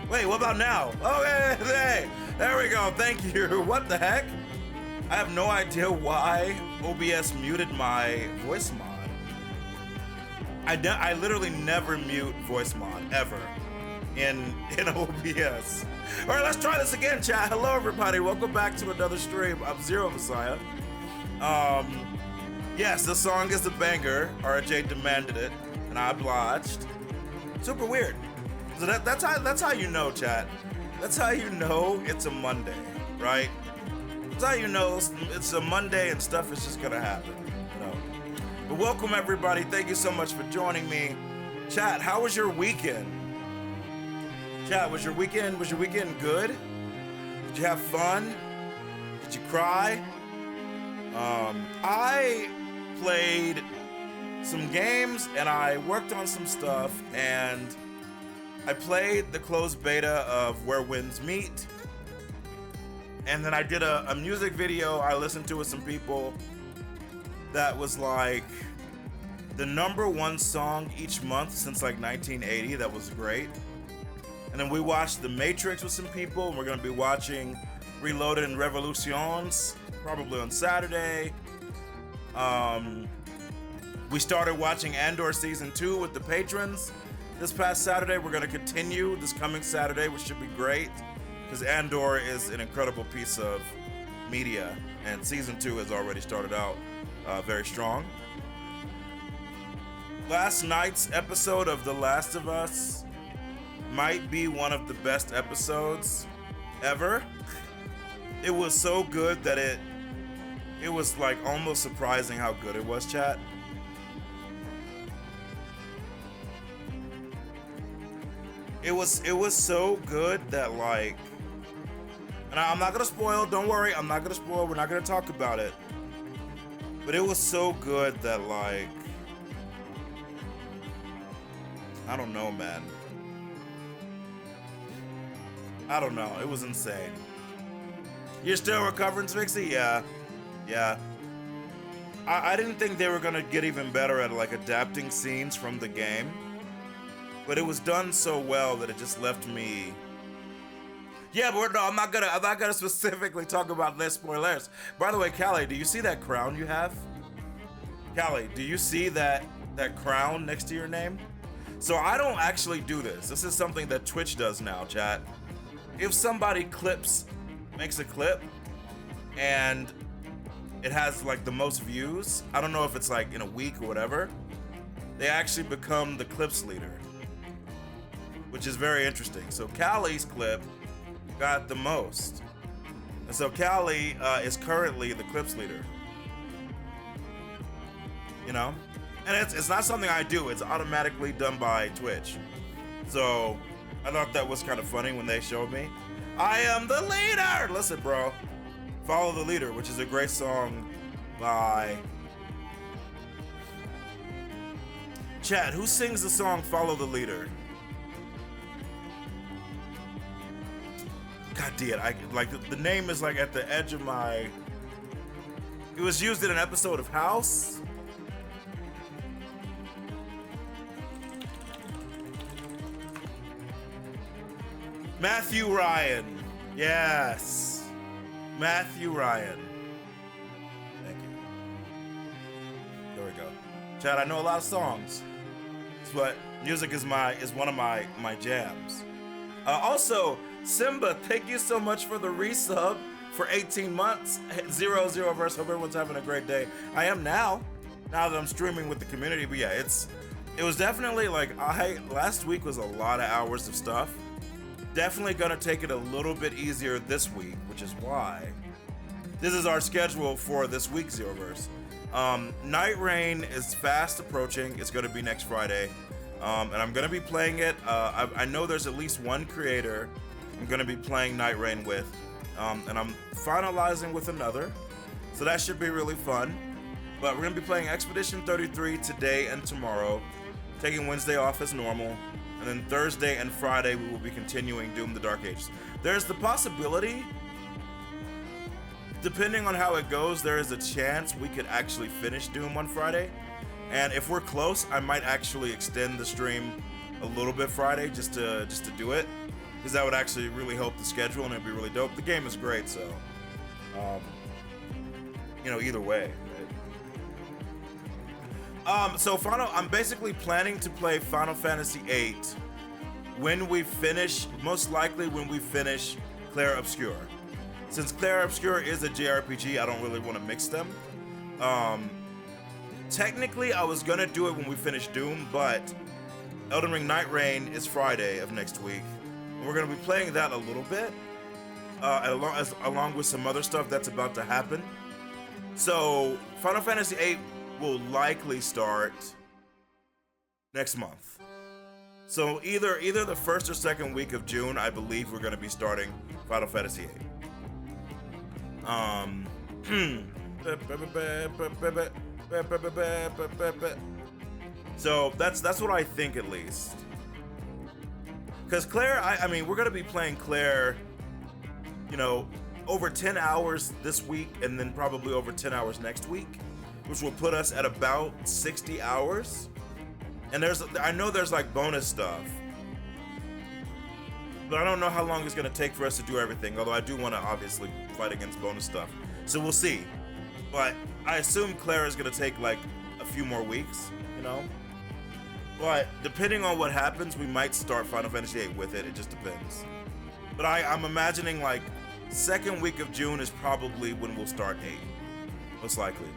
Wait, what about now? Oh, hey, there we go. Thank you. What the heck? I have no idea why OBS muted my voice mod. I literally never mute voice mod ever in OBS. All right, let's try this again, chat. Hello, everybody. Welcome back to another stream of Xeromessiah. Yes, this song is a banger. RJ demanded it, and I obliged. Super weird. So that's how you know, chat. That's how you know it's a Monday, right? That's how you know it's a Monday and stuff is just gonna happen, you know. But welcome everybody. Thank you so much for joining me. Chat, how was your weekend? Chat, was your weekend good? Did you have fun? Did you cry? I played some games and I worked on some stuff, and I played the closed beta of Where Winds Meet, and then I did a music video I listened to with some people that was like the #1 song each month since like 1980. That was great. And then we watched The Matrix with some people, and we're gonna be watching Reloaded and Revolutions probably on Saturday. We started watching Andor Season 2 with the patrons this past Saturday. We're gonna continue this coming Saturday, which should be great, because Andor is an incredible piece of media, and Season 2 has already started out very strong. Last night's episode of The Last of Us might be one of the best episodes ever. It was so good that it was like almost surprising how good it was, chat. It was so good that like, and I'm not gonna spoil, don't worry, I'm not gonna spoil, we're not gonna talk about it. But it was so good that like, I don't know, man. I don't know, it was insane. You're still recovering, Spixie? Yeah. I didn't think they were gonna get even better at like adapting scenes from the game, but it was done so well that it just left me. Yeah, but no, I'm not gonna specifically talk about less spoilers. By the way, Callie, do you see that crown you have? Callie, do you see that crown next to your name? So I don't actually do this. This is something that Twitch does now, chat. If somebody makes a clip, and it has like the most views, I don't know if it's like in a week or whatever, they actually become the clips leader, which is very interesting. So Callie's clip got the most, and so Callie is currently the clips leader, you know. And it's not something I do, it's automatically done by Twitch. So I thought that was kind of funny when they showed me. I am the leader! Listen, bro. Follow the Leader, which is a great song by... Chat, who sings the song Follow the Leader? God damn, the name is like at the edge of my... It was used in an episode of House. Matthew Ryan. Yes. Matthew Ryan. Thank you. There we go. Chad, I know a lot of songs, but music is one of my jams. Also, Simba, thank you so much for the resub for 18 months. 00 verse. Hope everyone's having a great day. I am now that I'm streaming with the community. But yeah, it was definitely like last week was a lot of hours of stuff. Definitely gonna take it a little bit easier this week, which is why this is our schedule for this week's Zeroverse. Night Rain is fast approaching. It's gonna be next Friday, and I'm gonna be playing it. I know there's at least one creator I'm gonna be playing Night Rain with, and I'm finalizing with another, so that should be really fun. But we're gonna be playing Expedition 33 today and tomorrow, taking Wednesday off as normal. And then Thursday and Friday, we will be continuing Doom the Dark Ages. There's the possibility, depending on how it goes, there is a chance we could actually finish Doom on Friday. And if we're close, I might actually extend the stream a little bit Friday just to do it. because that would actually really help the schedule and it'd be really dope. The game is great, so you know, either way. So I'm basically planning to play Final Fantasy VIII when we finish, most likely when we finish Clair Obscur. Since Clair Obscur is a JRPG, I don't really want to mix them. Technically, I was gonna do it when we finish Doom, but Elden Ring Night Reign is Friday of next week. And we're gonna be playing that a little bit, along with some other stuff that's about to happen. So Final Fantasy VIII will likely start next month. So either the first or second week of June, I believe we're gonna be starting Final Fantasy VIII. So that's what I think, at least. Because Clair, I mean, we're gonna be playing Clair, you know, over 10 hours this week, and then probably over 10 hours next week, which will put us at about 60 hours. And I know there's like bonus stuff, but I don't know how long it's gonna take for us to do everything. Although I do want to obviously fight against bonus stuff, so we'll see. But I assume Clair is gonna take like a few more weeks, you know. But depending on what happens, we might start Final Fantasy VIII with it. It just depends. But I'm imagining like second week of June is probably when we'll start 8, most likely.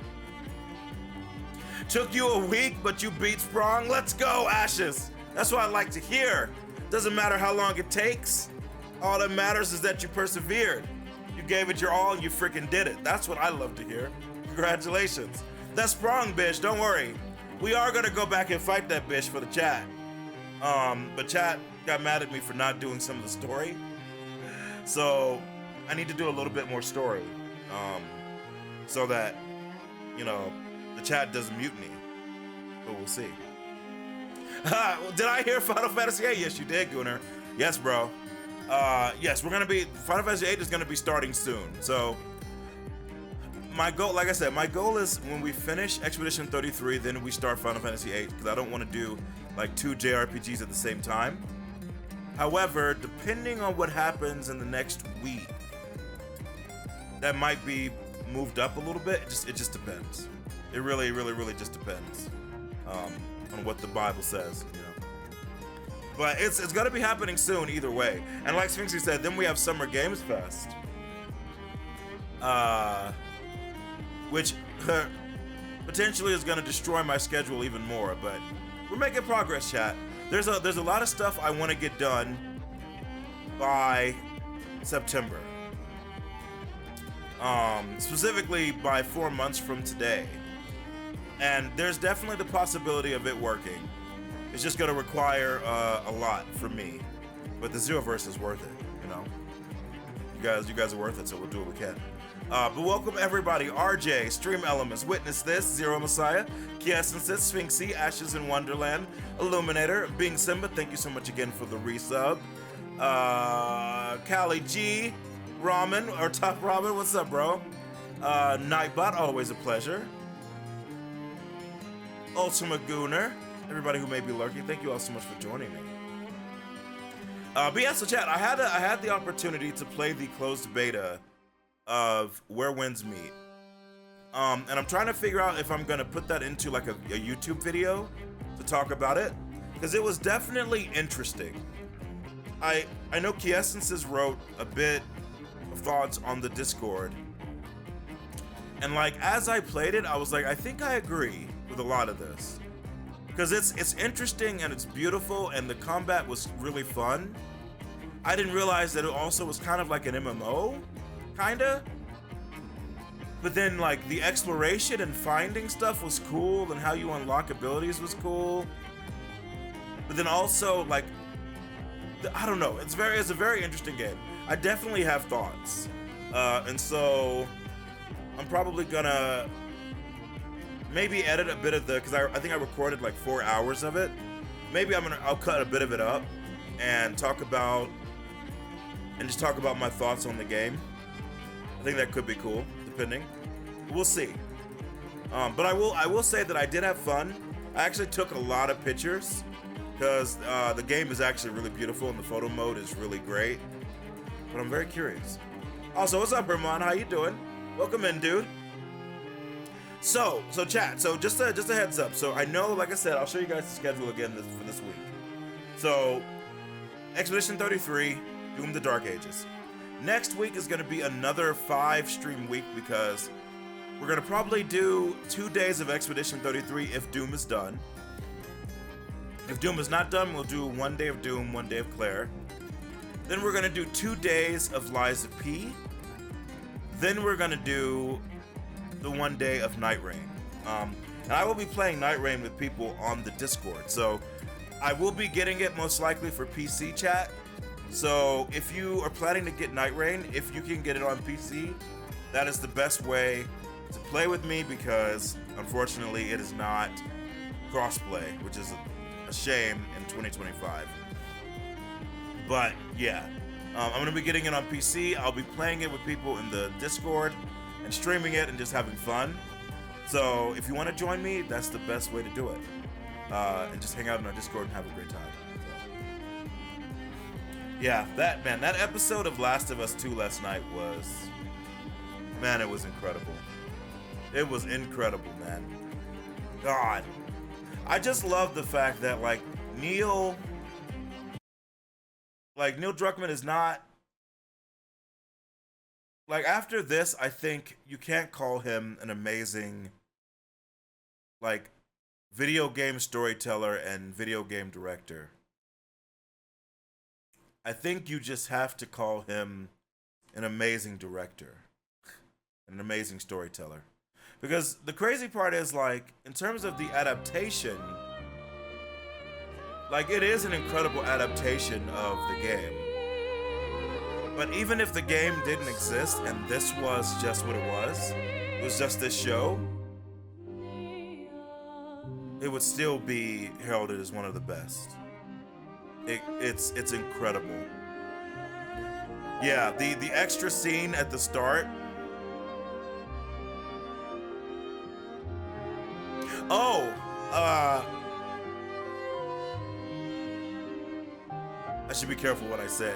Took you a week, but you beat Sprong. Let's go, Ashes. That's what I like to hear. Doesn't matter how long it takes. All that matters is that you persevered. You gave it your all and you freaking did it. That's what I love to hear. Congratulations. That's Sprong, bitch. Don't worry. We are gonna go back and fight that bitch for the chat. But chat got mad at me for not doing some of the story. So I need to do a little bit more story. So that, you know, the chat doesn't mute me, but we'll see. Did I hear Final Fantasy VIII? Yes, you did, Gunnar. Yes, bro. Yes, Final Fantasy VIII is gonna be starting soon. So my goal, like I said, my goal is when we finish Expedition 33, then we start Final Fantasy VIII, because I don't want to do like 2 JRPGs at the same time. However, depending on what happens in the next week, that might be moved up a little bit. It just depends. It really, really, really just depends on what the Bible says, you know. But it's gonna be happening soon either way. And like Sphinxy said, then we have Summer Games Fest, which potentially is gonna destroy my schedule even more. But we're making progress, chat. There's a lot of stuff I want to get done by September. Specifically by 4 months from today. And there's definitely the possibility of it working. It's just gonna require a lot from me. But the Zeroverse is worth it, you know? You guys are worth it, so we'll do what we can. But welcome everybody. RJ, Stream Elements, Witness This, Xeromessiah, Kiessensis, Sphinxy, Ashes in Wonderland, Illuminator, Bing Simba, thank you so much again for the resub. Callie G, Ramen, or Top Ramen, what's up, bro? Nightbot, always a pleasure. Ultima Gooner, everybody who may be lurking, thank you all so much for joining me. But yeah, so chat, I had the opportunity to play the closed beta of Where Winds Meet. And I'm trying to figure out if I'm gonna put that into like a YouTube video to talk about it, because it was definitely interesting. I know Kiessences wrote a bit of thoughts on the Discord, and like as I played it, I was like, I think I agree with a lot of this, because it's interesting and it's beautiful and the combat was really fun. I didn't realize that it also was kind of like an MMO, kinda. But then like the exploration and finding stuff was cool, and how you unlock abilities was cool. But then also like, I don't know, it's a very interesting game. I definitely have thoughts. And so I'm probably gonna maybe edit a bit of because I think I recorded like 4 hours of it. Maybe I'll cut a bit of it up and just talk about my thoughts on the game. I think that could be cool, depending. We'll see. But I will say that I did have fun. I actually took a lot of pictures because the game is actually really beautiful and the photo mode is really great. But I'm very curious. Also, what's up, Herman? How you doing? Welcome in, dude. So chat. So just a heads up. So I know, like I said, I'll show you guys the schedule again for this week. So Expedition 33, Doom: The Dark Ages. Next week is going to be another 5-stream week because we're going to probably do 2 days of Expedition 33 if Doom is done. If Doom is not done, we'll do 1 day of Doom, 1 day of Clair. Then we're going to do 2 days of Liza P. Then we're going to do the 1 day of Night Rain. And I will be playing Night Rain with people on the Discord. So I will be getting it most likely for PC chat. So if you are planning to get Night Rain, if you can get it on PC, that is the best way to play with me because unfortunately it is not crossplay, which is a shame in 2025. But yeah, I'm going to be getting it on PC. I'll be playing it with people in the Discord and streaming it and just having fun. So if you want to join me, that's the best way to do it. And just hang out in our Discord and have a great time. Yeah, that episode of Last of Us 2 last night was, man, it was incredible. It was incredible, man. God. I just love the fact that, like, Neil Druckmann is not, like, after this, I think you can't call him an amazing, like, video game storyteller and video game director. I think you just have to call him an amazing director, an amazing storyteller. Because the crazy part is, like, in terms of the adaptation, like, it is an incredible adaptation of the game. But even if the game didn't exist and this was just what it was just this show, it would still be heralded as one of the best. It's incredible. Yeah, the extra scene at the start. Oh, I should be careful what I say.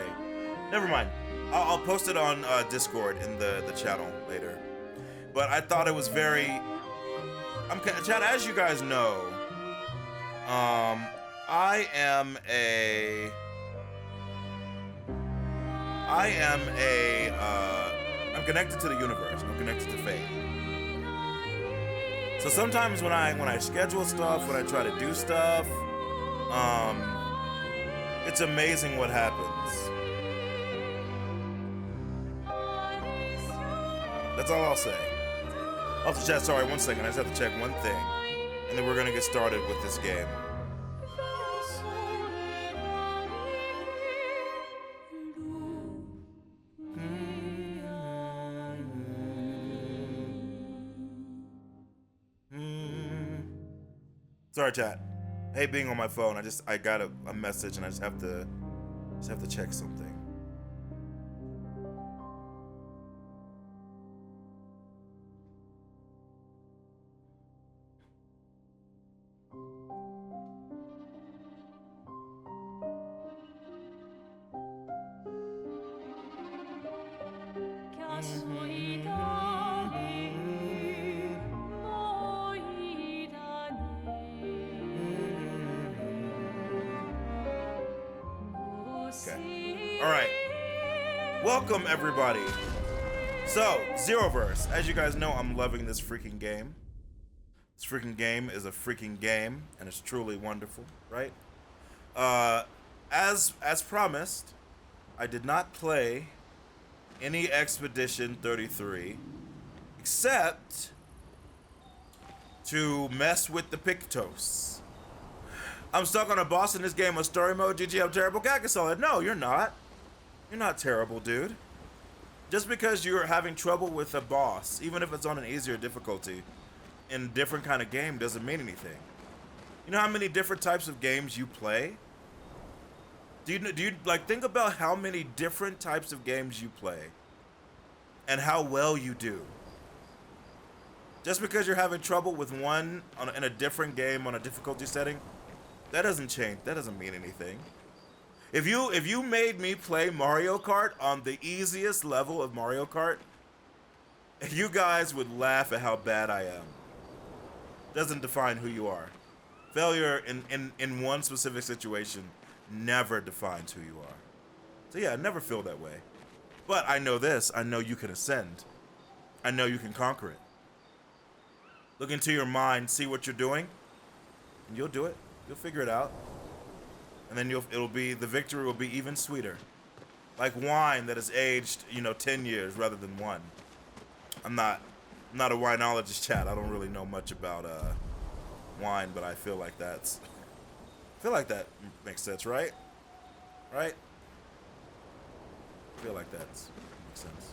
Never mind. I'll post it on Discord in the channel later. But I thought it was very. Chad, as you guys know, I'm connected to the universe. I'm connected to fate. So sometimes when I schedule stuff, when I try to do stuff, it's amazing what happens. That's all I'll say. Also, chat, sorry, 1 second. I just have to check one thing, and then we're gonna get started with this game. Sorry, chat. I hate being on my phone. I got a message and I just have to check something. Welcome, everybody. So, Zeroverse. As you guys know, I'm loving this freaking game. This freaking game is a freaking game, and it's truly wonderful, right? As promised, I did not play any Expedition 33, except to mess with the Pictos. I'm stuck on a boss in this game of story mode. GG, I'm terrible. Gagasolid. No, you're not. You're not terrible, dude. Just because you're having trouble with a boss, even if it's on an easier difficulty, in a different kind of game, doesn't mean anything. You know how many different types of games you play? Do you like think about how many different types of games you play, and how well you do. Just because you're having trouble with one in a different game on a difficulty setting, That doesn't change. That doesn't mean anything. If you made me play Mario Kart on the easiest level of Mario Kart, you guys would laugh at how bad I am. Doesn't define who you are. Failure in one specific situation never defines who you are. So yeah, never feel that way. But I know this. I know you can ascend. I know you can conquer it. Look into your mind, see what you're doing, and you'll do it. You'll figure it out. And then the victory will be even sweeter. Like wine that has aged, 10 years rather than one. I'm not a winologist, chat. I don't really know much about wine, but I feel like that makes sense, right? Right? I feel like that makes sense.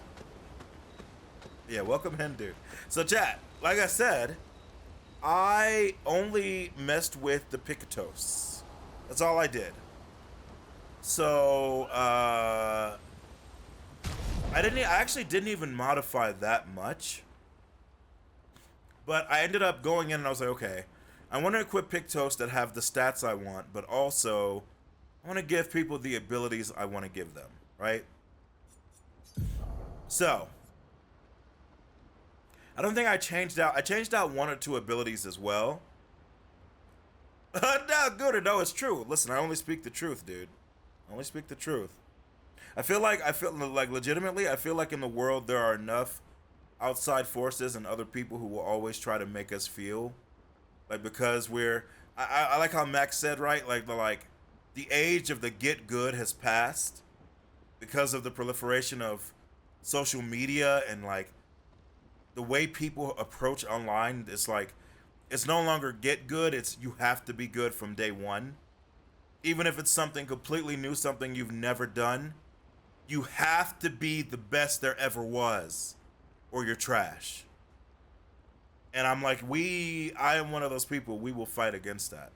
Yeah, welcome Hindu. So chat, like I said, I only messed with the Pictos. That's all I did. So I actually didn't even modify that much. But I ended up going in and I was like, okay, I want to equip Pictos that have the stats I want, but also I want to give people the abilities I want to give them, right? So I don't think I changed out one or two abilities as well. No, good, no, it's true. Listen, I only speak the truth, dude. I only speak the truth. I feel like legitimately, I feel like in the world there are enough outside forces and other people who will always try to make us feel like, because I like how Max said, right? Like the age of the get good has passed because of the proliferation of social media and like the way people approach online. It's like, it's no longer get good, it's you have to be good from day one. Even if it's something completely new, something you've never done, you have to be the best there ever was, or you're trash. And I'm like, I am one of those people, we will fight against that.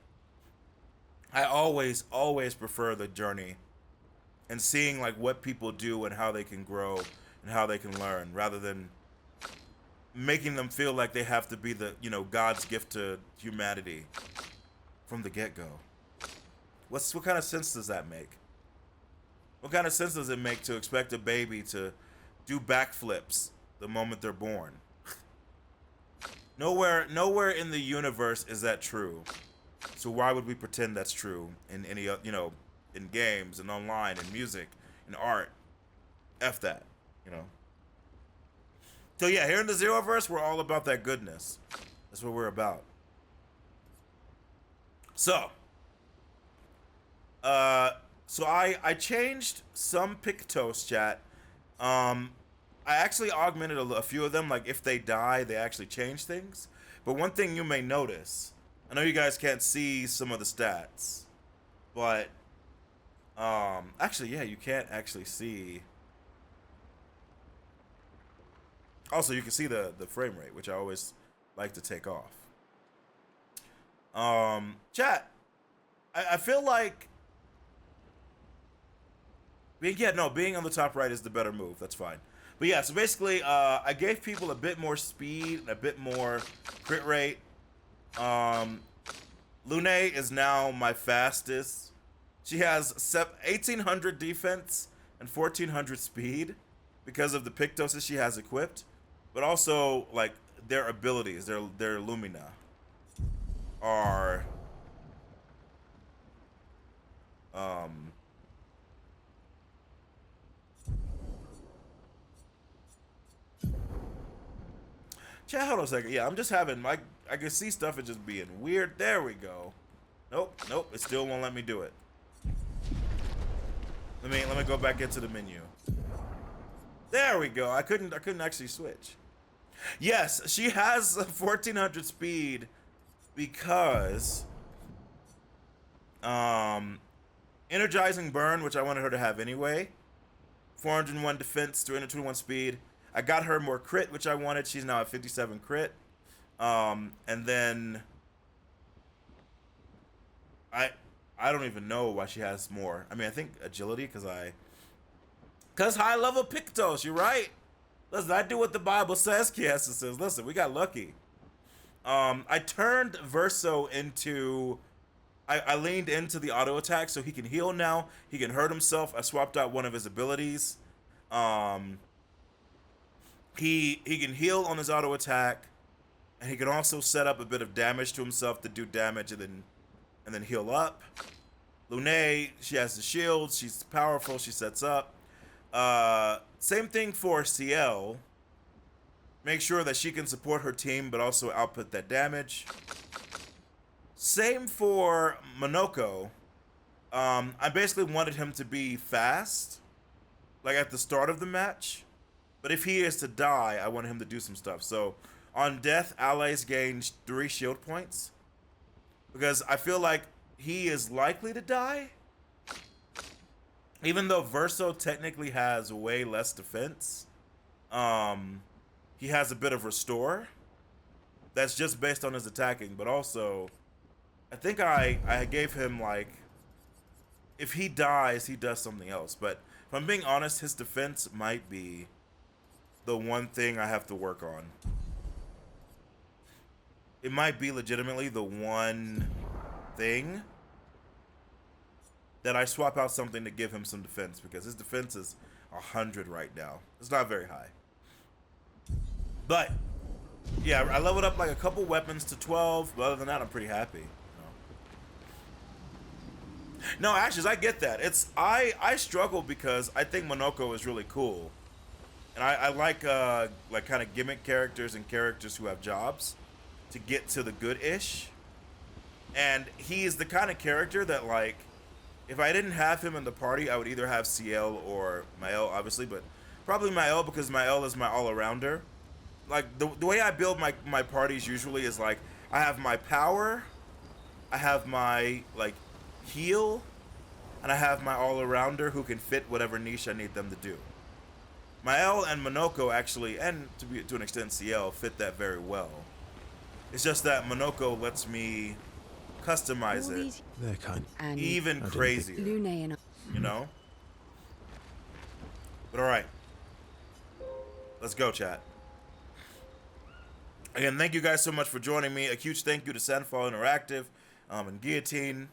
I always prefer the journey and seeing like what people do and how they can grow and how they can learn, rather than making them feel like they have to be the, God's gift to humanity from the get-go. What kind of sense does that make? What kind of sense does it make to expect a baby to do backflips the moment they're born? Nowhere in the universe is that true. So why would we pretend that's true in any, in games and online and music and art? F that, So yeah, here in the Zeroverse, we're all about that goodness. That's what we're about. So, I changed some Pictos, chat. I actually augmented a few of them. Like if they die, they actually change things. But one thing you may notice, I know you guys can't see some of the stats, but actually, yeah, you can't actually see. Also, you can see the frame rate, which I always like to take off. Chat, I feel like being on the top right is the better move. That's fine. But yeah, so basically, I gave people a bit more speed, a bit more crit rate. Lune is now my fastest. She has 1800 defense and 1400 speed because of the Pictos she has equipped. But also, like, their abilities, their Lumina are chat, hold on a second. Yeah, I'm just having I can see stuff is just being weird. There we go. Nope, it still won't let me do it. Let me go back into the menu. There we go. I couldn't actually switch. Yes, she has 1400 speed because energizing burn, which I wanted her to have anyway. 401 defense, 321 speed. I got her more crit, which I wanted. She's now at 57 crit. And then I don't even know why she has more. I mean, I think agility because high level Pictos. You're right. Listen, I do what the Bible says, Kiesa says. Listen, we got lucky. I turned Verso into I leaned into the auto attack so he can heal now. He can hurt himself. I swapped out one of his abilities. He can heal on his auto attack, and he can also set up a bit of damage to himself to do damage and then heal up. Lune, she has the shield. She's powerful. She sets up. Same thing for CL. Make sure that she can support her team, but also output that damage. Same for Monoko. I basically wanted him to be fast, like at the start of the match. But if he is to die, I want him to do some stuff. So on death, allies gain 3 shield points. Because I feel like he is likely to die. Even though Verso technically has way less defense, he has a bit of restore. That's just based on his attacking, but also, I think I gave him, like, if he dies, he does something else. But if I'm being honest, his defense might be the one thing I have to work on. It might be legitimately the one thing that I swap out something to give him some defense, because his defense is 100 right now. It's not very high. But yeah, I leveled up like a couple weapons to 12, but other than that, I'm pretty happy. No, Ashes, I get that. I struggle because I think Monoko is really cool, and I like kind of gimmick characters and characters who have jobs to get to the good-ish. And he is the kind of character that, like, if I didn't have him in the party, I would either have CL or Mael, obviously, but probably Mael, because Mael is my all-arounder. Like, the way I build my parties usually is, like, I have my power, I have my, like, heal, and I have my all-arounder who can fit whatever niche I need them to do. Mael and Monoko actually, and to an extent CL, fit that very well. It's just that Monoko lets me customize it even crazier, you know? But alright. Let's go, chat. Again, thank you guys so much for joining me. A huge thank you to Sandfall Interactive and Guillotine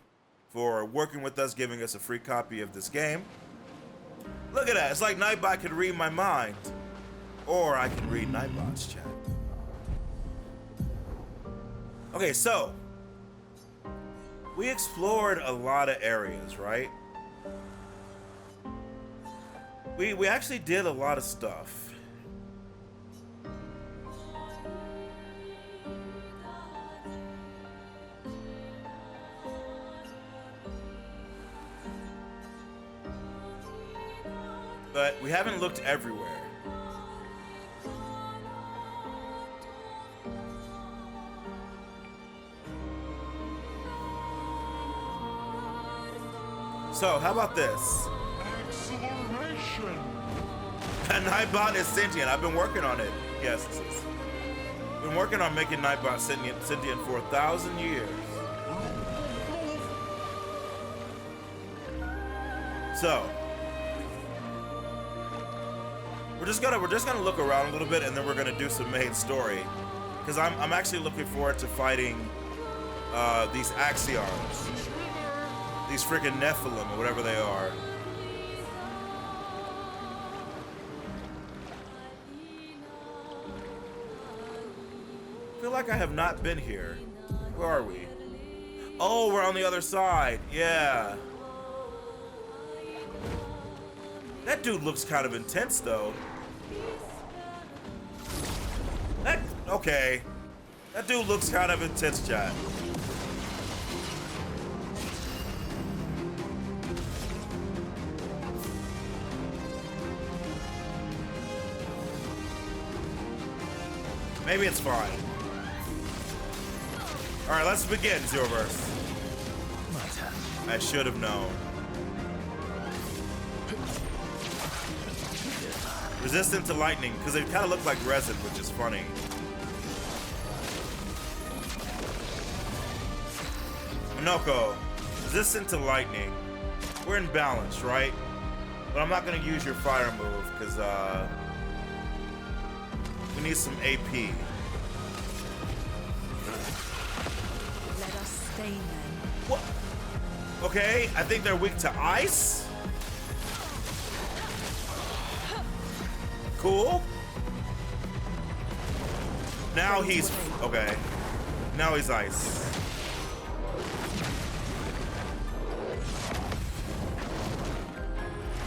for working with us, giving us a free copy of this game. Look at that. It's like Nightbot can read my mind. Or I can read Nightbot's chat. Okay, so we explored a lot of areas, right? We actually did a lot of stuff. But we haven't looked everywhere. So, how about this? Acceleration. Nightbot is sentient. I've been working on it. Yes, been working on making Nightbot sentient for 1,000 years. So, we're just gonna look around a little bit, and then we're gonna do some main story, because I'm actually looking forward to fighting these Axions. These freaking Nephilim, or whatever they are. I feel like I have not been here. Where are we? Oh, we're on the other side. Yeah. That dude looks kind of intense, though. Okay. That dude looks kind of intense, chat. Maybe it's fine. Alright, let's begin, Zeroverse. I should have known. Resistant to lightning, because they kind of look like resin, which is funny. Monoko, resistant to lightning. We're in balance, right? But I'm not going to use your fire move, because, we need some AP. Let us stay then. What? Okay, I think they're weak to ice. Cool. Now he's okay. Now he's ice.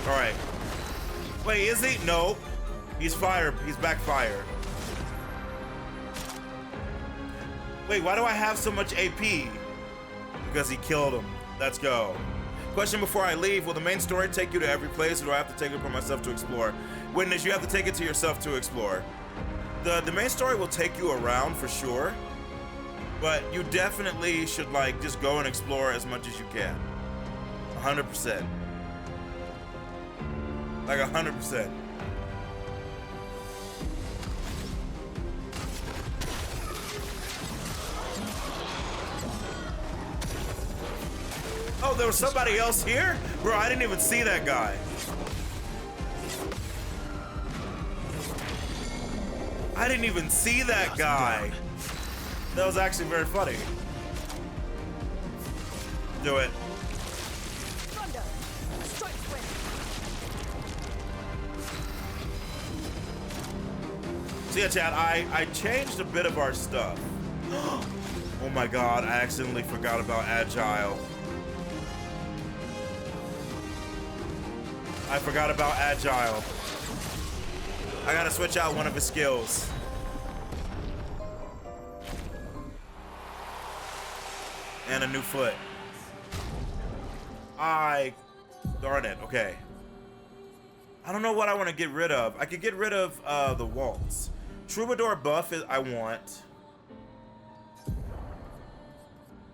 All right. Wait, is he? No. He's fire. He's back fire. Wait, why do I have so much AP? Because he killed him. Let's go. Question before I leave, will the main story take you to every place, or do I have to take it for myself to explore? Witness, you have to take it to yourself to explore. The main story will take you around for sure, but you definitely should like just go and explore as much as you can. 100%. Like 100%. Oh, there was somebody else here? Bro, I didn't even see that guy. I didn't even see that guy. That was actually very funny. Do it. So yeah, chat, I changed a bit of our stuff. Oh my god, I accidentally forgot about Agile. I forgot about Agile. I gotta switch out one of his skills. And a new foot. Darn it, okay. I don't know what I want to get rid of. I could get rid of the waltz. Troubadour buff is I want.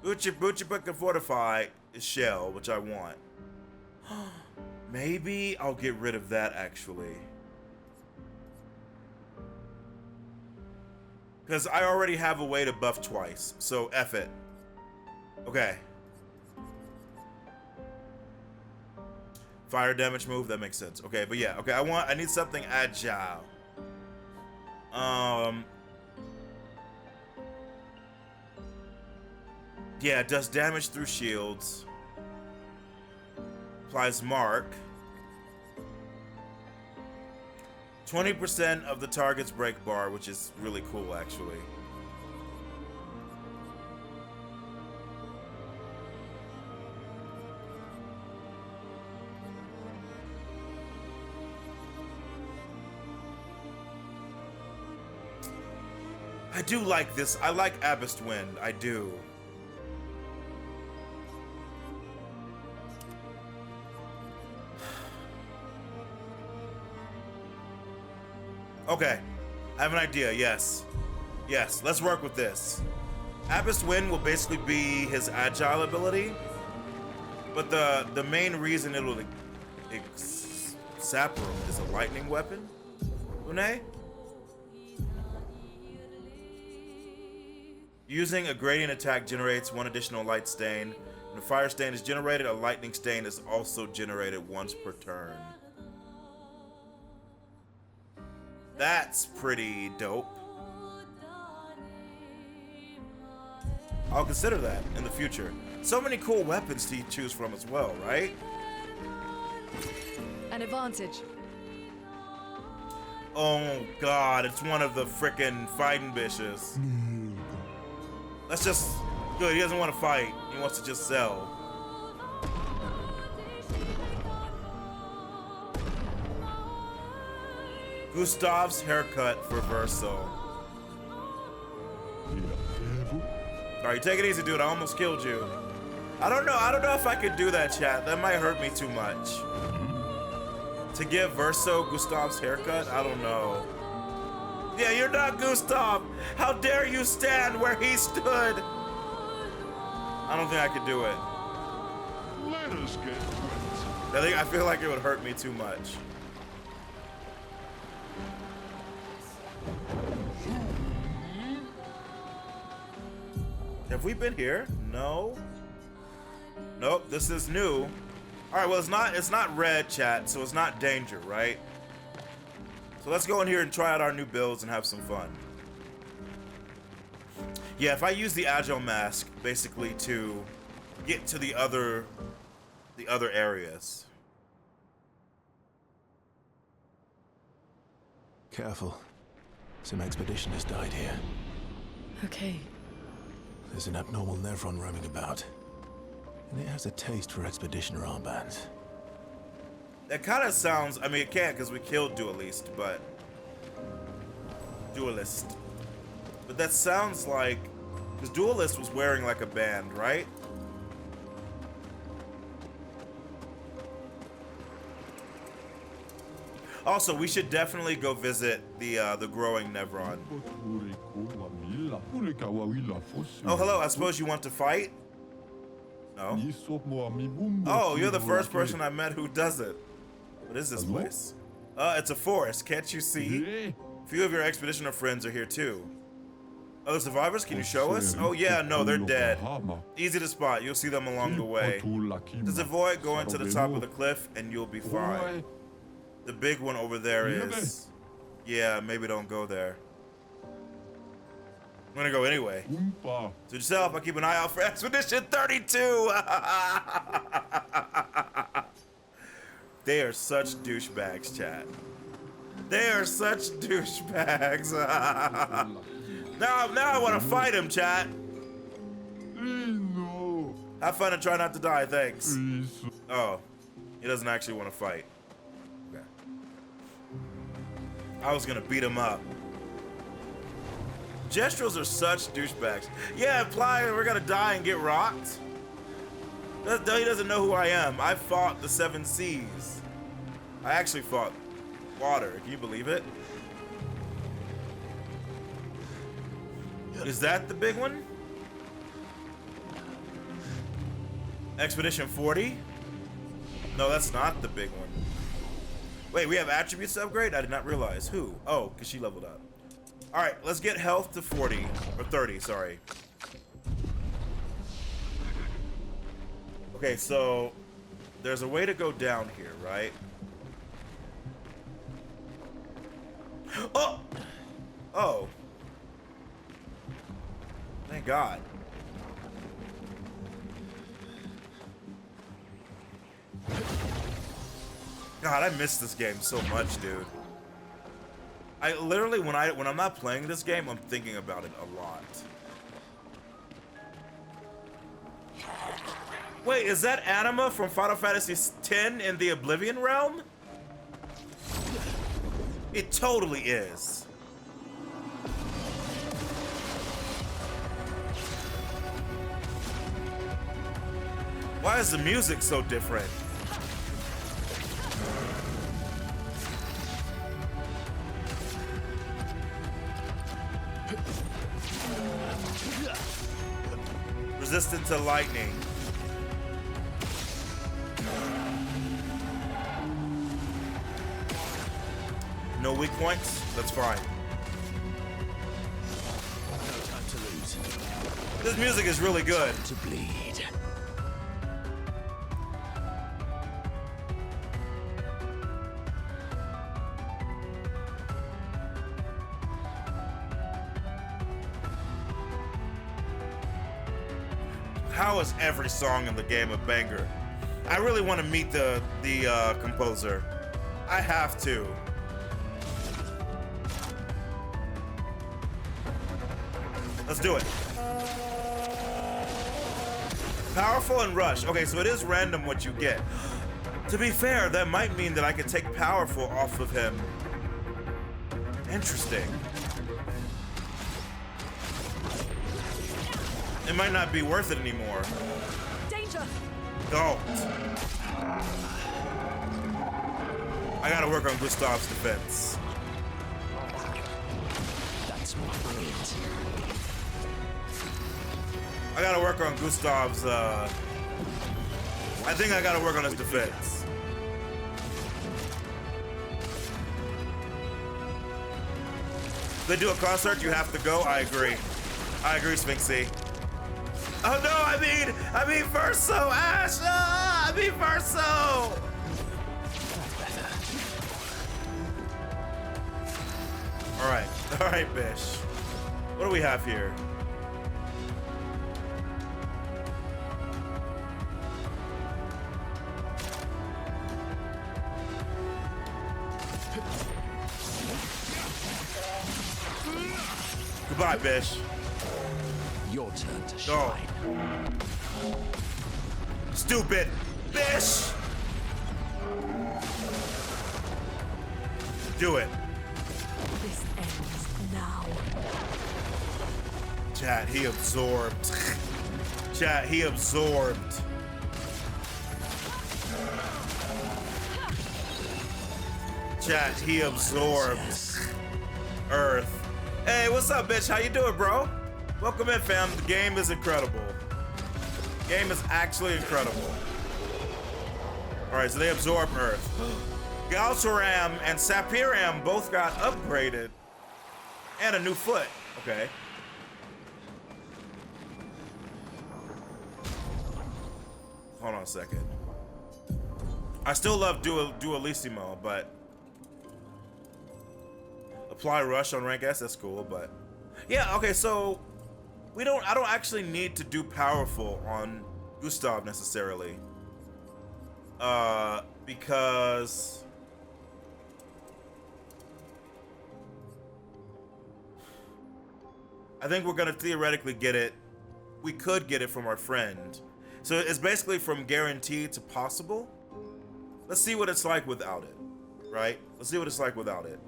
Uchi can fortify is shell, which I want. Maybe I'll get rid of that actually. Because I already have a way to buff twice, so F it. Okay. Fire damage move, that makes sense. Okay, but yeah, okay, I need something agile. Yeah, it does damage through shields. Applies mark. 20% of the target's break bar, which is really cool actually. I do like this. I like Abyss Wind. I do. Okay. I have an idea. Yes. Yes. Let's work with this. Abyss Wind will basically be his agile ability. But the main reason it'll sap him is a lightning weapon. Une? Using a gradient attack generates one additional light stain. When a fire stain is generated, a lightning stain is also generated once per turn. That's pretty dope. I'll consider that in the future. So many cool weapons to choose from as well, right? An advantage. Oh god, it's one of the frickin' fighting bitches. Let's just... Good, he doesn't want to fight. He wants to just sell. Gustav's haircut for Verso. Alright, take it easy, dude. I almost killed you. I don't know if I could do that, chat. That might hurt me too much. To give Verso Gustav's haircut? I don't know. Yeah, you're not Gustav. How dare you stand where he stood? I don't think I could do it. Let us get I feel like it would hurt me too much. Have we been here? No. Nope, this is new. All right, well, it's not red, chat, so it's not danger, right? So let's go in here and try out our new builds and have some fun. Yeah, if I use the Agile Mask, basically to get to the other areas. Careful. Some expeditioners died here. Okay. There's an abnormal Nevron roaming about. And it has a taste for expeditioner armbands. That kind of sounds, I mean, it can't because we killed Duelist, but that sounds like, because Duelist was wearing like a band, right? Also, we should definitely go visit the growing Nevron. Oh, hello. I suppose you want to fight? No. Oh, you're the first person I met who does it. What is this place? It's a forest. Can't you see? A few of your expeditioner friends are here too. Other survivors, can you show us? Oh yeah, no, they're dead. Easy to spot. You'll see them along the way. Just avoid going to the top of the cliff and you'll be fine. The big one over there is... Yeah, maybe don't go there. I'm gonna go anyway. To yourself, I keep an eye out for Expedition 32! They are such douchebags, chat. They are such douchebags. Now I want to fight him, chat. Have fun and try not to die, thanks. Oh, he doesn't actually want to fight. Okay. I was gonna beat him up. Gestrels are such douchebags. Yeah, implying we're gonna die and get rocked. He doesn't know who I am. I fought the 7 seas. I actually fought water. Can you believe it? Is that the big one? Expedition 40? No, that's not the big one. Wait, we have attributes to upgrade? I did not realize. Who? Oh, because she leveled up. All right, let's get health to 40. Or 30, sorry. Okay, so there's a way to go down here, right? Oh! Oh. Thank God. God, I miss this game so much, dude. I literally, when I'm not playing this game, I'm thinking about it a lot. Wait, is that Anima from Final Fantasy X in the Oblivion realm? It totally is. Why is the music so different? Resistant to lightning. No weak points? That's fine. No time to lose. This music is really good. To bleed. How is every song in the game a banger? I really want to meet the composer. I have to. Let's do it. Powerful and rush. Okay, so it is random what you get. To be fair, that might mean that I can take powerful off of him. Interesting. It might not be worth it anymore. Danger! Don't. I gotta work on Gustav's defense. That's more brilliant. I gotta work on Gustav's, I think I gotta work on his defense. If they do a concert, you have to go. I agree. I agree, Sphinxy. Oh no, I mean Verso, Ash! Ah, I mean Verso! Alright, Bish. What do we have here? Goodbye, bitch. Your turn to Go. shine. Stupid bitch. Do it. This ends now. Chat, he absorbed. Chat, he absorbed. Chat, he absorbed. Earth. Hey, what's up, bitch? How you doing, bro? Welcome in, fam. The game is incredible. Game is actually incredible. All right, so they absorb Earth. Galceram and Sapiram both got upgraded. And a new foot. Okay. Hold on a second. I still love Dualissimo, but apply rush on rank S, that's cool, but yeah, okay, so I don't actually need to do powerful on Gustav necessarily. Because I think we're gonna theoretically get it. We could get it from our friend. So it's basically from guaranteed to possible. Let's see what it's like without it, right? Let's see what it's like without it.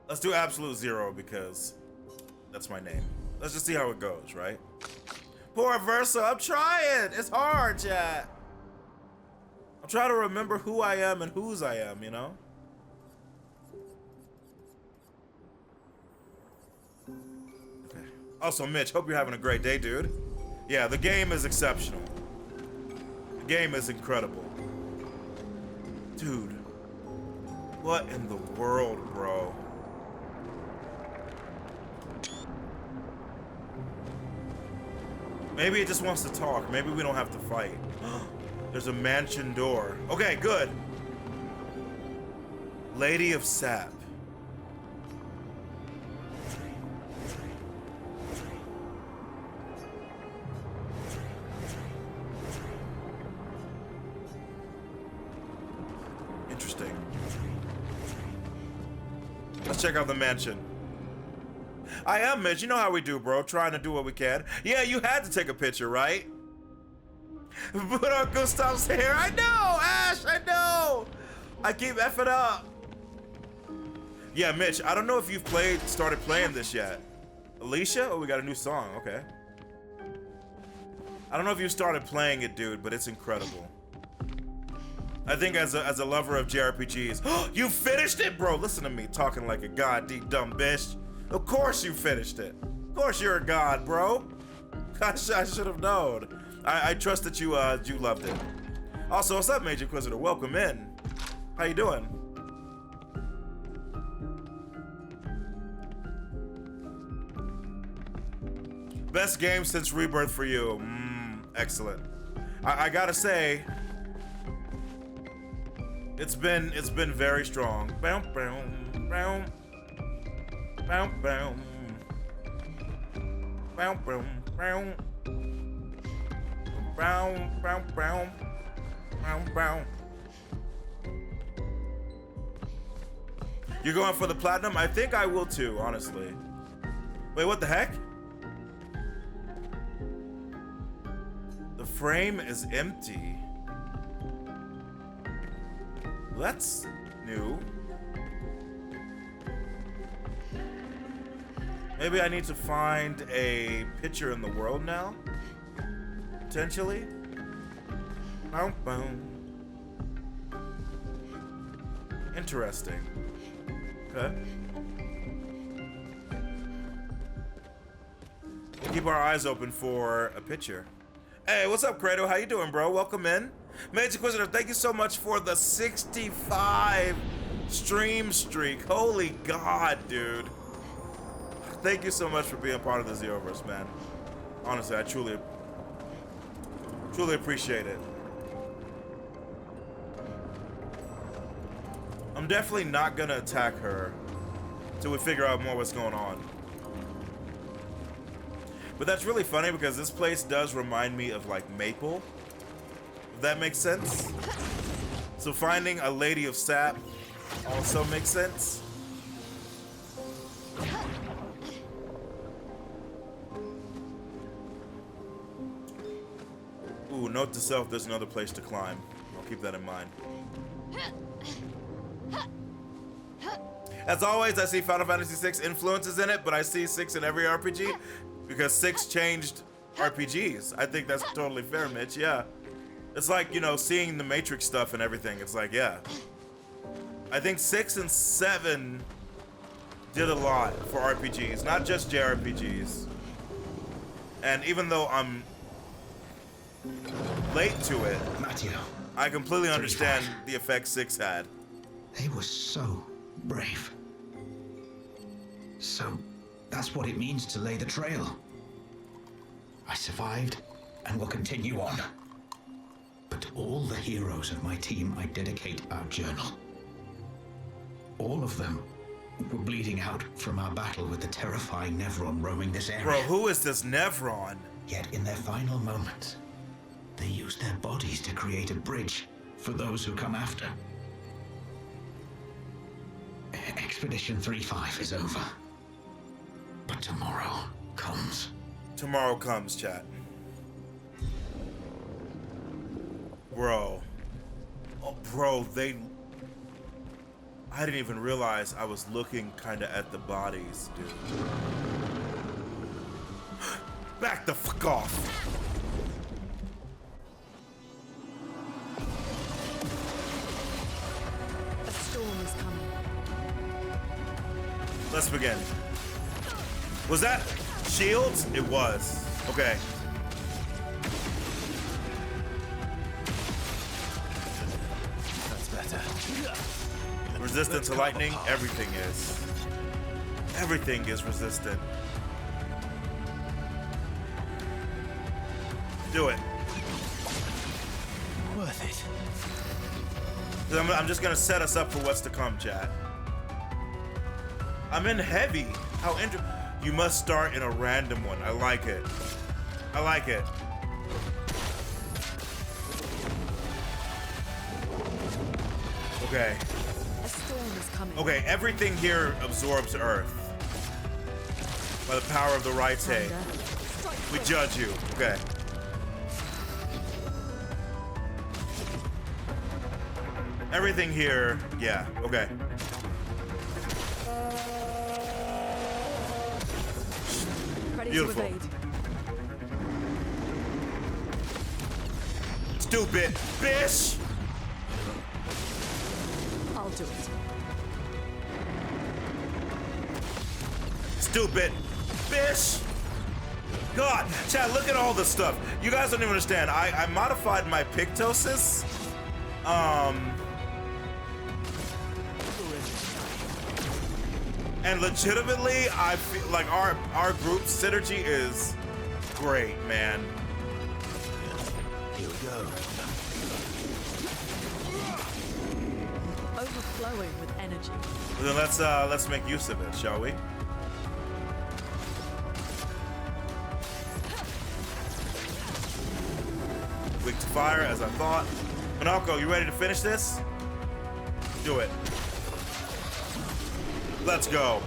Let's do absolute zero because that's my name. Let's just see how it goes, right? Poor Versa, I'm trying. It's hard, chat. I'm trying to remember who I am and whose I am, you know? Okay. Also, Mitch, hope you're having a great day, dude. Yeah, the game is exceptional. The game is incredible. Dude. What in the world, bro? Maybe it just wants to talk. Maybe we don't have to fight. There's a mansion door. Okay, good. Lady of Sap. Interesting. Let's check out the mansion. I am, Mitch. You know how we do, bro. Trying to do what we can. Yeah, you had to take a picture, right? Put on Gustav's hair. I know, Ash. I know. I keep effing up. Yeah, Mitch. I don't know if you've started playing this yet. Alicia? Oh, we got a new song. Okay. I don't know if you started playing it, dude, but it's incredible. I think as a lover of JRPGs, you finished it, bro. Listen to me talking like a goddamn dumb bitch. Of course you finished it. Of course you're a god, bro. I should have known. I trust that you loved it. Also, what's up, Major Inquisitor? Welcome in. How you doing? Best game since Rebirth for you. Excellent. I gotta say, it's been very strong. Bow, bow, bow. Bow, bow. Bow, bow, bow. Bow, bow, bow. Bow, bow. You're going for the platinum? I think I will too, honestly. Wait, what the heck? The frame is empty. That's new. Maybe I need to find a picture in the world now? Potentially? Boom, boom. Interesting. Okay. Keep our eyes open for a picture. Hey, what's up, Credo? How you doing, bro? Welcome in. Major Inquisitor, thank you so much for the 65 stream streak. Holy God, dude. Thank you so much for being part of the Zeroverse, man. Honestly, I truly appreciate it. I'm definitely not gonna attack her till we figure out more what's going on. But that's really funny because this place does remind me of like Maple, if that makes sense. So finding a Lady of Sap also makes sense. Ooh, note to self, there's another place to climb. I'll keep that in mind. As always, I see Final Fantasy VI influences in it, but I see 6 in every RPG because 6 changed RPGs. I think that's totally fair, Mitch, yeah. It's like, you know, seeing the Matrix stuff and everything. It's like, yeah. I think 6 and 7 did a lot for RPGs, not just JRPGs. And even though I'm late to it, Matthew, I completely understand the effect 6 had. they were so brave. So, that's what it means to lay the trail. I survived and will continue on. But to all the heroes of my team, I dedicate our journal. All of them were bleeding out from our battle with the terrifying Nevron roaming this area. Bro, who is this Nevron? Yet in their final moments, they used their bodies to create a bridge for those who come after. Expedition 3-5 is over. But tomorrow comes. Tomorrow comes, chat. Bro. Oh, bro, I didn't even realize I was looking kind of at the bodies, dude. Back the fuck off. A storm is coming. Let's begin. Was that shields? It was. Okay. That's better. Resistant to lightning? Everything is. Everything is resistant. Do it. Worth it. I'm just gonna set us up for what's to come, chat. I'm in heavy. How you must start in a random one. I like it. I like it. Okay. A storm is coming. Okay, everything here absorbs earth. By the power of the right hand. We judge you. Okay. Everything here, yeah, okay. Ready Beautiful. to evade. Stupid bitch! I'll do it. Stupid bitch! God, chat, look at all this stuff. You guys don't even understand. I modified my Pictosis. And legitimately, I feel like our group synergy is great, man. Here we go. Overflowing with energy. Well, then let's make use of it, shall we? Weak to fire, as I thought. Monako, you ready to finish this? Do it. Let's go.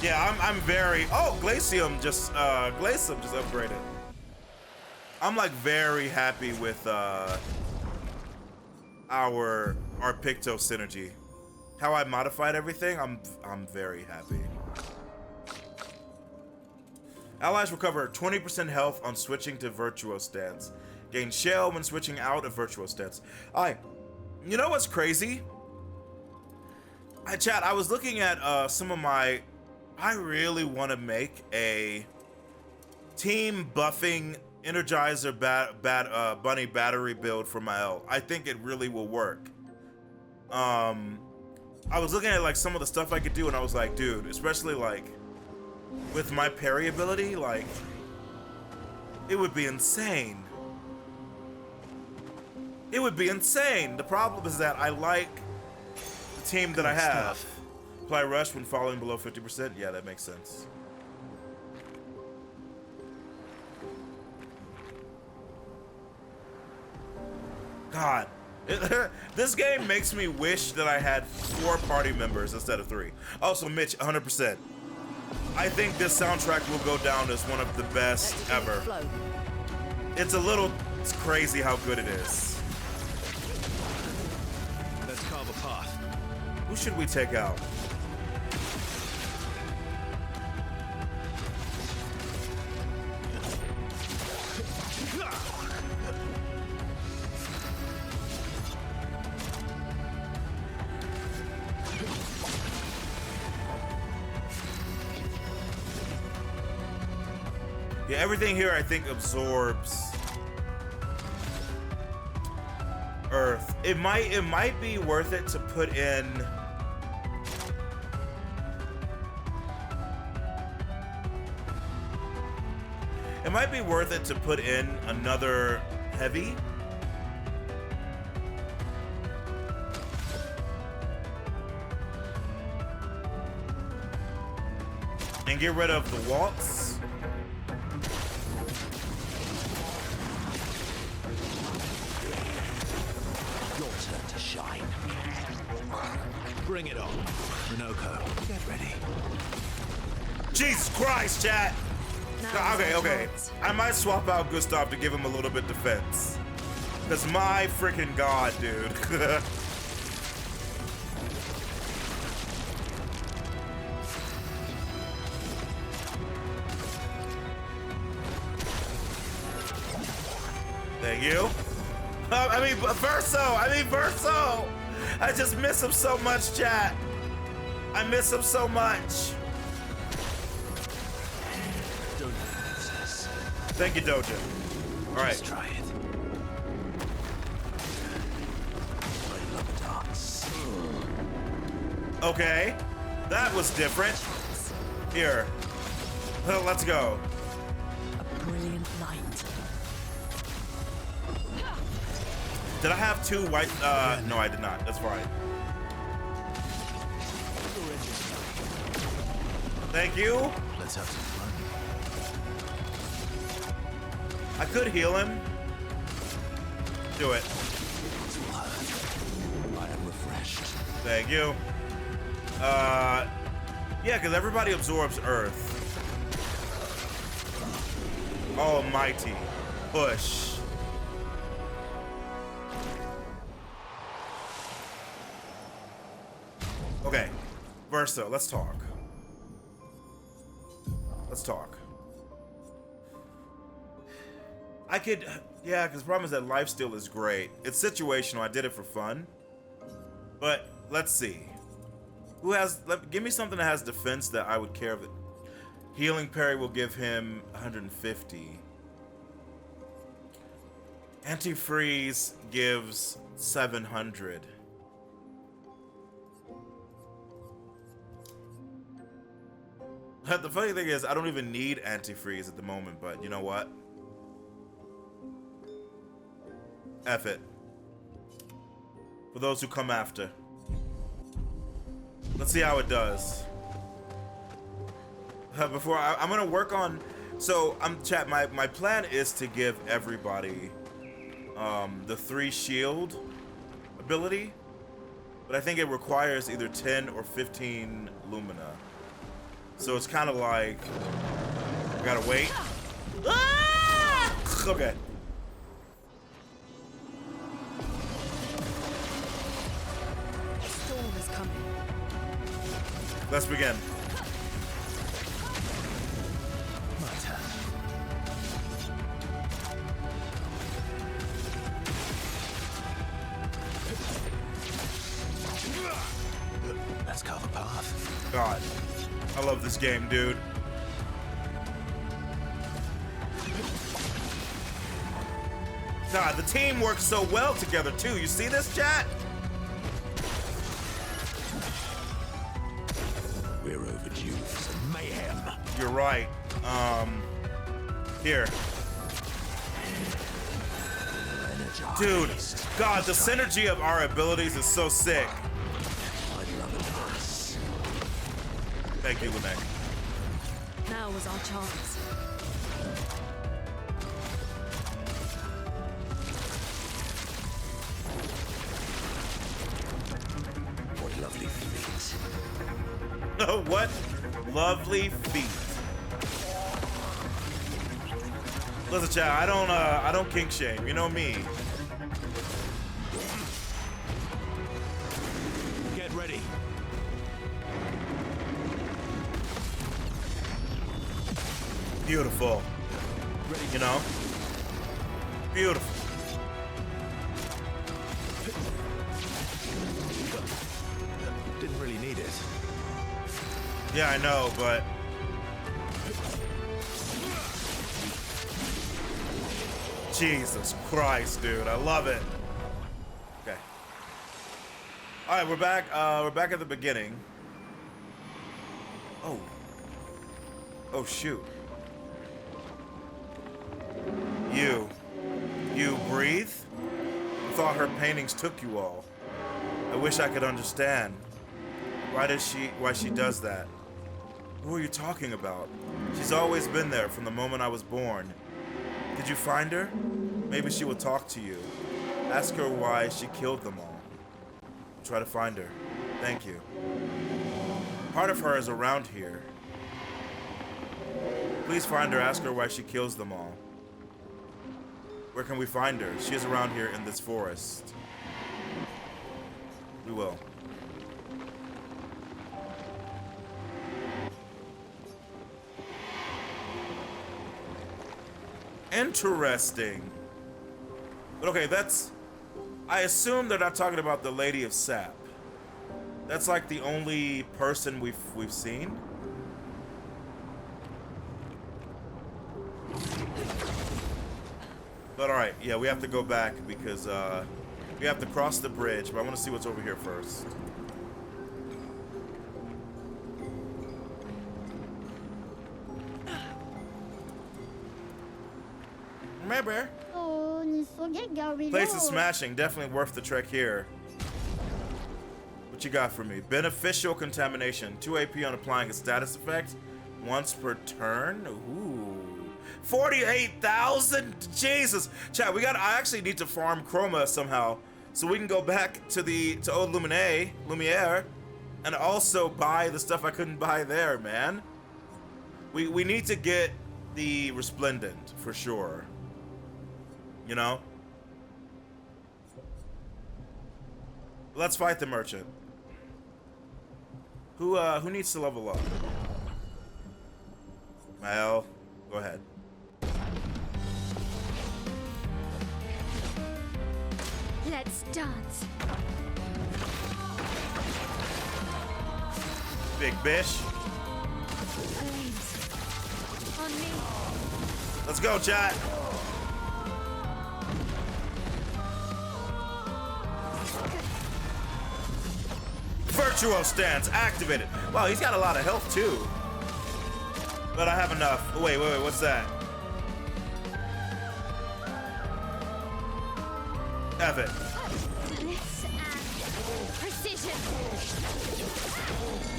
Yeah, I'm very. Oh, Glacium just upgraded. I'm like very happy with our Picto synergy. How I modified everything, I'm very happy. Allies recover 20% health on switching to Virtuos stance. Gain shell when switching out of Virtuos stance. You know what's crazy? Chat, I was looking at some of my. I really want to make a team buffing Energizer Bunny battery build for my L. I think it really will work. I was looking at like some of the stuff I could do, and I was like, dude, especially like with my parry ability, like it would be insane. It would be insane. The problem is that I like the team that I have. Apply rush when falling below 50%. Yeah, that makes sense. God. This game makes me wish that I had 4 party members instead of 3. Also, Mitch, 100%. I think this soundtrack will go down as one of the best ever. It's it's crazy how good it is. Let's carve a path. Who should we take out? Yeah, everything here I think absorbs Earth. It might be worth it to put in another heavy. And get rid of the waltz. Bring it on. Minoko, get ready. Jesus Christ, chat! Now is our Okay. chance. I might swap out Gustav to give him a little bit defense. Because my freaking god, dude. Thank you. I mean Verso! I just miss him so much, chat. I miss him so much. Thank you, Doja. All right. Let's try it. I love a dance. Okay. That was different. Here. Let's go. A brilliant light. Did I have 2 white? No, I did not. That's fine. Thank you. Let's have some fun. I could heal him. Do it. I am refreshed. Thank you. Yeah, because everybody absorbs Earth. Almighty. Push. Okay, Verso, let's talk. Yeah, because the problem is that lifesteal is great. It's situational, I did it for fun. But, let's see. Give me something that has defense that I would care of. Healing parry will give him 150. Antifreeze gives 700. The funny thing is, I don't even need antifreeze at the moment, but you know what? F it. For those who come after. Let's see how it does. I'm gonna work on. So chat. My plan is to give everybody the 3 shield ability, but I think it requires either 10 or 15 Lumina. So it's kind of like I gotta wait. Ah! Okay. A storm is coming. Let's begin. My turn. Let's carve a path. God, I love this game, dude. God, the team works so well together too. You see this, chat? We're overdue for some mayhem. You're right. Here. Dude, God, the synergy of our abilities is so sick. I love a dance. Thank you, Lene. Now is our chance. What lovely feet. Listen, chat, I don't kink shame. You know me. Get ready. Beautiful. You know? Beautiful. Didn't really need it. Yeah, I know, but Jesus Christ, dude, I love it. Okay. All right, we're back. We're back at the beginning. Oh. Oh shoot. You breathe? I thought her paintings took you all. I wish I could understand. Why she does that? Who are you talking about? She's always been there from the moment I was born. Did you find her? Maybe she will talk to you. Ask her why she killed them all. Try to find her. Thank you. Part of her is around here. Please find her. Ask her why she kills them all. Where can we find her? She is around here in this forest. We will. Interesting. But okay, that's... I assume they're not talking about the Lady of Sap. That's like the only person we've seen. But alright, yeah, we have to go back because we have to cross the bridge, but I want to see what's over here first. Maybe. Place is smashing, definitely worth the trek here. What you got for me? Beneficial contamination, 2 AP on applying a status effect, once per turn. Ooh. 48,000? Jesus. Chat, I actually need to farm Chroma somehow so we can go back to Old Lumiere and also buy the stuff I couldn't buy there, man. We need to get the Resplendent for sure. You know? Let's fight the merchant. Who needs to level up? Well, go ahead. Let's dance. Big bish. Flames. On me. Let's go, chat. Virtuo stance activated. Wow, he's got a lot of health too. But I have enough. Oh, wait, what's that? Evan. Bliss and precision.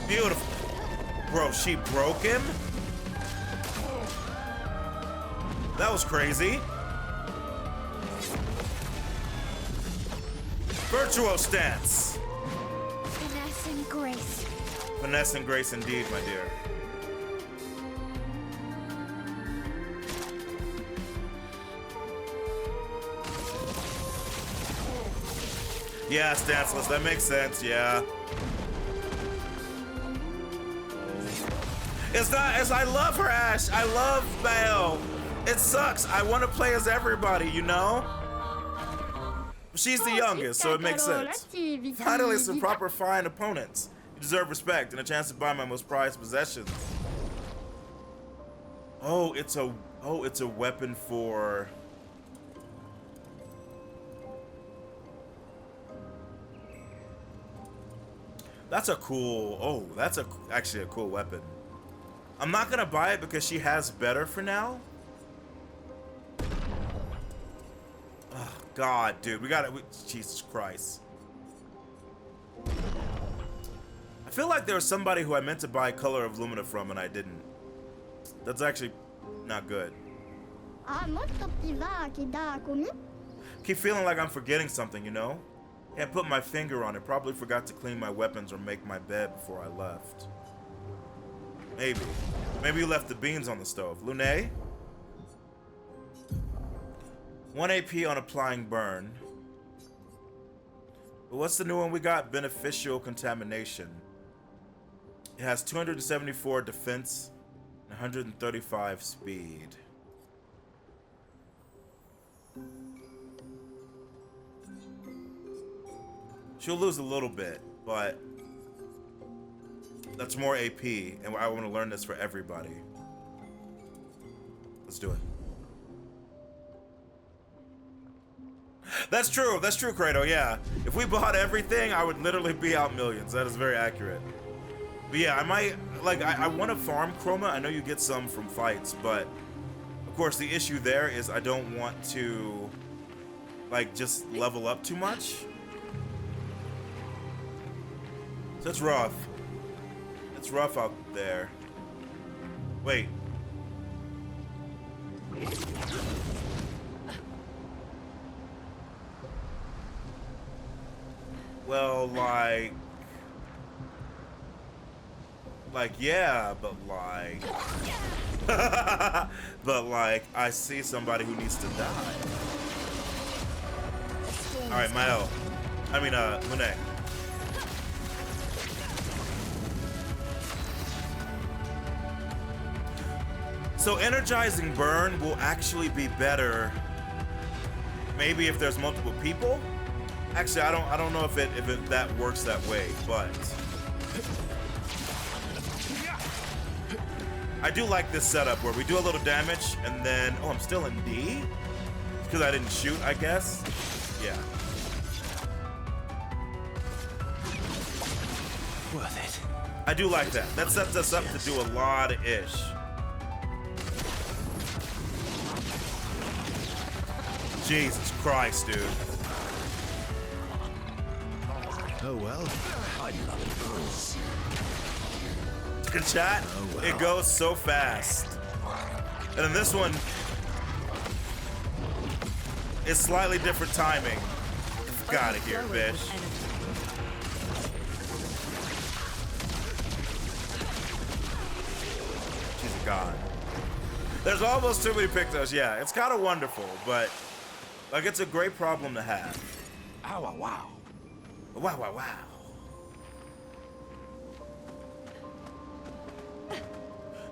Beautiful. Bro, she broke him? That was crazy. Virtuo stance. Finesse and grace. Finesse and grace indeed, my dear. Yeah, stanceless, that makes sense, yeah. It's not, as I love her, Ash. I love Belle. It sucks. I want to play as everybody, you know? She's the youngest, so it makes sense. Finally, some proper fine opponents. You deserve respect and a chance to buy my most prized possessions. Oh, it's a weapon for... That's a cool... Oh, that's actually a cool weapon. I'm not gonna buy it because she has better for now. Oh, God, dude. We gotta... Jesus Christ. I feel like there was somebody who I meant to buy Color of Lumina from and I didn't. That's actually not good. Keep feeling like I'm forgetting something, you know? Can't put my finger on it. Probably forgot to clean my weapons or make my bed before I left. Maybe. Maybe you left the beans on the stove. Lune? 1 AP on applying burn. But what's the new one we got? Beneficial contamination. It has 274 defense and 135 speed. She'll lose a little bit, but that's more AP, and I want to learn this for everybody. Let's do it. That's true, Kratos, yeah. If we bought everything, I would literally be out millions. That is very accurate. But yeah, I might, like, I want to farm Chroma. I know you get some from fights, but of course the issue there is I don't want to, like, just level up too much. So it's rough. It's rough out there. Wait. Well, like, yeah, but like, but like, I see somebody who needs to die. All right, Mael. I mean, Lune. So energizing burn will actually be better. Maybe if there's multiple people. Actually, I don't know if that works that way, but I do like this setup where we do a little damage and then I'm still in D because I didn't shoot, I guess. Yeah. Worth it. I do like that. That sets us up to do a lot of ish. Jesus Christ, dude. Oh well. I love it. Good chat. Oh, well. It goes so fast. And then this one is slightly different timing. Get out of here, bitch. She's a god. There's almost too many pictos. Yeah, it's kind of wonderful, but like it's a great problem to have. Ow, wow, wow. Wow, wow, wow.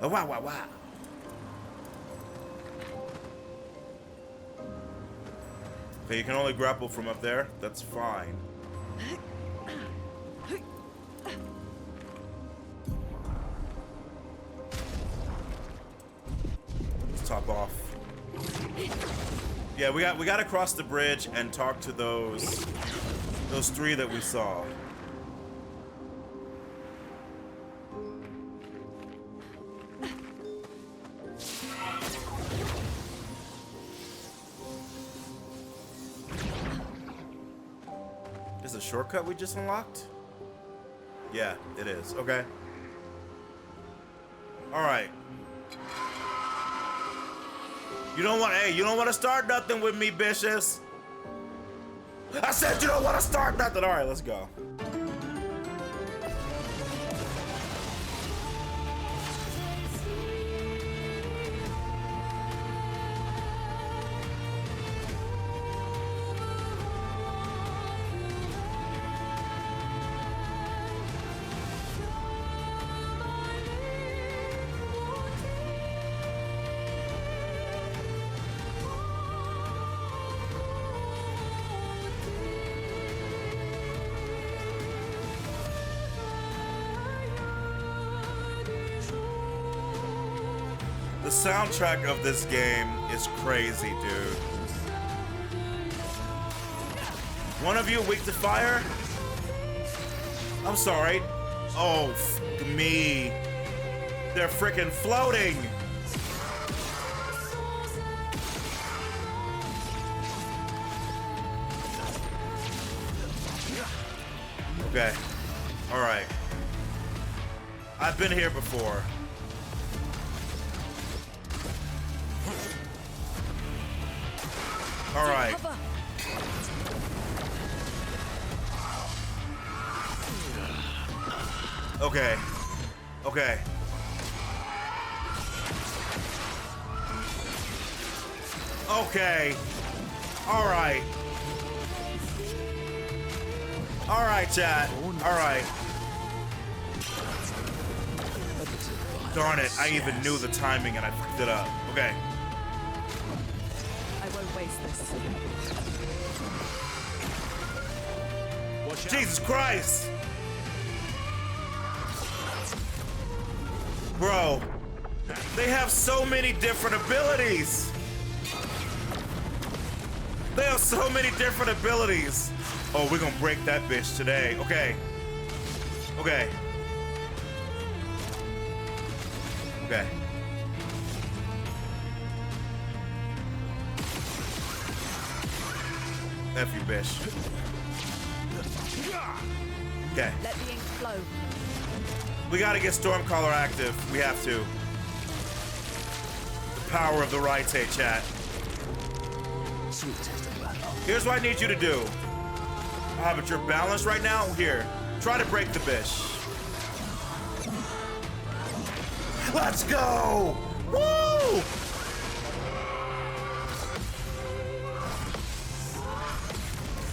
Oh, wow, wow, wow. Okay, you can only grapple from up there. That's fine. Let's top off. Yeah, we got to cross the bridge and talk to those three that we saw. Is a shortcut we just unlocked? Yeah, it is. Okay. All right. You don't want to start nothing with me, bitches. I said you don't want to start nothing. All right, let's go. The soundtrack of this game is crazy, dude. One of you weak to fire? I'm sorry. Oh, f me. They're freaking floating. Okay. All right. I've been here before. All right. Okay. Okay. Okay. All right. All right, chat. All right. Darn it, I even knew the timing and I fucked it up. Okay. I won't waste this. Watch out. Jesus Christ! Bro, they have so many different abilities. They have so many different abilities. Oh, we're gonna break that bitch today. Okay. Okay. Okay. F you, bitch. Okay. Let the ink flow. We gotta get Stormcaller active. We have to. The power of the right take, chat. Sweet taste of battle. Here's what I need you to do. Ah, but you're balanced right now? Here. Try to break the bish. Let's go! Woo!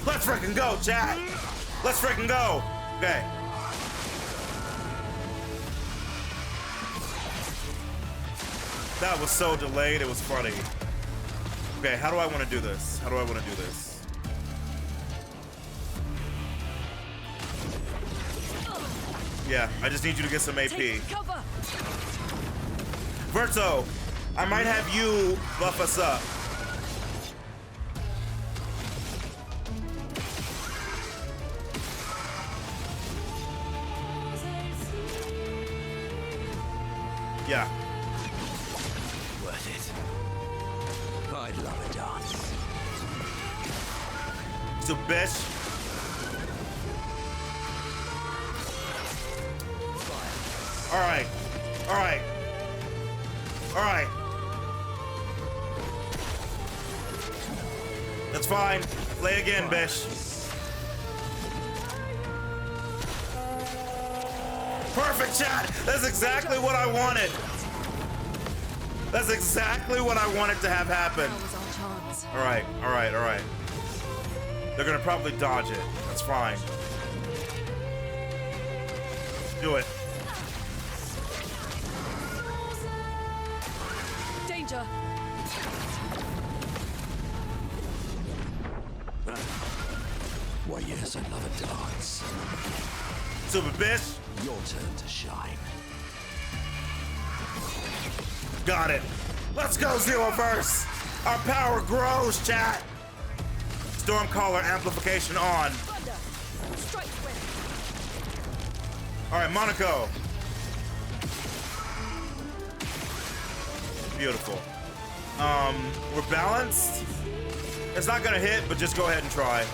Let's freaking go, chat! Let's freaking go! Okay. That was so delayed, it was funny. Okay, how do I want to do this? How do I want to do this? Yeah, I just need you to get some AP. Take cover. Verto, I might have you buff us up. Yeah. Worth it. I'd love a dance. So, bitch. All right. All right. All right. That's fine. Play again, bitch. Perfect, chat. That's exactly what I wanted. That's exactly what I wanted to have happen. That was our chance. All right, all right, all right. They're gonna probably dodge it. That's fine. Do it. Danger. Why, yes, I'd love a dance. Super bitch. Your turn to shine. Got it. Let's go, Zeroverse. Our power grows, chat. Stormcaller amplification on. Thunder. Strike with. All right, Monaco. Beautiful. We're balanced. It's not gonna hit, but just go ahead and try.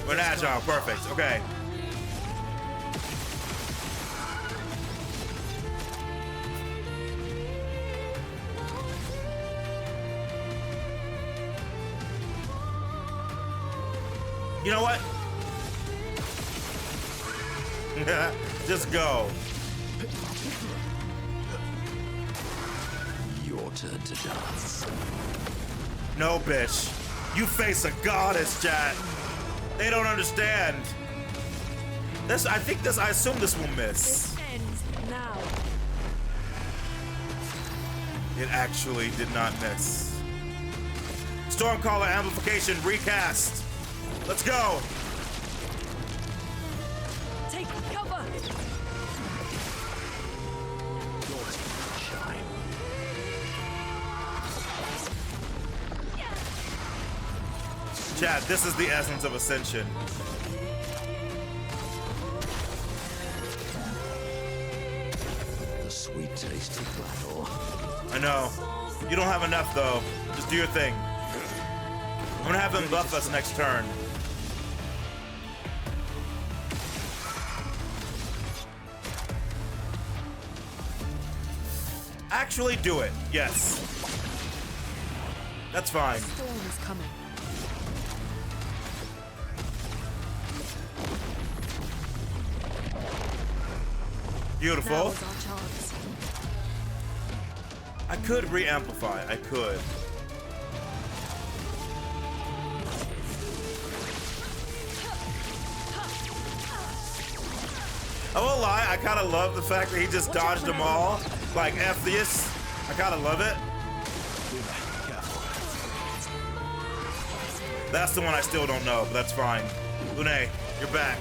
We're agile, perfect. Okay. You know what? Just go. Your turn to dance. No, bitch. You face a goddess, chat. They don't understand. This, I assume this will miss. This ends now. It actually did not miss. Stormcaller amplification recast. Let's go. Take cover. Your turn to shine. Chat, this is the essence of Ascension. The sweet taste of battle. I know. You don't have enough, though. Just do your thing. I'm gonna have him buff us next turn. Actually do it. Yes. That's fine. Storm is coming. Beautiful. Now is our chance. I could re-amplify. I could. I won't lie, I kind of love the fact that he just dodged them all. Like, F this. I kind of love it. That's the one I still don't know, but that's fine. Lune, you're back.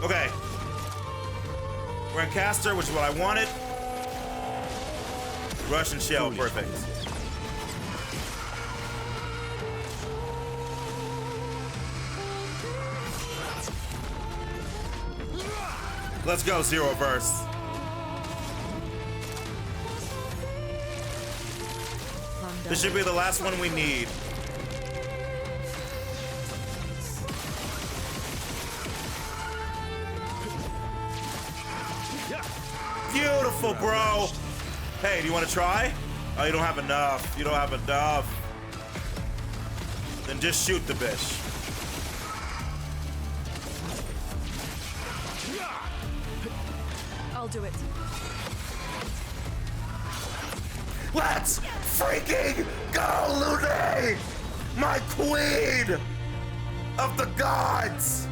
Okay. We're in caster, which is what I wanted. Russian shell, perfect. Let's go, Zero Verse. This should be the last one we need. Beautiful, bro. Hey, do you want to try? Oh, you don't have enough. You don't have enough. Then just shoot the bitch. I'll do it. Let's freaking go, Lune! My queen of the gods!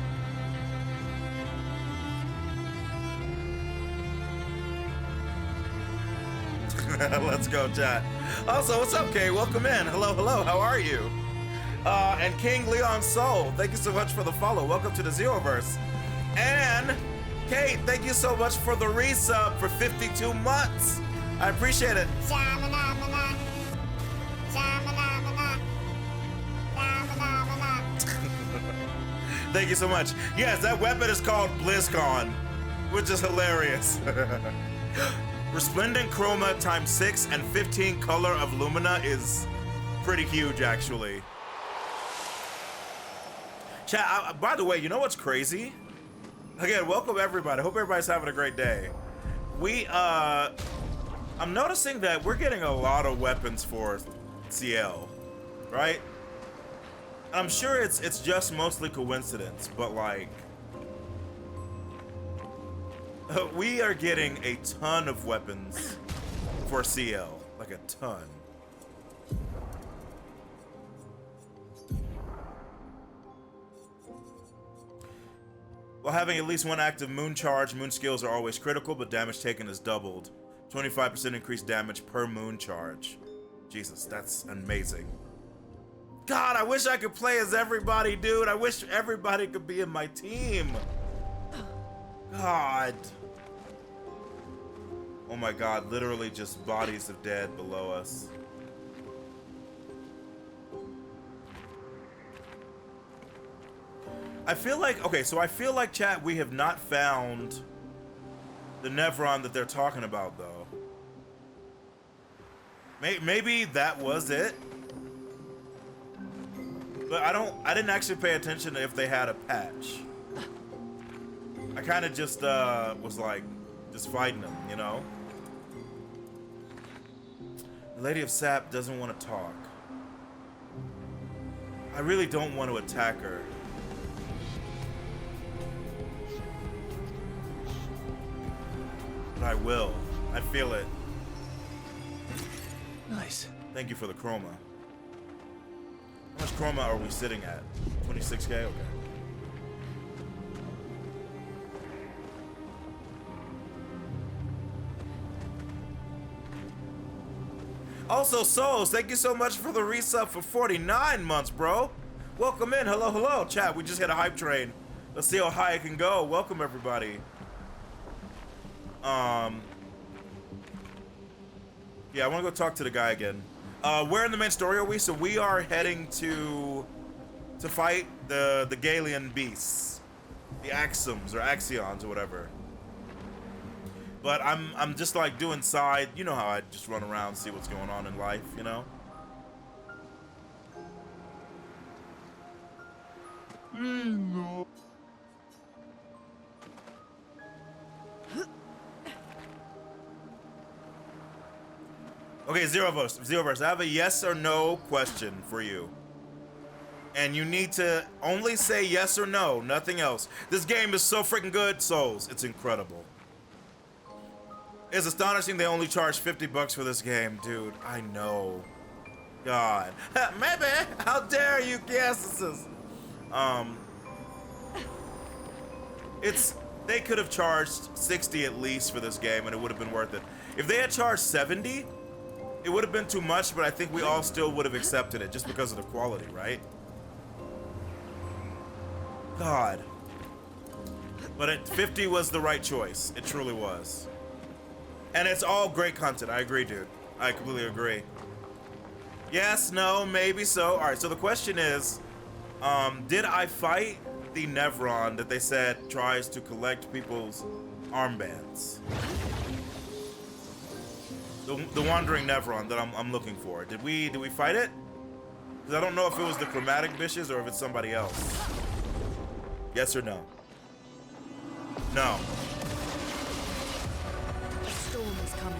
Let's go, chat. Also, what's up, Kay? Welcome in. Hello, hello. How are you? And King Leon Soul, thank you so much for the follow. Welcome to the Zeroverse. And Kate, thank you so much for the resub for 52 months. I appreciate it. Thank you so much. Yes, that weapon is called BlizzCon, which is hilarious. Resplendent Chroma times 6 and 15 color of Lumina is pretty huge, actually. Chat, by the way, you know what's crazy? Again, welcome everybody. Hope everybody's having a great day. I'm noticing that we're getting a lot of weapons for CL, right? I'm sure it's just mostly coincidence, but like, we are getting a ton of weapons for CL, like a ton. While having at least one active moon charge, moon skills are always critical, but damage taken is doubled. 25% increased damage per moon charge. Jesus, that's amazing. God, I wish I could play as everybody, dude. I wish everybody could be in my team. God. Oh my God, literally just bodies of dead below us. I feel like, okay, so I feel like, chat, we have not found the Nevron that they're talking about, though. Maybe that was it. But I didn't actually pay attention to if they had a patch. I kind of just, was like, just fighting them, you know? The Lady of Sap doesn't want to talk. I really don't want to attack her. But I will. I feel it. Nice. Thank you for the chroma. How much chroma are we sitting at? 26K? Okay. Also, Souls, thank you so much for the resub for 49 months, bro. Welcome in. Hello, hello. Chat, we just hit a hype train. Let's see how high it can go. Welcome, everybody. Yeah, I want to go talk to the guy again. Where in the main story are we? So we are heading to fight the Galian beasts, the Axums or Axions or whatever. But I'm just like doing side. You know how I just run around, see what's going on in life, you know. No. Okay, Zeroverse, I have a yes or no question for you. And you need to only say yes or no, nothing else. This game is so freaking good, Souls. It's incredible. It's astonishing they only charge $50 for this game, dude. I know. God. Maybe. How dare you, Kiasis? They could have charged 60 at least for this game and it would have been worth it. If they had charged 70, it would have been too much, but I think we all still would have accepted it just because of the quality, right? God. But at 50 was the right choice. It truly was. And it's all great content. I agree, dude. I completely agree. Yes, no, maybe so. All right, so the question is, did I fight the Nevron that they said tries to collect people's armbands? The wandering Nevron that I'm looking for. Did we fight it? Because I don't know if it was the chromatic bitches or if it's somebody else. Yes or no? No. A storm is coming.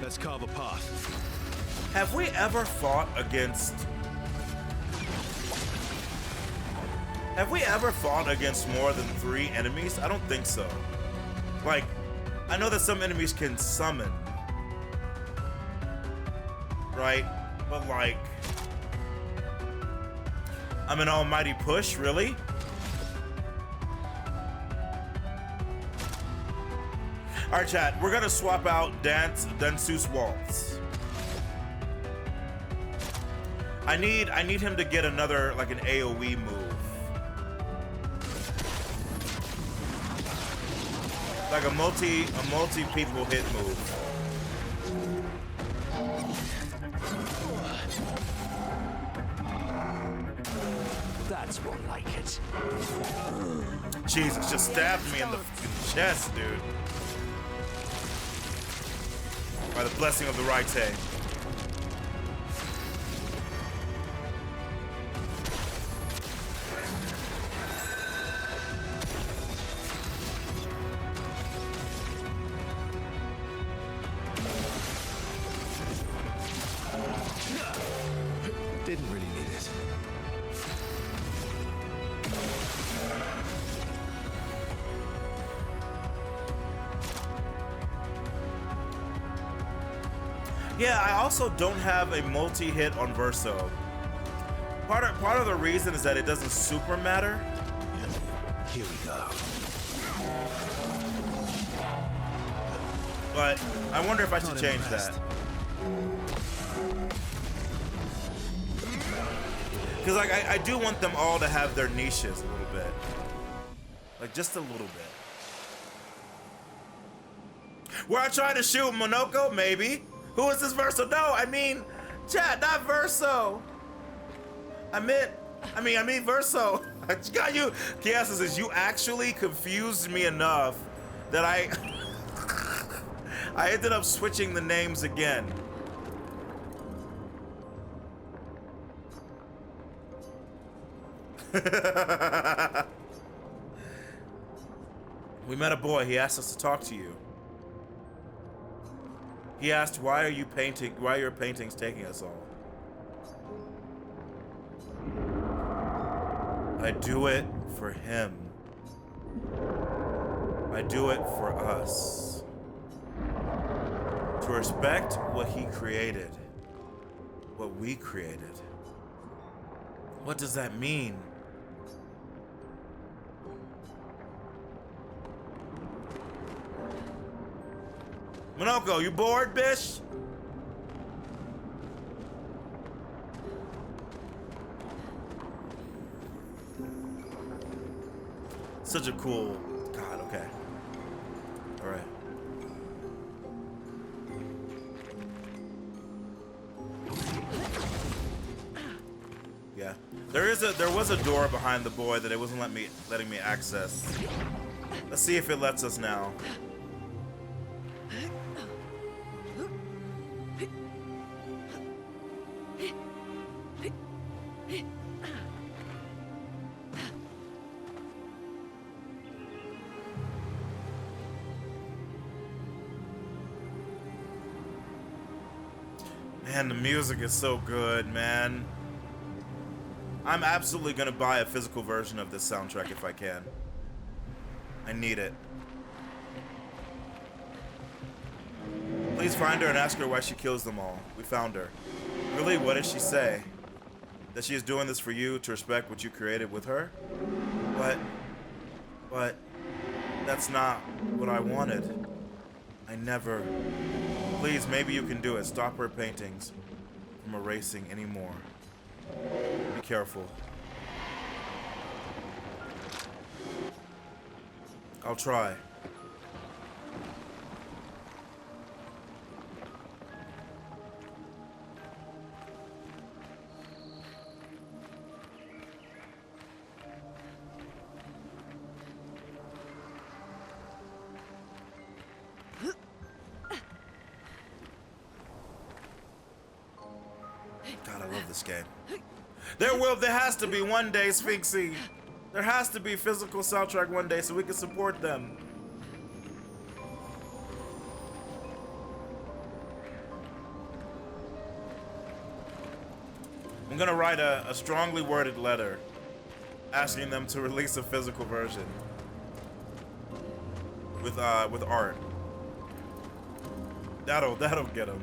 Let's carve a path. Have we ever fought against... Have we ever fought against more than 3 enemies? I don't think so. Like, I know that some enemies can summon. Right? But like... I'm an almighty push, really? Alright, chat, we're gonna swap out Dansus Waltz. I need him to get another, like an AoE move. Like a multi people hit move. That's more like it. Jesus, just stabbed me in the chest, dude. By the blessing of the Raite. Didn't really need it. Yeah, I also don't have a multi-hit on Verso. Part of the reason is that it doesn't super matter. Here we go. But I wonder if I should Not change impressed. that. Because like I do want them all to have their niches a little bit. Like just a little bit. Were I trying to shoot Monoko? Maybe. Who is this Verso? No, I mean, chat, not Verso. I mean Verso. I got you. Kiasa says you actually confused me enough that I ended up switching the names again. We met a boy. He asked us to talk to you. He asked, why are your paintings taking us all? I do it for him. I do it for us. To respect what he created. What we created. What does that mean? Monoko, you bored, bitch? Such a cool... God, okay. Alright. Yeah. There was a door behind the boy that it wasn't letting me access. Let's see if it lets us now. Man, the music is so good, man. I'm absolutely gonna buy a physical version of this soundtrack if I can. I need it. Please find her and ask her why she kills them all. We found her. Really, what did she say? That she is doing this for you to respect what you created with her? But that's not what I wanted. I never. Please, maybe you can do it. Stop her paintings from erasing anymore. Be careful. I'll try. God, I love this game. There has to be one day, Sphinxy. There has to be physical soundtrack one day so we can support them. I'm gonna write a strongly worded letter asking them to release a physical version with art. That'll get them.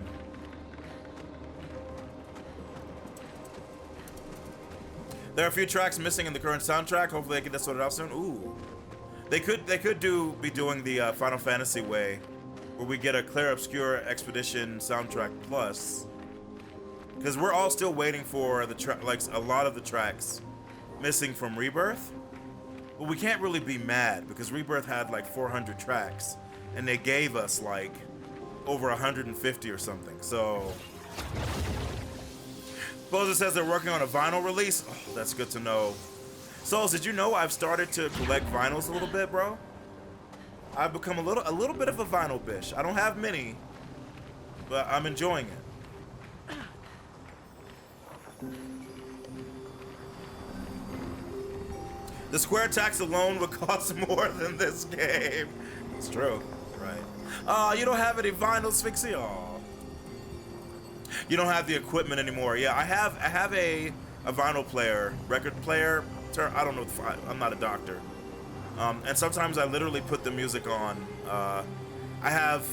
There are a few tracks missing in the current soundtrack. Hopefully they get that sorted out soon. Ooh. They could be doing the Final Fantasy way, where we get a Clair Obscur Expedition soundtrack plus. Because we're all still waiting for the a lot of the tracks missing from Rebirth. But we can't really be mad because Rebirth had like 400 tracks and they gave us like over 150 or something. So Boza says they're working on a vinyl release. Oh, that's good to know. Souls, did you know I've started to collect vinyls a little bit, bro? I've become a little bit of a vinyl bish. I don't have many, but I'm enjoying it. The square tax alone would cost more than this game. It's true, right? Oh, you don't have any vinyl, Sphinxy? Oh. You don't have the equipment anymore. Yeah, I have a vinyl player, record player. I don't know. I'm not a doctor. And sometimes I literally put the music on. I have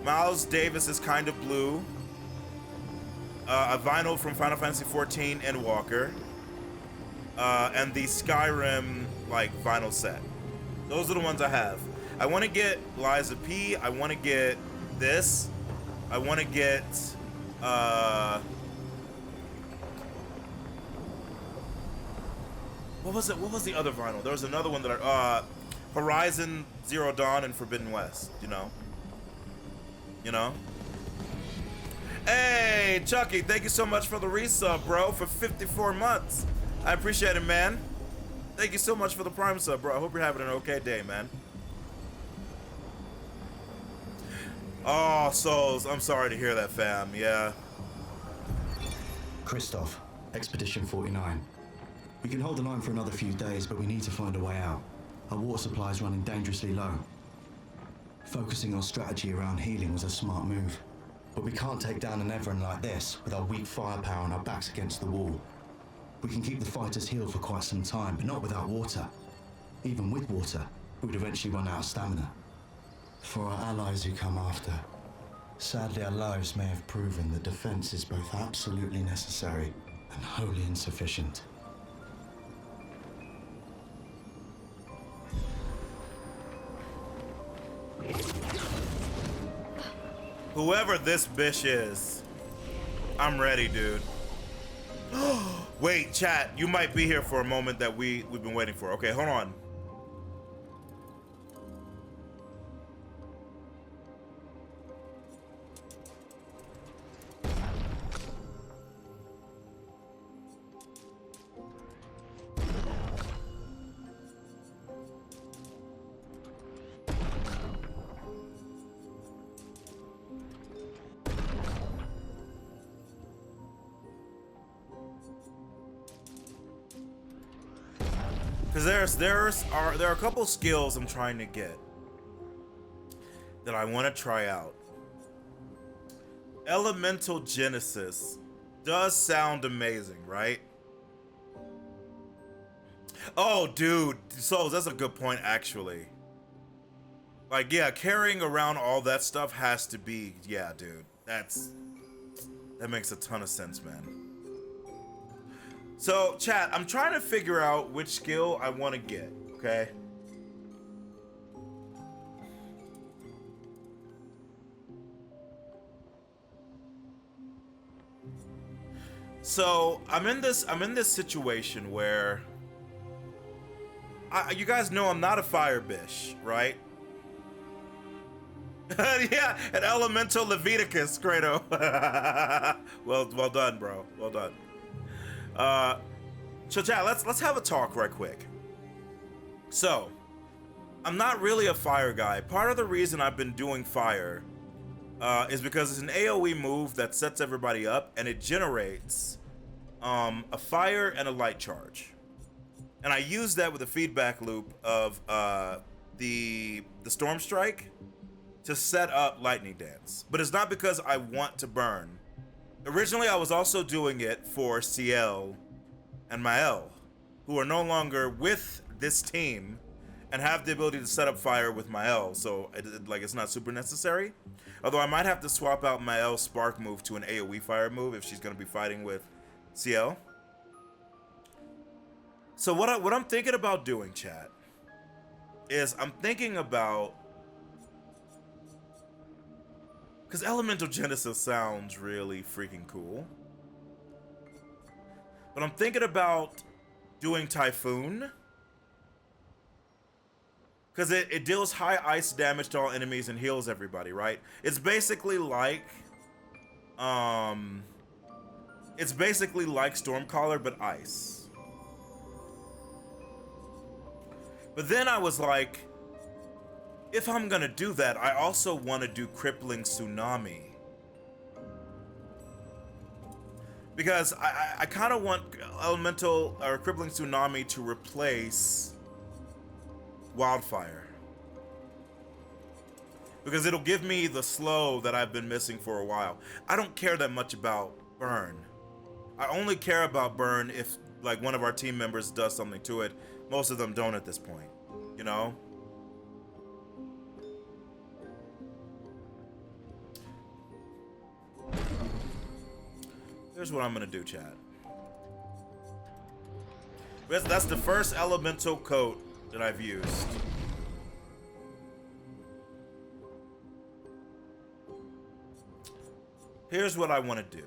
Miles Davis's Kind of Blue, a vinyl from Final Fantasy XIV Endwalker, and the Skyrim like vinyl set. Those are the ones I have. I want to get Liza P. I want to get this. I want to get what was it? What was the other vinyl? There was another one that Horizon Zero Dawn and Forbidden West. You know. Hey, Chucky, thank you so much for the resub, bro, for 54 months. I appreciate it, man. Thank you so much for the Prime sub, bro. I hope you're having an okay day, man. Oh, Souls, I'm sorry to hear that, fam. Yeah. Christoph, Expedition 49. We can hold the line for another few days, but we need to find a way out. Our water supply is running dangerously low. Focusing on strategy around healing was a smart move. But we can't take down an Everin like this with our weak firepower and our backs against the wall. We can keep the fighters healed for quite some time, but not without water. Even with water, we'd eventually run out of stamina. For our allies who come after, sadly our lives may have proven that defense is both absolutely necessary and wholly insufficient. Whoever this bish is, I'm ready, dude. Wait, chat, you might be here for a moment that we've been waiting for. Okay, hold on. Because there are a couple skills I'm trying to get that I want to try out, Elemental Genesis does sound amazing, right? Oh, dude, Souls, that's a good point, actually. Like, yeah, carrying around all that stuff has to be, yeah, dude. That makes a ton of sense, man. So, chat, I'm trying to figure out which skill I want to get, okay? So, I'm in this situation where you guys know I'm not a fire bish, right? Yeah, an elemental Leviticus, Kratos. well done, bro. Well done. So chat, let's have a talk right quick. So, I'm not really a fire guy. Part of the reason I've been doing fire is because it's an AoE move that sets everybody up and it generates a fire and a light charge. And I use that with a feedback loop of the Storm Strike to set up Lightning Dance. But it's not because I want to burn. Originally, I was also doing it for CL and Mael, who are no longer with this team and have the ability to set up fire with Mael, so it's not super necessary. Although I might have to swap out Mael's spark move to an AoE fire move if she's going to be fighting with CL. So what I'm thinking about doing, chat, is I'm thinking about, because Elemental Genesis sounds really freaking cool, but I'm thinking about doing Typhoon, because it deals high ice damage to all enemies and heals everybody, right? It's basically like Stormcaller, but ice. But then I was like, if I'm gonna do that, I also want to do Crippling Tsunami. Because I kind of want Elemental or Crippling Tsunami to replace Wildfire. Because it'll give me the slow that I've been missing for a while. I don't care that much about Burn. I only care about Burn if like one of our team members does something to it. Most of them don't at this point, you know? Here's what I'm gonna do, chat. That's the first elemental coat that I've used. Here's what I want to do.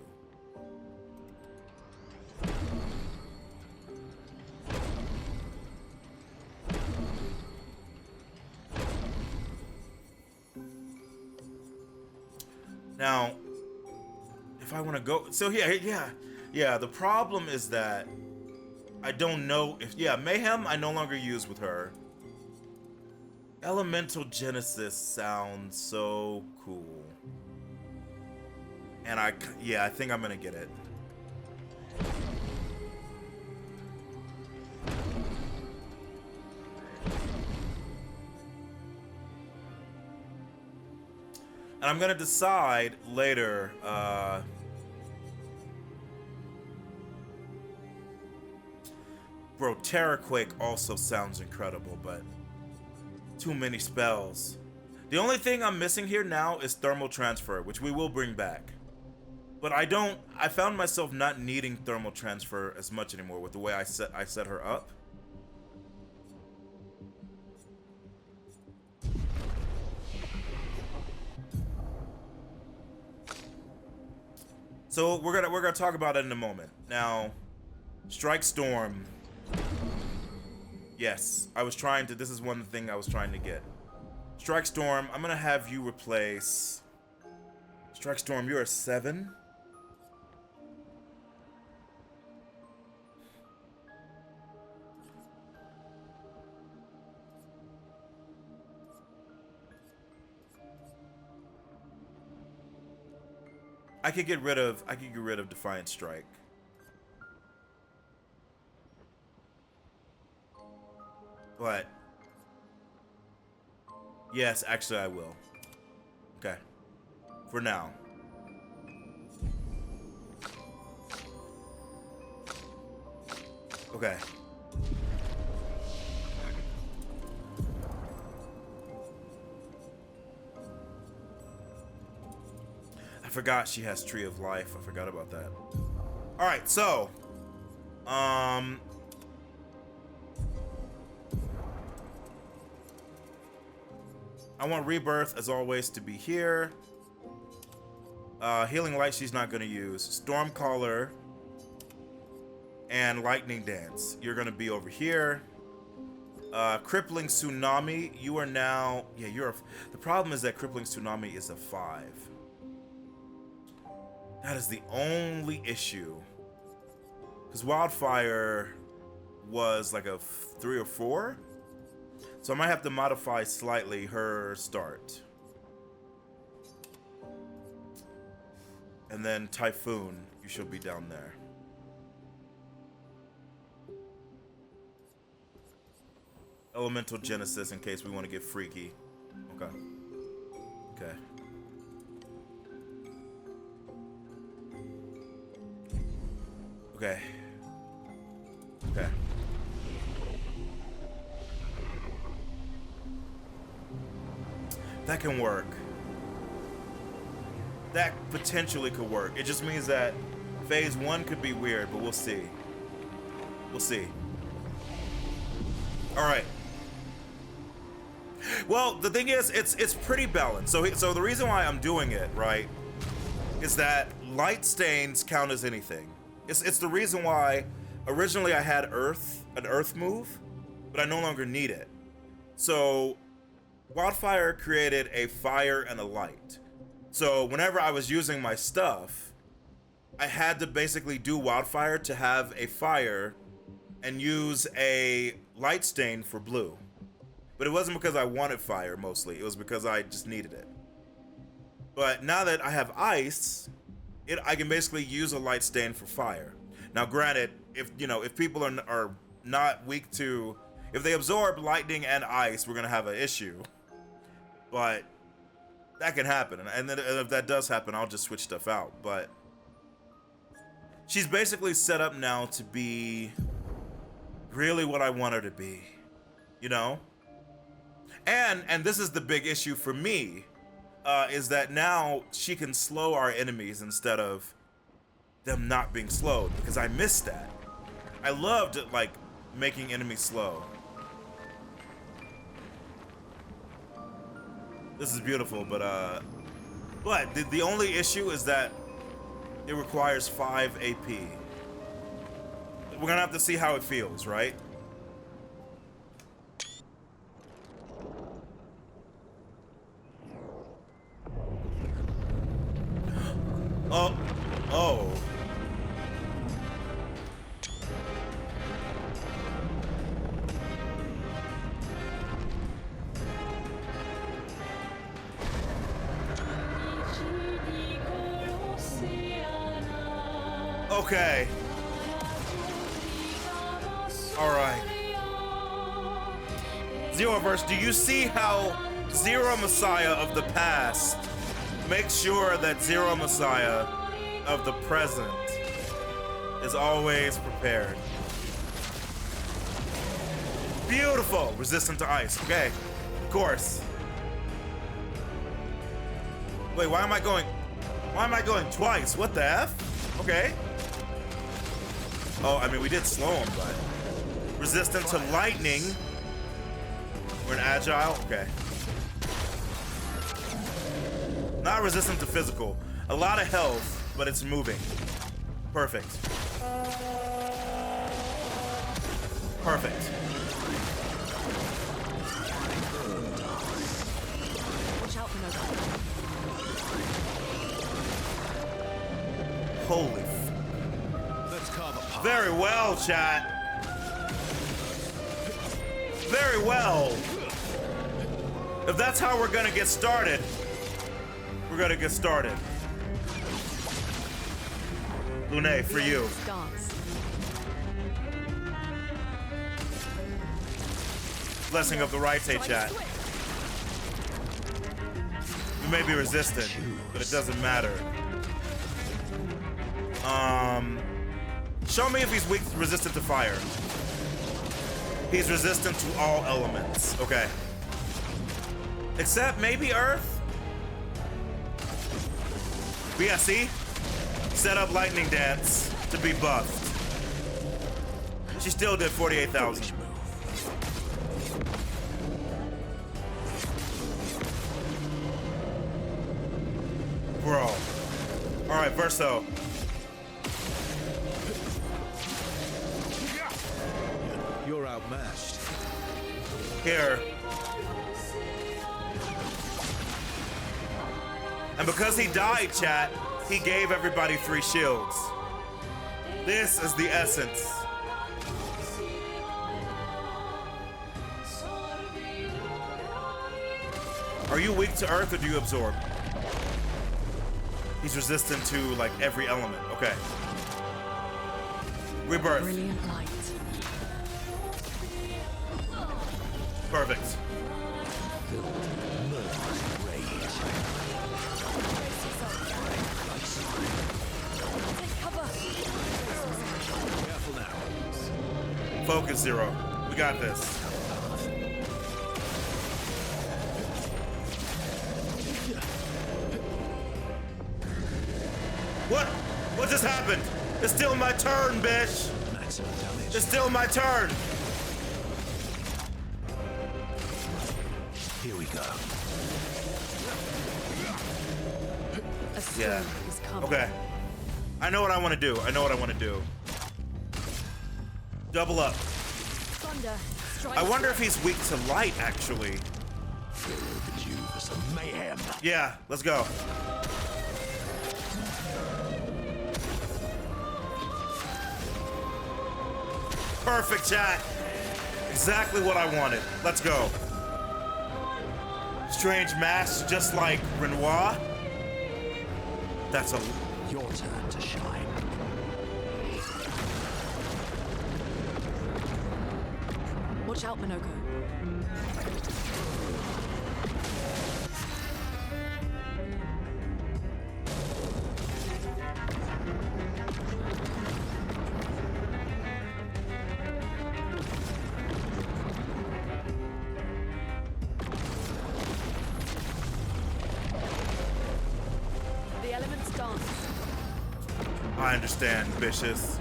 Now, if I want to go, so yeah, the problem is that I don't know if, Mayhem I no longer use with her. Elemental Genesis sounds so cool. And I think I'm gonna get it. And I'm gonna decide later, bro, Terraquake also sounds incredible, but too many spells. The only thing I'm missing here now is Thermal Transfer, which we will bring back. But I found myself not needing Thermal Transfer as much anymore with the way I set her up. So we're gonna talk about it in a moment. Now, Strike Storm. Yes, this is one thing I was trying to get. Strike Storm, I'm gonna have you replace Strike Storm, you're a 7. I could get rid of Defiant Strike. But yes, actually I will. Okay. For now. Okay. I forgot she has Tree of Life. I forgot about that. All right, so I want Rebirth as always to be here. Healing Light she's not gonna use. Stormcaller and Lightning Dance, you're gonna be over here. Crippling Tsunami, you are now, yeah, the problem is that Crippling Tsunami is a 5. That is the only issue. Because Wildfire was like a 3 or 4. So I might have to modify slightly her start. And then Typhoon, you should be down there. Elemental Genesis in case we want to get freaky. Okay. Okay. Okay. Okay. That can work. That potentially could work. It just means that phase 1 could be weird, but we'll see. We'll see. All right. Well, the thing is, it's pretty balanced. So the reason why I'm doing it, right, is that light stains count as anything. It's the reason why originally I had an earth move, but I no longer need it. So Wildfire created a fire and a light. So whenever I was using my stuff, I had to basically do Wildfire to have a fire and use a light stain for blue. But it wasn't because I wanted fire mostly, it was because I just needed it. But now that I have ice, I can basically use a light stain for fire. Now granted, if people are not weak to, if they absorb lightning and ice, we're gonna have an issue. But that can happen, and then if that does happen, I'll just switch stuff out. But she's basically set up now to be really what I want her to be, you know? And this is the big issue for me, is that now she can slow our enemies instead of them not being slowed, because I missed that. I loved like making enemies slow. This is beautiful, but the only issue is that it requires 5 AP. We're gonna have to see how it feels, right? Oh. Okay. All right. Zeroverse, do you see how Xeromessiah of the past makes sure that Xeromessiah of the present is always prepared? Beautiful. Resistant to ice. Okay. Of course. Wait, why am I going twice? What the F? Okay. Oh, I mean, we did slow him, but resistant to lightning. We're an agile. Okay. Not resistant to physical. A lot of health, but it's moving. Perfect. Perfect. Watch out for no. Holy. Let's carve a path. Very well, chat. Very well. If that's how we're gonna get started, we're gonna get started. Lune, for you. Dance. Blessing of the right, chat. We may be resistant, but it doesn't matter. Show me if he's weak, resistant to fire. He's resistant to all elements. Okay. Except maybe Earth? But yeah, see? Set up lightning dance to be buffed. She still did 48,000. Bro. Alright, Verso. You're outmatched. Here. And because he died, chat, he gave everybody 3 shields. This is the essence. Are you weak to Earth or do you absorb? He's resistant to like every element. Okay. Rebirth. Brilliant light. Perfect. Careful now. Focus, Zero. We got this. What? What just happened? It's still my turn, bitch. Maximum damage. It's still my turn. Here we go. A storm Yeah. is coming. Okay. I know what I want to do. I know what I want to do. Double up. Thunder strikes. I wonder if he's weak to light, actually. Could you for some mayhem? Yeah, let's go. Perfect, chat. Exactly what I wanted. Let's go. Strange mask, just like Renoir. That's a... Your turn to shine. Watch out, Minoko. The elements dance. I understand, Vicious.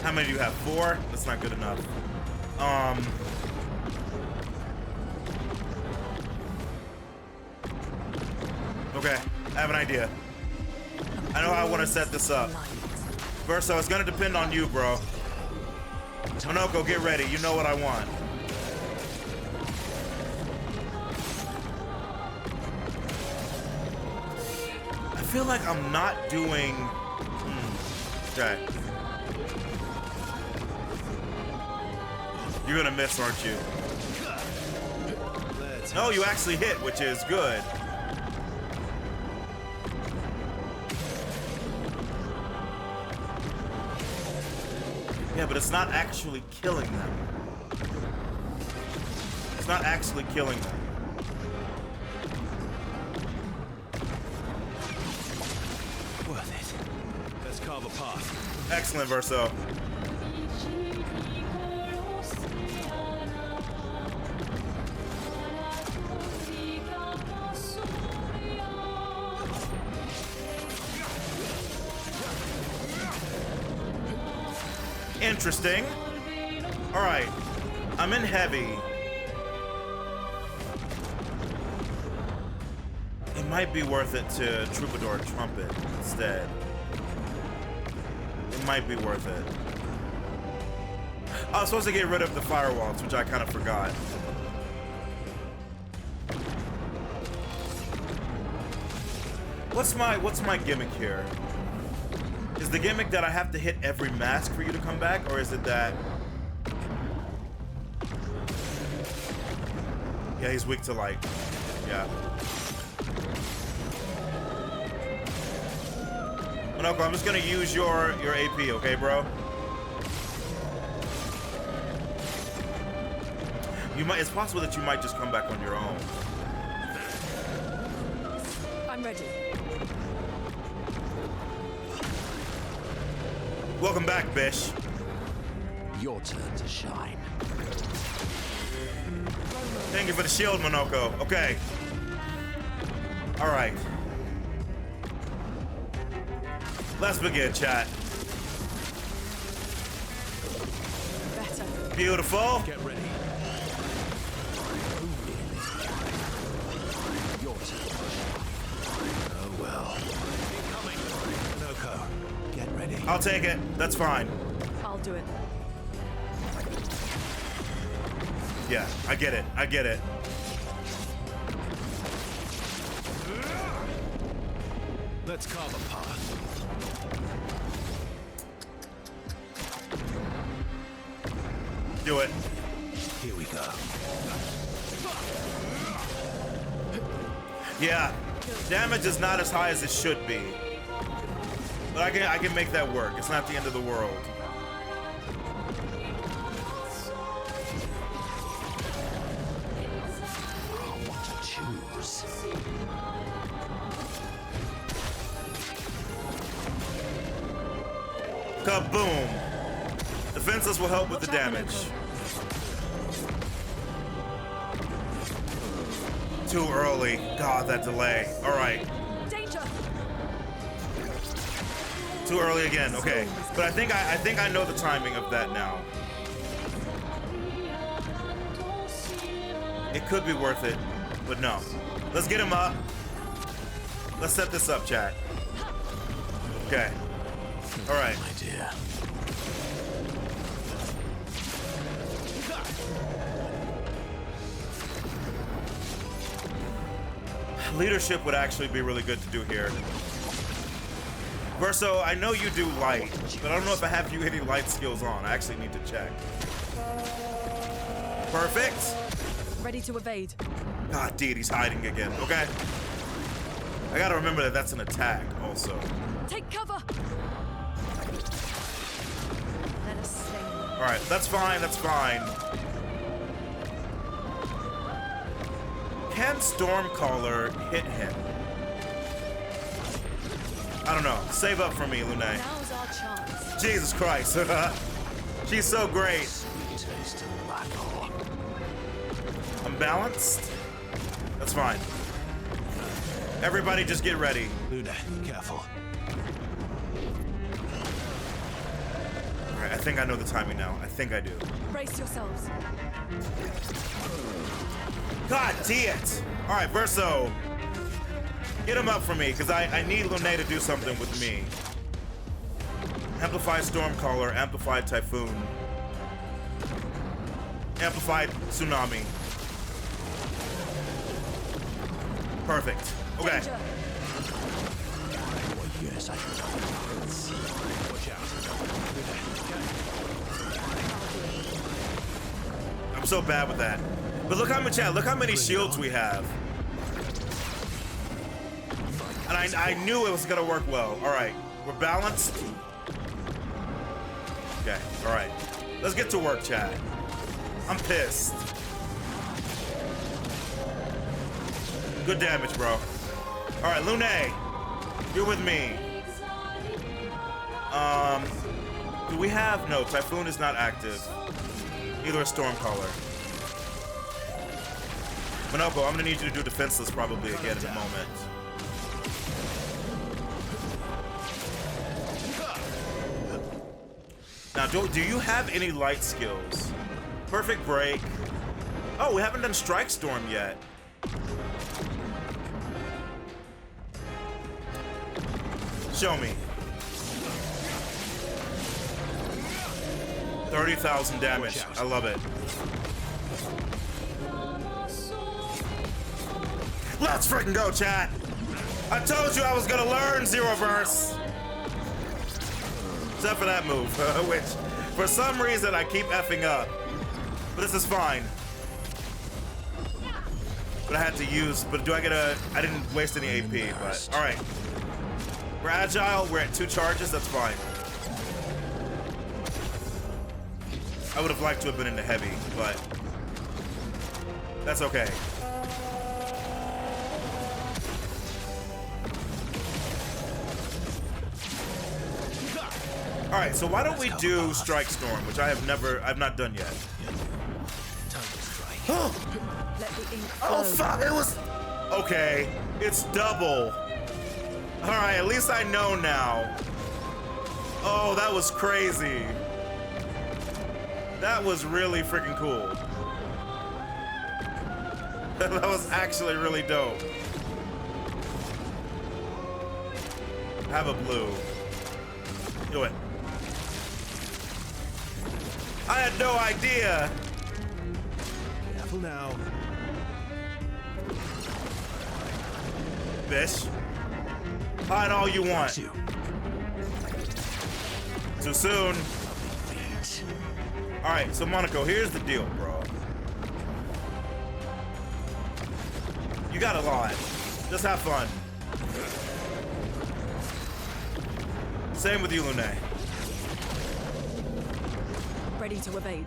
How many do you have? 4? That's not good enough. Okay, I have an idea. I know how I want to set this up. Verso, it's gonna depend on you, bro. Minoko, get ready. You know what I want. I feel like I'm not doing... Okay. You're gonna miss, aren't you? No, you actually hit, which is good. Yeah, but it's not actually killing them. It's not actually killing them. Worth it. Let's carve a path. Excellent, Verso. Interesting. All right, I'm in heavy. It might be worth it to Troubadour Trumpet instead. It might be worth it. I was supposed to get rid of the firewalls, which I kind of forgot. What's my gimmick here? Is the gimmick that I have to hit every mask for you to come back, or is it that... Yeah, he's weak to light. Yeah. Minoko, I'm just gonna use your AP, okay, bro? You might. It's possible that you might just come back on your own. I'm ready. Welcome back, Bish. Your turn to shine. Thank you for the shield, Monoko. Okay. All right. Let's begin, chat. Better. Beautiful. Get ready. Your turn to shine. Oh well. Incoming. Noko, get ready. I'll take it. That's fine. I'll do it. Yeah, I get it. I get it. Let's carve a path. Do it. Here we go. Yeah. Damage is not as high as it should be. But I can make that work. It's not the end of the world. What to choose? Kaboom. Defenseless will help with the Watch out, damage. Monoko. Too early. God, that delay. All right. Danger! Too early again. Okay. But I think I know the timing of that now. It could be worth it, but no. Let's get him up. Let's set this up, chat. Okay. All right. My dear. Leadership would actually be really good to do here. Verso, I know you do light, but I don't know if I have you any light skills on. I actually need to check. Perfect. Ready to evade. God, dude, he's hiding again. Okay. I gotta remember that that's an attack also. Take cover! Let us slay. All right, that's fine, that's fine. Can Stormcaller hit him? I don't know. Save up for me, Lune. Now's our chance. Jesus Christ. She's so great. Sweet taste of battle. Unbalanced? That's fine. Everybody just get ready. Luna, careful. All right, I think I know the timing now. I think I do. Brace yourselves. God damn it! All right, Verso. Get him up for me, because I need Lune to do something with me. Amplified Stormcaller, Amplified Typhoon. Amplified Tsunami. Perfect. Okay. Danger. Oh, yes, I can. Watch out. I'm so bad with that. But look how many shields we have. And I knew it was gonna work well. All right, we're balanced. Okay, all right. Let's get to work, chat. I'm pissed. Good damage, bro. All right, Lune, you're with me. Do we have, no, Typhoon is not active. Neither is Stormcaller. Monoko, I'm gonna need you to do defenseless probably again in a moment. Now, do you have any light skills? Perfect break. Oh, we haven't done Strike Storm yet. Show me. 30,000 damage. I love it. Let's freaking go, chat. I told you I was gonna learn Zeroverse. Except for that move, which for some reason I keep effing up. But this is fine. But I had to use, but do I get a, I didn't waste any AP, but all right. We're agile, we're at 2 charges, that's fine. I would have liked to have been into heavy, but that's okay. All right, so why don't we do Strike Storm, which I've not done yet. Time to strike. Let the ink Oh flow. fuck! It was okay. It's double. All right, at least I know now. Oh, that was crazy. That was really freaking cool. That was actually really dope. Have a blue. Do it. I had no idea. Careful now. Bish. Hide all you want. You. Too soon. All right, so Monaco, here's the deal, bro. You got a lot. Just have fun. Same with you, Lune. Ready to evade.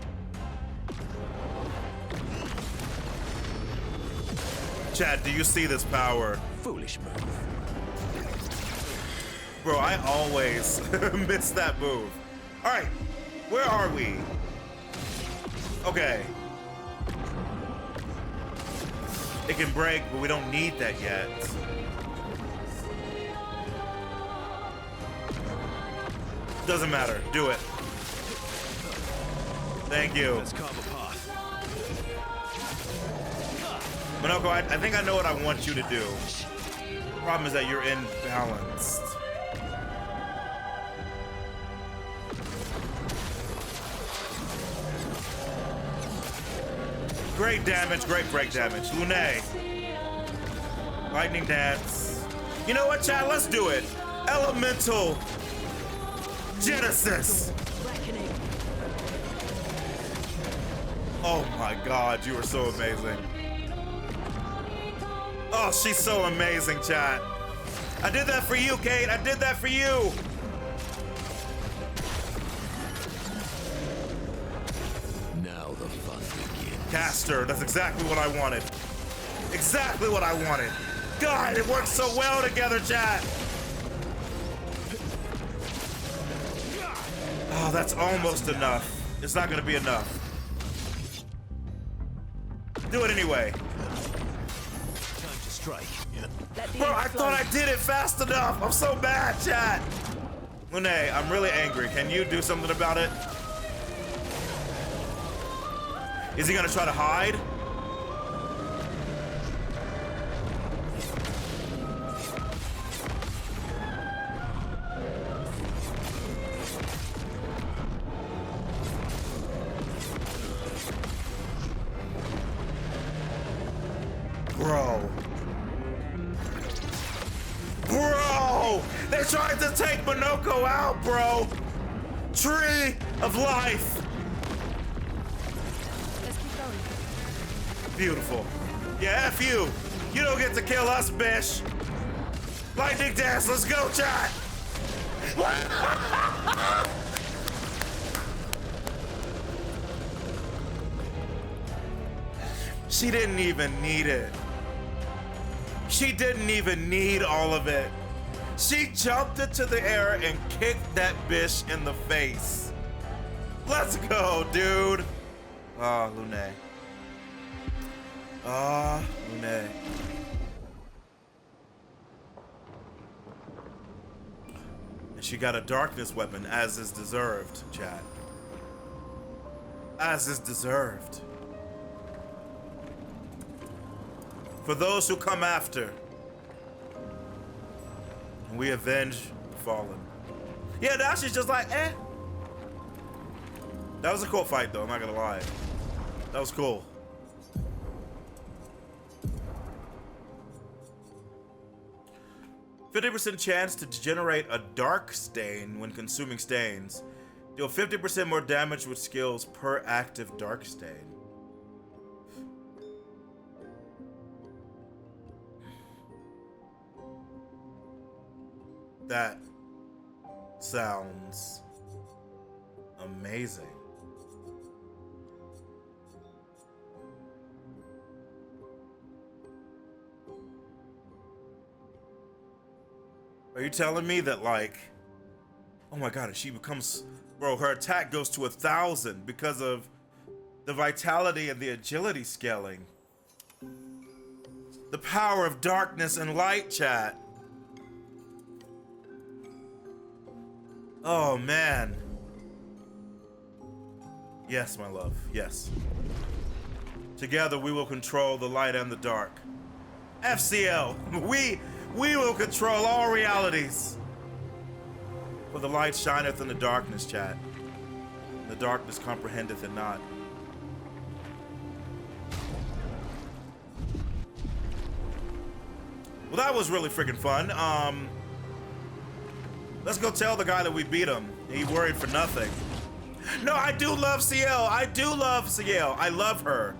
Chat, do you see this power? Foolish move. Bro, I always miss that move. All right, where are we? Okay. It can break, but we don't need that yet. Doesn't matter. Do it. Thank you. Let's carve a path. Monoko, I think I know what I want you to do. Problem is that you're imbalanced. Great damage, great break damage. Lune. Lightning Dance. You know what, chat? Let's do it. Elemental Genesis. Reckoning. Oh my god, you are so amazing. Oh, she's so amazing, chat. I did that for you, Kate. I did that for you. Now the fun begins. Caster, that's exactly what I wanted. Exactly what I wanted. God, it works so well together, chat. Oh, that's almost enough. It's not gonna be enough. Do it anyway. Time to strike. Let the Bro, ink I flow. thought I did it fast enough. I'm so bad, chat. Lune, I'm really angry. Can you do something about it? Is he gonna try to hide? Bro. Bro! They're trying to take Monoko out, bro! Tree of Life! Let's keep going. Beautiful. Yeah, F you. You don't get to kill us, bitch. Lightning Dance, let's go, chat! She didn't even need it. She didn't even need all of it. She jumped into the air and kicked that bitch in the face. Let's go, dude. Ah, Lune. Ah, Lune. And she got a darkness weapon, as is deserved, chat. As is deserved. For those who come after, and we avenge the fallen. Yeah, now she's just like, eh. That was a cool fight, though, I'm not gonna lie. That was cool. %50 chance to generate a dark stain when consuming stains. Deal 50% more damage with skills per active dark stain. That sounds amazing. Are you telling me that, like, Oh my god, she becomes, bro, her attack goes to 1,000 because of the vitality and the agility scaling. The power of darkness and light, chat. Oh man. Yes, my love, yes. Together we will control the light and the dark. FCL, we will control all realities. For the light shineth in the darkness, chat. The darkness comprehendeth it not. Well, that was really freaking fun. Let's go tell the guy that we beat him. He worried for nothing. No, I do love CL. I do love CL. I love her.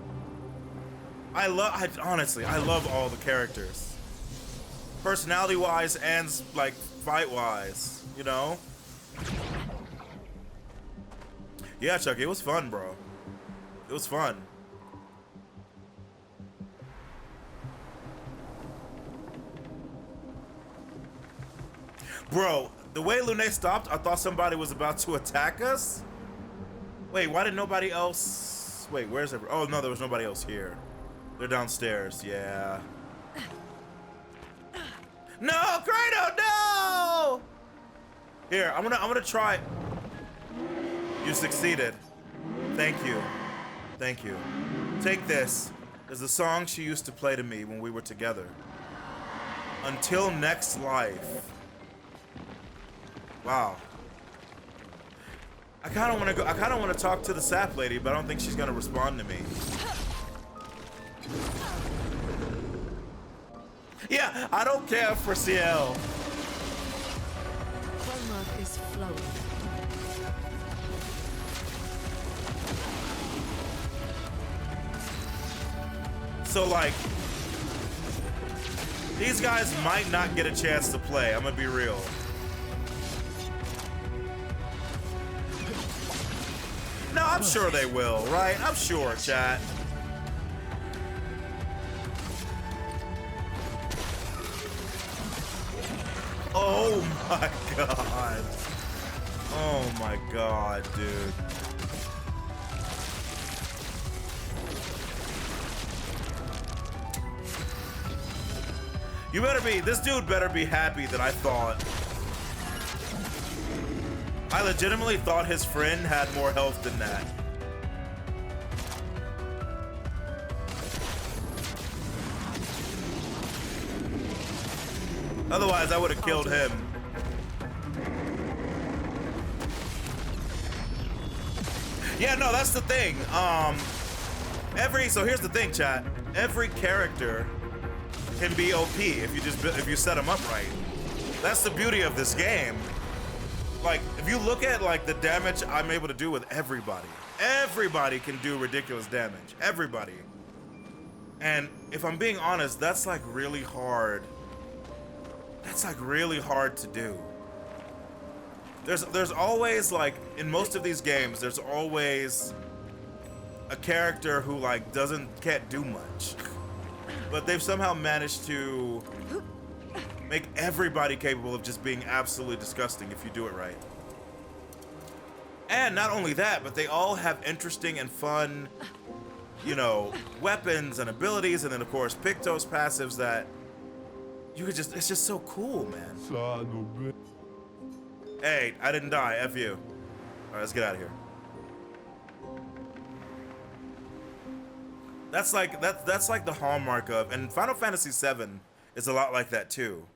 Honestly, I love all the characters. Personality-wise and, like, fight-wise, you know? Yeah, Chucky, it was fun, bro. It was fun. Bro, the way Lune stopped, I thought somebody was about to attack us. Wait, why did nobody else... Wait, where's everyone? Oh, no, there was nobody else here. They're downstairs, yeah. No, Kratos, no! Here, I'm gonna try. You succeeded. Thank you. Thank you. Take this. It's the song she used to play to me when we were together. Until next life. Wow. I kind of want to go. I kind of want to talk to the sap lady, but I don't think she's gonna respond to me. Yeah, I don't care for CL. Chroma is flowing. So like, these guys might not get a chance to play. I'm gonna be real. No, I'm sure they will, right? I'm sure, chat. Oh my god. Oh my god, dude. You better be, this dude better be happy that I thought. I legitimately thought his friend had more health than that. Otherwise, I would have killed him. Yeah, no, that's the thing. So here's the thing, chat. Every character can be OP if you set them up right. That's the beauty of this game. Like, if you look at like the damage I'm able to do with everybody, everybody can do ridiculous damage. Everybody. And if I'm being honest, that's like really hard. That's like really hard to do. There's always like, in most of these games, there's always a character who like can't do much. But they've somehow managed to make everybody capable of just being absolutely disgusting if you do it right. And not only that, but they all have interesting and fun, you know, weapons and abilities, and then of course Pictos passives that you could just, it's just so cool, man. Hey, I didn't die, F you. All right, let's get out of here. That's like the hallmark of, and Final Fantasy VII is a lot like that too.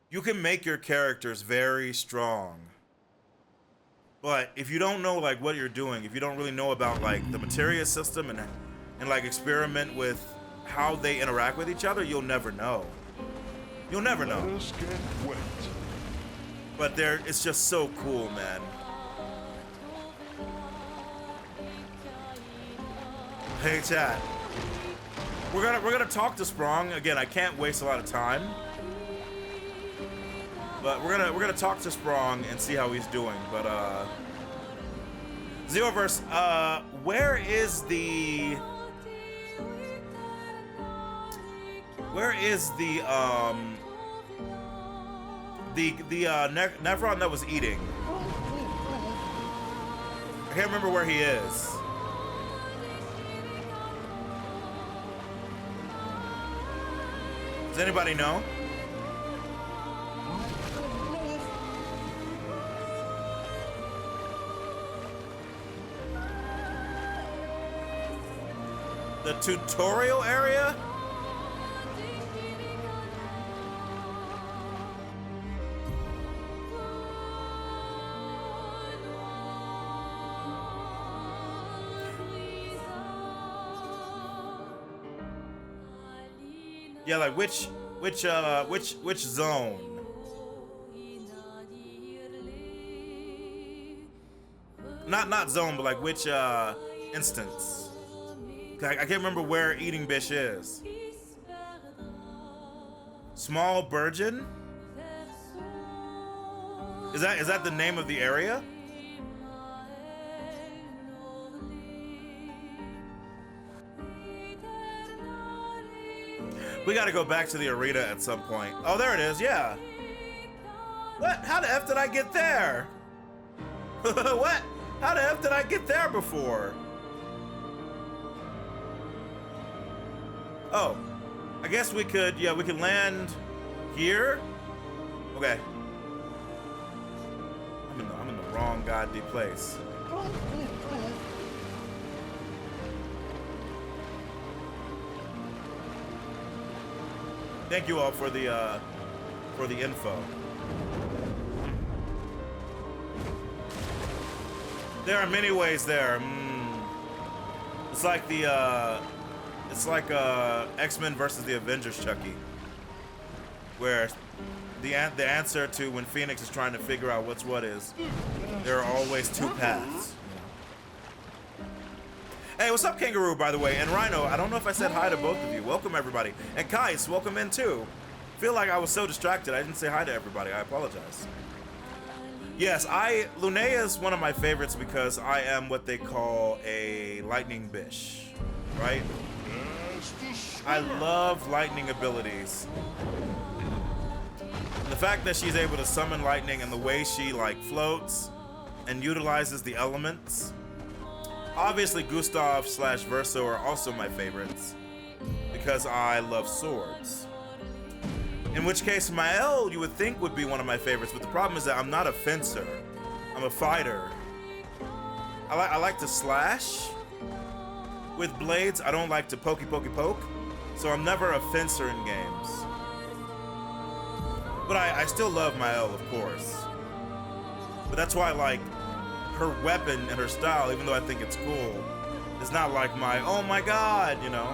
You can make your characters very strong, but if you don't know like what you're doing, if you don't really know about like the materia system and like experiment with how they interact with each other, you'll never know. You'll never know. But it's just so cool, man. Hey chat. We're gonna talk to Sprong again. I can't waste a lot of time, but we're gonna talk to Sprong and see how he's doing. But Zeroverse, where is the Nevron that was eating? I can't remember where he is. Does anybody know? The tutorial area? Yeah, like which zone? Not zone, but like which instance? I can't remember where Eating Bish is. Small Burgeon? Is that the name of the area? We gotta go back to the arena at some point. Oh, there it is, yeah. What? How the F did I get there? What? How the F did I get there before? Oh, I guess we could, yeah, we can land here. Okay. I'm in the wrong goddamn place. Thank you all for the info. There are many ways there. It's like the X-Men versus the Avengers, Chucky, where the answer to when Phoenix is trying to figure out what's what is, there are always two paths. Hey, what's up, Kangaroo, by the way? And Rhino, I don't know if I said hi to both of you. Welcome, everybody. And Kais, welcome in, too. Feel like I was so distracted, I didn't say hi to everybody. I apologize. Yes, Lunea is one of my favorites because I am what they call a lightning bish, right? I love lightning abilities. The fact that she's able to summon lightning and the way she, like, floats and utilizes the elements. Obviously, Gustav / Verso are also my favorites because I love swords. In which case, Mael, you would think, would be one of my favorites, but the problem is that I'm not a fencer. I'm a fighter. I like to slash with blades. I don't like to pokey poke, so I'm never a fencer in games. But I still love Mael, of course. But that's why, like, her weapon and her style, even though I think it's cool, is not like my, oh my god, you know?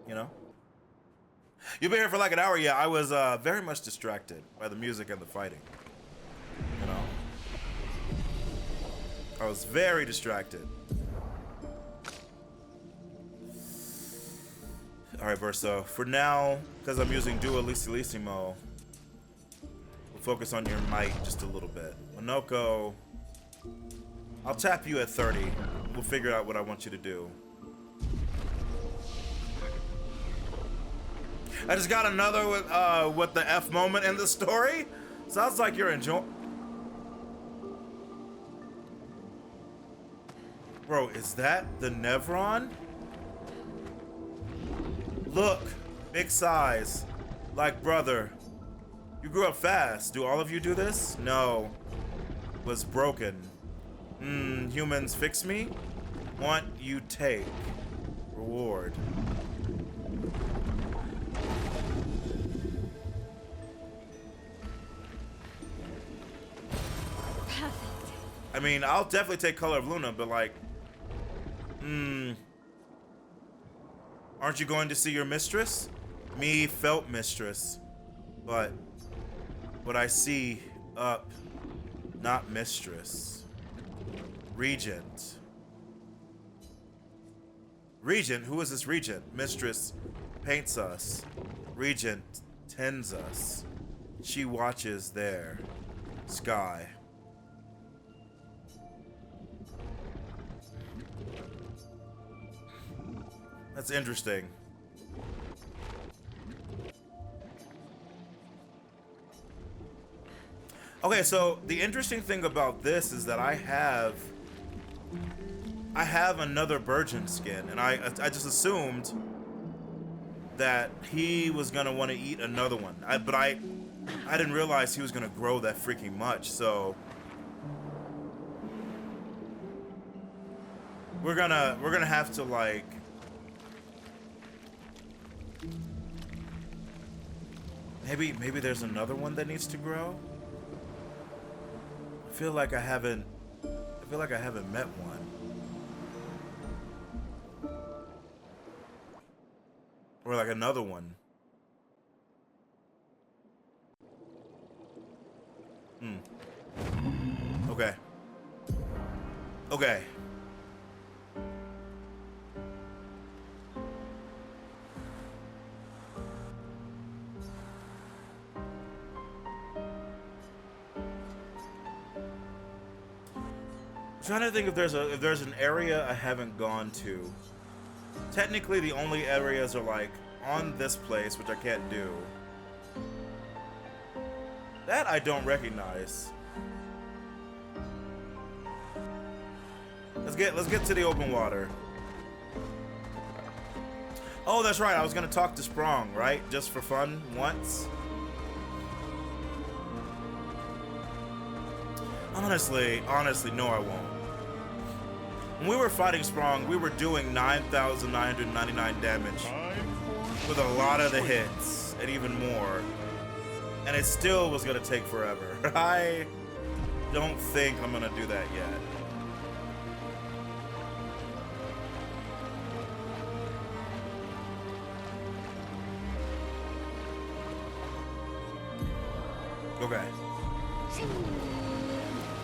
You know? You've been here for like an hour. Yeah, I was very much distracted by the music and the fighting. You know? I was very distracted. Alright, Verso. For now, because I'm using Dualissimissimo, we'll focus on your might just a little bit. Monoko, I'll tap you at 30. We'll figure out what I want you to do. I just got another what the F moment in the story. Sounds like you're enjoying. Bro, is that the Nevron? Look, big size, like brother. You grew up fast. Do all of you do this? No. Was broken. Humans fix me? Want you take. Reward. Perfect. I mean, I'll definitely take Color of Luna, but like, aren't you going to see your mistress? Me felt mistress, but what I see up, not mistress. Regent. Regent? Who is this Regent? Mistress paints us. Regent tends us. She watches there. Sky. That's interesting. Okay, so the interesting thing about this is that I have another Burgeon skin, and I just assumed that he was gonna want to eat another one. But I didn't realize he was gonna grow that freaking much. So we're gonna have to like. Maybe there's another one that needs to grow. I feel like I haven't met one. Or like another one. Okay. Okay. I'm trying to think if there's an area I haven't gone to. Technically, the only areas are like on this place, which I can't do. That I don't recognize. Let's get to the open water. Oh, that's right. I was gonna talk to Sprong, right? Just for fun, once. Honestly, no, I won't. When we were fighting Sprong, we were doing 9,999 damage with a lot of the hits, and even more. And it still was gonna take forever. I don't think I'm gonna do that yet. Okay.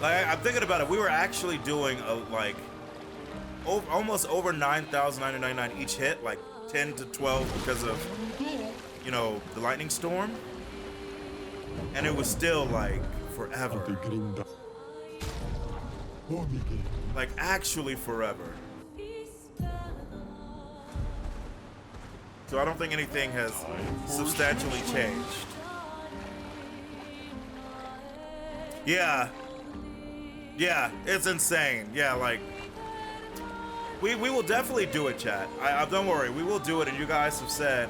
Like, I'm thinking about it. We were actually doing almost over 9,999 each hit, like 10 to 12 because of, you know, the lightning storm. And it was still like forever. Like actually forever. So I don't think anything has substantially changed. Yeah, it's insane. Yeah, like we will definitely do it, chat. Don't worry, we will do it, and you guys have said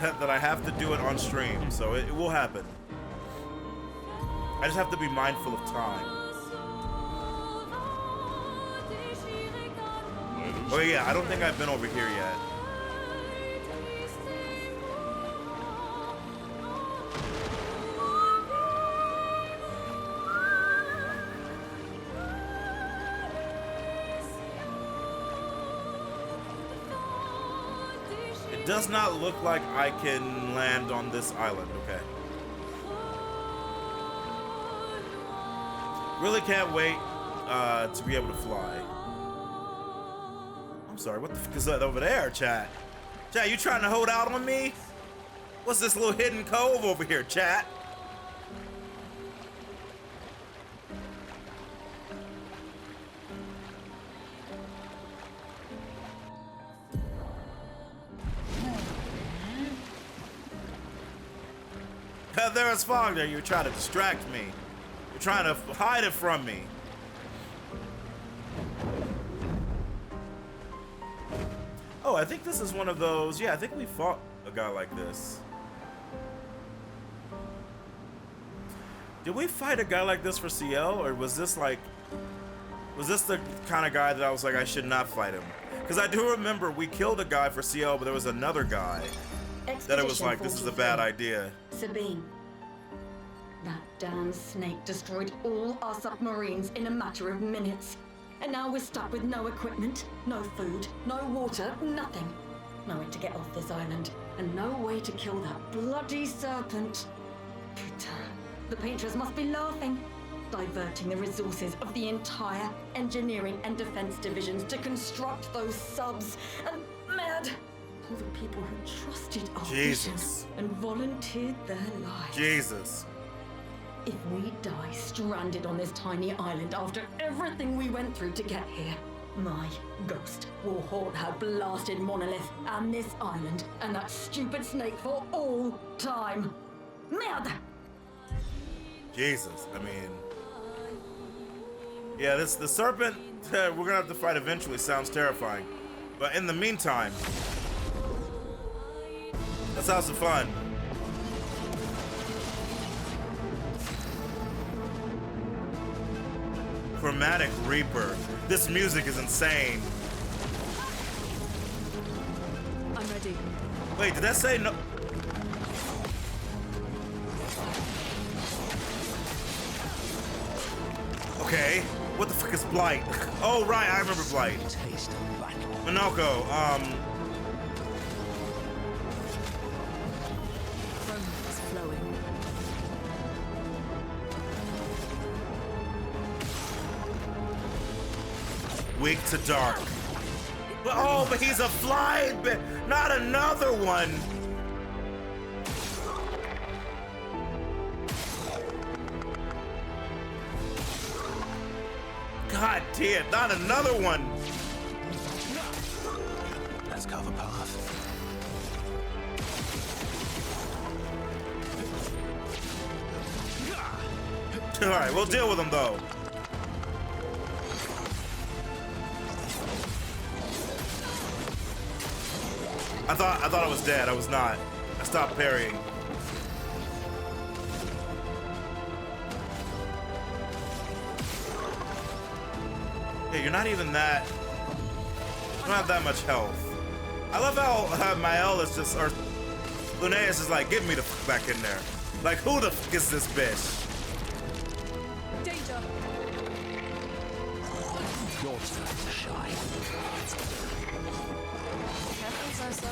that I have to do it on stream, so it will happen. I just have to be mindful of time. Oh yeah, I don't think I've been over here yet. It does not look like I can land on this island, okay. Really can't wait to be able to fly. I'm sorry, what the fuck is that over there, chat? Chat, you trying to hold out on me? What's this little hidden cove over here, chat? There is fog there. You're trying to distract me. You're trying to hide it from me. Oh, I think this is one of those. Yeah, I think we fought a guy like this. Did we fight a guy like this for CL, or was this like, was this the kind of guy that I was like, I should not fight him? Because I do remember we killed a guy for CL, but there was another guy that it was like, this is a bad idea. Sabine. That damn snake destroyed all our submarines in a matter of minutes. And now we're stuck with no equipment, no food, no water, nothing. No way to get off this island, and no way to kill that bloody serpent. Putain, the painters must be laughing. Diverting the resources of the entire engineering and defense divisions to construct those subs. And mad. All the people who trusted our vision and volunteered their lives. Jesus. If we die stranded on this tiny island after everything we went through to get here, my ghost will haunt her blasted monolith and this island and that stupid snake for all time. Merde! Jesus, I mean, yeah, the serpent we're gonna have to fight eventually sounds terrifying, but in the meantime, let's have some fun. Chromatic Reaper. This music is insane. I'm ready. Wait, did that say no? Okay, what the fuck is Blight? Oh, right, I remember Blight. Taste of battle. Minoko, Romance flowing. weak to dark. But, oh, but he's a fly, not another one. God damn, not another one. Let's cover path. All right, we'll deal with him though. I thought I was dead. I was not. I stopped parrying. Yeah, you're not even that. You don't have that much health. I love how Mael is just, or Linnaeus is like, get me the fuck back in there. Like, who the fuck is this bitch? Danger. Your turn to shine. Careful, Zoso.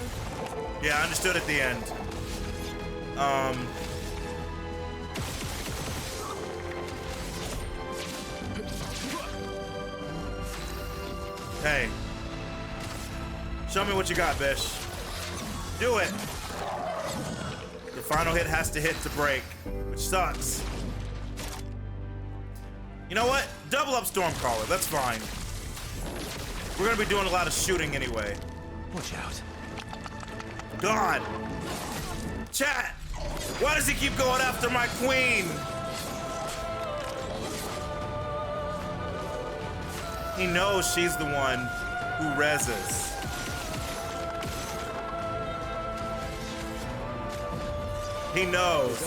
Yeah, I understood at the end. Hey. Show me what you got, Bish. Do it. The final hit has to hit to break, which sucks. You know what? Double up Stormcaller, that's fine. We're gonna be doing a lot of shooting anyway. Watch out. God! Chat! Why does he keep going after my queen? He knows she's the one who reses. He knows.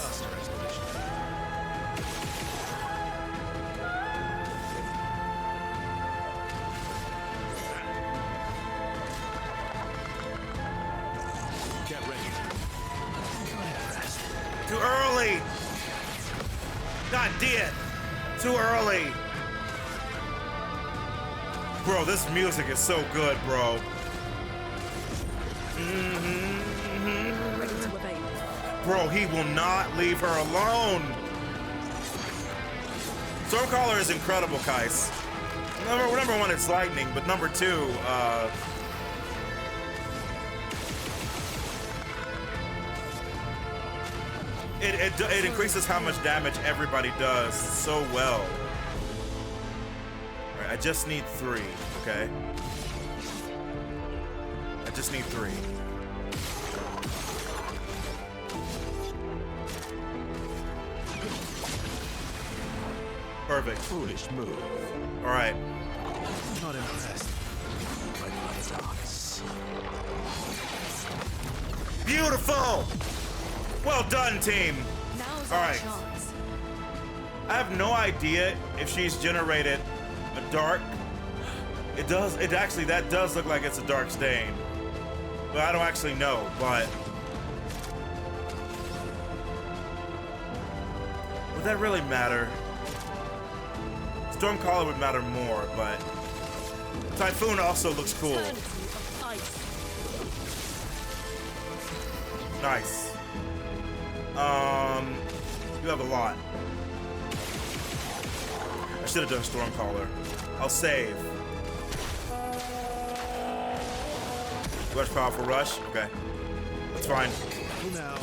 Get ready. Too early! God damn! Too early! Bro, this music is so good, bro. Ready to evade. Bro, he will not leave her alone. Stormcaller is incredible, Kais. Number one, it's lightning, but number two, it increases how much damage everybody does so well. All right, I just need 3, okay? I just need 3. Perfect. Foolish move. All right. Not impressed. My blood is ice. Beautiful! Well done, team. Now's All our right. chance. I have no idea if she's generated a dark. It does. It actually, that does look like it's a dark stain. But I don't actually know. But would that really matter? Stormcaller would matter more, but Typhoon also looks cool. Eternity of ice. Nice. You have a lot. I should have done Stormcaller. I'll save. Rush, powerful rush. Okay, that's fine. Now.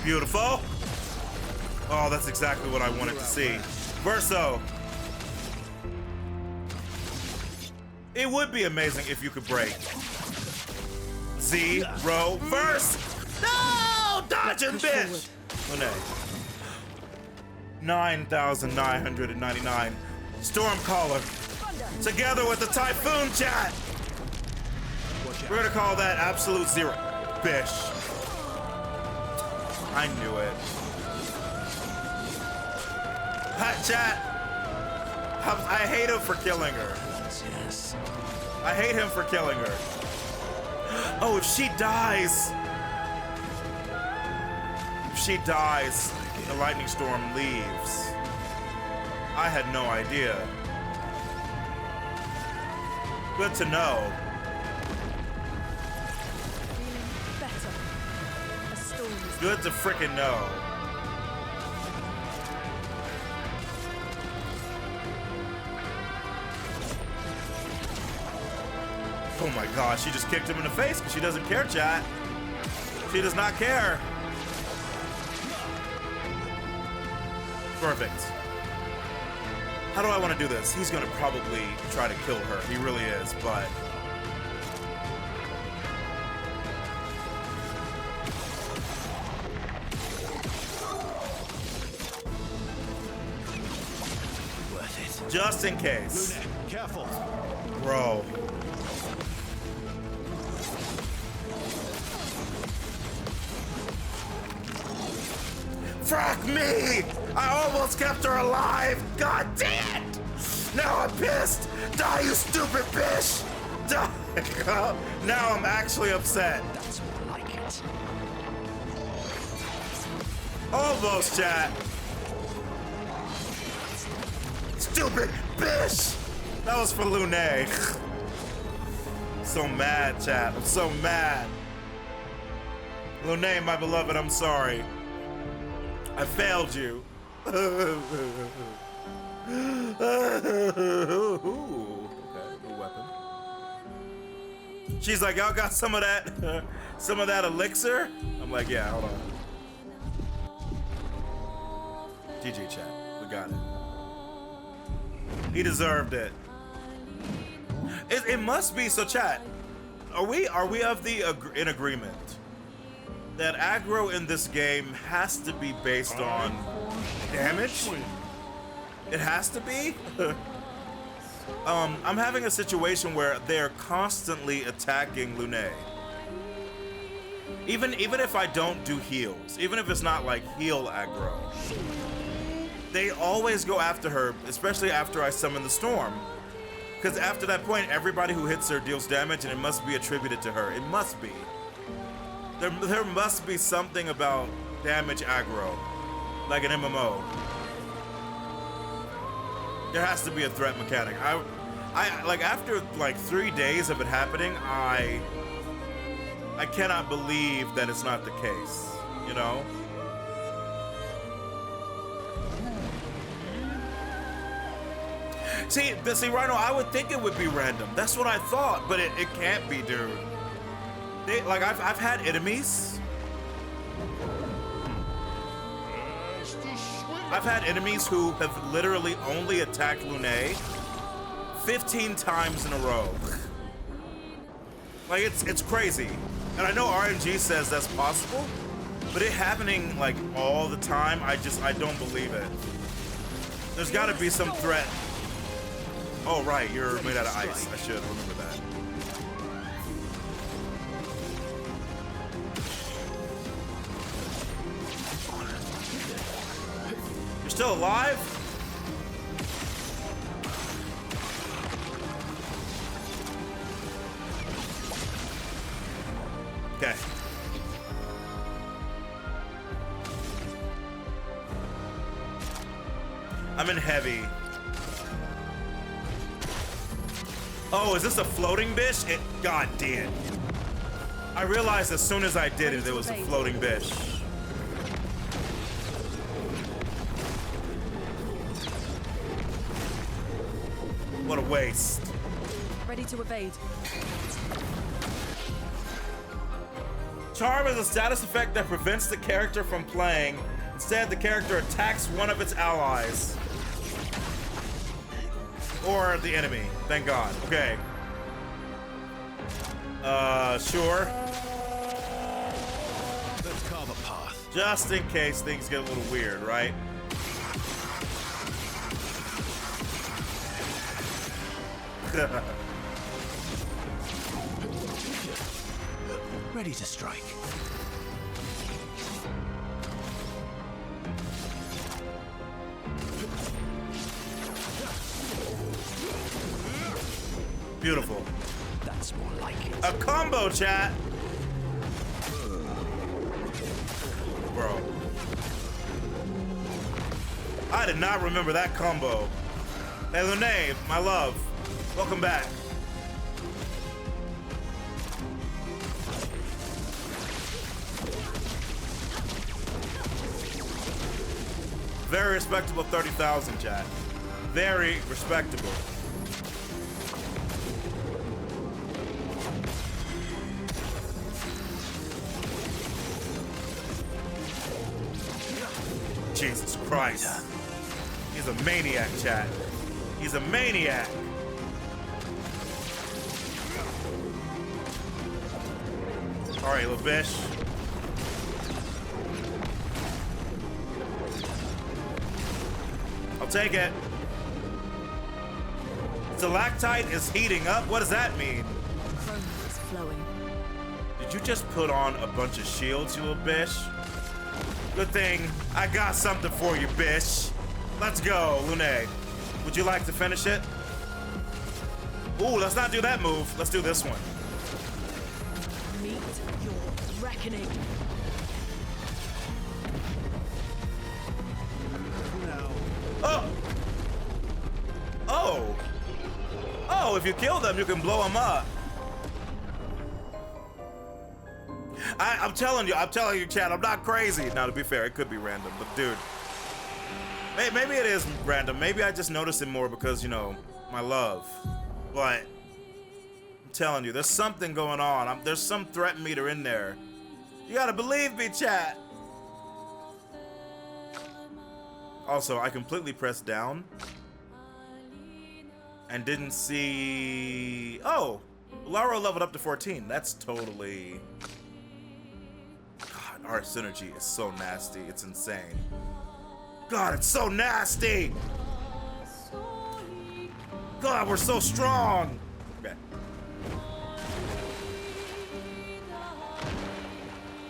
Beautiful. Oh, that's exactly what I wanted to see. Verso. It would be amazing if you could break. Zero verse. No! Dodge him, Push bitch! Oh, no. 9,999. Stormcaller. Together with the Typhoon, chat! We're gonna call that absolute zero. Bish. I knew it. Hot chat. I hate him for killing her. Yes. I hate him for killing her. Oh, if she dies. If she dies, the lightning storm leaves. I had no idea. Good to know. Feeling better. A storm is Good to frickin' know. Oh my god, she just kicked him in the face because she doesn't care, chat. She does not care. Perfect. How do I want to do this? He's gonna probably try to kill her. He really is, but... Worth it. just in case. Careful. Bro. Fuck me! I almost kept her alive! God damn it! Now I'm pissed! Die, you stupid bitch! Die! Now I'm actually upset. That's more like it. Almost, chat. Stupid bitch! That was for Lune. So mad, chat. I'm so mad. Lune, my beloved, I'm sorry. I failed you. Ooh, okay, no weapon. She's like, y'all got some of that, elixir? I'm like, yeah, hold on. GG, chat. We got it. He deserved it. It must be, so chat, are we in agreement that aggro in this game has to be based on damage? It has to be? I'm having a situation where they're constantly attacking Lune. Even if I don't do heals, even if it's not like heal aggro, they always go after her, especially after I summon the storm. Because after that point, everybody who hits her deals damage, and it must be attributed to her. It must be. There must be something about damage aggro, like an MMO. There has to be a threat mechanic. I like, after like 3 days of it happening, I cannot believe that it's not the case, you know? See, Rhino, I would think it would be random. That's what I thought, but it can't be, dude. I've had enemies. I've had enemies who have literally only attacked Lune 15 times in a row. Like, it's crazy. And I know RNG says that's possible, but it happening like all the time, I don't believe it. There's gotta be some threat. Oh, right, you're made out of ice. I should remember that. You're still alive? Okay. I'm in heavy. Oh, is this a floating bitch? God damn. I realized as soon as I did it, it was a floating bitch. What a waste. ready to evade. Charm is a status effect that prevents the character from playing. Instead, the character attacks one of its allies. Or the enemy. Thank God. Okay. Sure. Just in case things get a little weird, right? Ready to strike. Beautiful. That's more like it. A combo, chat. Bro. I did not remember that combo. Hey, Lene, my love. Welcome back. Very respectable 30,000, chat. Very respectable. Jesus Christ. He's a maniac, chat. He's a maniac. All right, little bitch. I'll take it. Stalactite is heating up? What does that mean? Chrome is flowing. Did you just put on a bunch of shields, you little bitch? Good thing I got something for you, bitch. Let's go, Lune. Would you like to finish it? Ooh, let's not do that move. Let's do this one. Meet your reckoning. Oh! Oh! Oh, if you kill them, you can blow them up. I'm telling you, Chad, I'm not crazy. Now, to be fair, it could be random, but dude. Maybe it is random. Maybe I just notice it more because, you know, my love. But I'm telling you, there's something going on. There's some threat meter in there. You gotta believe me, chat. Also, I completely pressed down and didn't see... Oh, Laura leveled up to 14. That's totally... God, our synergy is so nasty. It's insane. God, it's so nasty. God, we're so strong. Okay.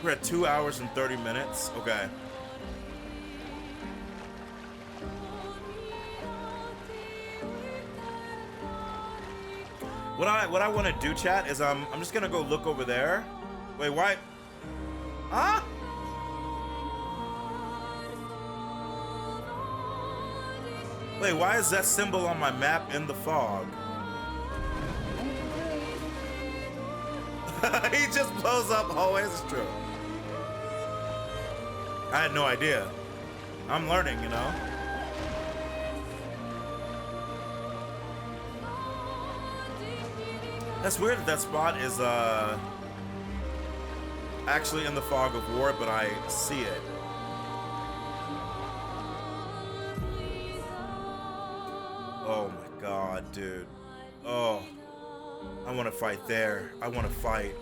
We're at 2 hours and 30 minutes. Okay. What I want to do, chat, is I'm just gonna go look over there. Wait, why? Huh? Wait, why is that symbol on my map in the fog? He just blows up always. It's true. I had no idea. I'm learning, you know. That's weird that spot is actually in the fog of war, but I see it. Oh my god, dude. Oh, I want to fight there. I want to fight.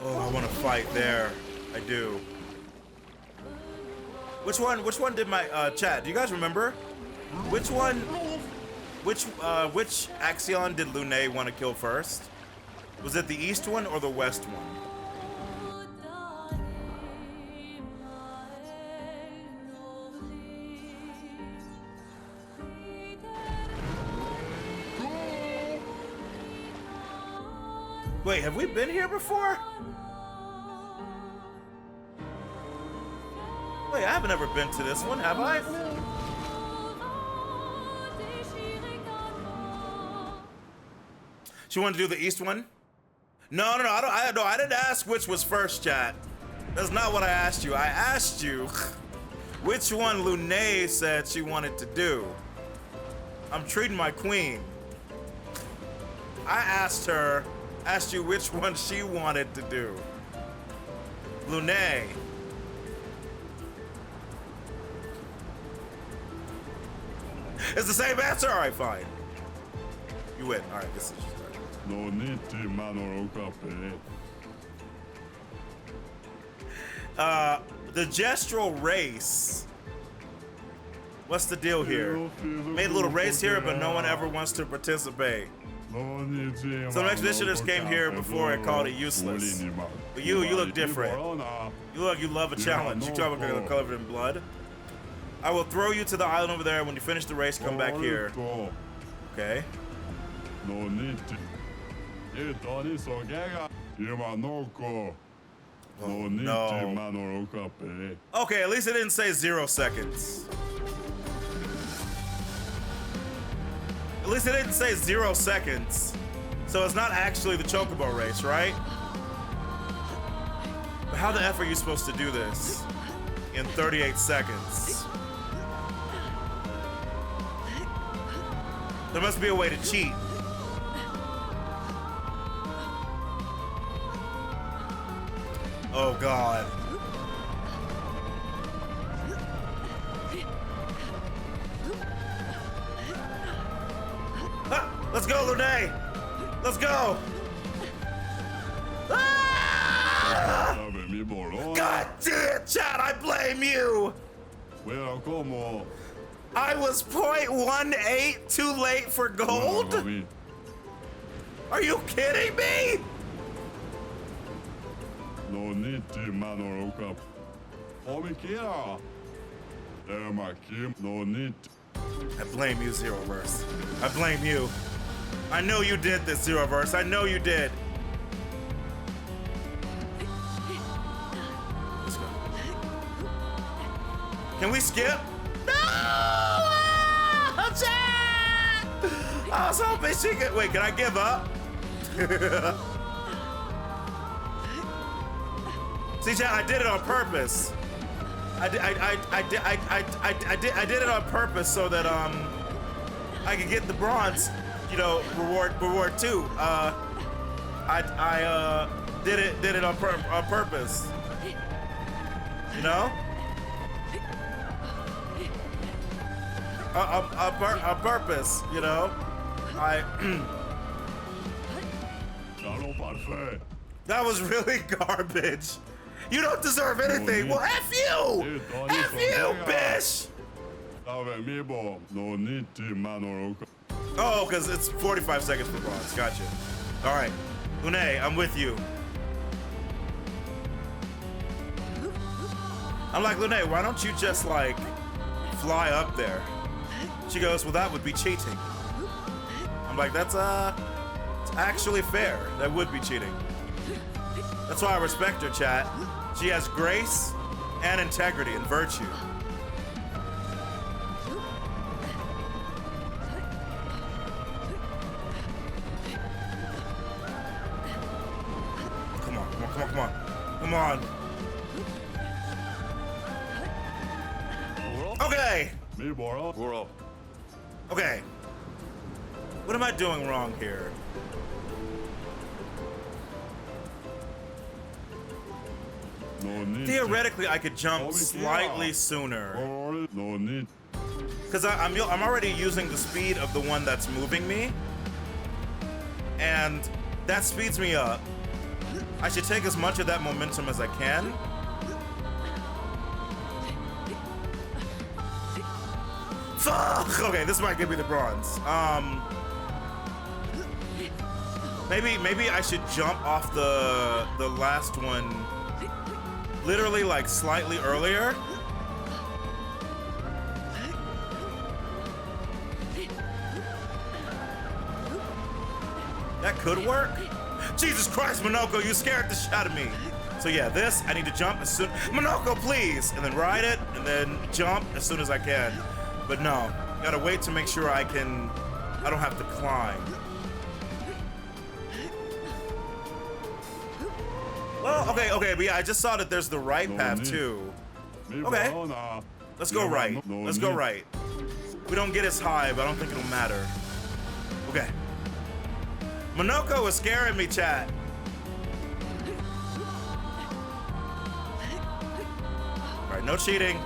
Oh, I want to fight there. I do. Which one did my chat? Do you guys remember? Which one? Which Axion did Lune want to kill first? Was it the east one or the west one? Wait, have we been here before? Wait, I haven't ever been to this one, have I? She wanted to do the east one? No, I didn't ask which was first, chat. That's not what I asked you. I asked you which one Lune said she wanted to do. I'm treating my queen. I asked you which one she wanted to do. Lune. It's the same answer? All right, fine. You win. All right, this is just The gestural race. What's the deal here? Made a little race here, but no one ever wants to participate. Some expeditioners came here before and called it useless. But you look different. You look like you love a challenge. You talk about covered in blood. I will throw you to the island over there. When you finish the race, come back here. Okay. Oh, no. Okay, at least it didn't say 0 seconds. At least it didn't say 0 seconds. So it's not actually the Chocobo race, right? But how the F are you supposed to do this in 38 seconds? There must be a way to cheat. Oh, God. Ah, let's go, Lune! Let's go! Ah! God damn it, Chad, I blame you! I was 0.18 too late for gold? Are you kidding me? I blame you, Zeroverse. I blame you. I know you did this, Zeroverse. I know you did. Let's go. Can we skip? No! Chat! I was hoping she could. Wait, can I give up? See, Chad, I did it on purpose. I did it on purpose so that I could get the bronze, you know, reward too. I did it on purpose. You know? On purpose, you know? That was really garbage. You don't deserve anything. Well, F you! F you, bitch! Oh, because it's 45 seconds for bronze. Gotcha. All right. Lune, I'm with you. I'm like, Lune, why don't you just, like, fly up there? She goes, well, that would be cheating. I'm like, that's it's actually fair. That would be cheating. That's why I respect her, chat. She has grace and integrity and virtue. Come on, come on, come on, come on. Come on. Okay. Okay. What am I doing wrong here? Theoretically, I could jump slightly sooner. Because I'm already using the speed of the one that's moving me. And that speeds me up. I should take as much of that momentum as I can. Fuck! Okay, this might give me the bronze. Maybe I should jump off the last one literally like slightly earlier. That could work. Jesus Christ, Monoko, you scared the shit out of me. So yeah, this, I need to jump as soon. Monoko, please! And then ride it, and then jump as soon as I can. But no, gotta wait to make sure I don't have to climb. Well, okay, but yeah, I just saw that there's the right path too. Okay, let's go right. Let's go right. We don't get as high, but I don't think it'll matter. Okay. Monoko is scaring me, chat. All right, no cheating.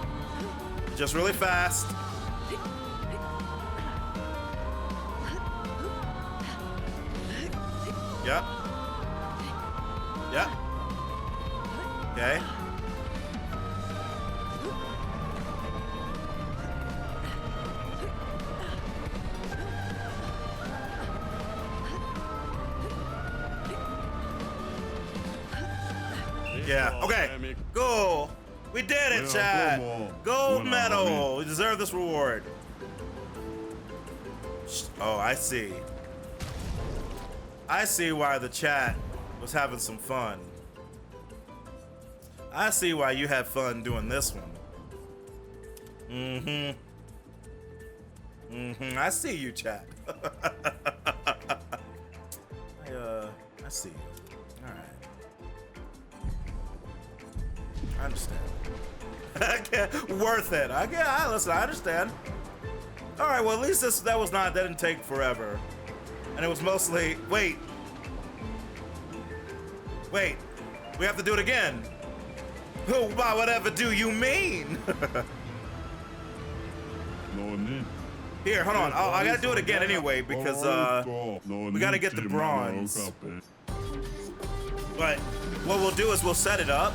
Just really fast. Yep. Yep. Okay. Yeah, okay, cool. We did it, chat. Gold medal. We deserve this reward. Oh, I see. I see why the chat was having some fun. I see why you had fun doing this one. I see you, chat. I see you. All right. I understand. Worth it. Listen, I understand. All right, well, at least that didn't take forever. And it was mostly, wait, we have to do it again. By whatever do you mean? No need. Here, hold on. I gotta do it again anyway because we gotta get the bronze. But what we'll do is we'll set it up.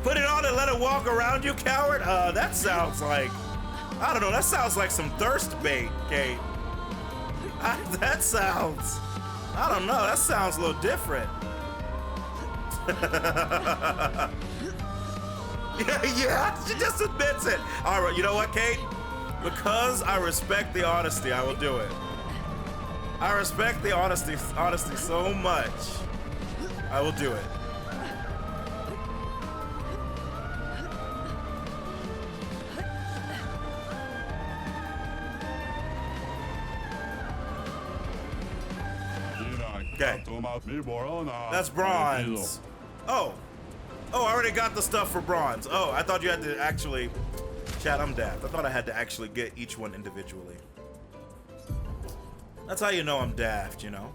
Put it on and let it walk around, you coward. That sounds like, I don't know. That sounds like some thirst bait, Kate. That sounds, I don't know. That sounds a little different. Yeah, she just admits it. All right, you know what, Kate? Because I respect the honesty, I will do it. I respect the honesty so much. I will do it. Okay. That's bronze. Oh, I already got the stuff for bronze. Oh, I thought you had to actually, chat, I'm daft. I thought I had to actually get each one individually. That's how you know I'm daft, you know?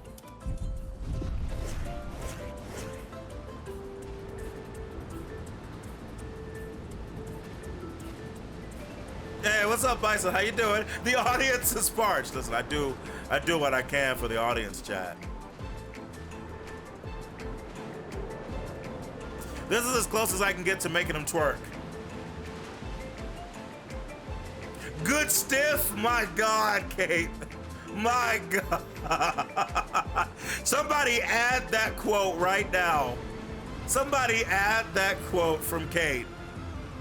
Hey, what's up, Bison? How you doing? The audience is parched. Listen, I do what I can for the audience, chat. This is as close as I can get to making them twerk. Good stiff? My God, Kate. My God. Somebody add that quote right now. Somebody add that quote from Kate.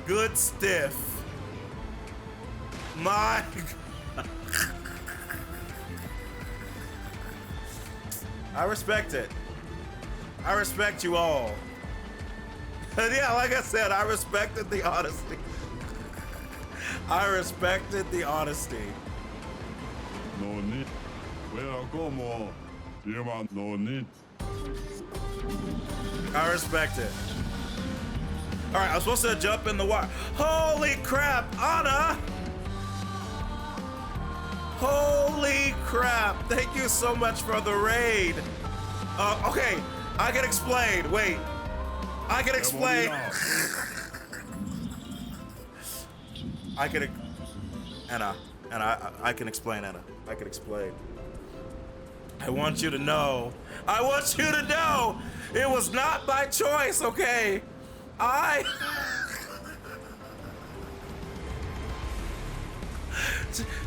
Good stiff. My God. I respect it. I respect you all. And yeah, like I said, I respected the honesty. I respected the honesty. No need. Welcome. No need. I respect it. All right, I was supposed to jump in the water. Holy crap, Anna! Holy crap! Thank you so much for the raid. Okay, I can explain. Wait. I can explain. I can explain, Anna. I can explain. I want you to know. I want you to know it was not by choice, okay?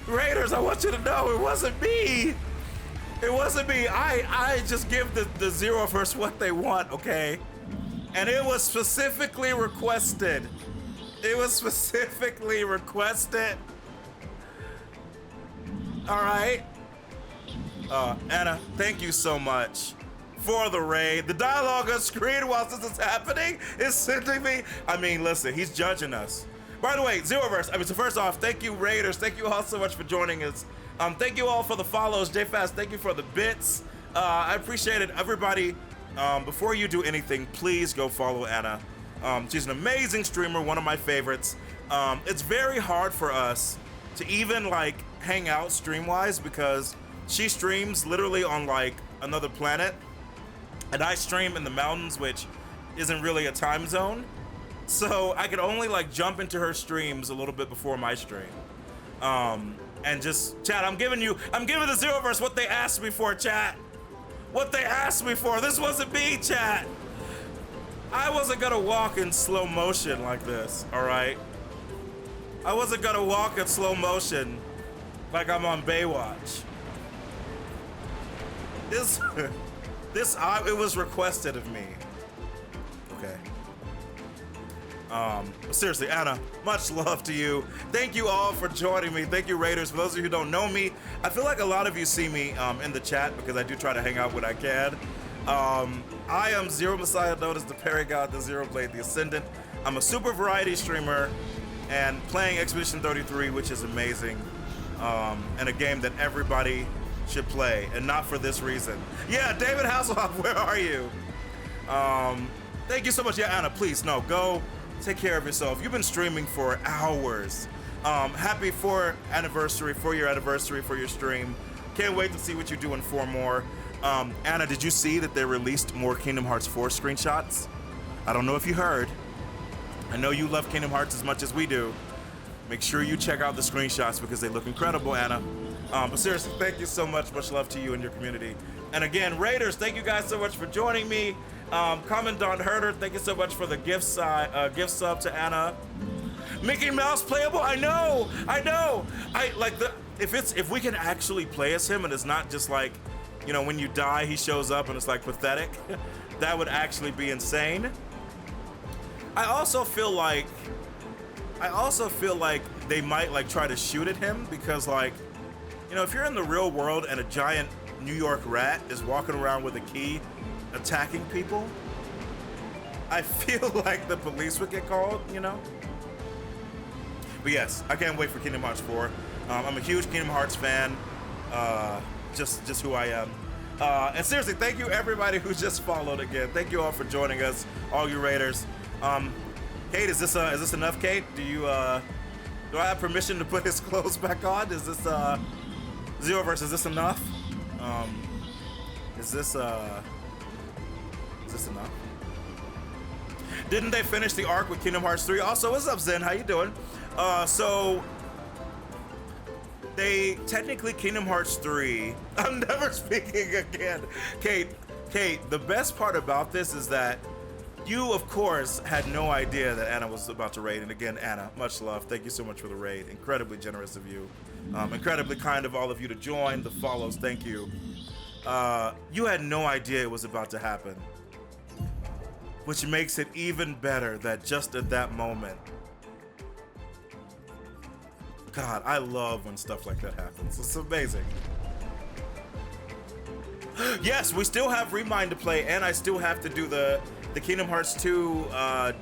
Raiders, I want you to know it wasn't me. It wasn't me. I just give the Xeroverse what they want, okay? And it was specifically requested. It was specifically requested. All right. Anna, thank you so much for the raid. The dialogue on screen while this is happening is sending me. I mean, listen, he's judging us. By the way, Xeroverse, so first off, thank you, Raiders. Thank you all so much for joining us. Thank you all for the follows. JFast, thank you for the bits. I appreciate it, everybody. Before you do anything, please go follow Anna. She's an amazing streamer, one of my favorites. It's very hard for us to even like hang out stream-wise because she streams literally on like another planet, and I stream in the mountains, which isn't really a time zone. So I could only like jump into her streams a little bit before my stream. And just chat, I'm giving the Xeroverse what they asked me for, chat. What they asked me for. This wasn't me, chat. I wasn't gonna walk in slow motion like this, all right? I wasn't gonna walk in slow motion like I'm on Baywatch. It was requested of me. Okay. Seriously, Anna, much love to you. Thank you all for joining me. Thank you, Raiders. For those of you who don't know me, I feel like a lot of you see me in the chat because I do try to hang out when I can. I am Xeromessiah, known as the Parry God, the Zero Blade, the Ascendant. I'm a super variety streamer and playing Expedition 33, which is amazing, and a game that everybody should play, and not for this reason. Yeah, David Hasselhoff, where are you? Thank you so much. Yeah, Anna, please, no, go take care of yourself. You've been streaming for hours. Happy your anniversary for your stream. Can't wait to see what you do in 4 more. Anna, did you see that they released more Kingdom Hearts 4 screenshots? I don't know if you heard. I know you love Kingdom Hearts as much as we do. Make sure you check out the screenshots because they look incredible, Anna. But seriously, thank you so much. Much love to you and your community. And again, Raiders, thank you guys so much for joining me. Commandant Herder, thank you so much for the gift sub to Anna. Mickey Mouse playable? I know. I like if we can actually play as him and it's not just like, you know, when you die he shows up and it's like pathetic. That would actually be insane. I also feel like they might like try to shoot at him because, like, you know, if you're in the real world and a giant New York rat is walking around with a key attacking people, I feel like the police would get called, you know? But yes, I can't wait for Kingdom Hearts 4. I'm a huge Kingdom Hearts fan, just who I am. And seriously, thank you everybody who just followed again. Thank you all for joining us, all you Raiders. Kate, is this enough, Kate? Do I have permission to put his clothes back on? Is this Zeroverse, is this enough? Is this enough? Didn't they finish the arc with Kingdom Hearts 3? Also, what's up, Zen? How you doing? So they technically Kingdom Hearts 3. I'm never speaking again. Kate, the best part about this is that you, of course, had no idea that Anna was about to raid. And again, Anna, much love. Thank you so much for the raid. Incredibly generous of you. Incredibly kind of all of you to join. The follows, thank you. You had no idea it was about to happen. Which makes it even better that just at that moment. God, I love when stuff like that happens. It's amazing. Yes, we still have Remind to play, and I still have to do the Kingdom Hearts 2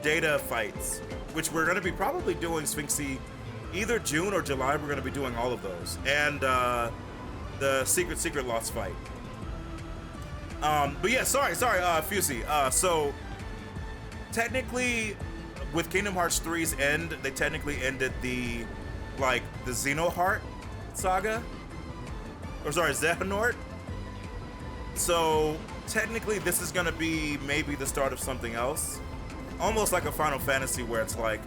data fights, which we're going to be probably doing, Sphinxy, either June or July. We're going to be doing all of those, and the Secret Lost fight. But yeah, sorry, Fusey. So technically, with Kingdom Hearts 3's end, they technically ended the Xenoheart saga, or sorry, Xehanort. So technically this is gonna be maybe the start of something else. Almost like a Final Fantasy where it's like,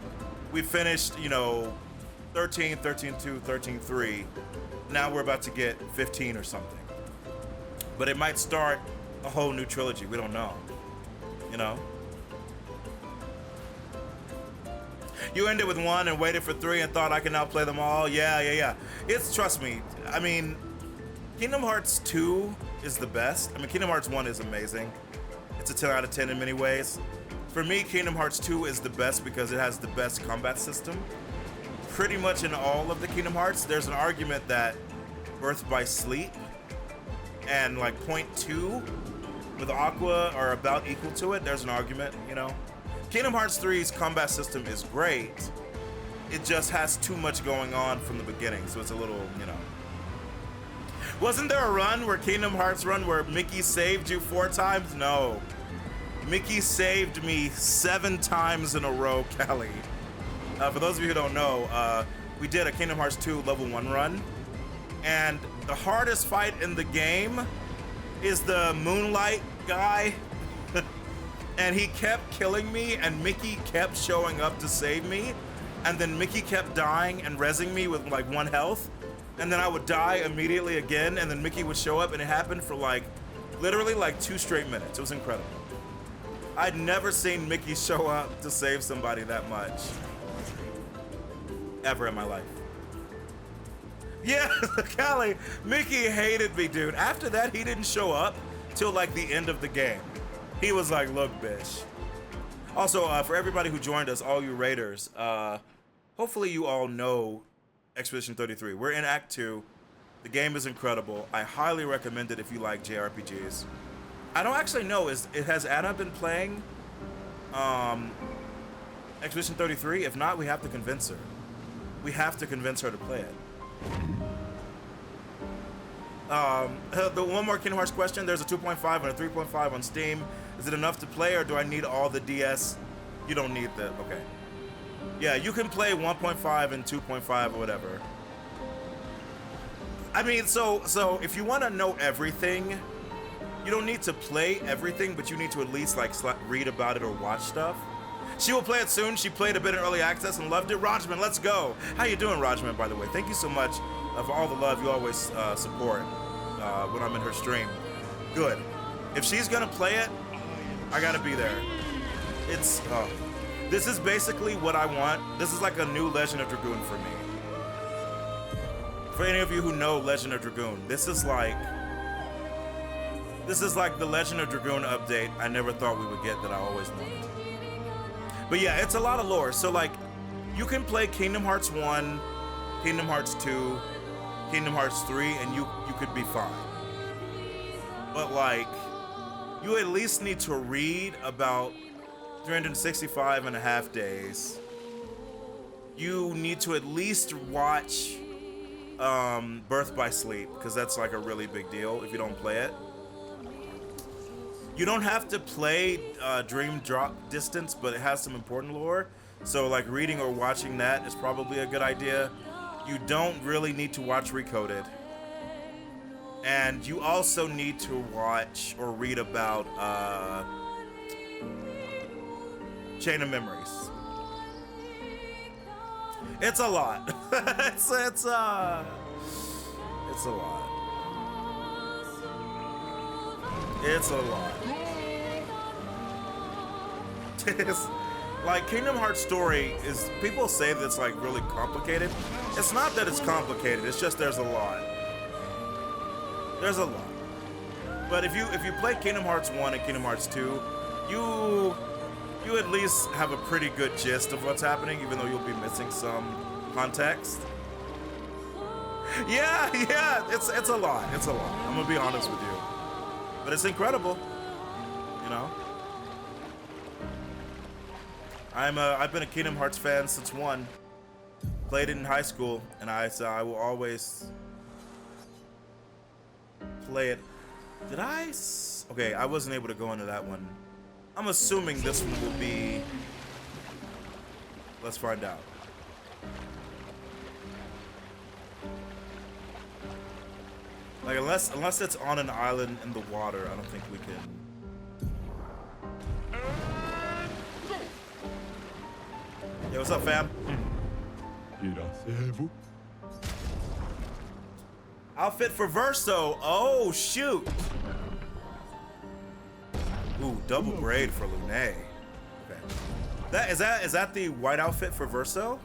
we finished, you know, 13, 13-2, 13-3. Now we're about to get 15 or something. But it might start a whole new trilogy, we don't know, you know? You ended with 1 and waited for 3 and thought I can now play them all. Yeah. Trust me, I mean, Kingdom Hearts 2 is the best. I mean, Kingdom Hearts 1 is amazing. It's a 10 out of 10 in many ways. For me, Kingdom Hearts 2 is the best because it has the best combat system. Pretty much in all of the Kingdom Hearts, there's an argument that Birth by Sleep and like Point 2 with Aqua are about equal to it. There's an argument, you know. Kingdom Hearts 3's combat system is great. It just has too much going on from the beginning, so it's a little, you know. Wasn't there a run where Kingdom Hearts run where Mickey saved you 4 times? No. Mickey saved me 7 times in a row, Callie. For those of you who don't know, we did a Kingdom Hearts 2 level 1 run, and the hardest fight in the game is the Moonlight guy. And he kept killing me, and Mickey kept showing up to save me, and then Mickey kept dying and rezzing me with like 1 health, and then I would die immediately again, and then Mickey would show up, and it happened for like literally like 2 straight minutes. It was incredible. I'd never seen Mickey show up to save somebody that much ever in my life. Yeah, Callie, Mickey hated me, dude. After that, he didn't show up till like the end of the game. He was like, look, bitch, Also, for everybody who joined us, all you raiders, hopefully you all know Expedition 33. We're in Act 2. The game is incredible. I highly recommend it if you like JRPGs. I don't actually know, has Anna been playing Expedition 33? If not, we have to convince her. We have to convince her to play it. The one more Kingdom Hearts question. There's a 2.5 and a 3.5 on Steam. Is it enough to play, or do I need all the DS? You don't need the, okay. Yeah, you can play 1.5 and 2.5 or whatever. I mean, so if you want to know everything, you don't need to play everything, but you need to at least like read about it or watch stuff. She will play it soon. She played a bit in early access and loved it. Rajman, let's go. How you doing, Rajman, by the way? Thank you so much for all the love you always support when I'm in her stream. Good. If she's gonna play it, I gotta be there. It's, this is basically what I want. This is like a new Legend of Dragoon for me. For any of you who know Legend of Dragoon, this is like the Legend of Dragoon update I never thought we would get that I always wanted. But yeah, it's a lot of lore. So like, you can play Kingdom Hearts 1, Kingdom Hearts 2, Kingdom Hearts 3, and you could be fine. But like, you at least need to read about 365 and a half days. You need to at least watch Birth by Sleep, because that's like a really big deal if you don't play it. You don't have to play Dream Drop Distance, but it has some important lore. So like reading or watching that is probably a good idea. You don't really need to watch Recoded. And you also need to watch or read about Chain of Memories. It's a lot. it's a lot. It's a lot. It's like Kingdom Hearts story is, people say that it's like really complicated. It's not that it's complicated, it's just there's a lot. There's a lot. But if you play Kingdom Hearts 1 and Kingdom Hearts 2, you at least have a pretty good gist of what's happening, even though you'll be missing some context. Yeah, it's a lot. It's a lot. I'm gonna be honest with you. But it's incredible, you know. I've been a Kingdom Hearts fan since 1. Played it in high school, and I will always play it. Did I? Okay, I wasn't able to go into that one. I'm assuming this one will be. Let's find out. Like unless it's on an island in the water, I don't think we can. Yo, what's up, fam? Outfit for Verso. Oh shoot. Ooh, double braid for Lune. Okay. Is that the white outfit for Verso?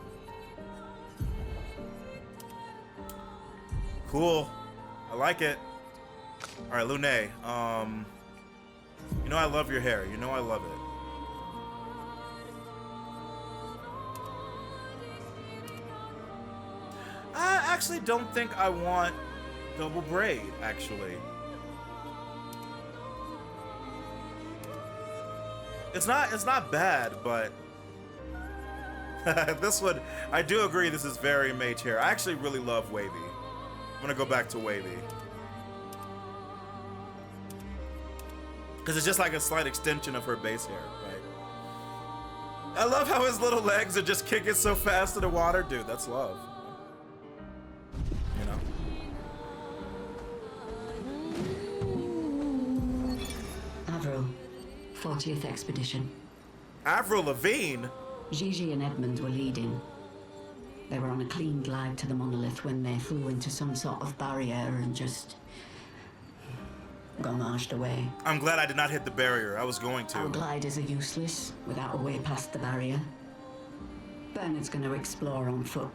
Cool. I like it. All right, Lune. You know I love your hair. You know I love it. I actually don't think I want double braid, actually. It's not bad, but this one, I do agree this is very mage hair. I actually really love wavy. I'm gonna go back to wavy. Because it's just like a slight extension of her base hair, right? I love how his little legs are just kicking so fast in the water. Dude, that's love. You know? Avril, 40th Expedition. Avril Lavigne? Gigi and Edmund were leading. They were on a clean glide to the monolith when they flew into some sort of barrier and just gomashed away. I'm glad I did not hit the barrier. I was going to. Our gliders are useless without a way past the barrier. Bernard's going to explore on foot,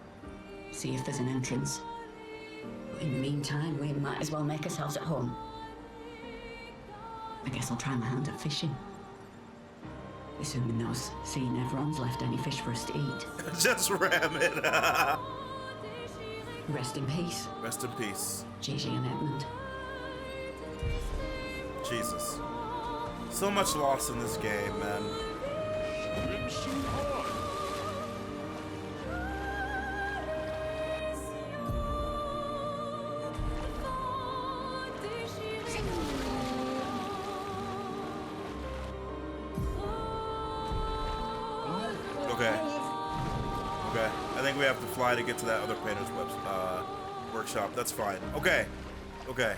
see if there's an entrance. But in the meantime, we might as well make ourselves at home. I guess I'll try my hand at fishing. This woman knows, seeing everyone's left any fish for us to eat. Just ram it. Rest in peace, Rest in peace. Gigi and Edmund. Jesus. So much loss in this game, man. Okay. Okay. I think we have to fly to get to that other painter's workshop. That's fine. Okay. Okay.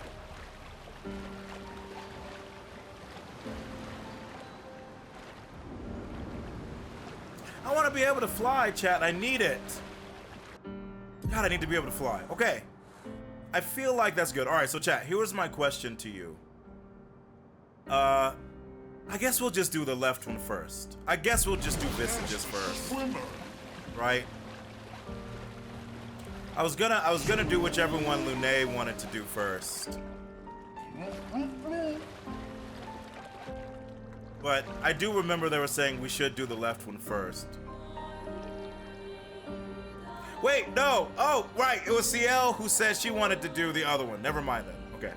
I want to be able to fly, chat. I need it. God, I need to be able to fly. Okay. I feel like that's good. All right, so chat, here's my question to you. I guess we'll just do the left one first. I guess we'll just do Visages first. Right? I was gonna do whichever one Lune wanted to do first. But I do remember they were saying we should do the left one first. Wait, no. Oh, right. It was CL who said she wanted to do the other one. Never mind then. Okay.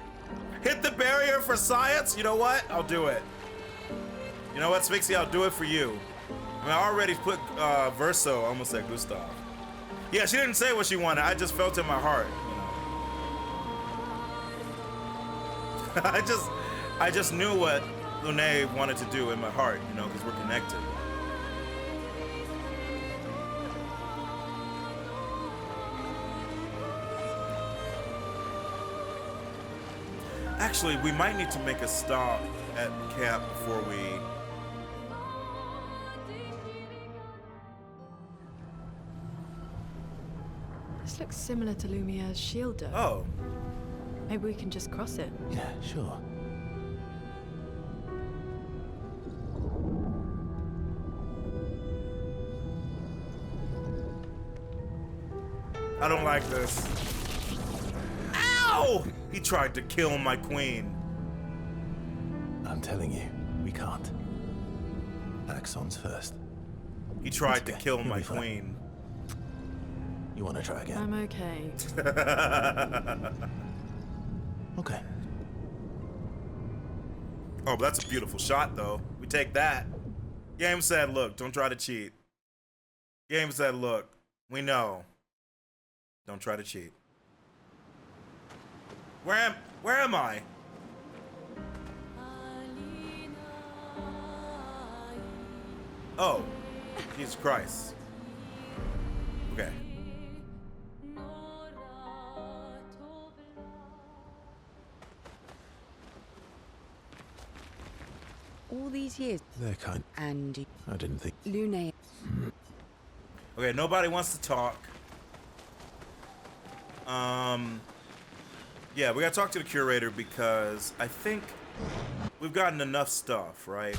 Hit the barrier for science? You know what? I'll do it. You know what, Spixie? I'll do it for you. I mean, I already put Verso, almost said Gustav. Yeah, she didn't say what she wanted. I just felt in my heart, you know. I just knew what Lune wanted to do in my heart, you know, because we're connected. Actually, we might need to make a stop at camp before we... This looks similar to Lumiere's shield dome. Oh. Maybe we can just cross it. Yeah, sure. I don't like this. Ow! He tried to kill my queen. I'm telling you, we can't. Axons first. He tried to Okay, kill you'll my be fine. queen. You want to try again? I'm okay. Okay. Oh, but that's a beautiful shot, though. We take that. Game said, look, don't try to cheat. Game said, look, we know. Don't try to cheat. Where am I? Oh, Jesus Christ. Okay. All these years, They're kind. and I didn't think. Lune. Okay, nobody wants to talk. Yeah, we gotta talk to the curator because I think we've gotten enough stuff, right?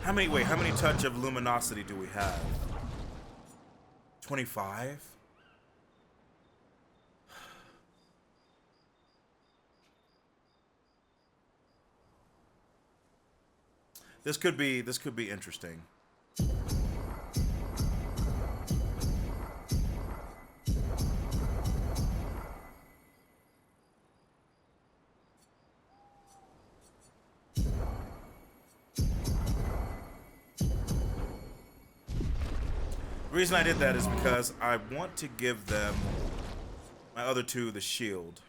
How many touch of luminosity do we have? 25? This could be interesting. The reason I did that is because I want to give them, my other two, the shield.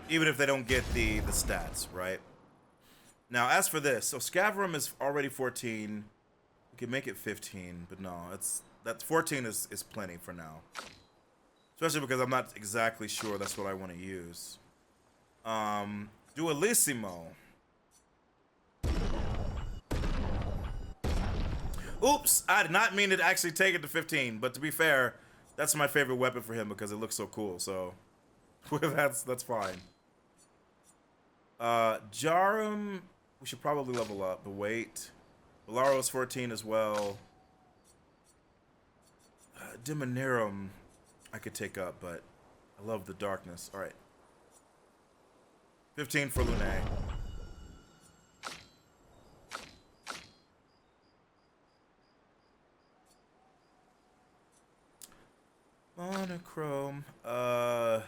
Even if they don't get the stats, right? Now, as for this, so Scavrum is already 14. We can make it 15, but no, that's 14 is plenty for now. Especially because I'm not exactly sure that's what I want to use. Dualissimo. Oops, I did not mean to actually take it to 15, but to be fair, that's my favorite weapon for him because it looks so cool, so that's fine. Jarum, we should probably level up, but wait. Valaro's 14 as well. Demonerum, I could take up, but I love the darkness. All right. 15 for Lune. Monochrome. I'm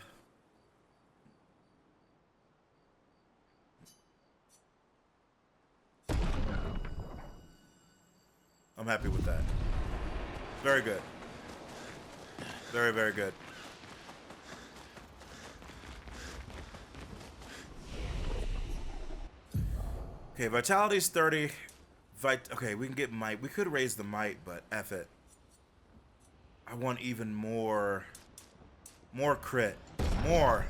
happy with that. Very good. Very, very good. Okay, vitality's 30. Okay, we can get might. We could raise the might, but F it. I want even more crit. More.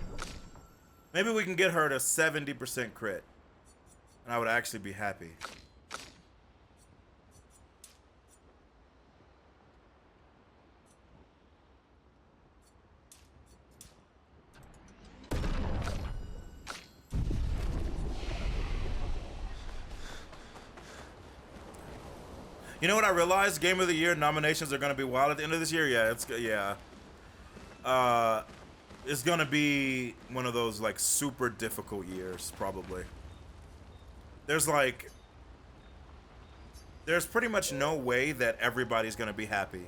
Maybe we can get her to 70% crit. And I would actually be happy. You know what I realized? Game of the Year nominations are gonna be wild at the end of this year. Yeah, it's gonna be one of those like super difficult years, probably. There's pretty much no way that everybody's gonna be happy.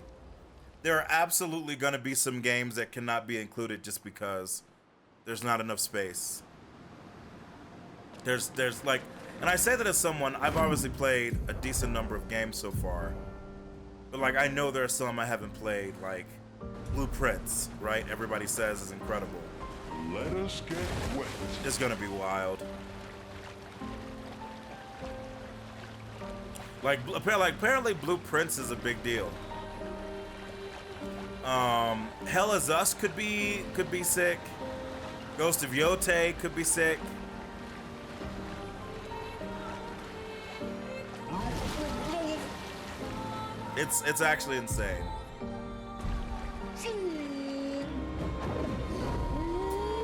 There are absolutely gonna be some games that cannot be included just because there's not enough space. There's like. And I say that as someone, I've obviously played a decent number of games so far. But like, I know there are some I haven't played, like Blueprints, right? Everybody says is incredible. Let us get wet. It's gonna be wild. Like apparently Blueprints is a big deal. Hell Is Us could be sick. Ghost of Yote could be sick. It's actually insane.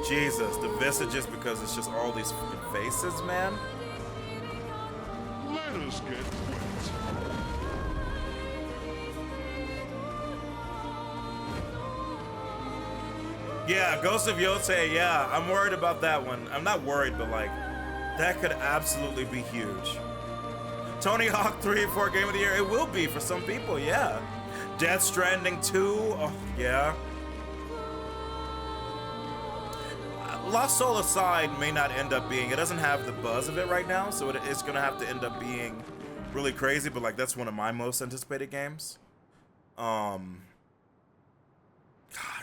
Jesus, the visages, because it's just all these fucking faces, man. Let us get wet. Yeah, Ghost of Yote, yeah, I'm worried about that one. I'm not worried, but like, that could absolutely be huge. Tony Hawk 3 for Game of the Year, it will be for some people, yeah. Death Stranding 2, oh yeah. Lost Soul Aside may not end up being, it doesn't have the buzz of it right now, so it's gonna have to end up being really crazy, but like that's one of my most anticipated games. God,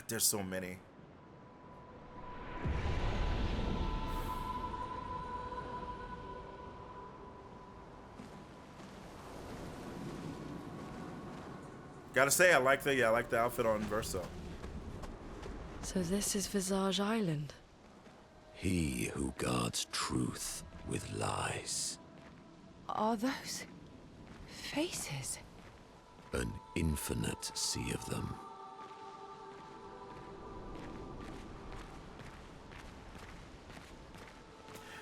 there's so many. Gotta say, I like the outfit on Verso. So this is Visage Island. He who guards truth with lies. Are those faces? An infinite sea of them.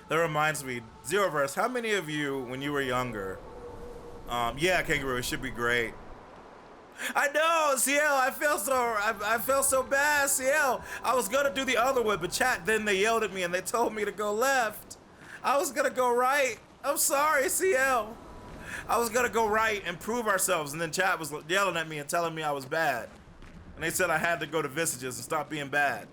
That reminds me, Zeroverse, how many of you, when you were younger, yeah, Kangaroo, it should be great. I know, CL, I feel so bad, CL. I was gonna do the other one, but chat, then they yelled at me and they told me to go left. I was gonna go right. I'm sorry, CL. I was gonna go right and prove ourselves, and then chat was yelling at me and telling me I was bad. And they said I had to go to Visages and stop being bad.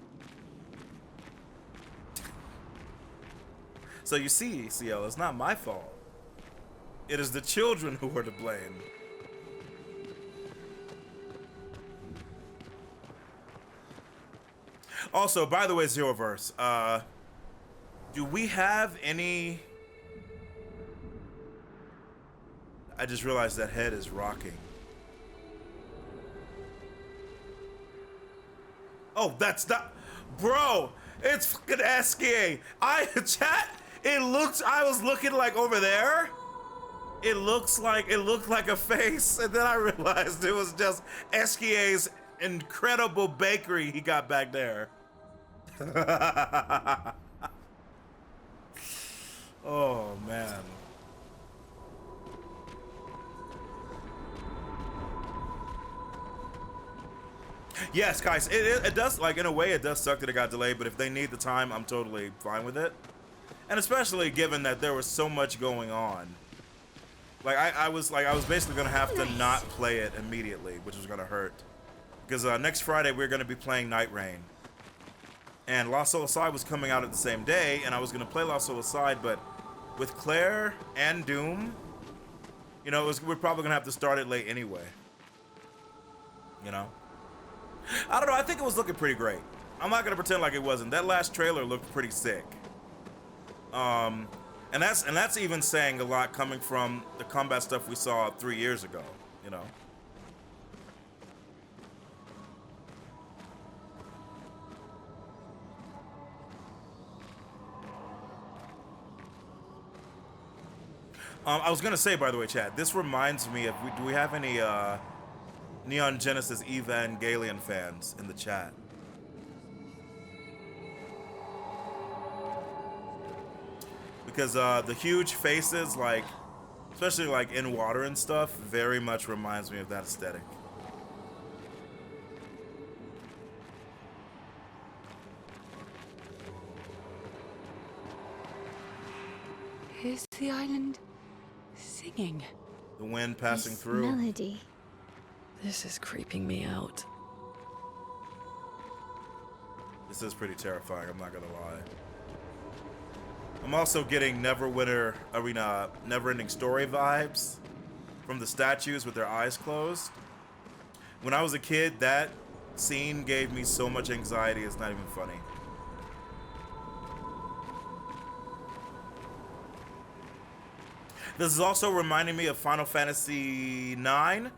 So you see, CL, it's not my fault. It is the children who are to blame. Also, by the way, Zeroverse, do we have any... I just realized that head is rocking. Oh, that's not... Bro, it's fucking Eskia. Chat, I was looking like over there. It looked like a face, and then I realized it was just Eskia's incredible bakery he got back there. Oh man. Yes, guys, it does, like, in a way it does suck that it got delayed, but if they need the time, I'm totally fine with it. And especially given that there was so much going on. Like, I was basically gonna have to not play it immediately, which was gonna hurt. Because next Friday we're gonna be playing Night Rain. And Lost Soul-Aside was coming out at the same day, and I was gonna play Lost Soul-Aside, but with Claire and Doom, you know, we're probably gonna have to start it late anyway. You know? I don't know, I think it was looking pretty great. I'm not gonna pretend like it wasn't. That last trailer looked pretty sick. And that's even saying a lot coming from the combat stuff we saw 3 years ago, you know? I was gonna say, by the way, chat, this reminds me of, do we have any Neon Genesis Evangelion fans in the chat? Because the huge faces, like, especially like in water and stuff, very much reminds me of that aesthetic. Is the island singing? The wind passing This through. melody. This is creeping me out. This is pretty terrifying, I'm not gonna lie. I'm also getting Never-Ending Story vibes from the statues with their eyes closed. When I was a kid, that scene gave me so much anxiety, it's not even funny. This is also reminding me of Final Fantasy IX.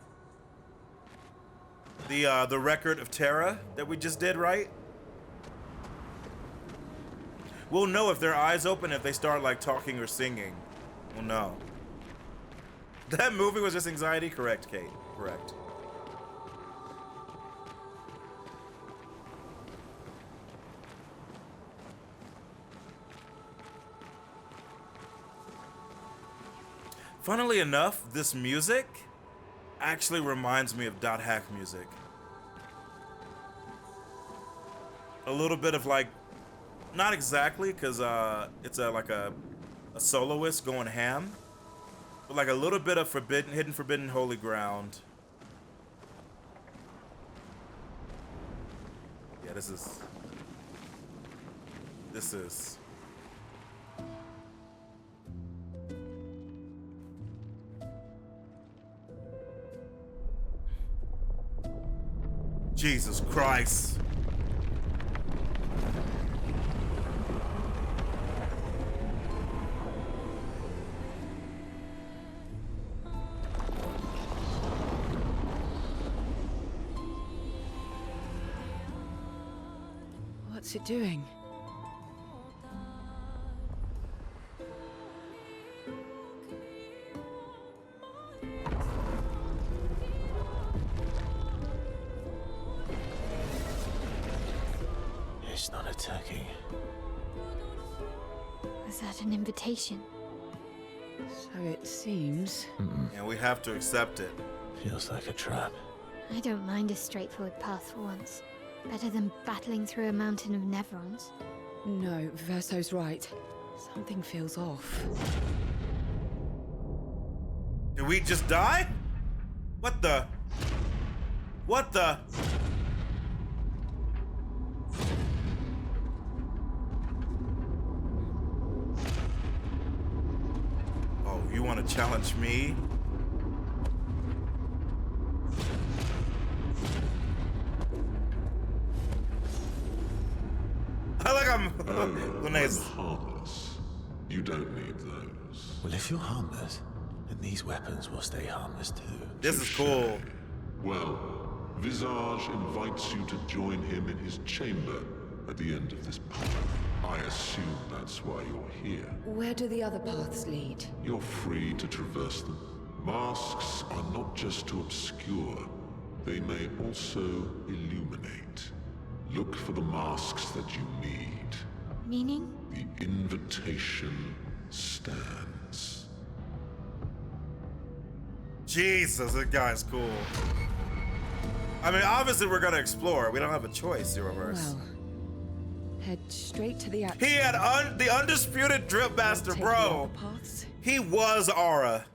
The Record of Terra that we just did, right? We'll know if their eyes open if they start like talking or singing. We'll know. That movie was just anxiety? Correct, Kate. Correct. Funnily enough, this music actually reminds me of Dot Hack music. A little bit of like, not exactly, because it's like a soloist going ham, but like a little bit of Hidden Forbidden Holy Ground. Yeah, this is Jesus Christ. What's it doing? It's not attacking. Was that an invitation? So it seems. And we have to accept it. Feels like a trap. I don't mind a straightforward path for once. Better than battling through a mountain of Nevrons. No, Verso's right. Something feels off. Did we just die? What the? What the? Oh, you want to challenge me? I like I'm I'm harmless. You don't need those. Well, if you're harmless, then these weapons will stay harmless too. This is cool. Well, Visage invites you to join him in his chamber at the end of this path. I assume that's why you're here. Where do the other paths lead? You're free to traverse them. Masks are not just to obscure, they may also illuminate. Look for the masks that you need. Meaning? The invitation stands. Jesus, that guy's cool. I mean, obviously we're gonna explore. We don't have a choice, Zeroverse. Well, Head straight to the He had the undisputed drip master, Take bro. the other paths. He was Aura,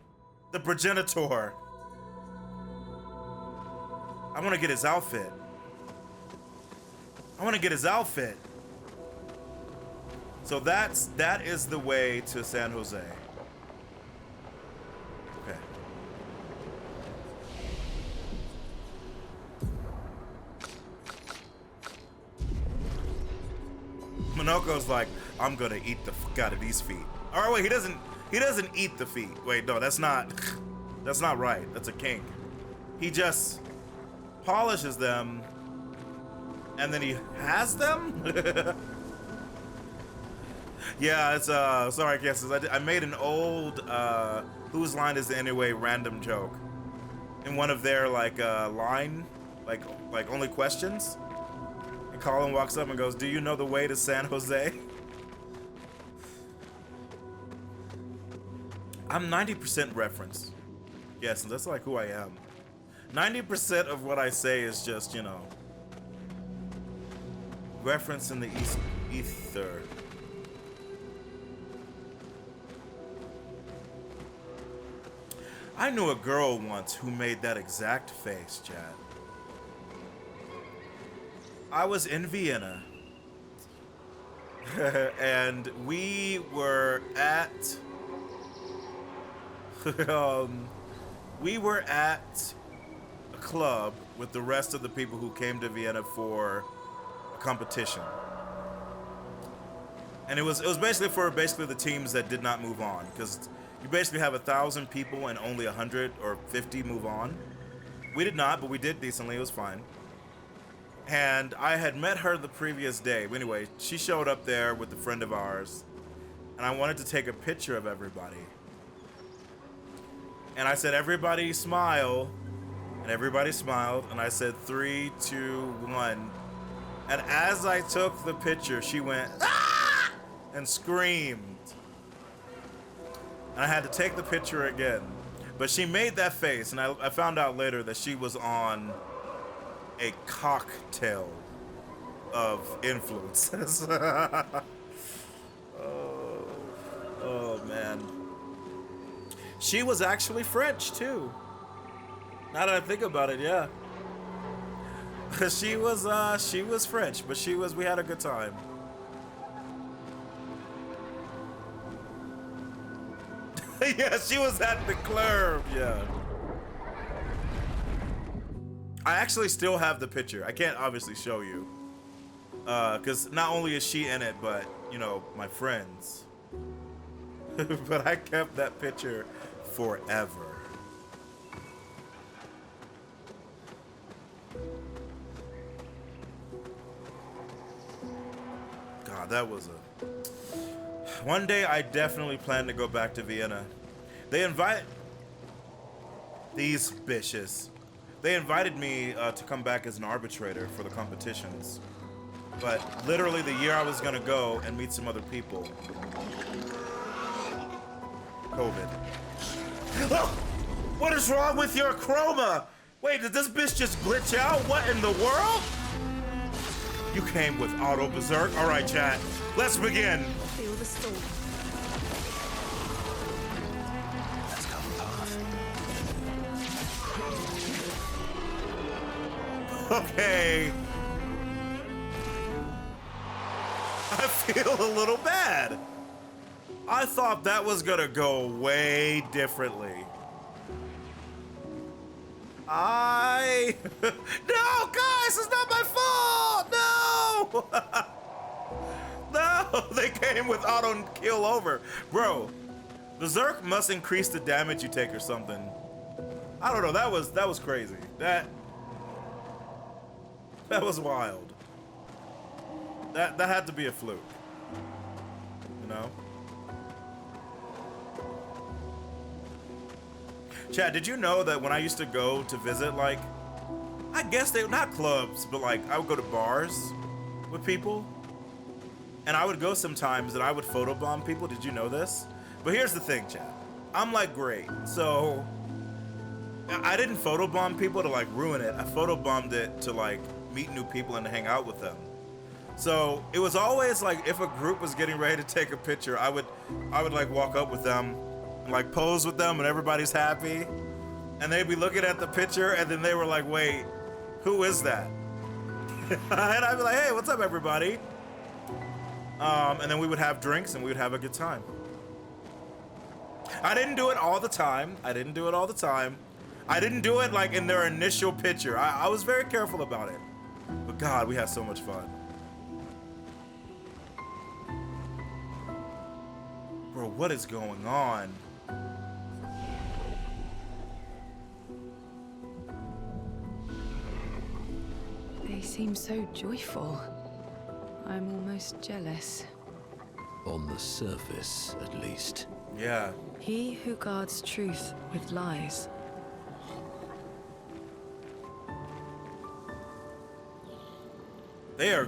the progenitor. I want to get his outfit. I want to get his outfit. So that is the way to San Jose. Okay. Minoko's like, I'm gonna eat the fuck out of these feet. All right, wait, he doesn't eat the feet. Wait, no, that's not right. That's a kink. He just polishes them and then he has them. Yeah, it's sorry, guesses. I made an old whose line is it anyway random joke in one of their like line like only questions. And Colin walks up and goes, "Do you know the way to San Jose?" I'm 90% reference. Yes, that's like who I am. 90% of what I say is just, you know, reference in the ether. I knew a girl once who made that exact face, Chad. I was in Vienna, and we were at a club with the rest of the people who came to Vienna for a competition. And it was basically for the teams that did not move on, because you basically have 1,000 people and only 100 or 50 move on. We did not, but we did decently. It was fine. And I had met her the previous day. But anyway, she showed up there with a friend of ours, and I wanted to take a picture of everybody. And I said, "Everybody smile," and everybody smiled. And I said, 3, 2, 1. And as I took the picture, she went, "Ah!" and screamed. And I had to take the picture again. But she made that face, and I found out later that she was on a cocktail of influences. Oh, man. She was actually French, too. Now that I think about it, yeah. She was French, but we had a good time. Yeah, she was at the club, yeah. I actually still have the picture. I can't obviously show you. Because not only is she in it, but, you know, my friends. But I kept that picture forever. God, that was a... One day I definitely plan to go back to Vienna. They invite... These bitches. They invited me to come back as an arbitrator for the competitions. But literally the year I was gonna go and meet some other people, COVID. Oh, what is wrong with your chroma? Wait, did this bitch just glitch out? What in the world? You came with auto berserk. All right, chat. Let's begin. Feel the storm. Let's cover path. Okay. I feel a little bad. I thought that was gonna go way differently. No, guys, it's not my fault. No. No, they came with auto kill over. Bro, Berserk must increase the damage you take or something. I don't know, that was crazy. That was wild. That had to be a fluke. You know? Chad, did you know that when I used to go to visit, like, I guess they not clubs, but like I would go to bars with people, and I would go sometimes and I would photobomb people. Did you know this? But here's the thing, Chad. I'm like great, so I didn't photobomb people to like ruin it. I photobombed it to like meet new people and hang out with them. So it was always like if a group was getting ready to take a picture, I would like walk up with them and like pose with them and everybody's happy. And they'd be looking at the picture and then they were like, wait, who is that? And I'd be like, hey, what's up everybody? And then we would have drinks and we would have a good time. I didn't do it all the time. I didn't do it like in their initial picture. I was very careful about it. But God, we had so much fun. Bro, what is going on? They seem so joyful. I'm almost jealous. On the surface, at least. Yeah. He who guards truth with lies. They are...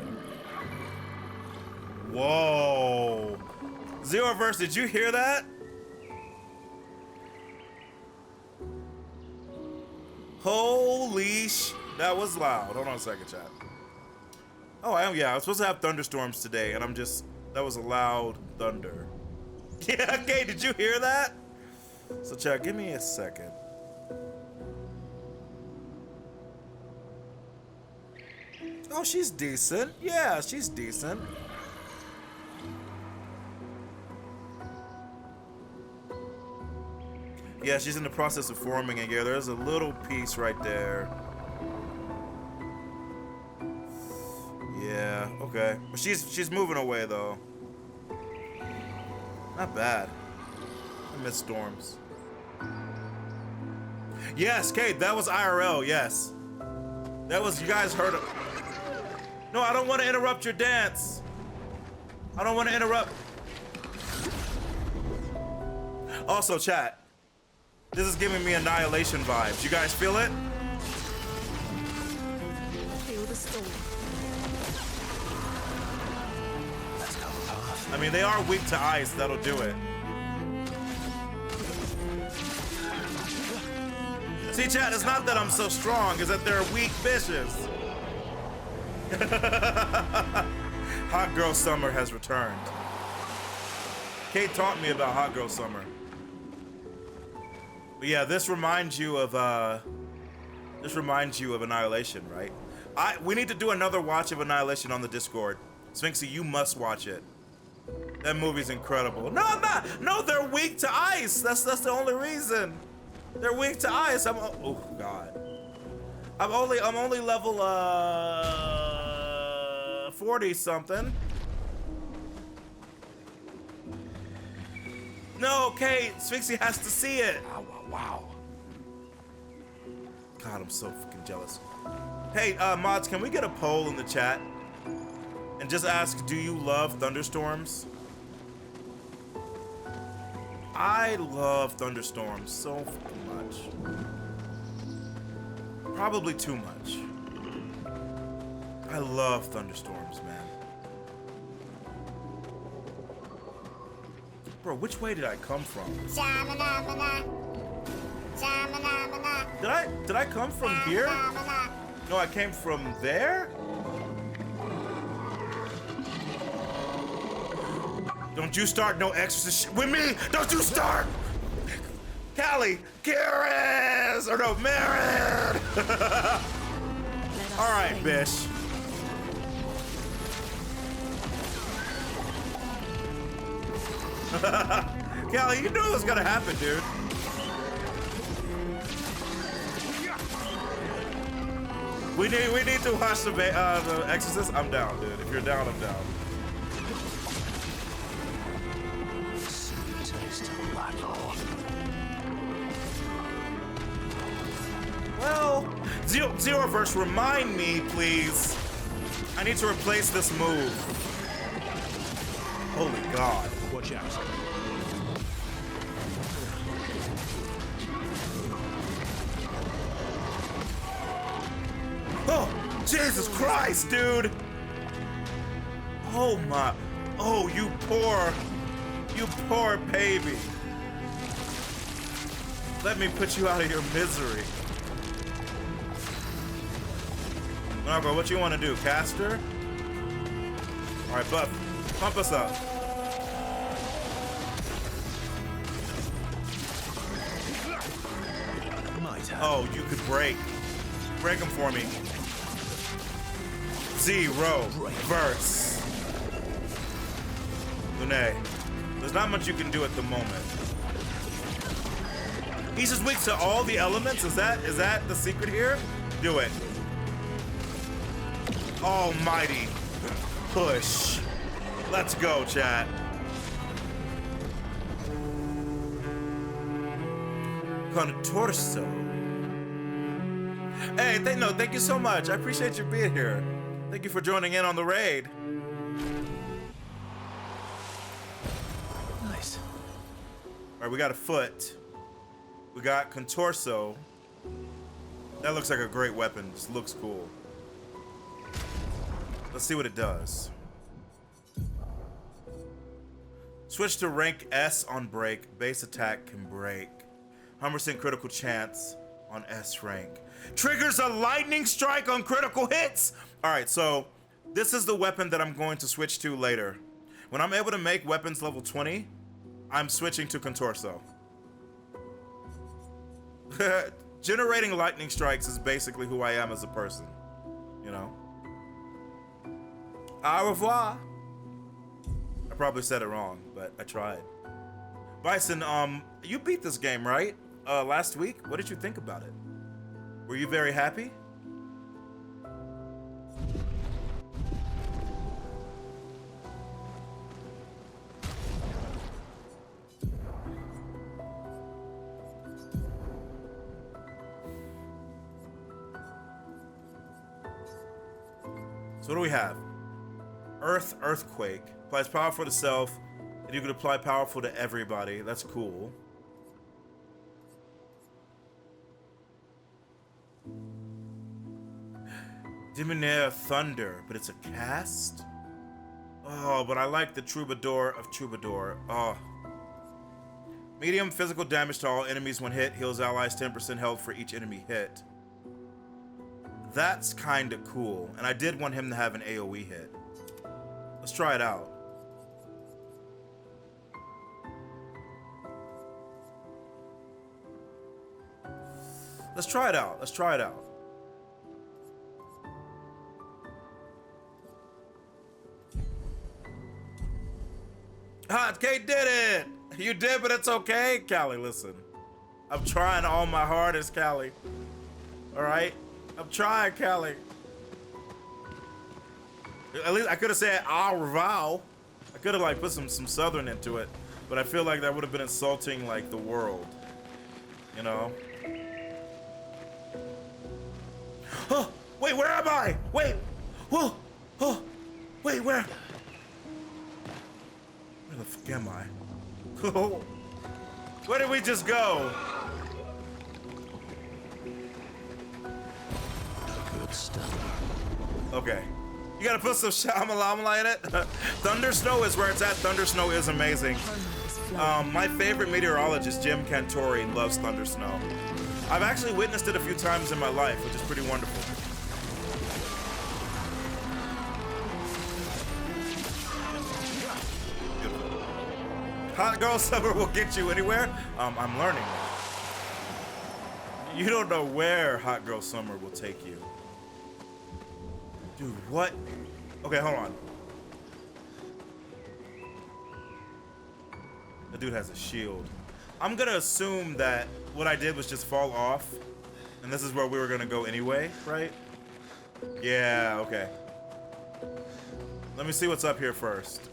Whoa. Zeroverse, did you hear that? Holy sh... That was loud. Hold on a second, chat. Oh, I am supposed to have thunderstorms today, and I'm just... That was a loud thunder. Yeah, okay, did you hear that? So, chat, give me a second. Oh, she's decent. Yeah, she's decent. Yeah, she's in the process of forming, and yeah, there's a little piece right there. Yeah, okay. But she's moving away though. Not bad. I miss storms. Yes, Kate, that was IRL, yes. That was, you guys heard it. No, I don't want to interrupt your dance. I don't want to interrupt. Also, chat. This is giving me Annihilation vibes. You guys feel it? Feel the storm. I mean, they are weak to ice. That'll do it. See, chat, it's not that I'm so strong. It's that they're weak bitches. Hot Girl Summer has returned. Kate taught me about Hot Girl Summer. But yeah, this reminds you of Annihilation, right? We need to do another watch of Annihilation on the Discord. Sphinxy, you must watch it. That movie's incredible. No, I'm not. No, they're weak to ice. That's the only reason. They're weak to ice. Oh God. I'm only level 40 something. No, okay, Sphinxy has to see it. Wow. God, I'm so fucking jealous. Hey, mods, can we get a poll in the chat? And just ask, do you love thunderstorms? I love thunderstorms so fucking much. Probably too much. I love thunderstorms, man. Bro, which way did I come from? Did I come from here? No, I came from there? Don't you start no exorcist shit with me! Don't you start! Callie! Karis! Or no, Marin! Alright, bitch. Callie, you knew it was gonna happen, dude. We need to watch the Exorcist. I'm down, dude. If you're down, I'm down. Well, Zeroverse, remind me, please. I need to replace this move. Holy God. Watch out. Oh, Jesus Christ, dude. Oh my. Oh, you poor baby. Let me put you out of your misery. Marco, what you want to do, caster? All right, Buff, pump us up. Oh, you could break. Break them for me. Zero. Verse. Lune. There's not much you can do at the moment. He's just weak to all the elements? Is that the secret here? Do it. Almighty. Push. Let's go, chat. Contorso. Hey, thank you so much. I appreciate you being here. Thank you for joining in on the raid. Nice. All right, we got a foot. We got Contorso. That looks like a great weapon. Just looks cool. Let's see what it does. Switch to rank S on break. Base attack can break. 100% critical chance on S rank. Triggers a lightning strike on critical hits. All right, so this is the weapon that I'm going to switch to later. When I'm able to make weapons level 20, I'm switching to Contorso. Generating lightning strikes is basically who I am as a person, you know? Au revoir. I probably said it wrong, but I tried. Bison, you beat this game, right? Last week? What did you think about it? Were you very happy? So what do we have? Earthquake. Applies powerful to self, and you can apply powerful to everybody. That's cool. Diminuer Thunder, but it's a cast? Oh, but I like the Troubadour of Troubadour. Oh. Medium physical damage to all enemies when hit. Heals allies 10% health for each enemy hit. That's kind of cool. And I did want him to have an AoE hit. Let's try it out. Let's try it out. Let's try it out. Hot Kate did it! You did, but it's okay. Callie, listen. I'm trying all my hardest, Callie. Alright? I'm trying, Callie. At least I could have said au revoir. I could have like put some southern into it, but I feel like that would have been insulting like the world. You know? Oh, wait, where am I? Wait. Whoa. Oh. Wait, where? Where the fuck am I? Where did we just go? Good stuff. Okay. You gotta put some Shamalamala in it. Thunder Snow is where it's at. Thunder Snow is amazing. My favorite meteorologist, Jim Cantori, loves Thunder Snow. I've actually witnessed it a few times in my life, which is pretty wonderful. Hot Girl Summer will get you anywhere. I'm learning. You don't know where Hot Girl Summer will take you. Dude, what? Okay, hold on. The dude has a shield. I'm gonna assume that what I did was just fall off, and this is where we were gonna go anyway, right? Yeah, okay. Let me see what's up here first.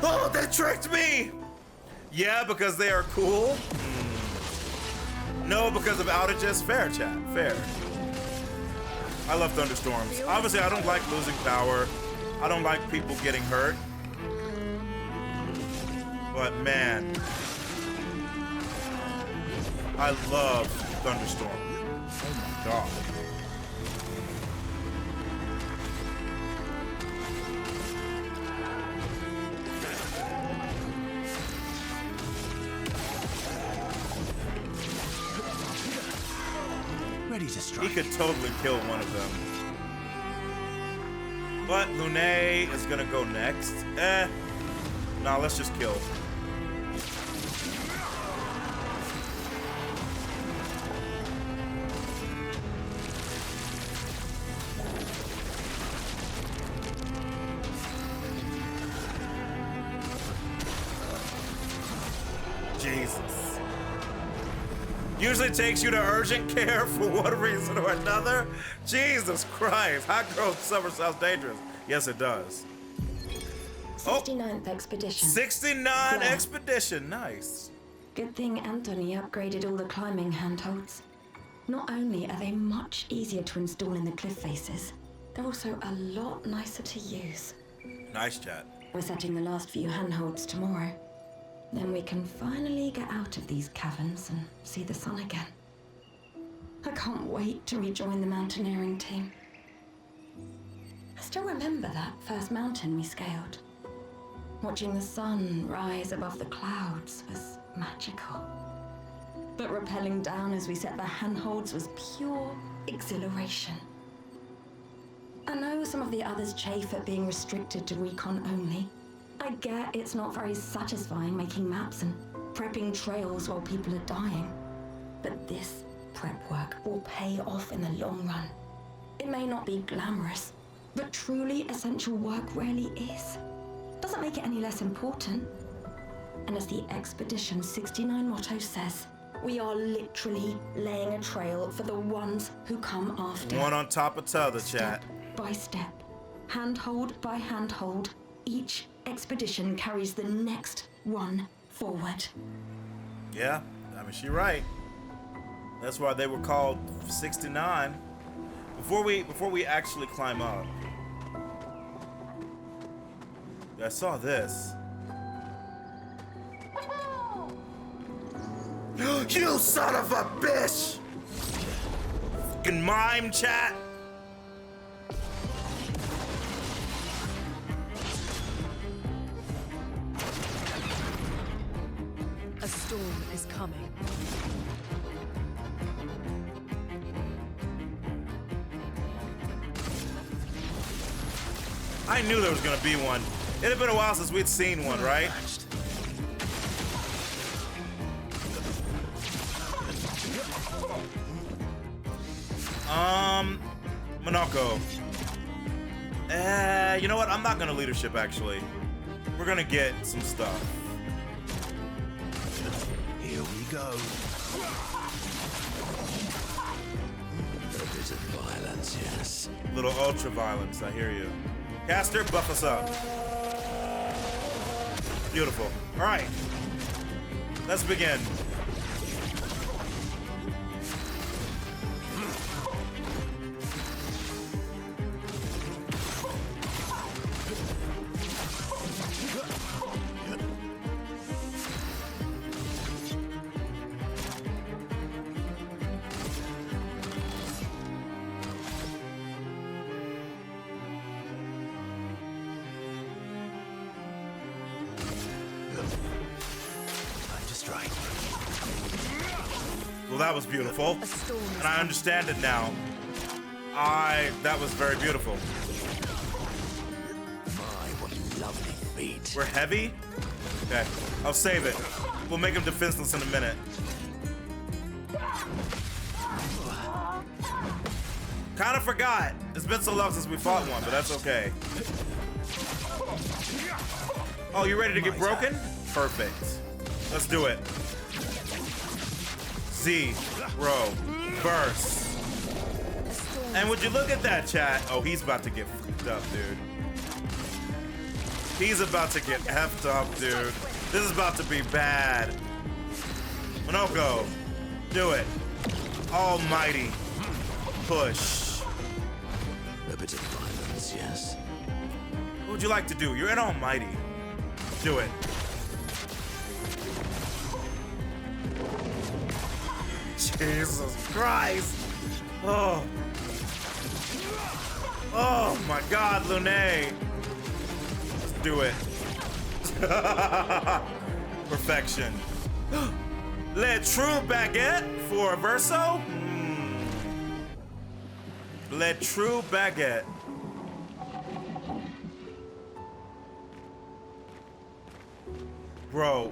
Oh, that tricked me! Yeah, because they are cool? No, because of outages? Fair, chat. Fair. I love thunderstorms. Obviously, I don't like losing power. I don't like people getting hurt. But man, I love thunderstorms. Oh my god. ready to strike. He could totally kill one of them. But Lune is gonna go next. No, let's just kill. Jesus. Usually takes you to urgent care for one reason or another. Jesus Christ. Hot girl summer sounds dangerous. Yes, it does. 69th Expedition. 69 Claire. Expedition. Nice. Good thing Anthony upgraded all the climbing handholds. Not only are they much easier to install in the cliff faces, they're also a lot nicer to use. Nice chat. We're setting the last few handholds tomorrow. Then we can finally get out of these caverns and see the sun again. I can't wait to rejoin the mountaineering team. I still remember that first mountain we scaled. Watching the sun rise above the clouds was magical. But rappelling down as we set the handholds was pure exhilaration. I know some of the others chafe at being restricted to recon only. I get it's not very satisfying making maps and prepping trails while people are dying. But this prep work will pay off in the long run. It may not be glamorous, but truly essential work rarely is. Doesn't make it any less important. And as the Expedition 69 motto says, we are literally laying a trail for the ones who come after. One on top of t'other, chat. Step by step, handhold by handhold, each expedition carries the next one forward. Yeah, I mean, she's right. That's why they were called 69. Before we actually climb up, I saw this. You son of a bitch! Fucking mime, chat. A storm is coming. I knew there was gonna be one. It had been a while since we'd seen one, right? Monoko. You know what? I'm not gonna leadership, actually. We're gonna get some stuff. Here we go. A bit of violence, yes. Little ultra violence, I hear you. Caster, buff us up. Beautiful. All right. Let's begin. Well, that was beautiful, and I understand it now. That was very beautiful. My, what lovely feet. We're heavy? Okay, I'll save it. We'll make him defenseless in a minute. Kind of forgot. It's been so long since we fought one, but that's okay. Oh, you ready to get broken? Perfect. Let's do it. Z, row, burst. And would you look at that, chat? Oh, he's about to get fucked up, dude. He's about to get effed up, dude. This is about to be bad. Monoko, do it. Almighty. Push. A bit of violence, yes. What would you like to do? You're an almighty. Do it. Jesus Christ. Oh. Oh my God, Lune. Let's do it. Perfection. Le True Baguette for Verso? Le True Baguette. Bro,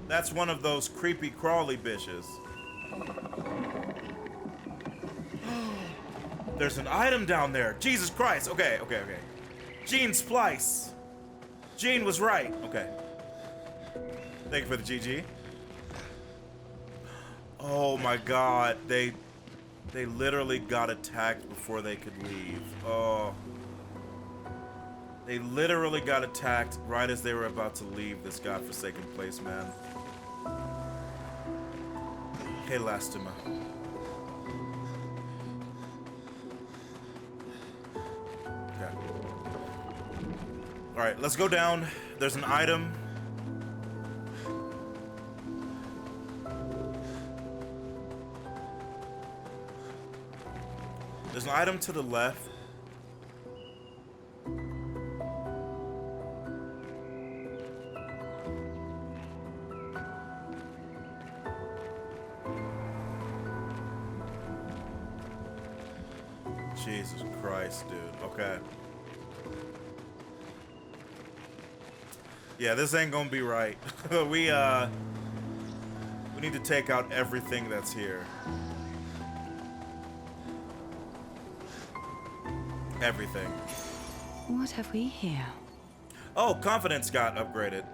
that's one of those creepy crawly bitches. There's an item down there. Jesus Christ. Okay. Gene Splice. Gene was right. Okay. Thank you for the GG. Oh my God. They literally got attacked before they could leave. Oh. They literally got attacked right as they were about to leave this godforsaken place, man. Hey, Lastima. Okay. All right, let's go down. There's an item. There's an item to the left. Jesus Christ, dude. Okay. Yeah, this ain't gonna be right. We need to take out everything that's here. Everything. What have we here? Oh, confidence got upgraded.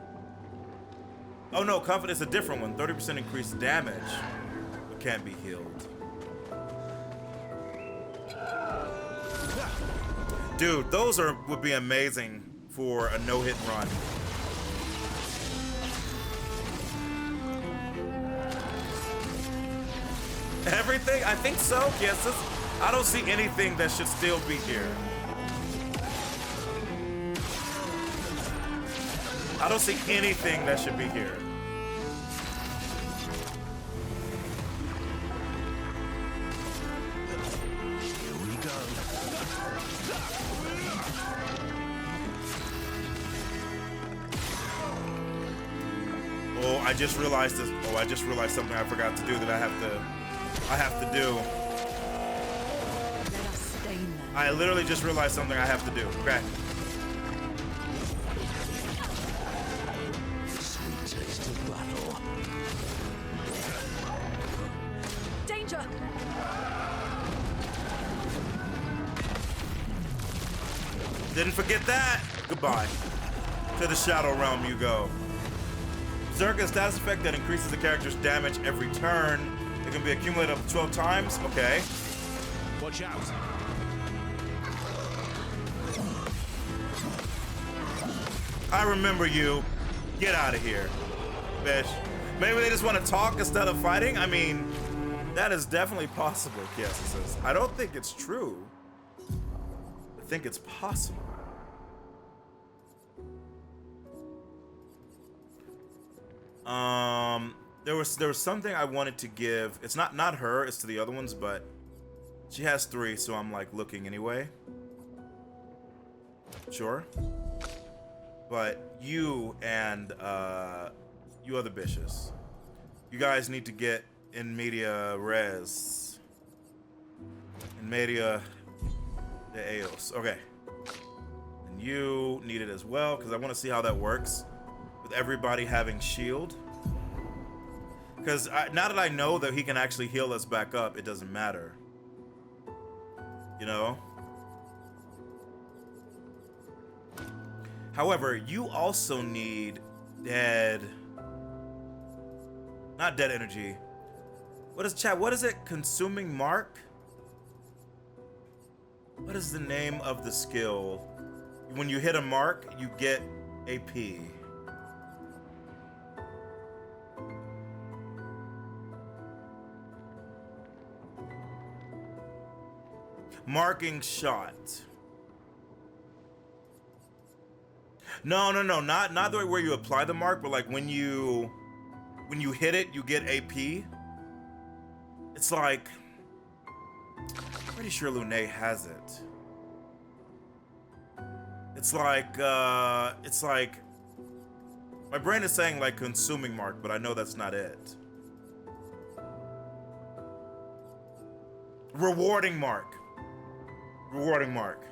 Oh no, confidence a different one. 30% increased damage, but can't be healed. Dude, those would be amazing for a no-hit run. Everything? I think so. Yes. I don't see anything that should still be here. I don't see anything that should be here. Oh, I just realized this. Oh, I just realized something I forgot to do that I have to do. Let us stain them. I literally just realized something I have to do. Okay. Sweet taste of battle. Danger! Didn't forget that. Goodbye. To the Shadow Realm you go. Berserk is a status effect that increases the character's damage every turn. It can be accumulated up to 12 times. Okay. Watch out. I remember you. Get out of here, bitch. Maybe they just want to talk instead of fighting. I mean, that is definitely possible. Yes, it says. I don't think it's true. I think it's possible. There was something I wanted to give. It's not her, it's to the other ones, but she has 3, so I'm like looking anyway. Sure. But you and you other bitches, you guys need to get in media res. In media de eos. Okay. And you need it as well, because I want to see how that works with everybody having shield. Because now that I know that he can actually heal us back up, it doesn't matter. You know? However, you also need dead... Not dead energy. What is chat? What is it? Consuming mark? What is the name of the skill? When you hit a mark, you get AP. Marking shot. No, not the way where you apply the mark, but like when you hit it, you get AP. It's like, pretty sure Lune has it. It's like, my brain is saying like consuming mark, but I know that's not it. Rewarding mark. Rewarding mark.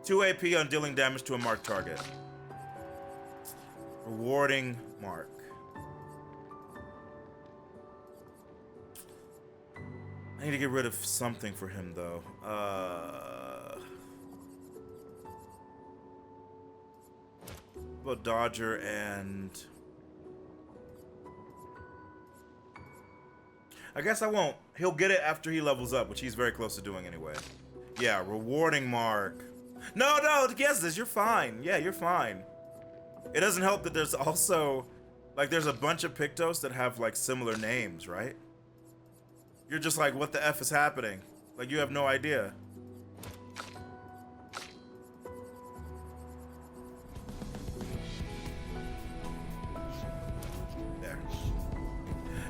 2 AP on dealing damage to a marked target. Rewarding mark. I need to get rid of something for him, though. Well, Dodger and... I guess I won't. He'll get it after he levels up, which he's very close to doing anyway. Yeah, rewarding mark. No, guess this. You're fine. Yeah, you're fine. It doesn't help that there's also... Like, there's a bunch of Pictos that have, like, similar names, right? You're just like, what the F is happening? Like, you have no idea. There.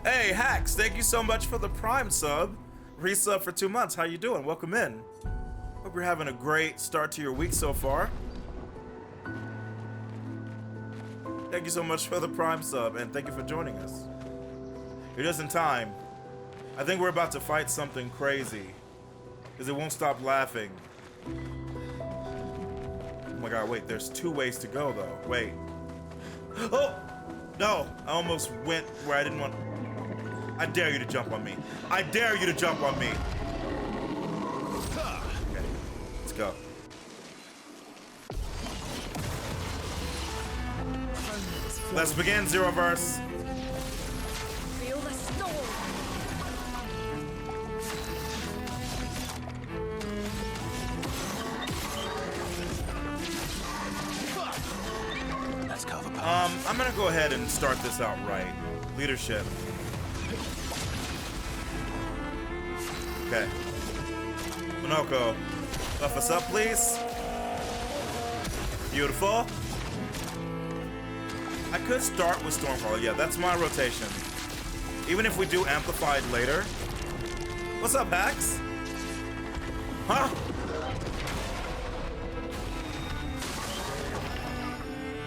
Hey, Hacks, thank you so much for the Prime sub. Resub for 2 months. How you doing? Welcome in. Hope you're having a great start to your week so far. Thank you so much for the Prime sub, and thank you for joining us. You're just in time. I think we're about to fight something crazy, because it won't stop laughing. Oh my god, wait, there's 2 ways to go, though. Wait. Oh! No! I almost went where I didn't want... I dare you to jump on me. I dare you to jump on me! Okay, let's go. Let's begin, Zeroverse. Feel the storm. Let's cover. I'm gonna go ahead and start this out right. Leadership. Okay. Monoko, buff us up, please. Beautiful. I could start with Stormcaller. Yeah, that's my rotation. Even if we do Amplified later. What's up, Hacks? Huh?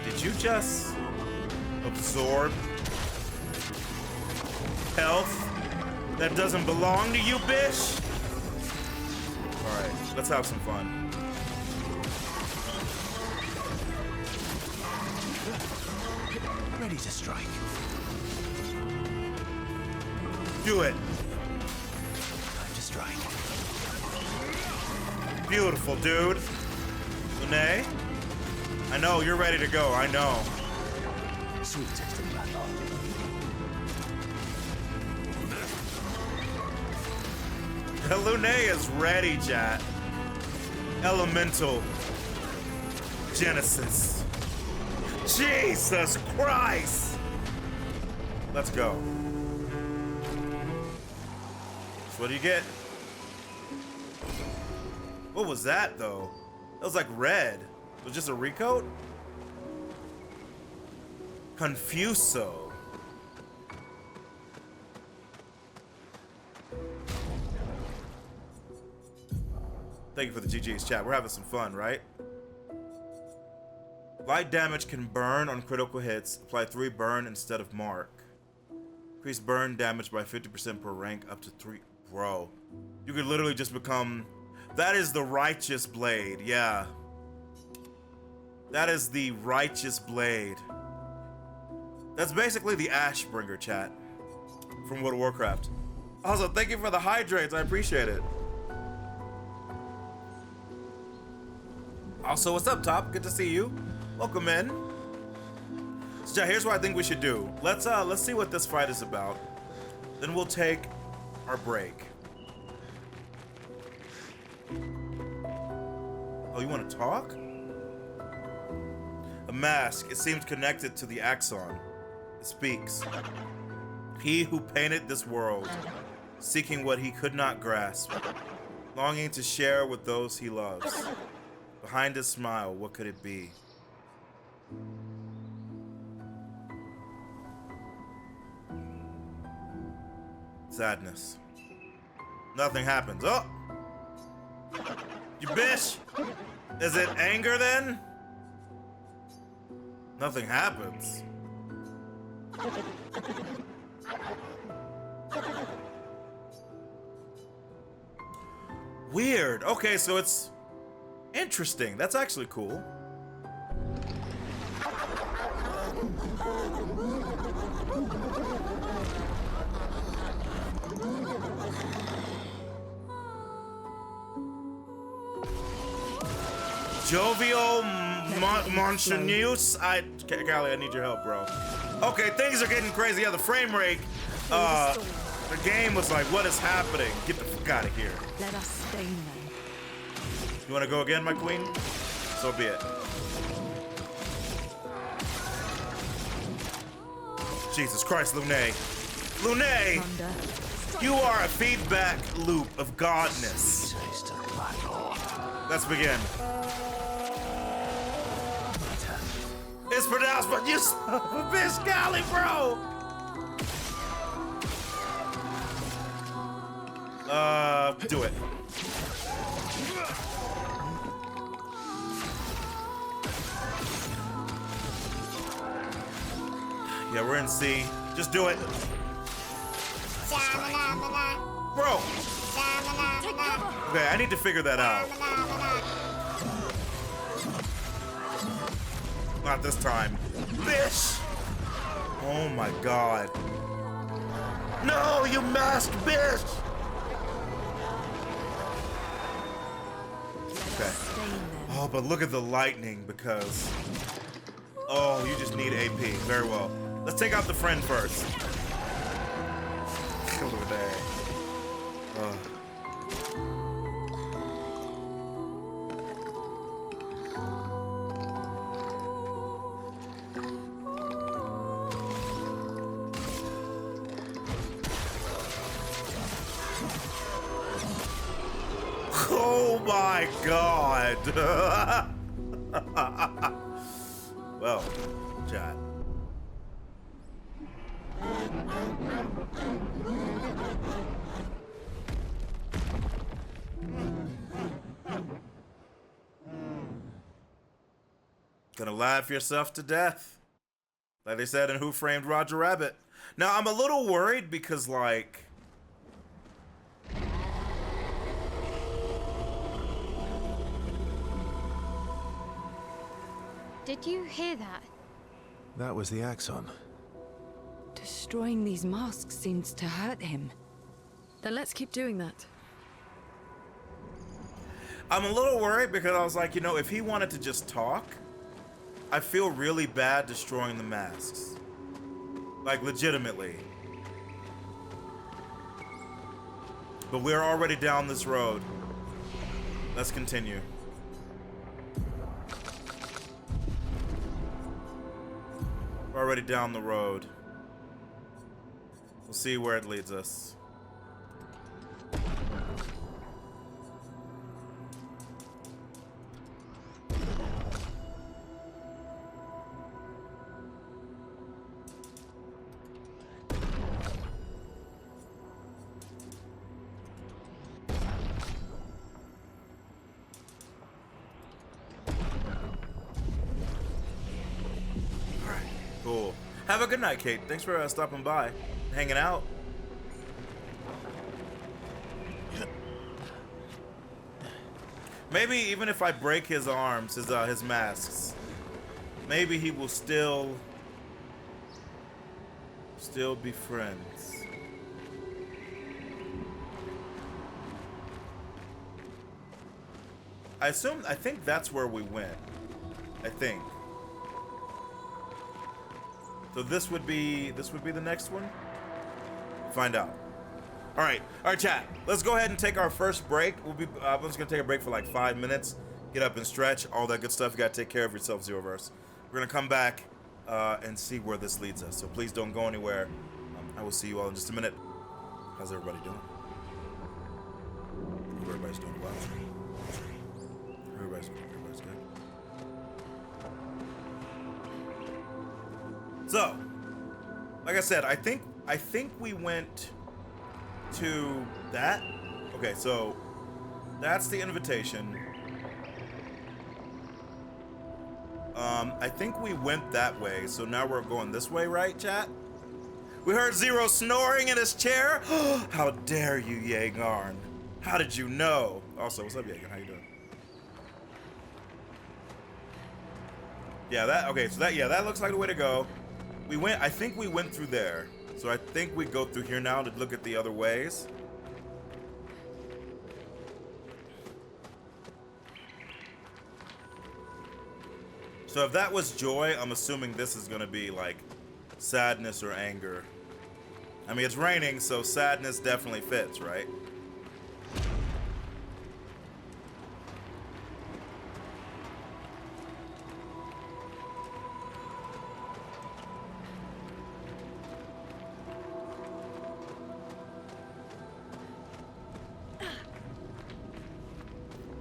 Did you just absorb health that doesn't belong to you, bitch? Alright, let's have some fun. Ready to strike. Do it. Time to strike. Beautiful, dude. Lune, I know you're ready to go. I know. Sweet taste of battle. Lune is ready, chat. Elemental Genesis. Jesus Christ! Let's go. So what do you get? What was that, though? That was like red. It was just a recoat? Confuso. Thank you for the GG's, chat. We're having some fun, right? Light damage can burn on critical hits. Apply 3 burn instead of mark. Increase burn damage by 50% per rank up to 3. Bro, you could literally just become... That is the righteous blade, yeah. That is the righteous blade. That's basically the Ashbringer, chat. From World of Warcraft. Also, thank you for the hydrates. I appreciate it. Also, what's up, Top? Good to see you. Welcome in. So here's what I think we should do. Let's see what this fight is about. Then we'll take our break. Oh, you want to talk? A mask. It seems connected to the Axon. It speaks. He who painted this world, seeking what he could not grasp, longing to share with those he loves. Behind his smile, what could it be? Sadness. Nothing happens. Oh! You bitch! Is it anger then? Nothing happens. Weird. Okay, so it's Interesting. That's actually cool. Jovial Monchenius. Callie, I need your help, bro. Okay, things are getting crazy. Yeah, the frame rate. The game was like, what is happening? Get the fuck out of here. Let us stain them. You want to go again, my queen? So be it. Jesus Christ, Lune. Lune! You are a feedback loop of godness. Let's begin. It's pronounced, but you son of a bitch, golly, bro! Do it. Yeah, we're in C. Just do it. Bro! Okay, I need to figure that out. Not this time. Bitch! Oh my god. No, you masked bitch! Okay. Oh, but look at the lightning because... Oh, you just need AP. Very well. Let's take out the friend first. Over there. Oh my god. Well, chat. Gonna laugh yourself to death. Like they said in Who Framed Roger Rabbit. Now, I'm a little worried because, like... Did you hear that? That was the Axon. Destroying these masks seems to hurt him. Then let's keep doing that. I'm a little worried because I was like, you know, if he wanted to just talk, I feel really bad destroying the masks. Like, legitimately. But we're already down this road. Let's continue. We're already down the road. We'll see where it leads us. Cool. Have a good night, Kate. Thanks for stopping by, hanging out. Maybe even if I break his arms, his masks, maybe he will still be friends. I think that's where we went. I think. So this would be the next one? Find out. All right, chat. Let's go ahead and take our first break. I'm just gonna take a break for like 5 minutes. Get up and stretch, all that good stuff. You gotta take care of yourself, Zeroverse. We're gonna come back and see where this leads us. So please don't go anywhere. I will see you all in just a minute. How's everybody doing? Hope everybody's doing well. Everybody's good. So, like I said, I think we went to that. Okay, so that's the invitation. I think we went that way, so now we're going this way, right, chat? We heard Zero snoring in his chair. How dare you, Yeagarn? How did you know? Also, what's up, Yeagarn? How you doing? Yeah, okay, so that looks like the way to go. I think we went through there. So I think we go through here now to look at the other ways. So if that was joy, I'm assuming this is gonna be like sadness or anger. I mean, it's raining, so sadness definitely fits, right?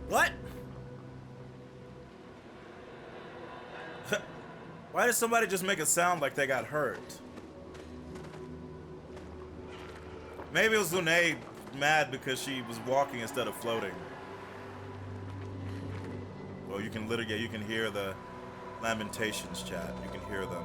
What? Why did somebody just make a sound like they got hurt? Maybe it was Lune mad because she was walking instead of floating. Well, you can literally, you can hear the lamentations, chat. You can hear them.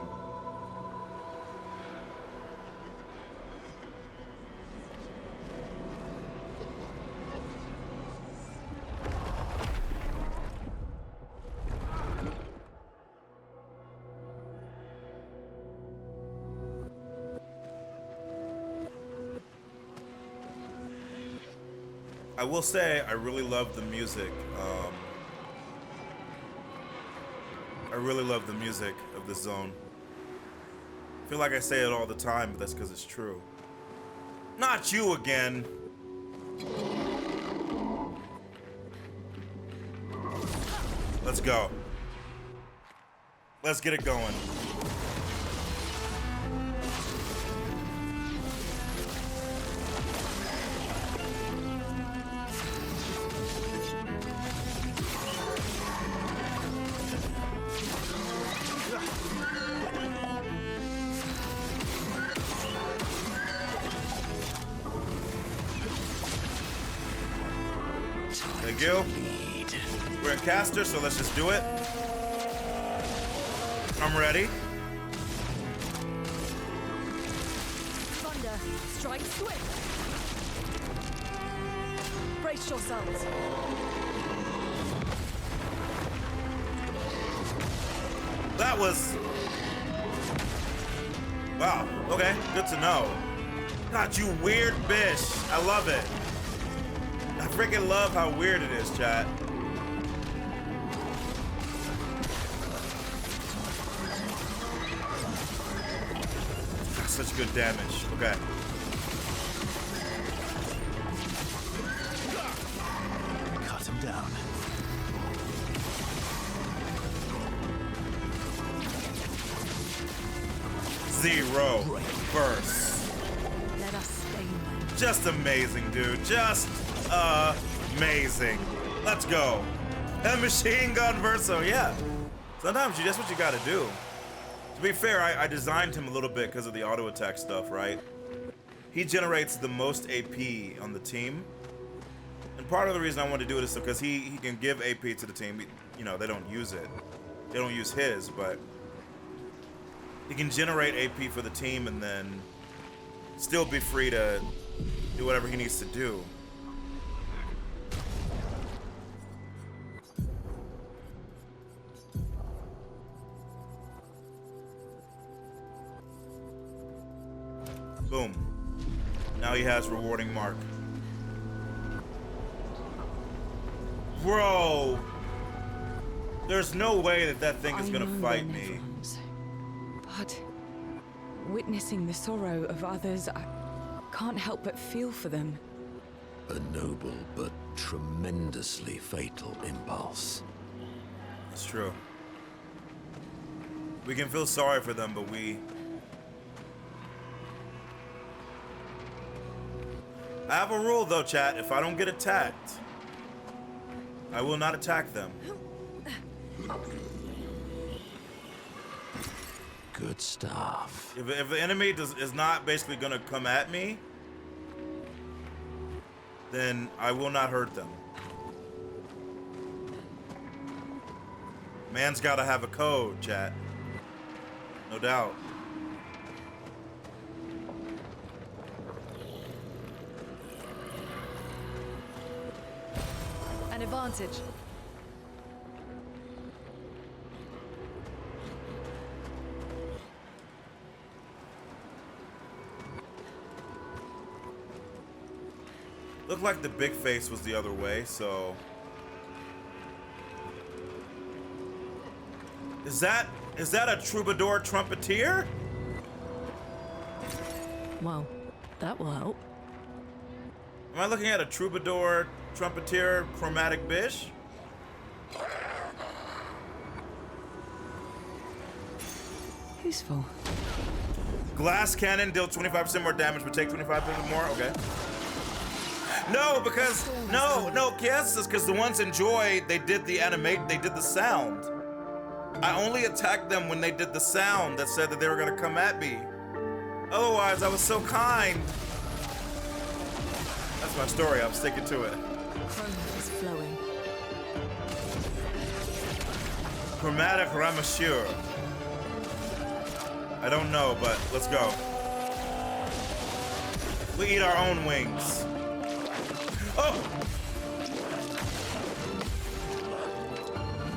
I will say I really love the music. I really love the music of this zone. I feel like I say it all the time, but that's because it's true. Not you again. Let's go. Let's get it going. Thank you. We're a caster, so let's just do it. I'm ready. Thunder, strike swift. Brace yourselves. That was... Wow, okay, good to know. God, you weird bitch. I love it. I freaking love how weird it is, chat. That's such good damage. Okay. Cut him down. Zero burst. Let us stay. Just amazing, dude. Just amazing. Let's go. A machine gun verso, yeah. Sometimes that's what you gotta do. To be fair, I designed him a little bit because of the auto attack stuff, right? He generates the most AP on the team. And part of the reason I wanted to do it is because he can give AP to the team. You know, they don't use it. They don't use his, but he can generate AP for the team and then still be free to do whatever he needs to do. Boom. Now he has rewarding mark. Bro! There's no way that that thing is gonna fight me. But witnessing the sorrow of others, I can't help but feel for them. A noble but tremendously fatal impulse. That's true. We can feel sorry for them, but I have a rule though, chat. If I don't get attacked, I will not attack them. Good stuff. If the enemy is not basically gonna come at me, then I will not hurt them. Man's gotta have a code, chat. No doubt. An advantage. Looked like the big face was the other way, so... Is that a troubadour trumpeter? Well, that will help. Am I looking at a troubadour trumpeter chromatic bish? Useful. Glass cannon deal 25% more damage, but take 25% more. Okay. No, because no, yes, it's because the ones in Joy, they did the sound. I only attacked them when they did the sound that said that they were gonna come at me. Otherwise, I was so kind. That's my story. I'm sticking to it. Chroma is flowing. Chromatic Ramashur. I don't know, but let's go. We eat our own wings. Oh!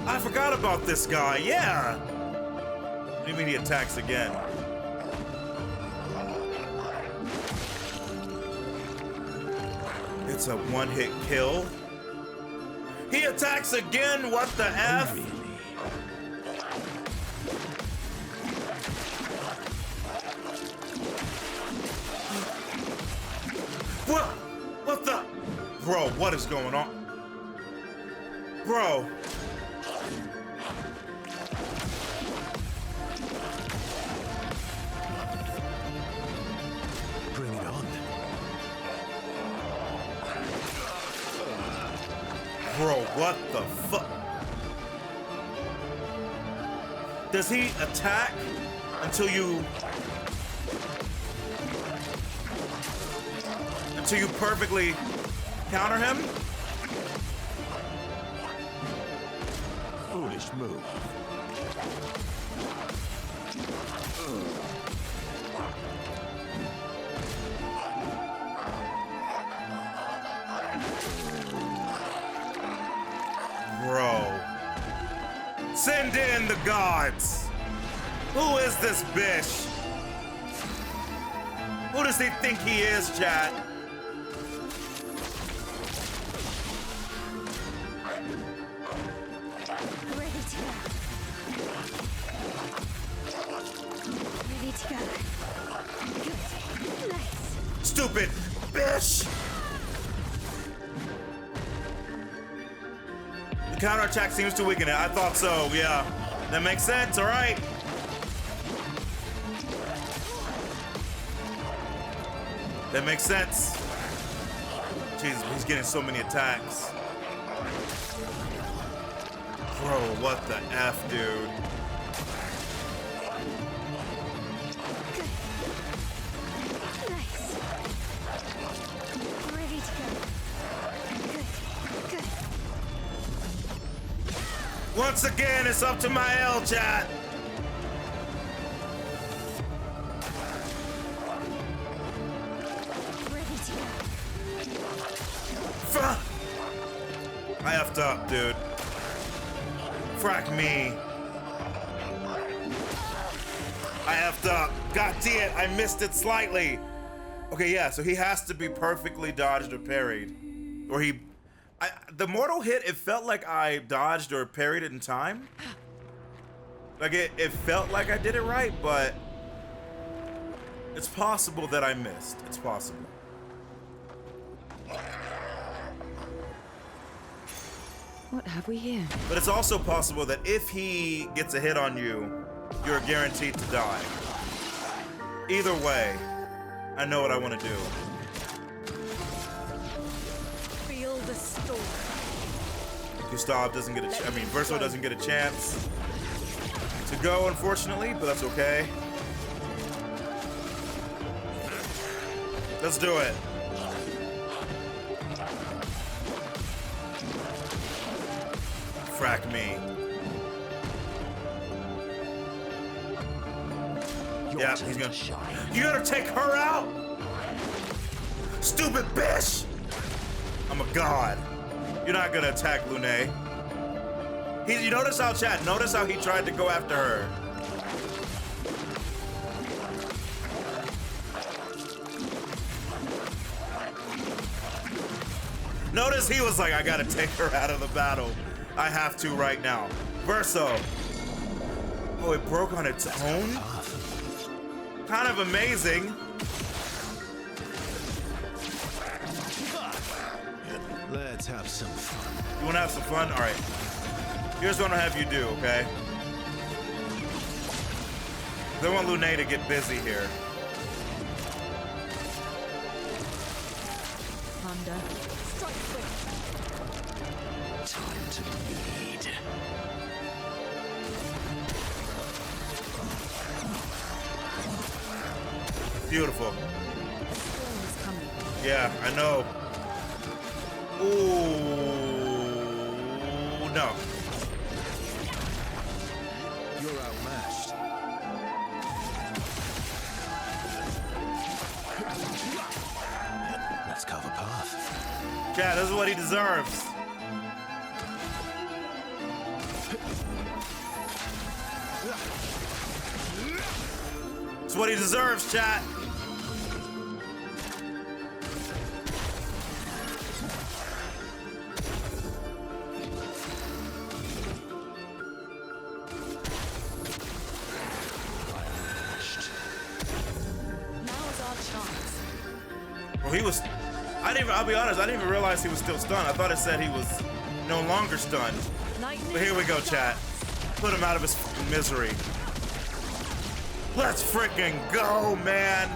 I forgot about this guy, yeah! What do you mean he attacks again? It's a one-hit kill. He attacks again, what the F? What? What the? Bro, what is going on? Bro. Bring it on. Bro, what the fuck? Does he attack until you perfectly counter him? Foolish move. Bro. Send in the gods. Who is this bitch? Who does he think he is, chat? Ready to go. Ready to go. Good. Nice. Stupid bitch! The counterattack seems to weaken it. I thought so, yeah. That makes sense, alright. That makes sense. Jeez, he's getting so many attacks. Bro, what the F, dude? Nice. Ready to go. Good. Good. Once again, it's up to my L, chat. Ready to go. Fuck! I effed up, dude. Frack me. I effed up. God damn it, I missed it slightly. Okay, yeah, so he has to be perfectly dodged or parried. Or the mortal hit, it felt like I dodged or parried it in time. Like it felt like I did it right, but it's possible that I missed. It's possible. What have we here? But it's also possible that if he gets a hit on you, you're guaranteed to die. Either way, I know what I want to do. Feel the storm. Gustav doesn't get a Verso doesn't get a chance to go, unfortunately, but that's okay. Let's do it. Frack me. Yeah, he's gonna shine. You gotta take her out! Stupid bitch! I'm a god. You're not gonna attack Lune. You notice how, chat, notice how he tried to go after her. Notice he was like, I gotta take her out of the battle. I have to right now. Verso. Oh, it broke on its own? Kind of amazing. Let's have some fun. You wanna have some fun? All right. Here's what I'm gonna have you do, okay? I want Lune to get busy here. Thunder. Strike quick. Time to bleed. Beautiful. A storm is coming. Yeah, I know. Ooh, no. You're outmatched. Let's carve a path. Yeah, this is what he deserves. It's what he deserves, chat. Now's our chance. Well, he was. I'll be honest, I didn't even realize he was still stunned. I thought it said he was no longer stunned. Lightning. But here we go, chat. Put him out of his fucking misery. Let's freaking go, man.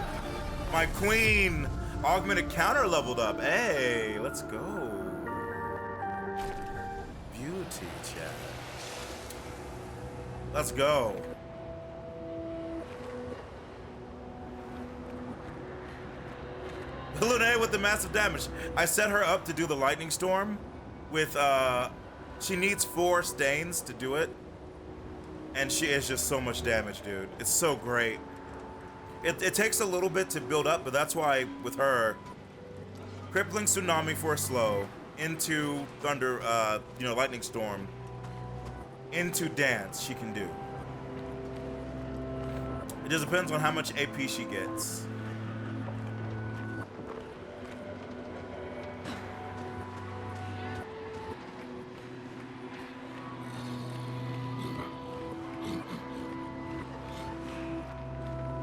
My queen. Augmented counter leveled up. Hey, let's go. Beauty, chat. Let's go. Lune with the massive damage. I set her up to do the lightning storm with, she needs 4 stains to do it. And she is just so much damage, dude. It's so great. It takes a little bit to build up, but that's why with her, crippling tsunami for a slow, into thunder, lightning storm, into dance she can do. It just depends on how much AP she gets.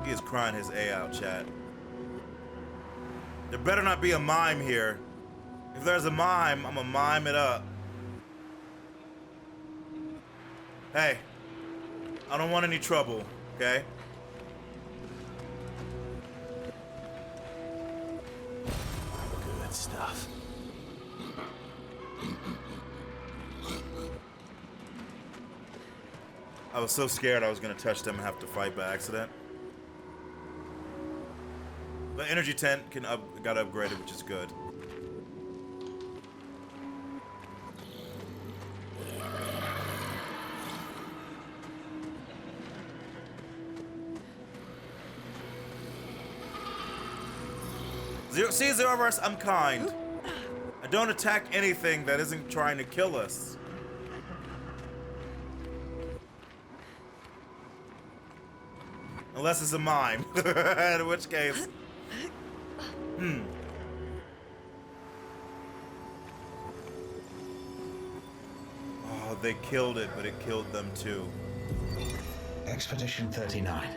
He is crying his A out, chat. There better not be a mime here. If there's a mime, I'm gonna mime it up. Hey, I don't want any trouble, okay? Good stuff. I was so scared I was gonna touch them and have to fight by accident. The energy tent got upgraded, which is good. Zeroverse, I'm kind. I don't attack anything that isn't trying to kill us. Unless it's a mime, in which case. Oh, they killed it, but it killed them too. Expedition 39.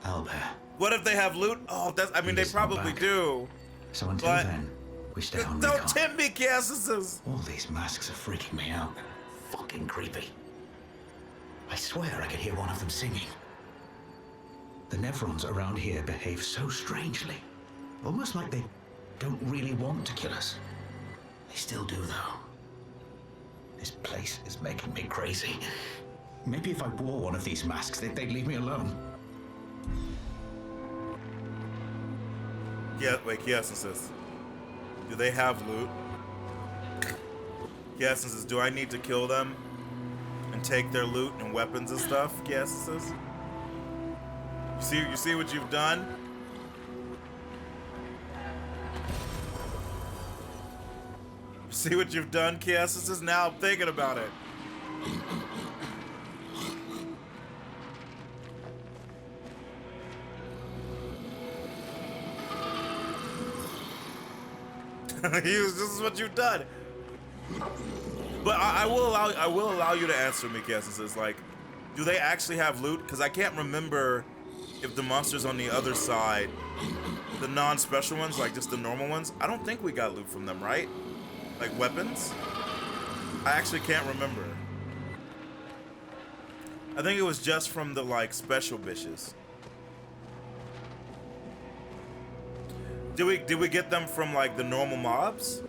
Owlbear. What if they have loot? Oh, that's. I mean, they probably do. So until But- then, we stay on Don't recon. tempt me, Cassis. All these masks are freaking me out. Fucking creepy. I swear I could hear one of them singing. The Nevrons around here behave so strangely. Almost like they don't really want to kill us. They still do, though. This place is making me crazy. Maybe if I wore one of these masks, they'd leave me alone. Yeah, wait, Cassis. Do they have loot? Cassis, do I need to kill them and take their loot and weapons and stuff? Cassis. You see what you've done? You see what you've done, Cassis? Now I'm thinking about it. This is what you've done. But I will allow you to answer me, Cass. It's like, do they actually have loot? Because I can't remember if the monsters on the other side, the non-special ones, like just the normal ones, I don't think we got loot from them, right? Like weapons? I actually can't remember. I think it was just from the like special bitches. Did we get them from like the normal mobs?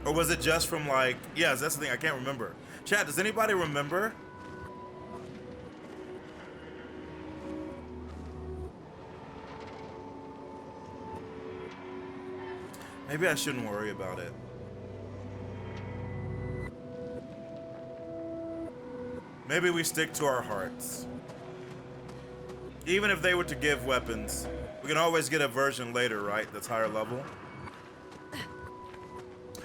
Or was it just from like, yes, that's the thing, I can't remember. Chat, does anybody remember? Maybe I shouldn't worry about it. Maybe we stick to our hearts. Even if they were to give weapons, we can always get a version later, right? That's higher level.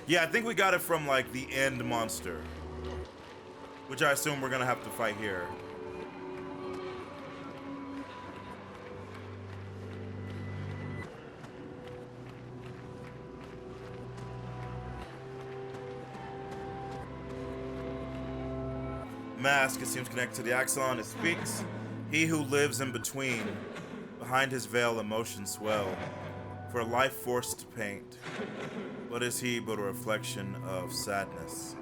Yeah, I think we got it from like the end monster, which I assume we're gonna have to fight here. Mask, it seems connected to the axon. It speaks. He who lives in between, behind his veil emotions swell, for a life forced to paint. What is he but a reflection of sadness?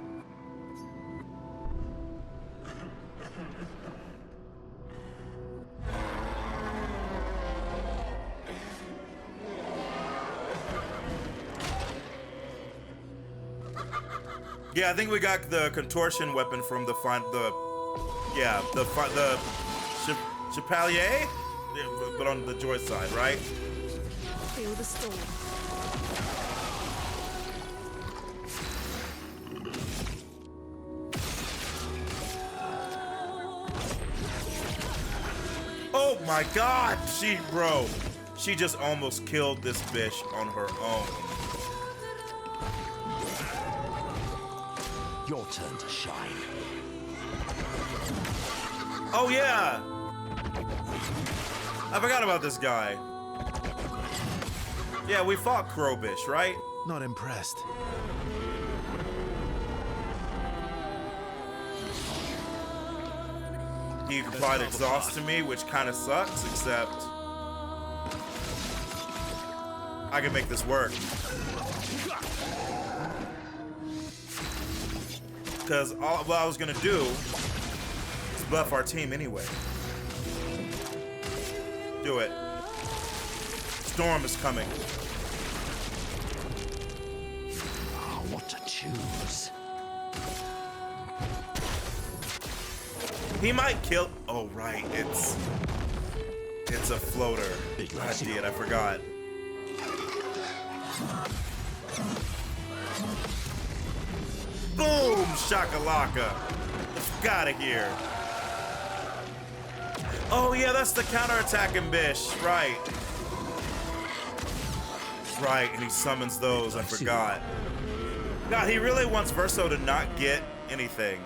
Yeah, I think we got the contortion weapon from the Chevalier, but on the Joy side, right? Feel the storm. Oh my God, she just almost killed this bitch on her own. Your turn to shine. Oh yeah! I forgot about this guy. Yeah, we fought Crowbish, right? Not impressed. He applied exhaust to me, which kind of sucks, except I can make this work. Because what I was gonna do is buff our team anyway. Do it. Storm is coming. Oh, what to choose? He might kill. Oh right, it's a floater. I did. I forgot. Boom, shakalaka. Let's get out of here. Oh yeah, that's the counterattacking bish, right? Right, and he summons those. I forgot. God, he really wants Verso to not get anything.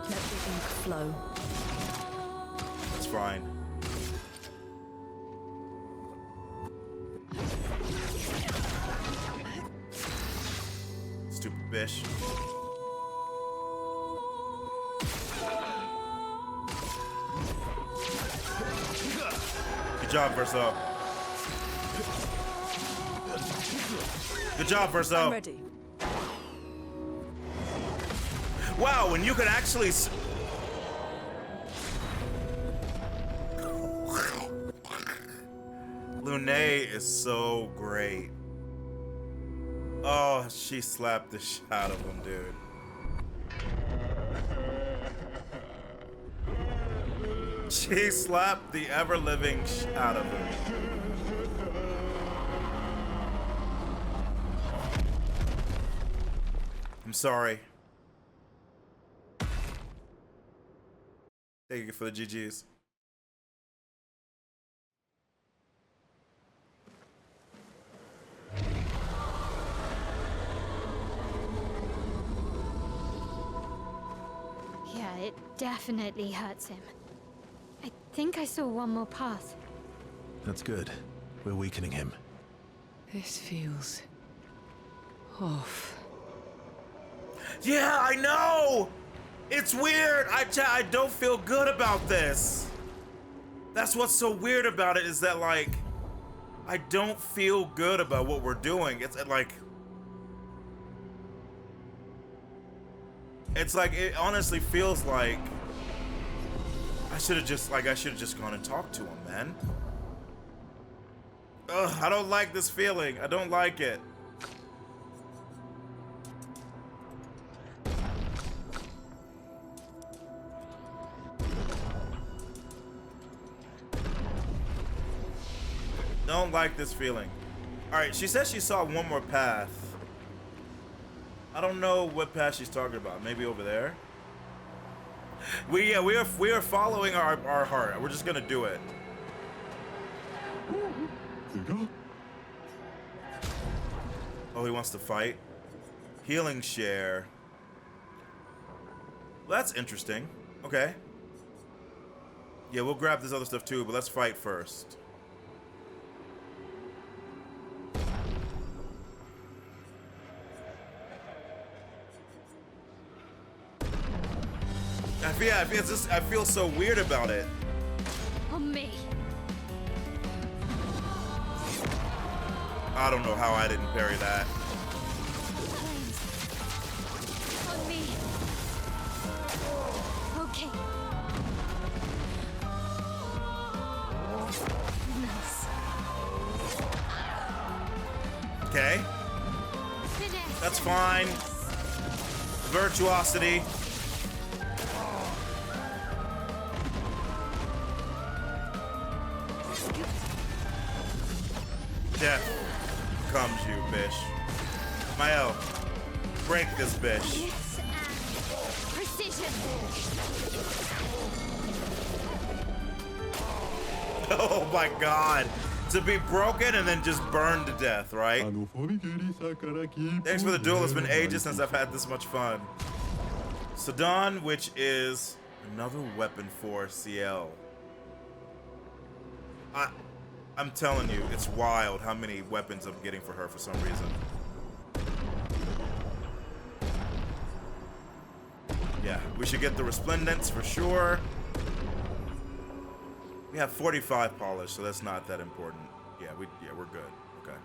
Let the ink flow. That's fine. Stupid bish. Good job, Verso. Good job, Verso. I'm ready. Wow, when you can actually Lune is so great. Oh, she slapped the shit out of him, dude. She slapped the ever-living shit out of him. I'm sorry. Thank you for the GGs. Yeah, it definitely hurts him. I think I saw one more path. That's good. We're weakening him. This feels off. Yeah, I know! It's weird! I don't feel good about this. That's what's so weird about it, is that, like, I don't feel good about what we're doing. It's like... it honestly feels like I should have just gone and talked to him, man. Ugh, I don't like this feeling. I don't like it. Don't like this feeling. All right, she says she saw one more path. I don't know what path she's talking about. Maybe over there. We are following our heart. We're just gonna do it. Oh, he wants to fight. Healing share. Well, that's interesting. Okay. Yeah, we'll grab this other stuff too, but let's fight first. I feel so weird about it. On me. I don't know how I didn't parry that. On me. Okay. Nice. Okay. That's fine. Virtuosity. Death comes, you bitch. Mael, break this bitch. Precision. Oh my god. To be broken and then just burned to death, right? Thanks for the duel. It's been ages since I've had this much fun. Sedan, which is another weapon for CL. I'm telling you, it's wild how many weapons I'm getting for her for some reason. Yeah, we should get the Resplendence for sure. We have 45 polish, so that's not that important. Yeah, we're good. Okay.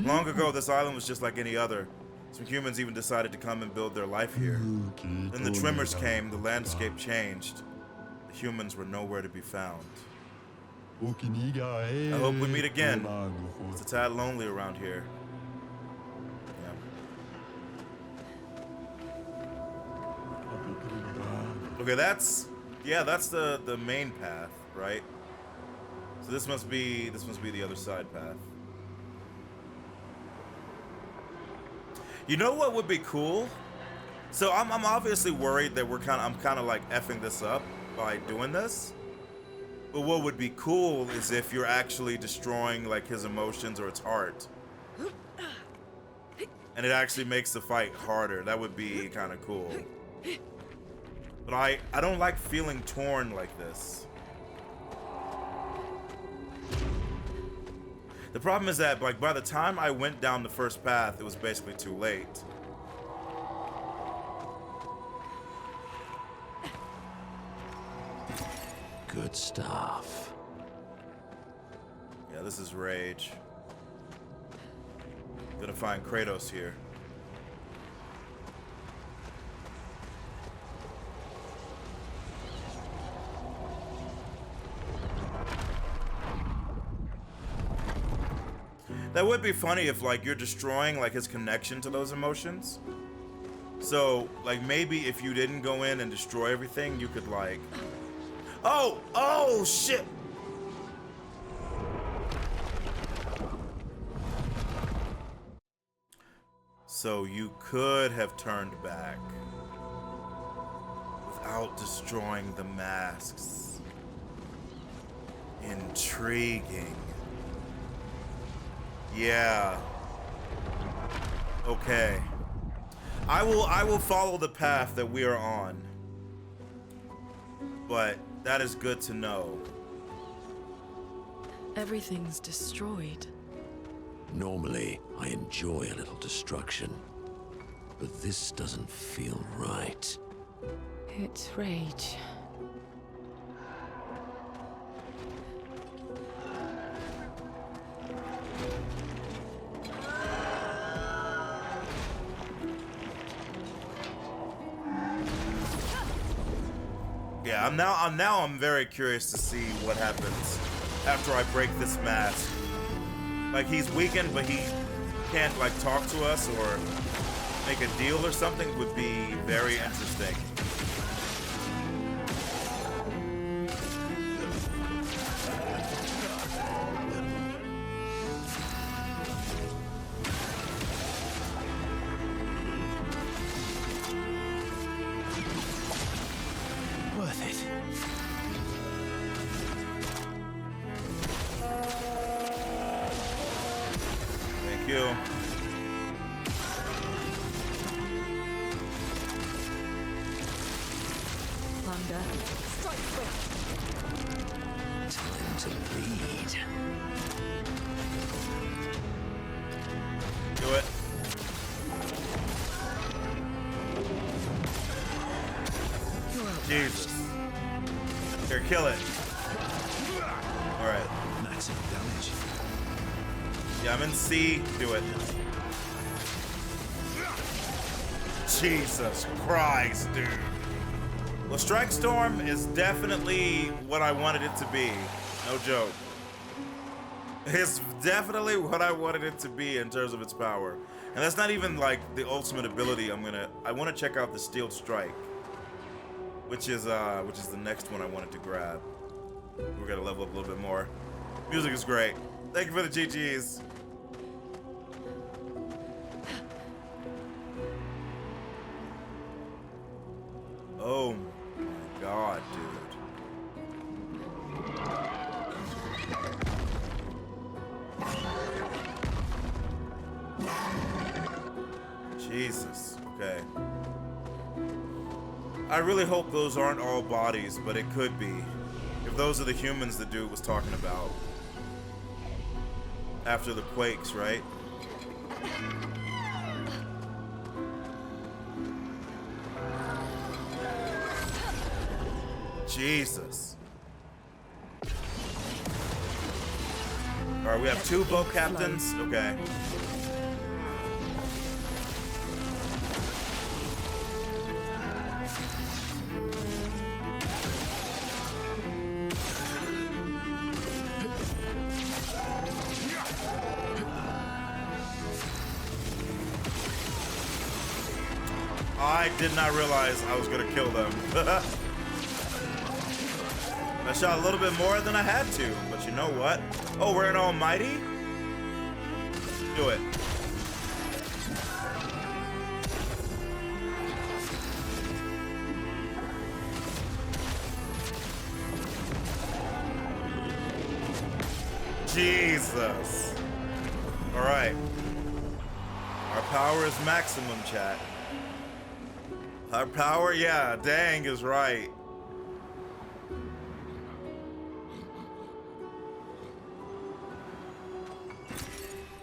Long ago, this island was just like any other. Some humans even decided to come and build their life here. Then the Tremors came, the landscape changed. The humans were nowhere to be found. I hope we meet again. It's a tad lonely around here. Yeah. Okay, that's the main path, right? So this must be the other side path. You know what would be cool? So I'm obviously worried that I'm kind of like effing this up by doing this. But what would be cool is if you're actually destroying like his emotions or its heart. And it actually makes the fight harder. That would be kind of cool. But I don't like feeling torn like this. The problem is that like by the time I went down the first path, it was basically too late. Good stuff. Yeah, this is rage. Gonna find Kratos here. That would be funny if like you're destroying like his connection to those emotions. So like maybe if you didn't go in and destroy everything, you could like, oh shit. So you could have turned back without destroying the masks. Intriguing. Yeah. Okay. I will follow the path that we are on. but that is good to know. Everything's destroyed. Normally, I enjoy a little destruction. But this doesn't feel right. It's rage. Yeah, I'm very curious to see what happens after I break this mask. Like, he's weakened, but he can't, like, talk to us or make a deal or something. Would be very interesting. Worth it. Thank you. Plunder. Strike quick. Time to bleed. Do it. Jesus. Here, kill it. Alright. Maximum damage. Yeah, I'm in C. Do it. Jesus Christ, dude. Well, Strike Storm is definitely what I wanted it to be. No joke. It's definitely what I wanted it to be in terms of its power. And that's not even like the ultimate ability. I want to check out the Steel Strike, which is the next one I wanted to grab. We're gonna level up a little bit more. Music is great. Thank you for the GGs. Oh my god, dude. Jesus. Okay. I really hope those aren't all bodies, but it could be. If those are the humans the dude was talking about. After the quakes, right? Jesus. Alright, we have 2 boat captains. Okay. I did not realize I was gonna kill them. I shot a little bit more than I had to, but you know what? Oh, we're an almighty? Do it. Jesus. All right. Our power is maximum, chat. Our power, yeah, dang is right.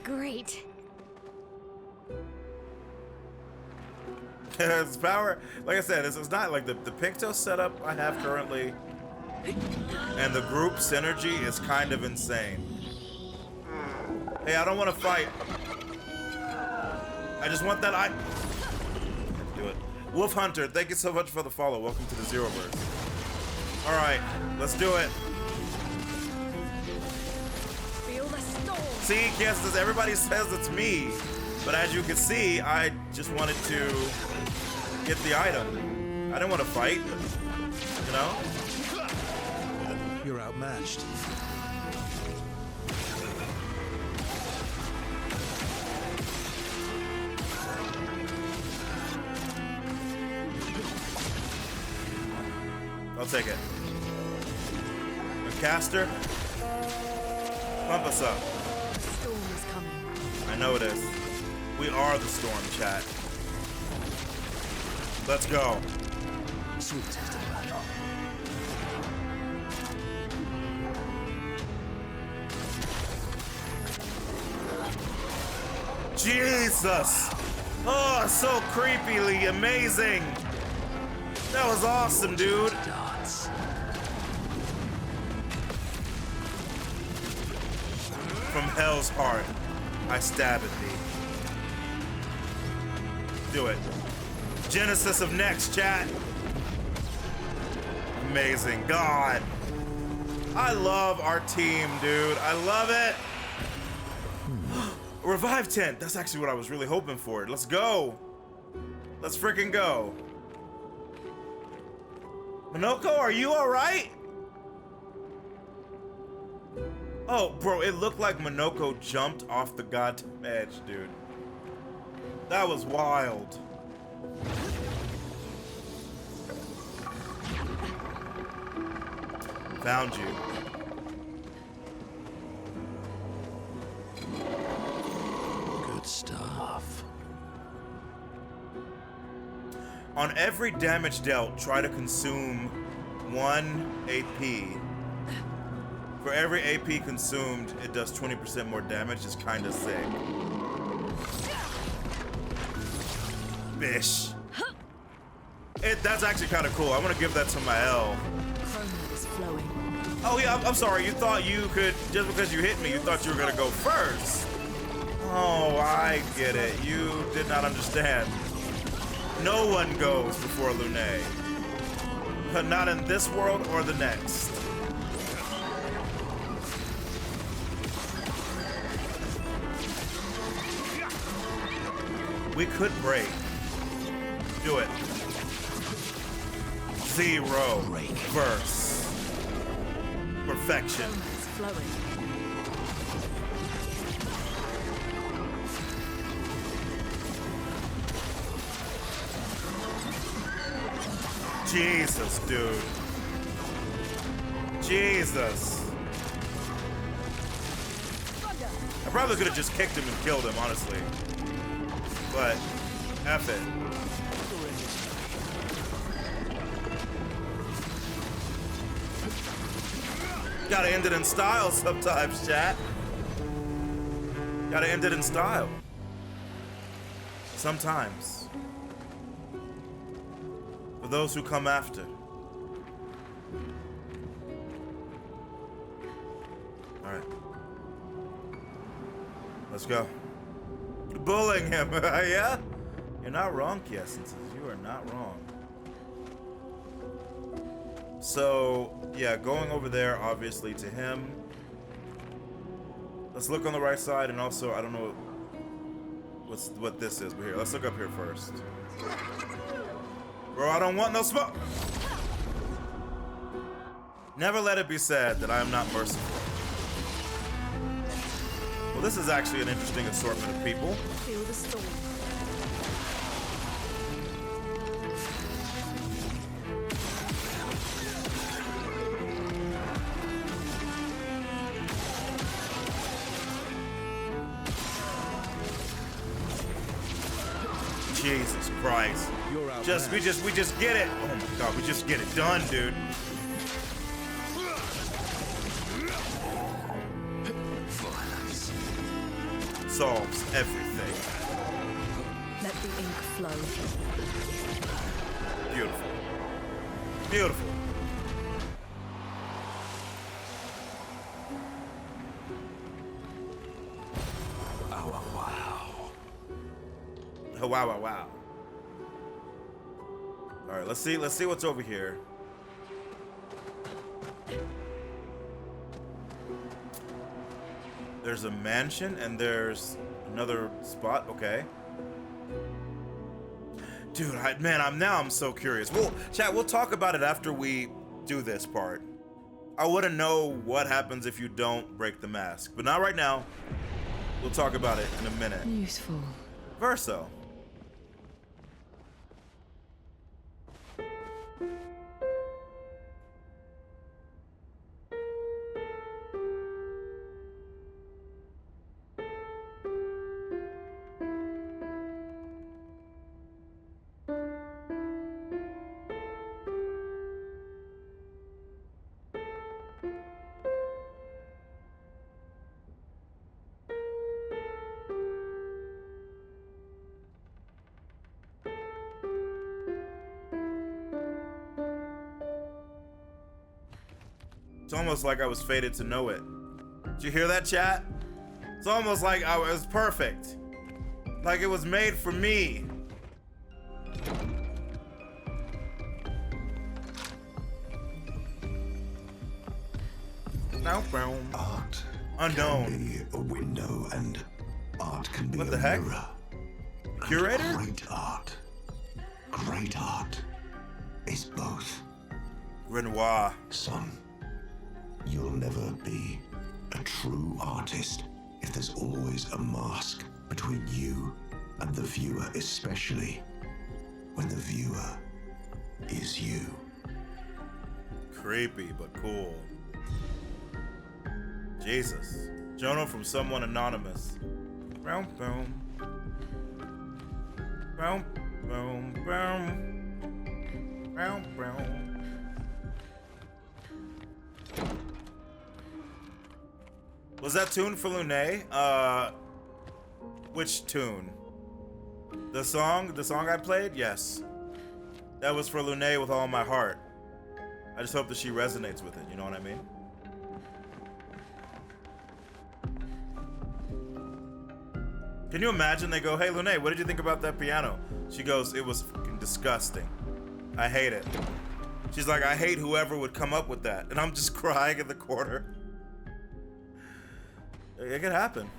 Great. It's power, like I said, it's not like the Picto setup I have currently, and the group synergy is kind of insane. Hey, I don't want to fight. I just want that do it. Wolf Hunter, thank you so much for the follow. Welcome to the Zeroverse. All right, let's do it. Feel the storm. See, yes, everybody says it's me, but as you can see, I just wanted to get the item. I didn't want to fight, you know? You're outmatched. I'll take it. A caster, pump us up. The storm is coming. I know it is. We are the storm, chat. Let's go. Sweet test of battle. Jesus! Oh, so creepily amazing! That was awesome, dude! Dots. From hell's heart, I stab at thee. Do it. Genesis of next, chat. Amazing. God. I love our team, dude. I love it. Revive tent. That's actually what I was really hoping for. Let's go. Let's freaking go. Minoko, are you all right? Oh, bro, it looked like Minoko jumped off the goddamn edge, dude. That was wild. Found you. Good stuff. On every damage dealt, try to consume 1 AP. For every AP consumed, it does 20% more damage. It's kind of sick. Bish. That's actually kind of cool. I'm gonna give that to my L. Chroma is flowing. Oh yeah, I'm sorry. You thought you could, just because you hit me, you thought you were gonna go first. Oh, I get it. You did not understand. No one goes before Lune. But not in this world or the next. We could break. Do it. 0 verse. Perfection. It's flowing. Jesus, dude. Jesus. I probably could have just kicked him and killed him, honestly. But, F it. Gotta end it in style sometimes, chat. Gotta end it in style. Sometimes. For those who come after. Alright. Let's go. Bullying him, yeah? You're not wrong, Essences. You are not wrong. So, yeah, going over there, obviously, to him. Let's look on the right side, and also, I don't know what this is, but here, let's look up here first. Bro, I don't want no smoke! Never let it be said that I am not merciful. Well, this is actually an interesting assortment of people. Feel the storm. Jesus Christ. We just get it. Oh my God, we just get it done, dude. Violence. Solves everything. Let the ink flow. Beautiful. Beautiful. Oh, wow. Oh, wow, wow, wow. All right, let's see what's over here. There's a mansion and there's another spot. Okay. Dude, I'm so curious. We'll talk about it after we do this part. I want to know what happens if you don't break the mask, but not right now. We'll talk about it in a minute. Useful. Verso. It's almost like I was fated to know it. Did you hear that, chat? It's almost like it was perfect. Like it was made for me. Art unknown. Can be a window, and art can be What a the heck? mirror. Curator? And great art is both. Renoir. Son, you'll never be a true artist if there's always a mask between you and the viewer, especially when the viewer is you. Creepy, but cool. Jesus. Jono from someone anonymous. Boom, boom. Boom, boom, boom. Boom, boom. Was that tune for Lune? Which tune? The song I played? Yes. That was for Lune with all my heart. I just hope that she resonates with it, you know what I mean? Can you imagine they go, hey Lune, what did you think about that piano? She goes, it was fucking disgusting. I hate it. She's like, I hate whoever would come up with that. And I'm just crying in the corner. It could happen.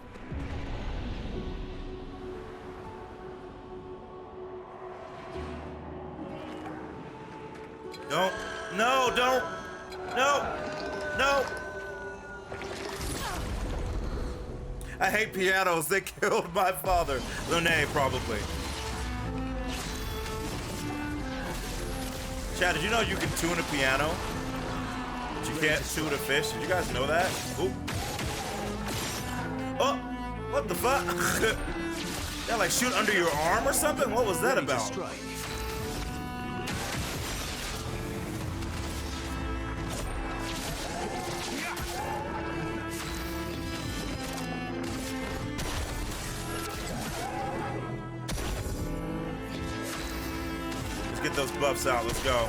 Don't. No, don't. No. No. I hate pianos. They killed my father. Lune, probably. Chad, did you know you can tune a piano? But you can't tune a fish? Did you guys know that? Oop. Oh, what the fuck? That like shoot under your arm or something? What was that about? Let's get those buffs out. Let's go.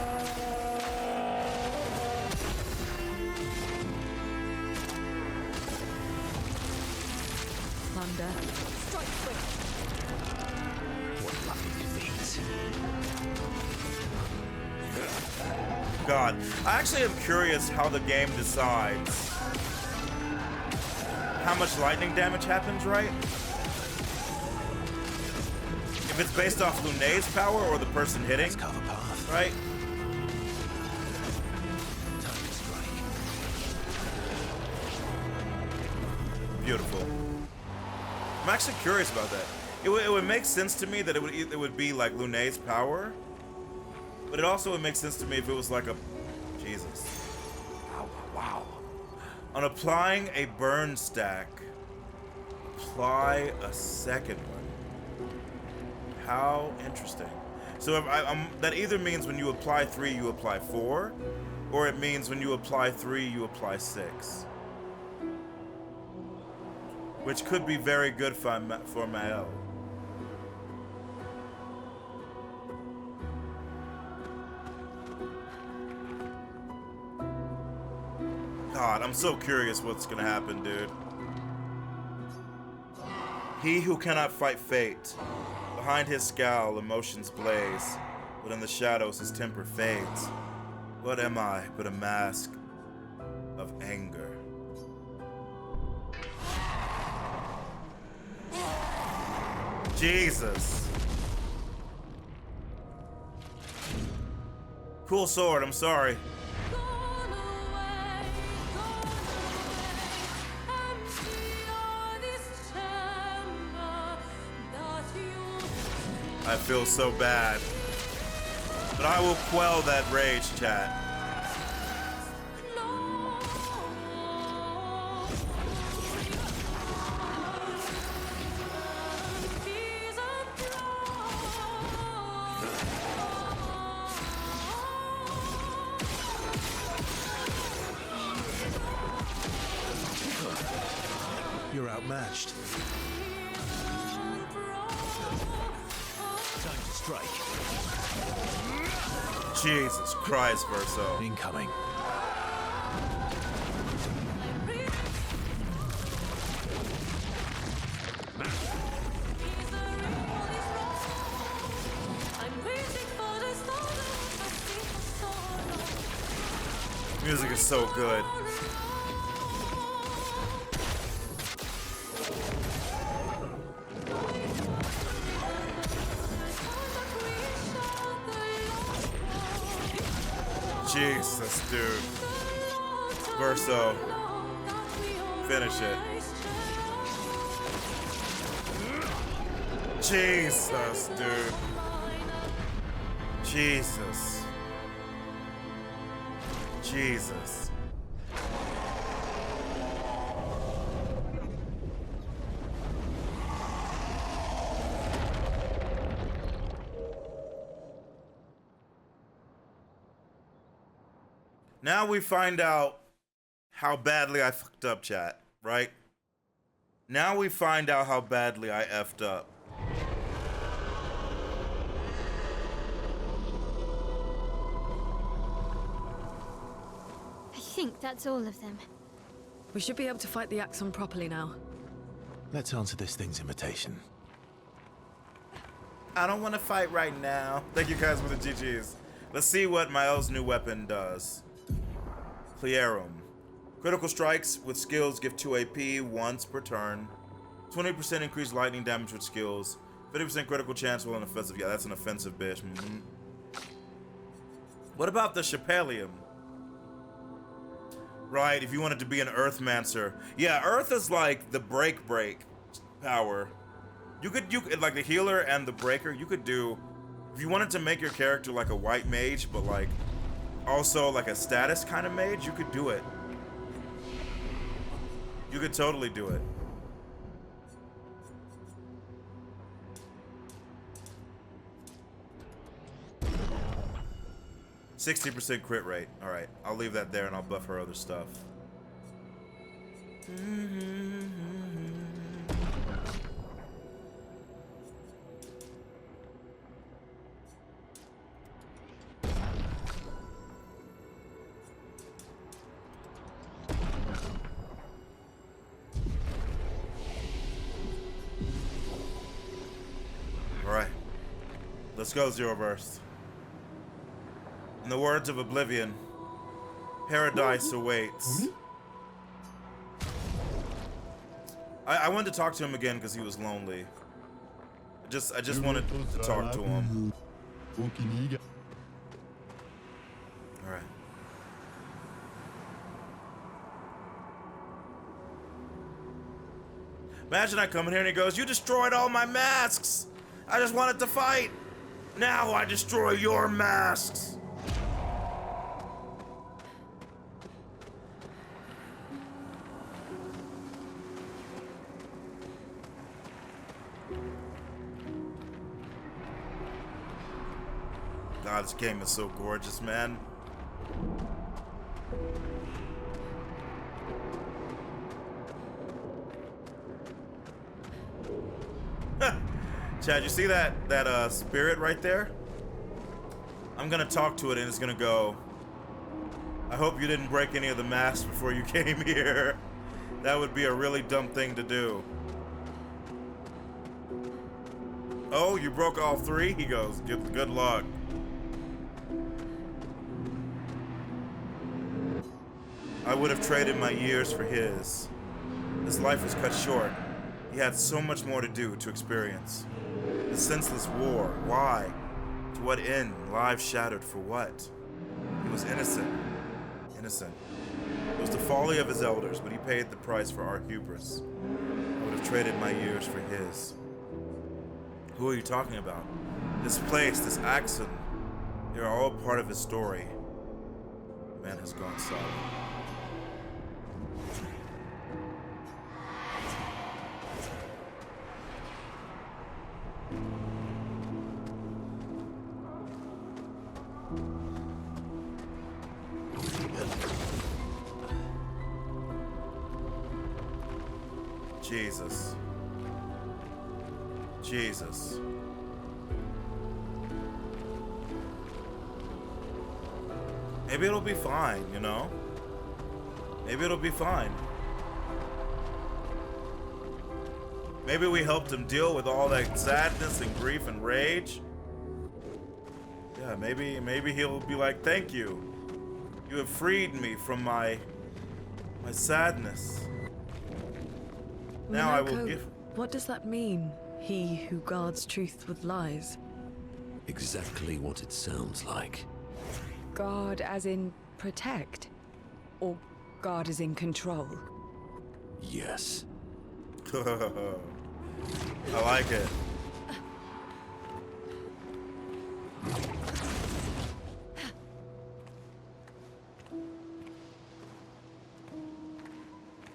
Strike quick. What lucky feet. God, I actually am curious how the game decides how much lightning damage happens, right? If it's based off Lune's power or the person hitting, right? Beautiful. I'm actually curious about that. It would make sense to me that it would be like Lune's power, but it also would make sense to me if it was like a Jesus. Wow. On applying a burn stack, apply a second one. How interesting. So if that either means when you apply 3, you apply 4, or it means when you apply 3, you apply 6. Which could be very good for Mael. God, I'm so curious what's gonna happen, dude. He who cannot fight fate. Behind his scowl, emotions blaze, but in the shadows his temper fades. What am I but a mask of anger? Jesus. Cool sword, I'm sorry. I feel so bad. But I will quell that rage, chat. You're outmatched. Time to strike. Jesus Christ, Verso. Incoming. music is so good. Jesus, dude. Verso. Finish it. Jesus, dude. Jesus. Jesus. Now we find out how badly I fucked up, chat, right? Now we find out how badly I effed up. I think that's all of them. We should be able to fight the Axon properly now. Let's answer this thing's invitation. I don't want to fight right now. Thank you guys for the GGs. Let's see what Mael's new weapon does. Clair. Critical strikes with skills give 2 AP once per turn. 20% increased lightning damage with skills. 50% critical chance while an offensive. Yeah, that's an offensive bitch. What about the Chapelium? Right, if you wanted to be an Earthmancer. Yeah, Earth is like the break power. You could like the healer and the breaker, you could do, if you wanted to make your character like a white mage, but like also like a status kind of mage, you could do it. You could totally do it. %60 crit rate. Alright, I'll leave that there and I'll buff her other stuff. Alright. Let's go, Zeroverse. In the words of Oblivion, paradise awaits. I wanted to talk to him again because he was lonely. I just wanted to talk to him. Alright. Imagine I come in here and he goes, "You destroyed all my masks! I just wanted to fight! Now I destroy your masks!" God, this game is so gorgeous, man. Chad, you see that spirit right there? I'm gonna talk to it and it's gonna go, "I hope you didn't break any of the masks before you came here." That would be a really dumb thing to do. "Oh, you broke all 3?" He goes, good luck." I would have traded my years for his. His life was cut short. He had so much more to do, to experience. The senseless war. Why? To what end? Lives shattered for what? He was innocent. Innocent. It was the folly of his elders, but he paid the price for our hubris. I would have traded my years for his. Who are you talking about? This place, this Axon. They are all part of his story. The man has gone silent. Jesus. Jesus. Maybe it'll be fine, you know? Maybe it'll be fine. Maybe we helped him deal with all that sadness and grief and rage. Yeah, maybe he'll be like, "Thank you. You have freed me from my sadness. Now I will Minoko, give. What does that mean? He who guards truth with lies. Exactly what it sounds like. Guard as in protect? Or guard as in control? Yes. I like it.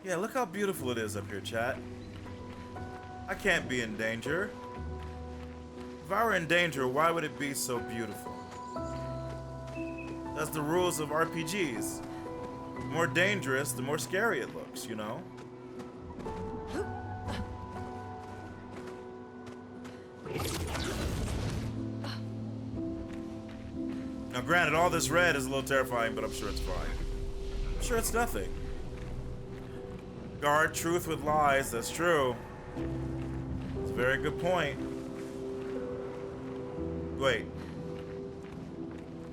Yeah, look how beautiful it is up here, chat. I can't be in danger. If I were in danger, why would it be so beautiful? That's the rules of RPGs. The more dangerous, the more scary it looks, you know? Now granted, all this red is a little terrifying, but I'm sure it's fine. I'm sure it's nothing. Guard truth with lies, that's true. It's a very good point. Wait.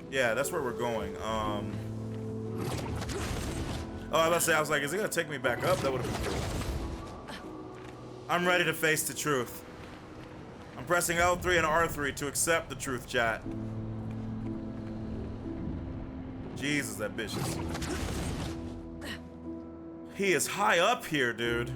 Yeah, that's where we're going. Oh, I was about to say, I was like, is it gonna take me back up? That would have been cool. I'm ready to face the truth. I'm pressing L3 and R3 to accept the truth, chat. Jesus, that bitch is... He is high up here, dude.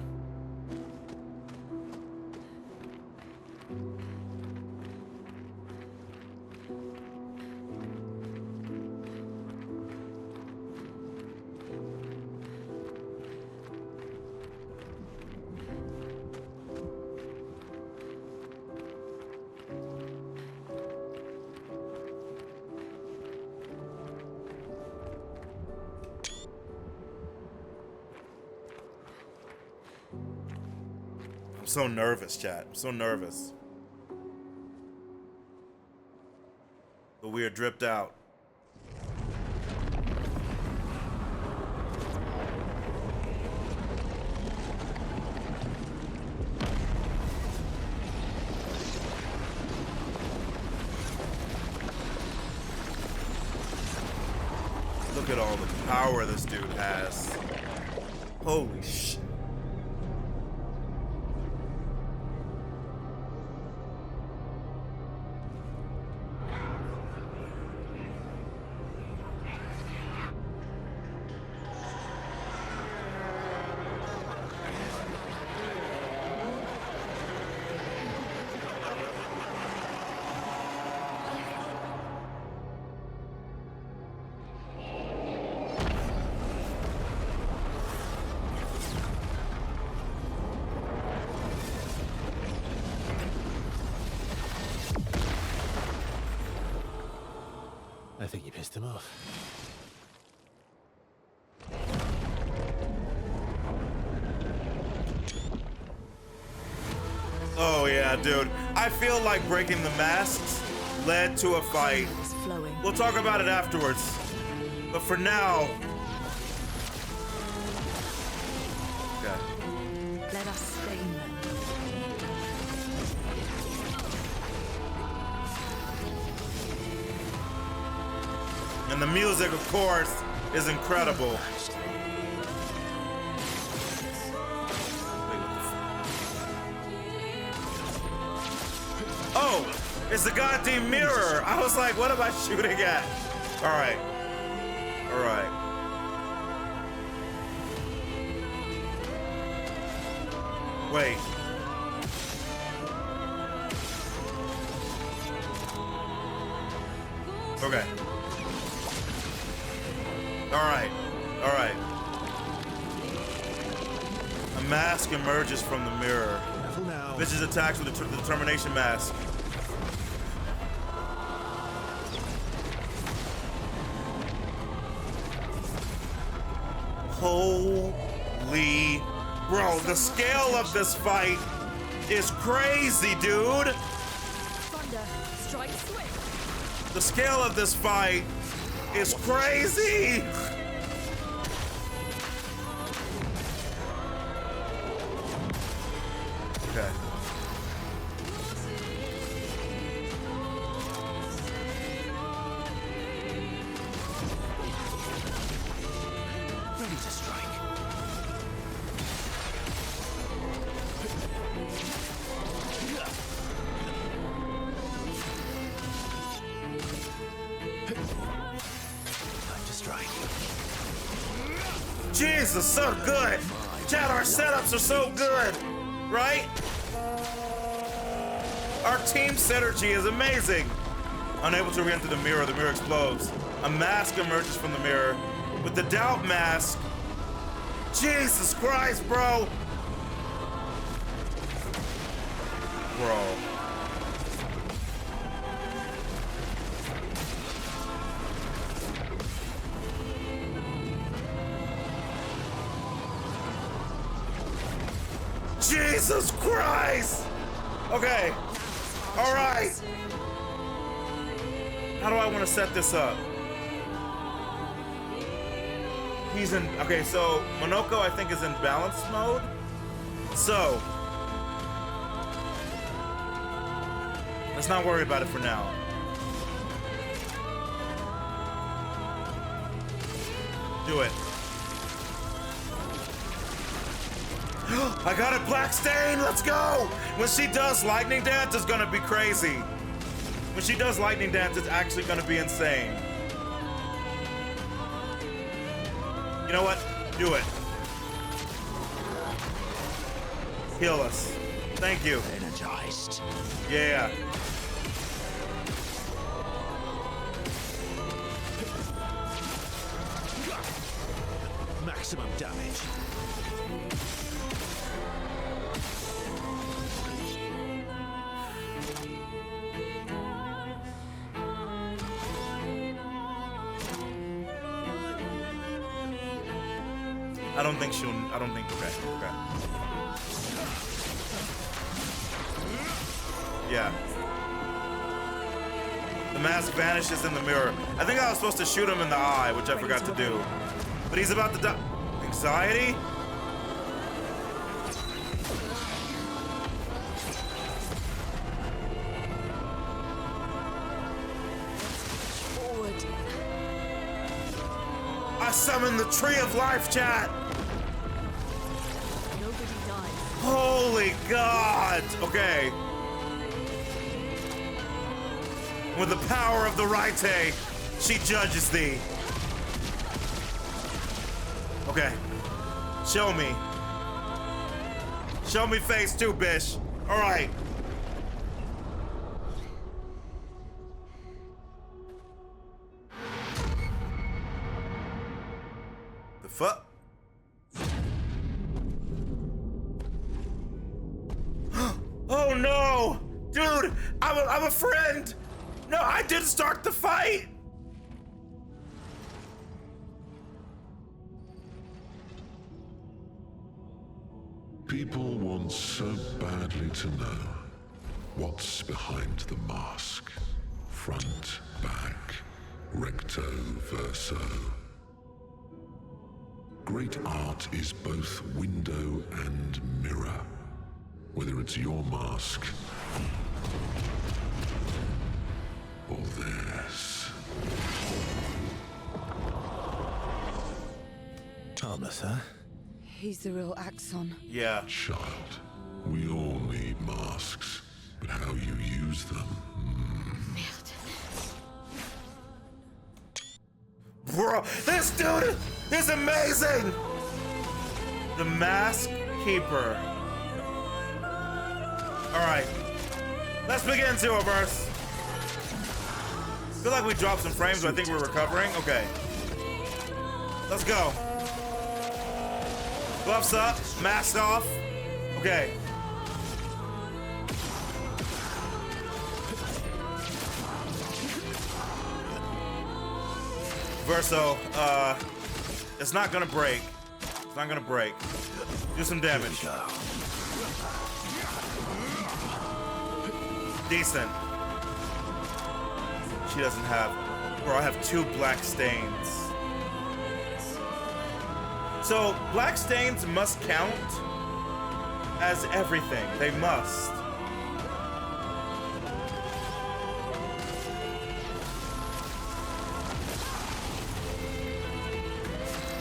I'm so nervous, chat. I'm so nervous. But we are dripped out. Look at all the power this dude has. Holy shit. I think you pissed him off. Oh yeah, dude. I feel like breaking the masks led to a fight. We'll talk about it afterwards. But for now... Okay. Let us stay there. And the music, of course, is incredible. Oh, it's the goddamn mirror. I was like, what am I shooting at? All right. All right. Wait. Okay. All right. All right. A mask emerges from the mirror. Bitches attacks with the determination mask. Holy, bro, the scale of this fight is crazy, dude. Thunder, strike swift. The scale of this fight is crazy. Okay. Jesus, so good. Chad, our setups are so good, right? Our team synergy is amazing. Unable to re-enter the mirror explodes. A mask emerges from the mirror with the doubt mask. Jesus Christ, bro. Bro. Jesus Christ! Okay. All right. How do I want to set this up? He's in, okay, so Monoko I think is in balance mode. So, let's not worry about it for now. Do it. I got it, Black Stain, let's go! When she does lightning dance, it's gonna be crazy. When she does lightning dance, it's actually gonna be insane. You know what? Do it. Heal us. Thank you. Energized. Yeah. Maximum damage. I don't think, okay. Yeah. The mask vanishes in the mirror. I think I was supposed to shoot him in the eye, which I forgot to do. But he's about to die. Anxiety? Forward. I summoned the Tree of Life, chat! Nobody dies. Holy God! Okay. With the power of the Raite, she judges thee. Okay. Show me. Show me face too, bish. All right. The fuck? Oh no! Dude, I'm a friend! No, I didn't start the fight! People want so badly to know what's behind the mask. Front, back, recto, verso. Great art is both window and mirror. Whether it's your mask or theirs. Harmless, huh? He's the real Axon. Yeah. Child, we all need masks, but how you use them. Bro, this dude is amazing! The Mask Keeper. Alright. Let's begin Zeroverse. Feel like we dropped some frames, but I think we're recovering. Okay. Let's go. Gloves up, mask off. Okay. Verso, it's not gonna break. It's not gonna break. Do some damage. Decent. She doesn't have, bro, I have 2 black stains. So, black stains must count as everything. They must.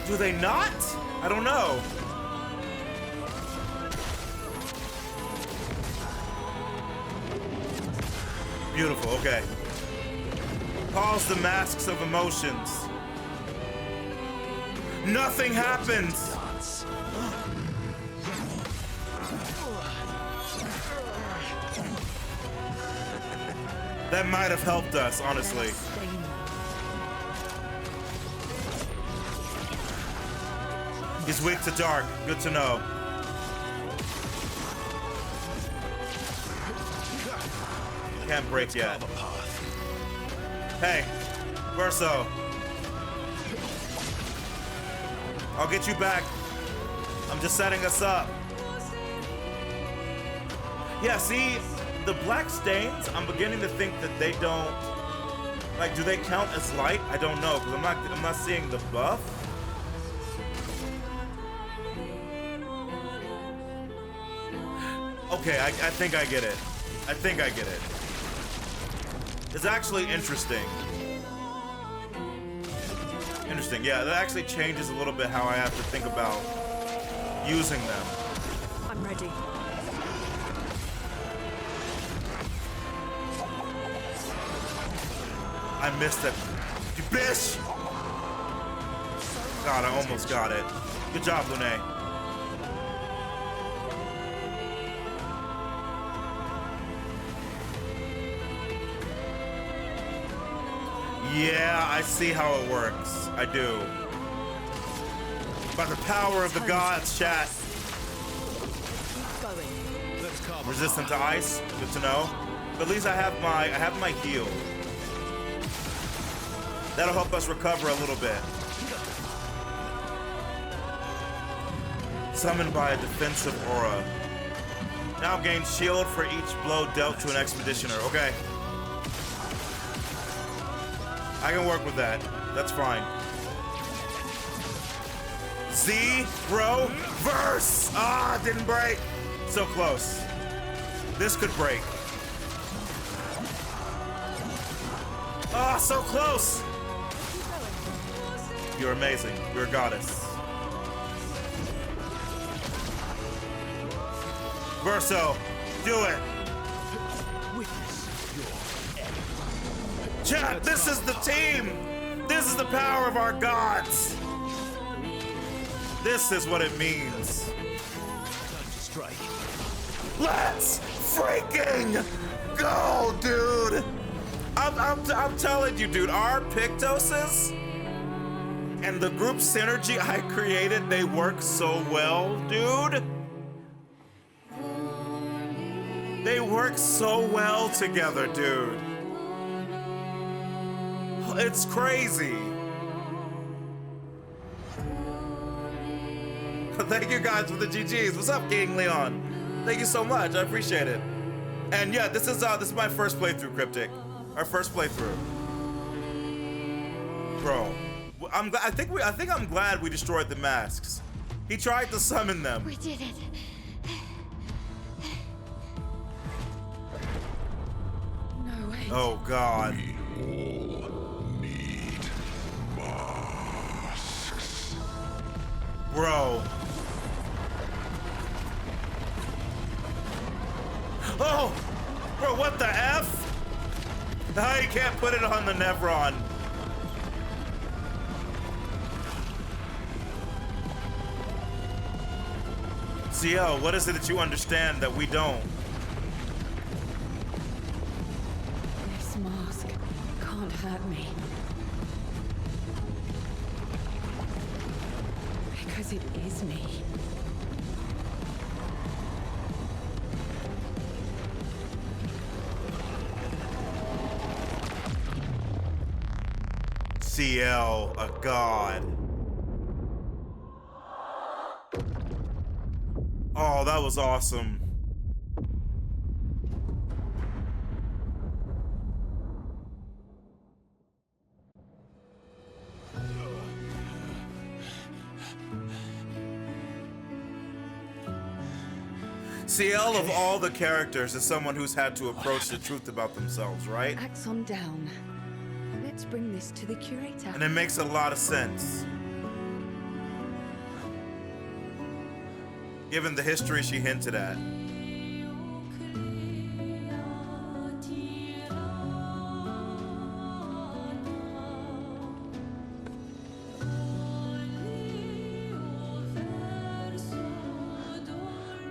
Do they not? I don't know. Beautiful, okay. Calls the masks of emotions. Nothing happens. That might have helped us, honestly. He's weak to dark. Good to know. Can't break yet. Hey, Verso. I'll get you back. I'm just setting us up. Yeah, see, the black stains, I'm beginning to think that they don't, like, do they count as light? I don't know, because I'm not seeing the buff. Okay, I think I get it. I think I get it. It's actually interesting. Interesting, yeah, that actually changes a little bit how I have to think about using them. I'm ready. I missed it. You bitch! God, I almost got it. Good job, Lune. Yeah, I see how it works. I do. By the power of the gods, chat. Resistant to ice, good to know. But at least I have my heal. That'll help us recover a little bit. Summoned by a defensive aura. Now gain shield for each blow dealt to an expeditioner. Okay. I can work with that. That's fine. Z, bro, verse! Ah, didn't break. So close. This could break. Ah, so close! You're amazing. You're a goddess. Verso, do it! Chat, this is the team! This is the power of our gods! This is what it means. Time to strike. Let's freaking go, dude! I'm telling you, dude, our Pictoses and the group synergy I created, they work so well, dude. They work so well together, dude. It's crazy. Thank you guys for the GGs. What's up, King Leon? Thank you so much. I appreciate it. And yeah, this is my first playthrough, Cryptic. Our first playthrough. Bro, I think I'm glad we destroyed the masks. He tried to summon them. We did it. No way. Oh God. We all need masks. Bro. Oh! Bro, what the F? Now you can't put it on the Nevron. CL, what is it that you understand that we don't? This mask can't hurt me. Because it is me. CL, a god. Oh, that was awesome. CL of all the characters is someone who's had to approach the truth about themselves, right? Axe on down. Let's bring this to the curator. And it makes a lot of sense. Given the history she hinted at.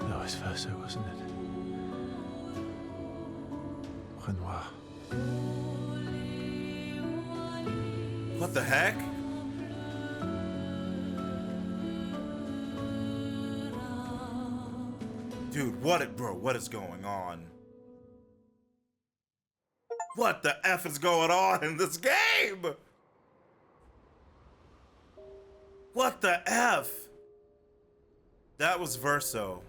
That was Verso, wasn't it? Renoir. the heck? Dude, what is going on? What the F is going on in this game? What the F? That was Verso.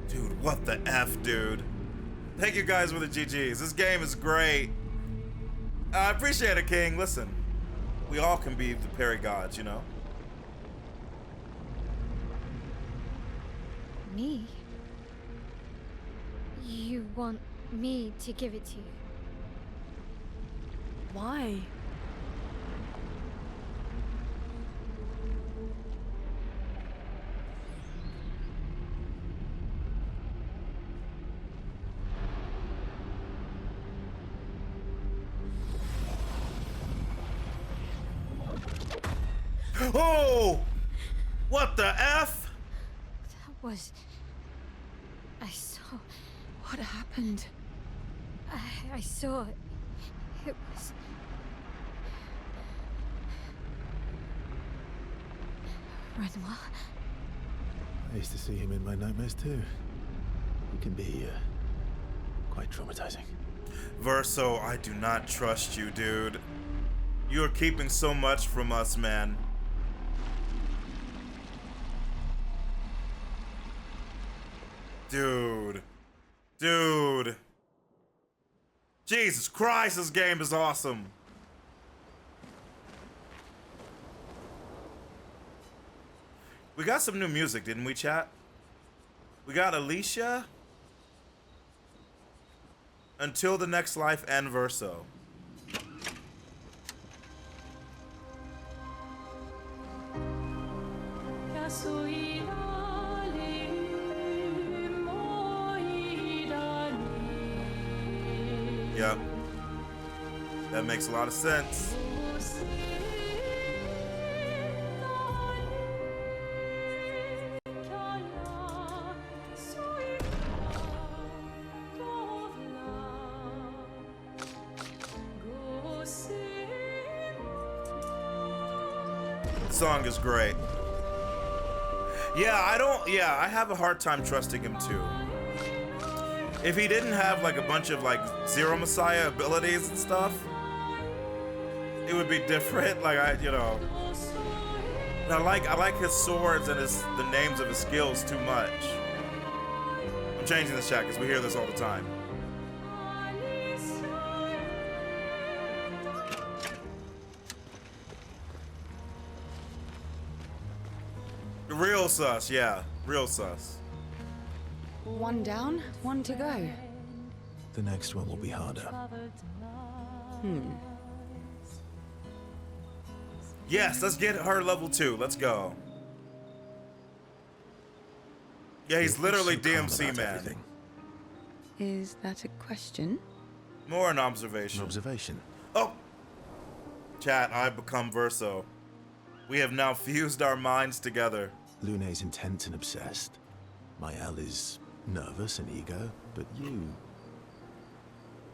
Dude, what the F, dude? Thank you guys for the GGs. This game is great. I appreciate it, King. Listen, we all can be the parry gods, you know? Me? You want me to give it to you? Why? Oh! What the F? That was... I saw... What happened? I saw... It was... Renoir. I used to see him in my nightmares too. He can be quite traumatizing. Verso, I do not trust you, dude. You are keeping so much from us, man. Dude. Dude. Jesus Christ, this game is awesome. We got some new music, didn't we, chat? We got Alicia, Until the Next Life, and Verso. Yep. That makes a lot of sense. The song is great. I have a hard time trusting him too. If he didn't have like a bunch of like Xeromessiah abilities and stuff, it would be different. Like I like his swords and the names of his skills too much. I'm changing this chat because we hear this all the time. Real sus, yeah, real sus. One down, one to go. The next one will be harder. Yes, let's get her level 2. Let's go. Yeah, he's literally DMC man. Everything. Is that a question? More an observation. An observation. Oh! Chat, I've become Verso. We have now fused our minds together. Lune's intense and obsessed. Mael is nervous and eager, but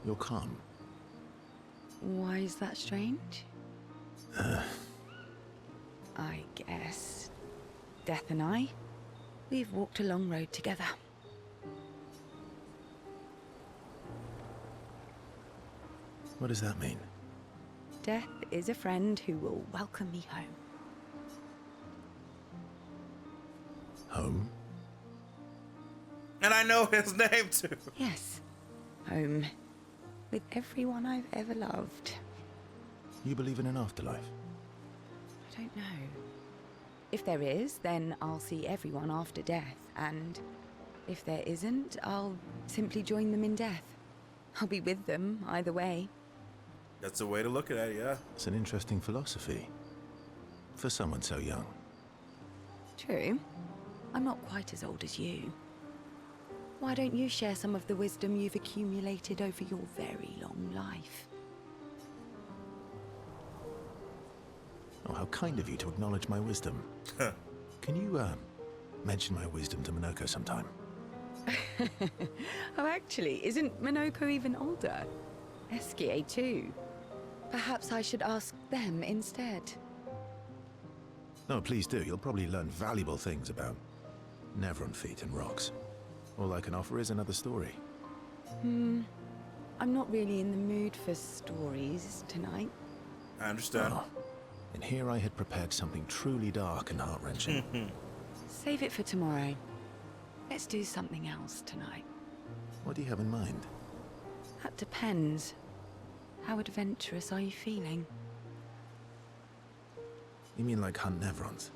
you're calm. Why is that strange? I guess Death and I, we've walked a long road together. What does that mean? Death is a friend who will welcome me home. Home? And I know his name too. Yes, home. With everyone I've ever loved. You believe in an afterlife? I don't know. If there is, then I'll see everyone after death, and if there isn't, I'll simply join them in death. I'll be with them either way. That's a way to look at it, yeah. It's an interesting philosophy. For someone so young. True. I'm not quite as old as you. Why don't you share some of the wisdom you've accumulated over your very long life? Oh, how kind of you to acknowledge my wisdom. Can you, mention my wisdom to Minoko sometime? Oh, actually, isn't Minoko even older? Eskie too. Perhaps I should ask them instead. No, please do. You'll probably learn valuable things about Nevron feet and rocks. All I can offer is another story. I'm not really in the mood for stories tonight. I understand. Oh. And here I had prepared something truly dark and heart-wrenching. Save it for tomorrow. Let's do something else tonight. What do you have in mind? That depends. How adventurous are you feeling? You mean like hunt Nevrons?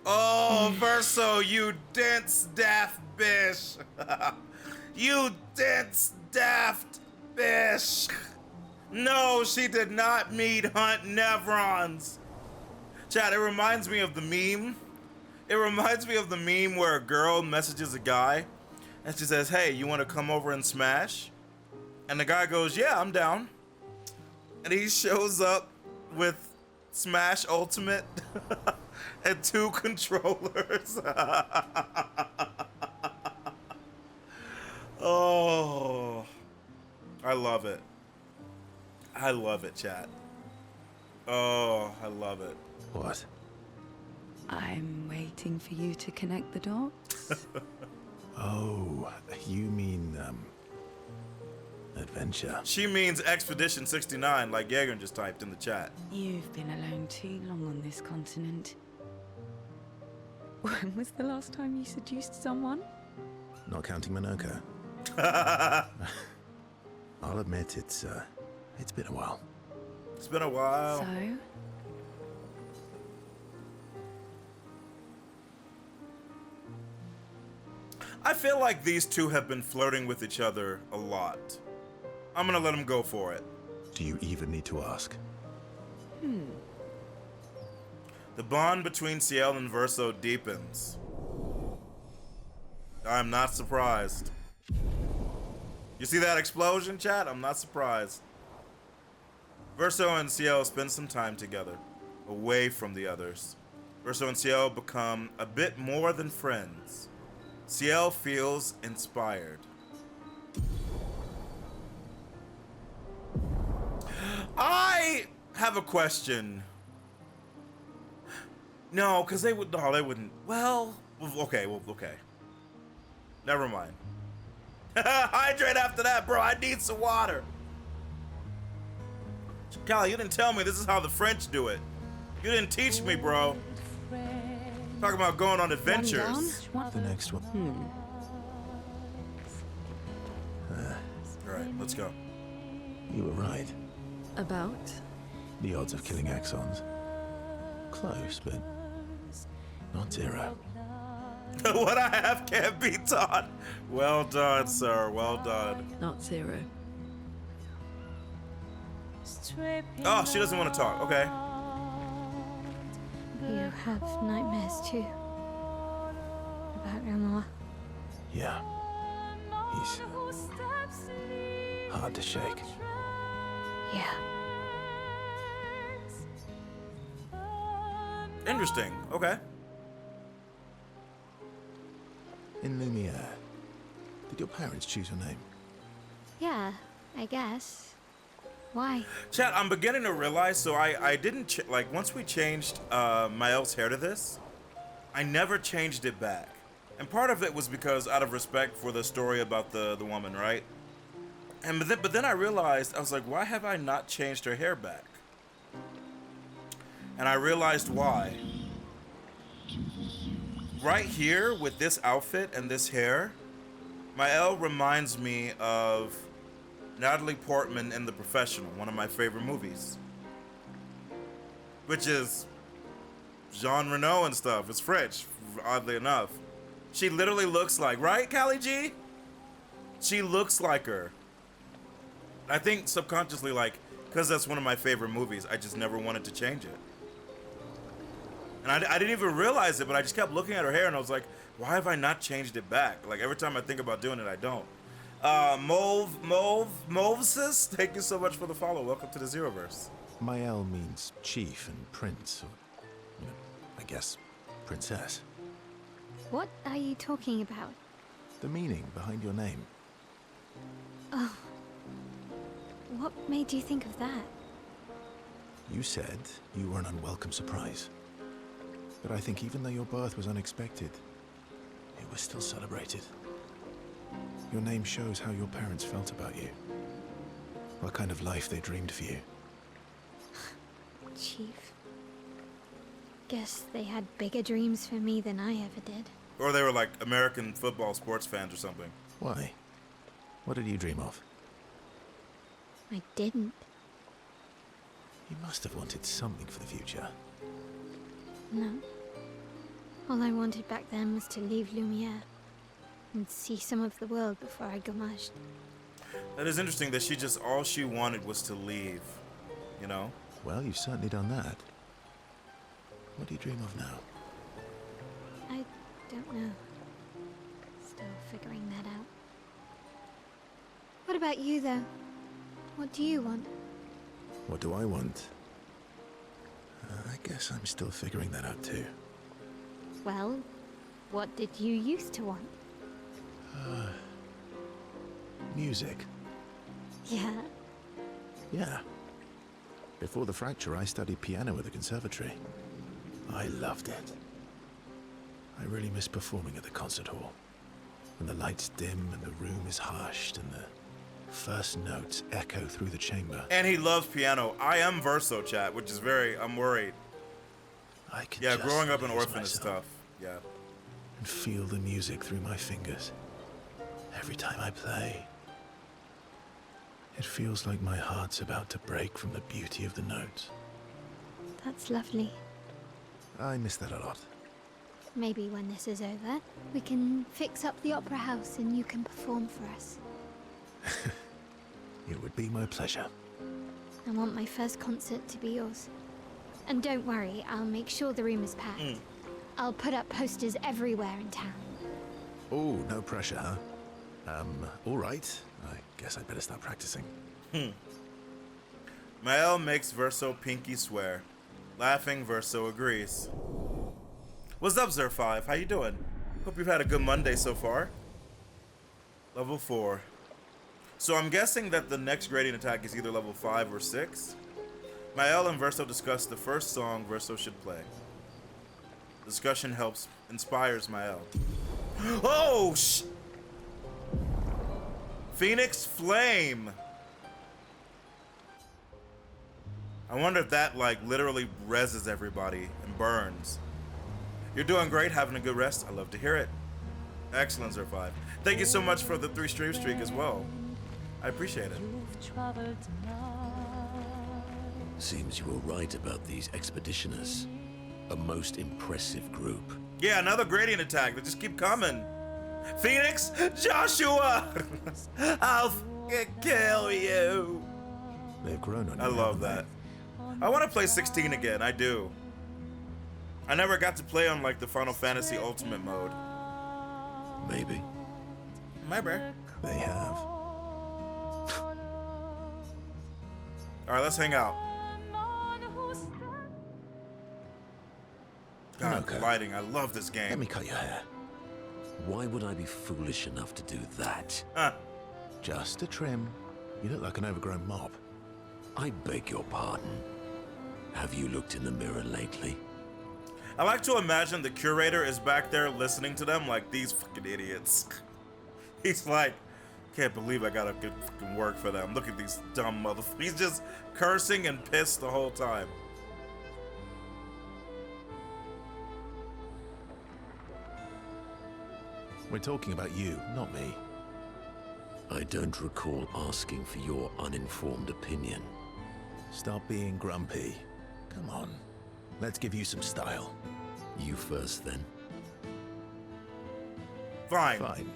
Oh, Verso, you dense, daft bish. You dense, daft bish. No, she did not meet hunt Nevrons. Chat, it reminds me of the meme. It reminds me of the meme where a girl messages a guy and she says, hey, you want to come over and smash? And the guy goes, yeah, I'm down. And he shows up with Smash Ultimate and 2 controllers. Oh, I love it. I love it, chat. Oh, I love it. What? I'm waiting for you to connect the dots. Oh, you mean, adventure. She means Expedition 69, like Jaeger just typed in the chat. You've been alone too long on this continent. When was the last time you seduced someone? Not counting Minoko. I'll admit it's been a while. It's been a while. So? I feel like these two have been flirting with each other a lot. I'm gonna let them go for it. Do you even need to ask? The bond between Ciel and Verso deepens. I'm not surprised. You see that explosion, chat? I'm not surprised. Verso and Ciel spend some time together, away from the others. Verso and Ciel become a bit more than friends. Ciel feels inspired. I have a question. No, because they would. No, they wouldn't. Well, okay. Well, okay. Never mind. Hydrate after that, bro. I need some water. Callie, you didn't tell me this is how the French do it. You didn't teach me, bro. Talking about going on adventures. The next one. All right, let's go. You were right. About? The odds of killing Axons. Close, but not zero. What I have can't be taught. Well done, sir. Well done. Not zero. Oh, she doesn't want to talk. Okay. You have nightmares too. About Grandma. Yeah. He's hard to shake. Yeah. Interesting. Okay. In Lumiere, did your parents choose your name? Yeah, I guess. Why? Chat, I'm beginning to realize, so I didn't, like, once we changed Mael's hair to this, I never changed it back. And part of it was because out of respect for the story about the woman, right? And but then I realized, I was like, why have I not changed her hair back? And I realized why. Right here with this outfit and this hair, Mael reminds me of Natalie Portman in The Professional, one of my favorite movies. Which is Jean Reno and stuff. It's French, oddly enough. She literally looks like, right, Callie G? She looks like her. I think subconsciously, like, because that's one of my favorite movies, I just never wanted to change it. And I didn't even realize it, but I just kept looking at her hair and I was like, why have I not changed it back? Like, every time I think about doing it, I don't. Movesis, thank you so much for the follow. Welcome to the Zeroverse. Mael means chief and prince, or, I guess, princess. What are you talking about? The meaning behind your name. Oh. What made you think of that? You said you were an unwelcome surprise. But I think even though your birth was unexpected, it was still celebrated. Your name shows how your parents felt about you. What kind of life they dreamed for you. Chief. Guess they had bigger dreams for me than I ever did. Or they were like American football sports fans or something. Why? What did you dream of? I didn't. You must have wanted something for the future. No. All I wanted back then was to leave Lumiere and see some of the world before I gomashed. That is interesting that all she wanted was to leave, you know? Well, you've certainly done that. What do you dream of now? I don't know. Still figuring that out. What about you, though? What do you want? What do I want? I guess I'm still figuring that out too. Well, what did you used to want? Music. Yeah. Yeah. Before the fracture, I studied piano at the conservatory. I loved it. I really miss performing at the concert hall. When the lights dim and the room is hushed and the first notes echo through the chamber. And he loves piano. I am Verso, chat, which is I'm worried. I can yeah, just growing up in lose orphan is myself tough. Yeah. And feel the music through my fingers. Every time I play, it feels like my heart's about to break from the beauty of the notes. That's lovely. I miss that a lot. Maybe when this is over, we can fix up the opera house and you can perform for us. It would be my pleasure. I want my first concert to be yours. And don't worry, I'll make sure the room is packed. I'll put up posters everywhere in town. Oh, no pressure, huh? All right. I guess I'd better start practicing. Mael makes Verso pinky swear. Laughing, Verso agrees. What's up, Zer5? How you doing? Hope you've had a good Monday so far. Level 4. So I'm guessing that the next gradient attack is either level 5 or 6. Mael and Verso discuss the first song Verso should play. Discussion inspires Mael. Oh, Phoenix Flame! I wonder if that, like, literally reses everybody and burns. You're doing great, having a good rest. I love to hear it. Excellent, Zer5. Thank you so much for the 3 stream streak as well. I appreciate it. Seems you were right about these expeditioners. A most impressive group. Yeah, another gradient attack. They just keep coming. Phoenix, Joshua! I'll kill you. They've grown on you. I love that. I want to play 16 again. I do. I never got to play on like the Final Fantasy Ultimate mode. Maybe. Maybe. They have. All right, let's hang out. God, the lighting. I love this game. Let me cut your hair. Why would I be foolish enough to do that? Just a trim. You look like an overgrown mob. I beg your pardon. Have you looked in the mirror lately? I like to imagine the curator is back there listening to them like these fucking idiots. He's like, can't believe I gotta good fucking work for them. Look at these dumb motherfuckers. He's just cursing and pissed the whole time. We're talking about you, not me. I don't recall asking for your uninformed opinion. Stop being grumpy. Come on. Let's give you some style. You first, then. Fine. Fine.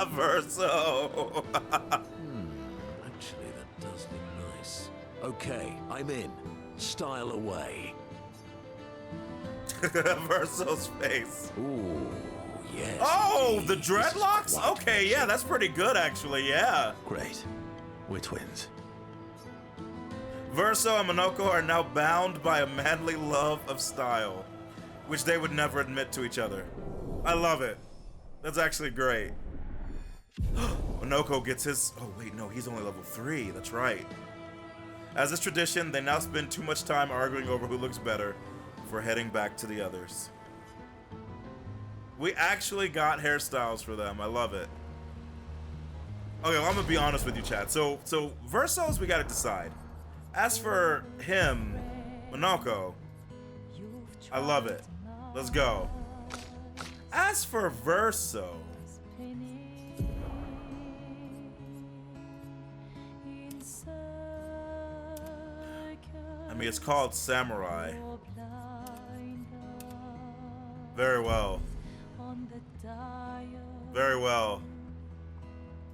Verso. Actually, that does look nice. Okay, I'm in. Style away. Verso's face. Ooh, yes. Oh, indeed. the dreadlocks? Okay, yeah, that's pretty good, actually, yeah. Great. We're twins. Verso and Monoko are now bound by a manly love of style, which they would never admit to each other. I love it. That's actually great. Monoko gets his... Oh, wait, no, he's only level 3. That's right. As is tradition, they now spend too much time arguing over who looks better before heading back to the others. We actually got hairstyles for them. I love it. Okay, well, I'm gonna be honest with you, chat. So Versos, we gotta decide. As for him, Monoko, I love it. Let's go. As for Verso, I mean, it's called Samurai. Very well. Very well.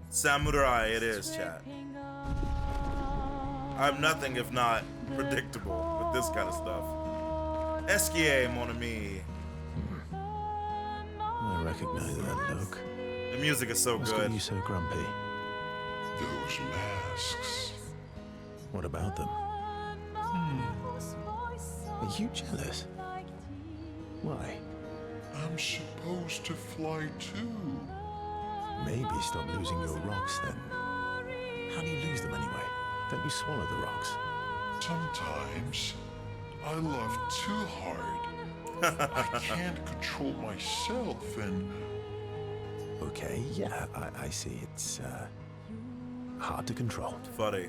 Samurai it is, chat. I'm nothing if not predictable with this kind of stuff. Esquier, mon ami. I recognize that look. The music is so What's good. got you so grumpy? Those masks. What about them? Are you jealous? Why? I'm supposed to fly too. Maybe stop losing your rocks then. How do you lose them anyway? Don't you swallow the rocks? Sometimes I love too hard. I can't control myself and... Okay, yeah, I see. It's hard to control. Funny.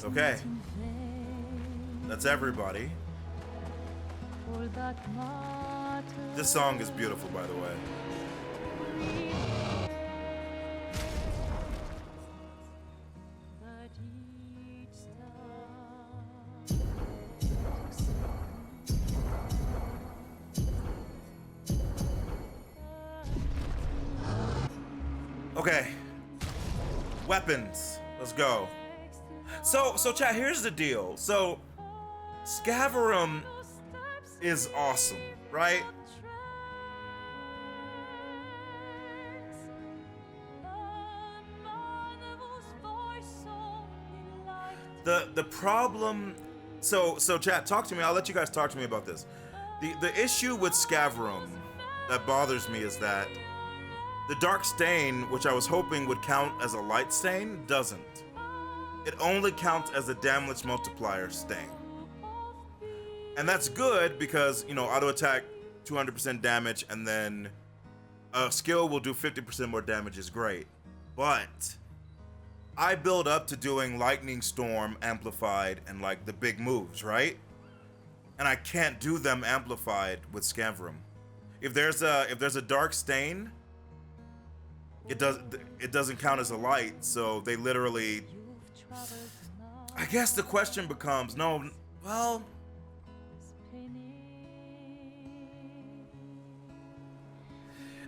Okay. That's everybody. This song is beautiful, by the way. Okay. Weapons. Let's go. So chat, here's the deal. So Scaverum is awesome, right? The problem, so chat, talk to me. I'll let you guys talk to me about this. The issue with Scaverum that bothers me is that the dark stain, which I was hoping would count as a light stain, doesn't. It only counts as a damage multiplier stain. And that's good because, you know, auto attack 200% damage and then a skill will do 50% more damage is great. But I build up to doing Lightning Storm amplified and like the big moves, right? And I can't do them amplified with Scaverum. If there's a dark stain, it doesn't count as a light, so they literally, I guess the question becomes,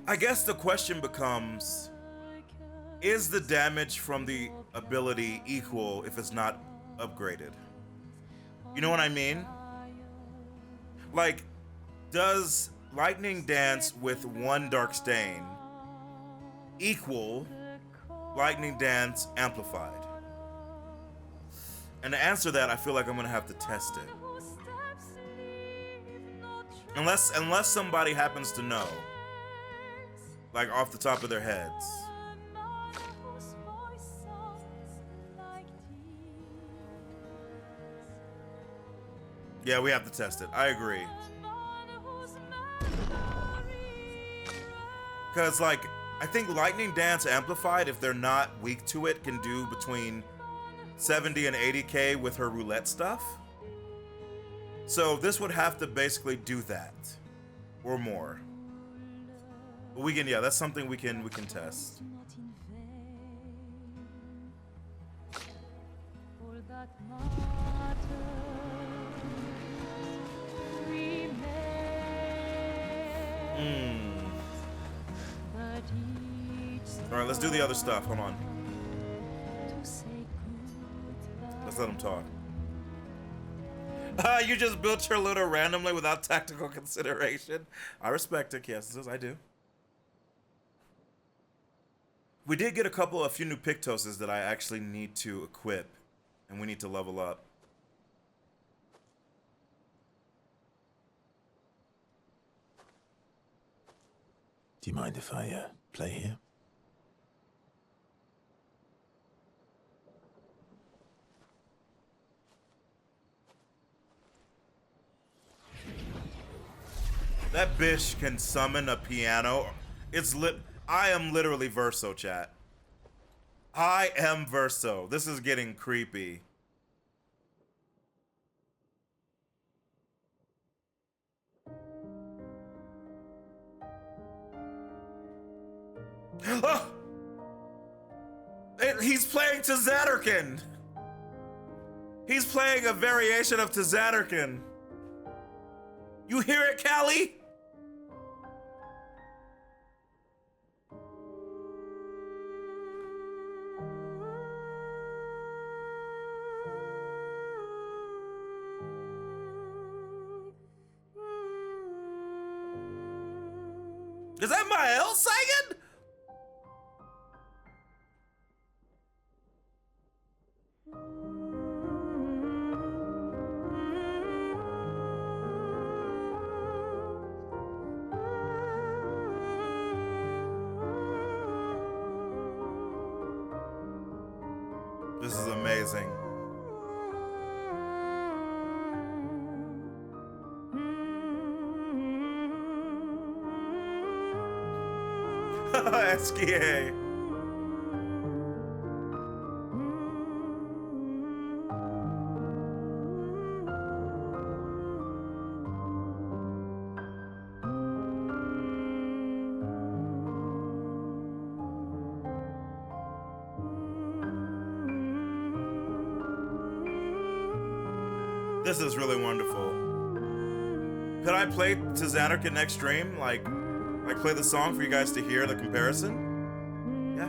I guess the question becomes, is the damage from the ability equal if it's not upgraded? You know what I mean? Like, does Lightning Dance with one Dark Stain equal Lightning Dance amplified? And to answer that, I feel like I'm gonna have to test it. Unless somebody happens to know, like off the top of their heads. Yeah, we have to test it. I agree. Because, like, I think Lightning Dance Amplified, if they're not weak to it, can do between 70 and 80k with her roulette stuff. So this would have to basically do that. Or more. But we can, yeah, that's something we can test. Alright, let's do the other stuff. Hold on. Let's let him talk. You just built your looter randomly without tactical consideration. I respect it, yes, I do. We did get a few new Pictoses that I actually need to equip. And we need to level up. Do you mind if I play here? That bitch can summon a piano. It's lit. I am literally Verso, chat. I am Verso. This is getting creepy. Oh! He's playing Tzadarkan. He's playing a variation of Tzadarkan. You hear it, Callie? Is that Mael singing? This is amazing. SKA. This is really wonderful. Could I play Tzadarkan next stream? Like play the song for you guys to hear the comparison? Yeah.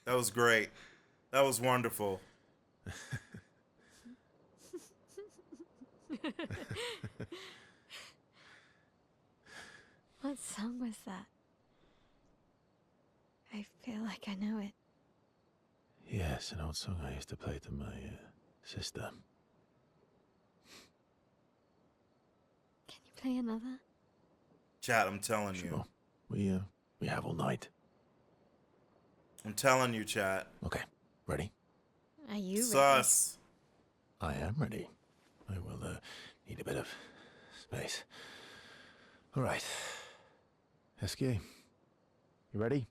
That was great. That was wonderful. What song was that? I feel like I know it. Yes, an old song I used to play to my sister. Can you play another? Chat, I'm telling you. We have all night. I'm telling you, chat. Okay, ready? Are you ready? Sus. I am ready. I will need a bit of space. All right. SK, you ready?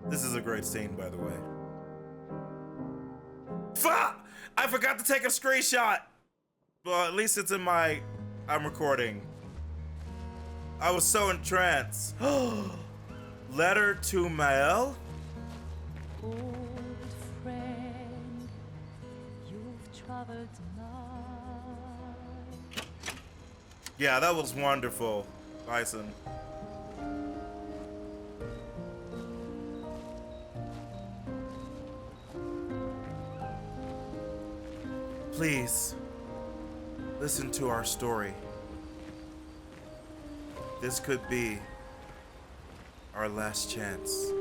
This is a great scene, by the way. Fuck! I forgot to take a screenshot. Well, at least it's in my... I'm recording. I was so entranced. Letter to Mael? Old friend, you've traveled tonight. Yeah, that was wonderful, Bison. Please, listen to our story. This could be our last chance.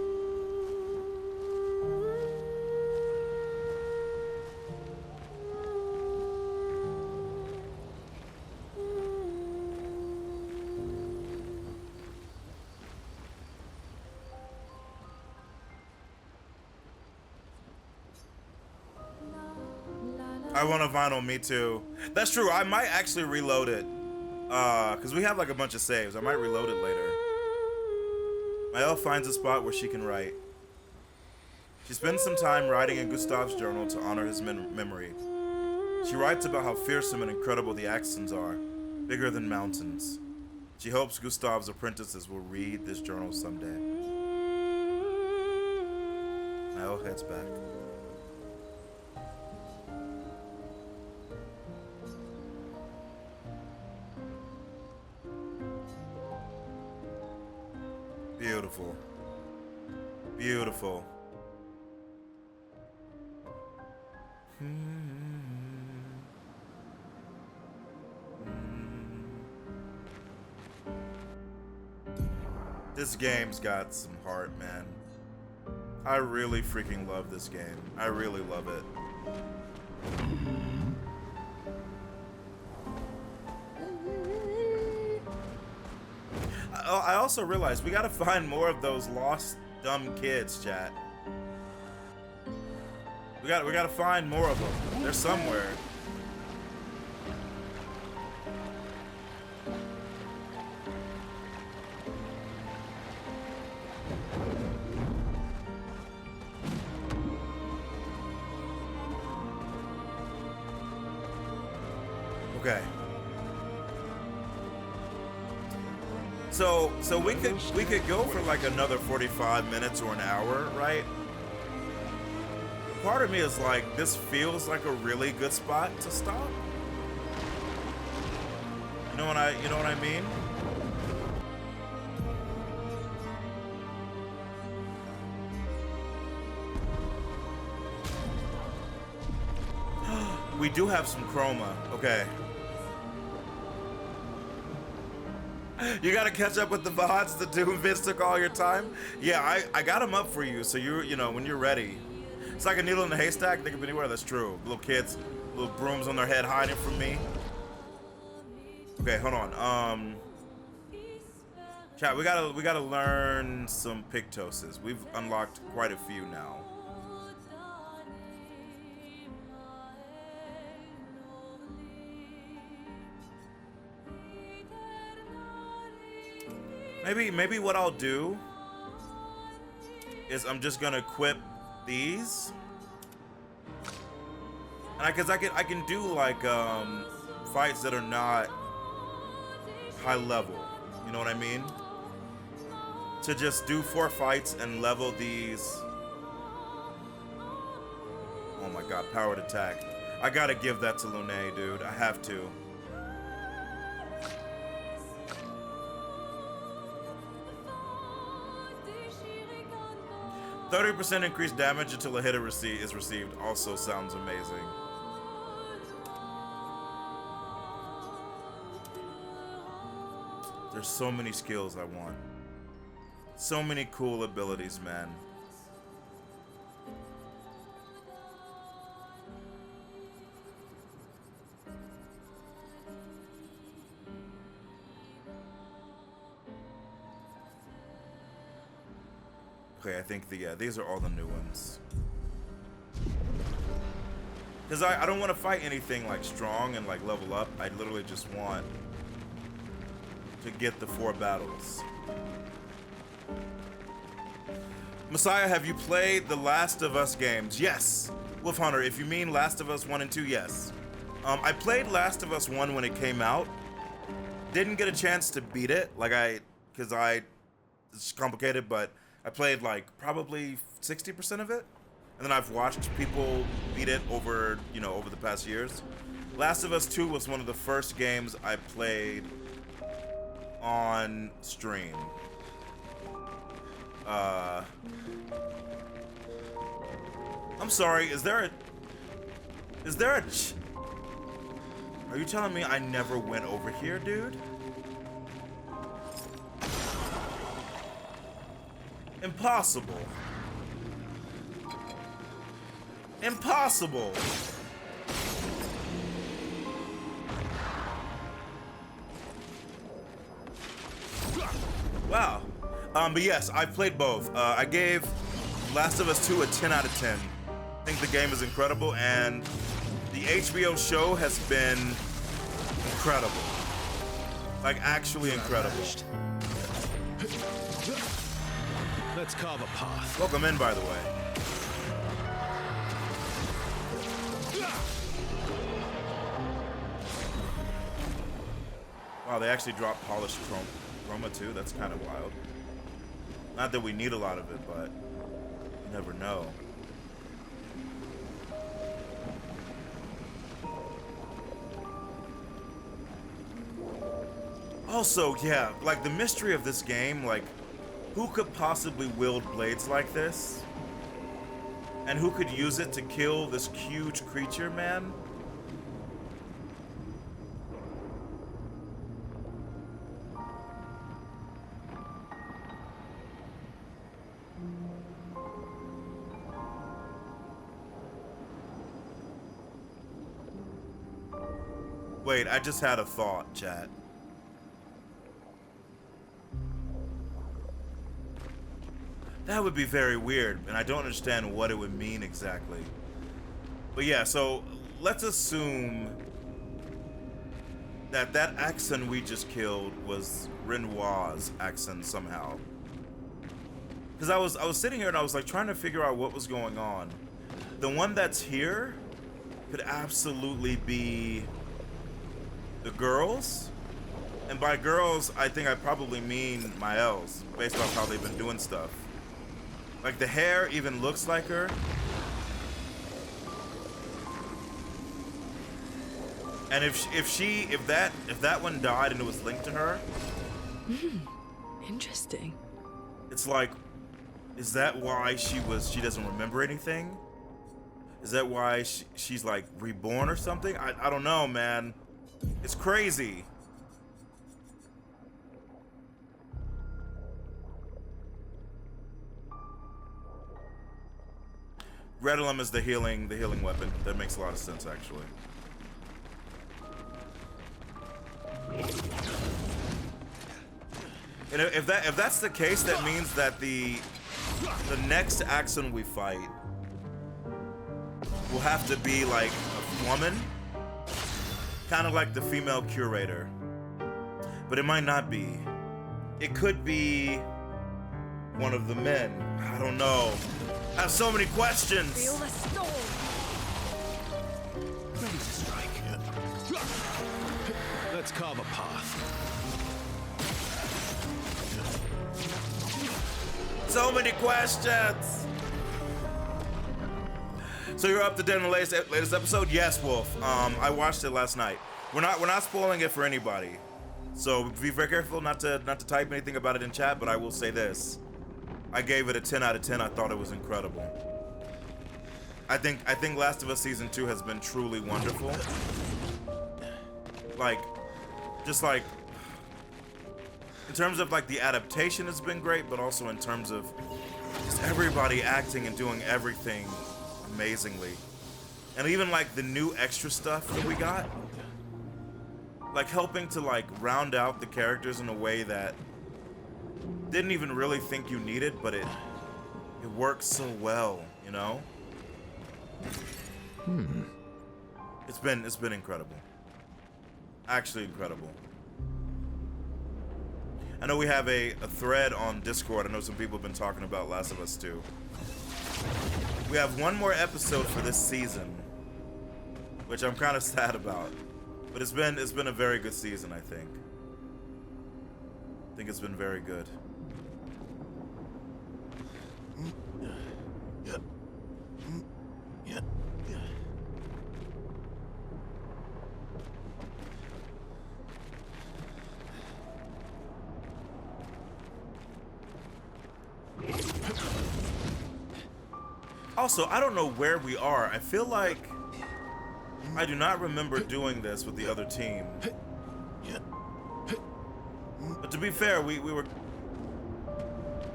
I want a vinyl, me too. That's true, I might actually reload it. Cause we have like a bunch of saves. I might reload it later. Mael finds a spot where she can write. She spends some time writing in Gustav's journal to honor his memory. She writes about how fearsome and incredible the Axons are, bigger than mountains. She hopes Gustav's apprentices will read this journal someday. Mael heads back. Beautiful. Beautiful. This game's got some heart, man. I really freaking love this game. I really love it. I also realized we gotta find more of those lost dumb kids, chat. We gotta find more of them. They're somewhere. Okay. So we could go for like another 45 minutes or an hour, right? Part of me is like, this feels like a really good spot to stop. You know what I mean? We do have some chroma. Okay. You gotta catch up with the VODs. The Doom vids took all your time. Yeah, I got them up for you, so you know when you're ready. It's like a needle in a haystack. They can be anywhere. That's true. Little kids, little brooms on their head hiding from me. Okay, hold on. Chat, we gotta learn some Pictoses. We've unlocked quite a few now. Maybe what I'll do is I'm just gonna equip these, and I can do like fights that are not high level. You know what I mean? To just do 4 fights and level these. Oh my god, powered attack! I gotta give that to Lune, dude. I have to. 30% increased damage until a hit is received also sounds amazing. There's so many skills I want. So many cool abilities, man. Okay, I think these are all the new ones. Because I don't want to fight anything like strong and like level up. I literally just want to get the 4 battles. Messiah, have you played the Last of Us games? Yes. Wolf Hunter, if you mean Last of Us 1 and 2, yes. I played Last of Us 1 when it came out. Didn't get a chance to beat it, because it's complicated, but I played like probably 60% of it, and then I've watched people beat it over the past years. Last of Us 2 was one of the first games I played on stream. I'm sorry, are you telling me I never went over here, dude? Impossible. Impossible. Wow. But yes, I played both. I gave Last of Us 2 a 10 out of 10. I think the game is incredible, and the HBO show has been incredible. Like, actually incredible. Let's carve a path. Welcome in, by the way. Wow, they actually dropped polished chroma too. That's kind of wild. Not that we need a lot of it, but you never know. Also, yeah, like the mystery of this game, like who could possibly wield blades like this? And who could use it to kill this huge creature, man? Wait, I just had a thought, chat. That would be very weird, and I don't understand what it would mean exactly. But yeah, so let's assume that that accent we just killed was Renoir's accent somehow. Because I was sitting here and I was like trying to figure out what was going on. The one that's here could absolutely be the girls. And by girls, I think I probably mean Mael's, based off how they've been doing stuff. Like the hair even looks like her. And if that one died and it was linked to her, interesting. It's like, is that why she doesn't remember anything? Is that why she's like reborn or something? I don't know, man. It's crazy. Redolum is the healing weapon. That makes a lot of sense, actually. And if that's the case, that means that the next Axon we fight will have to be like a woman, kind of like the female curator. But it might not be. It could be one of the men. I don't know. I have so many questions. Feel the storm. Ready to strike. Let's carve a path. So many questions. So you're up to date on the latest episode? Yes, Wolf. I watched it last night. We're not spoiling it for anybody. So be very careful not to type anything about it in chat, but I will say this. I gave it a 10 out of 10. I thought it was incredible. I think Last of Us Season 2 has been truly wonderful. Like, just like, in terms of like the adaptation has been great, but also in terms of just everybody acting and doing everything amazingly. And even like the new extra stuff that we got, like helping to like round out the characters in a way that didn't even really think you needed, but it works so well, you know? It's been incredible. Actually incredible. I know we have a thread on Discord. I know some people have been talking about Last of Us 2. We have one more episode for this season, which I'm kind of sad about. But it's been a very good season, I think. I think it's been very good. Also, I don't know where we are. I feel like I do not remember doing this with the other team. But to be fair, we were...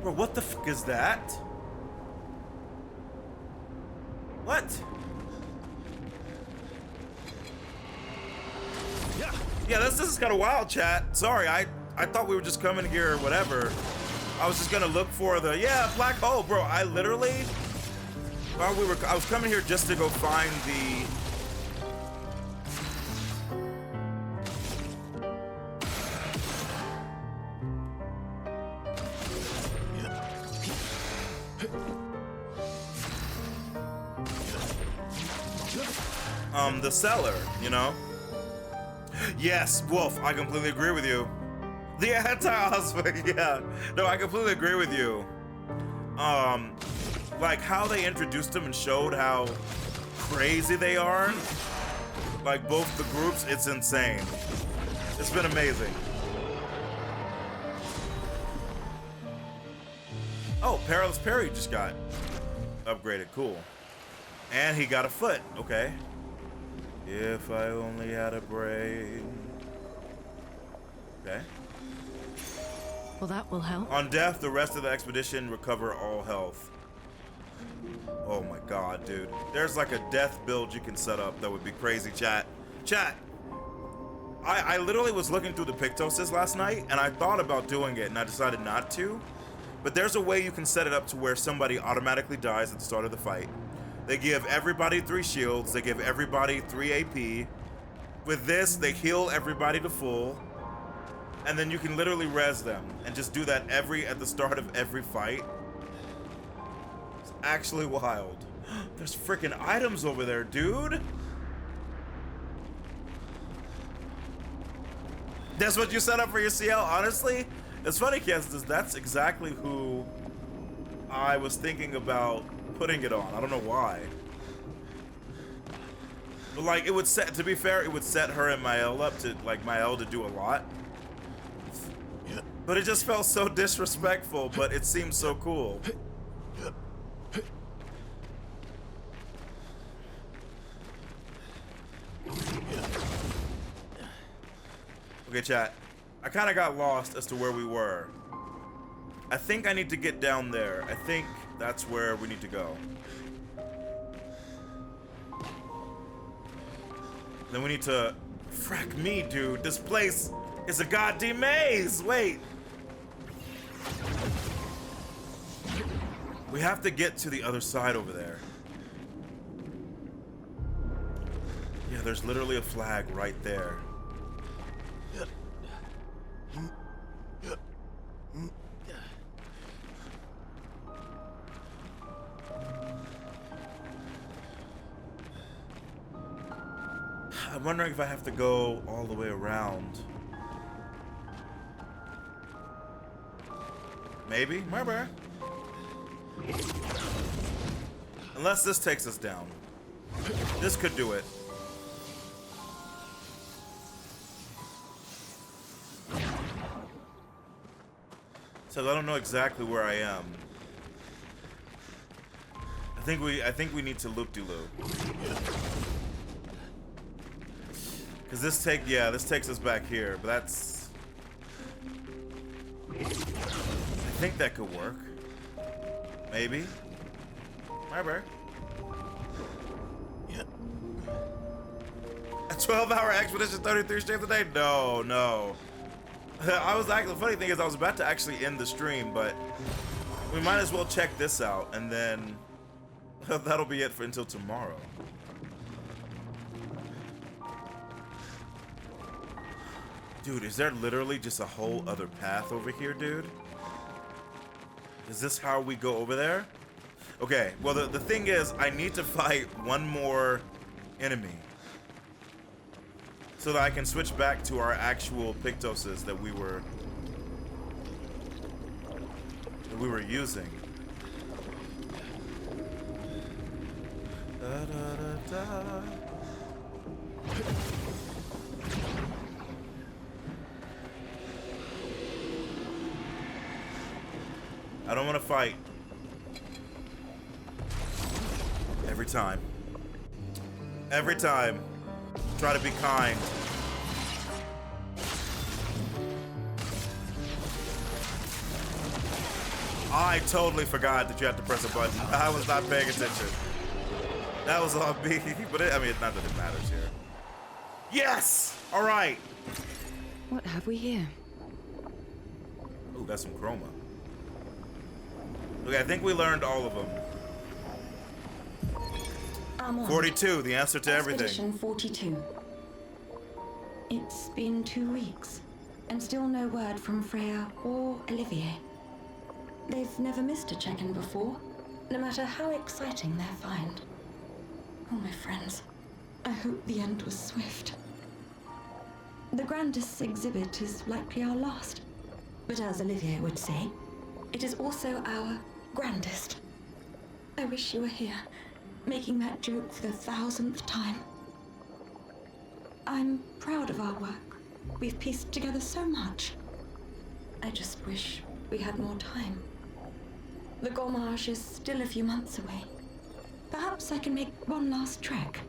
Bro, what the fuck is that? What? Yeah, this is kind of wild, chat. Sorry, I thought we were just coming here or whatever. I was just gonna look for the, black hole, bro. I literally... I was coming here just to go find the... the cellar, you know? Yes, Wolf, I completely agree with you. The anti-husband, yeah. No, I completely agree with you. Like how they introduced them and showed how crazy they are. Like both the groups, it's insane. It's been amazing. Oh, Perilous Parry just got upgraded. Cool. And he got a foot. Okay. If I only had a brain. Okay. Well, that will help. On death, the rest of the expedition recover all health. Oh my god, dude. There's like a death build you can set up that would be crazy, chat. Chat! I literally was looking through the Pictoses last night, and I thought about doing it, and I decided not to. But there's a way you can set it up to where somebody automatically dies at the start of the fight. They give everybody 3 shields, they give everybody 3 AP. With this, they heal everybody to full. And then you can literally res them and just do that at the start of every fight. It's actually wild. There's freaking items over there, dude. That's what you set up for your CL? Honestly, it's funny, Kansas. That's exactly who I was thinking about putting it on. I don't know why. But like, it would set, to be fair, it would set her and Mael up to, like, Mael to do a lot. But it just felt so disrespectful, but it seemed so cool. Okay, chat. I kind of got lost as to where we were. I think I need to get down there. I think that's where we need to go. Then we need to... Frack me, dude. This place is a goddamn maze. Wait. We have to get to the other side over there. Yeah, there's literally a flag right there. I'm wondering if I have to go all the way around. Maybe? Maybe. Unless this takes us down. This could do it. So I don't know exactly where I am. I think we need to loop-de-loop. Cause this takes us back here, but that's... I think that could work. Maybe. Maybe. Yep. A 12-hour expedition, 33 streams a day? No, no. I was actually, the funny thing is I was about to actually end the stream, but we might as well check this out, and then that'll be it for until tomorrow. Dude, is there literally just a whole other path over here, dude? Is this how we go over there? Okay, well, the thing is, I need to fight one more enemy so that I can switch back to our actual Pictoses that we were using. Da, da, da, da. I don't want to fight. Every time. Every time. Try to be kind. I totally forgot that you have to press a button. I was not paying attention. That was on me. But I mean, not that it matters here. Yes! All right. What have we here? Ooh, got some chroma. Okay, I think we learned all of them. 42, the answer to everything. Expedition 42. It's been 2 weeks, and still no word from Freya or Olivier. They've never missed a check-in before, no matter how exciting their find. Oh, my friends, I hope the end was swift. The grandest exhibit is likely our last, but as Olivier would say, it is also our grandest. I wish you were here, making that joke for the 1000th time. I'm proud of our work. We've pieced together so much. I just wish we had more time. The Gommage is still a few months away. Perhaps I can make one last trek.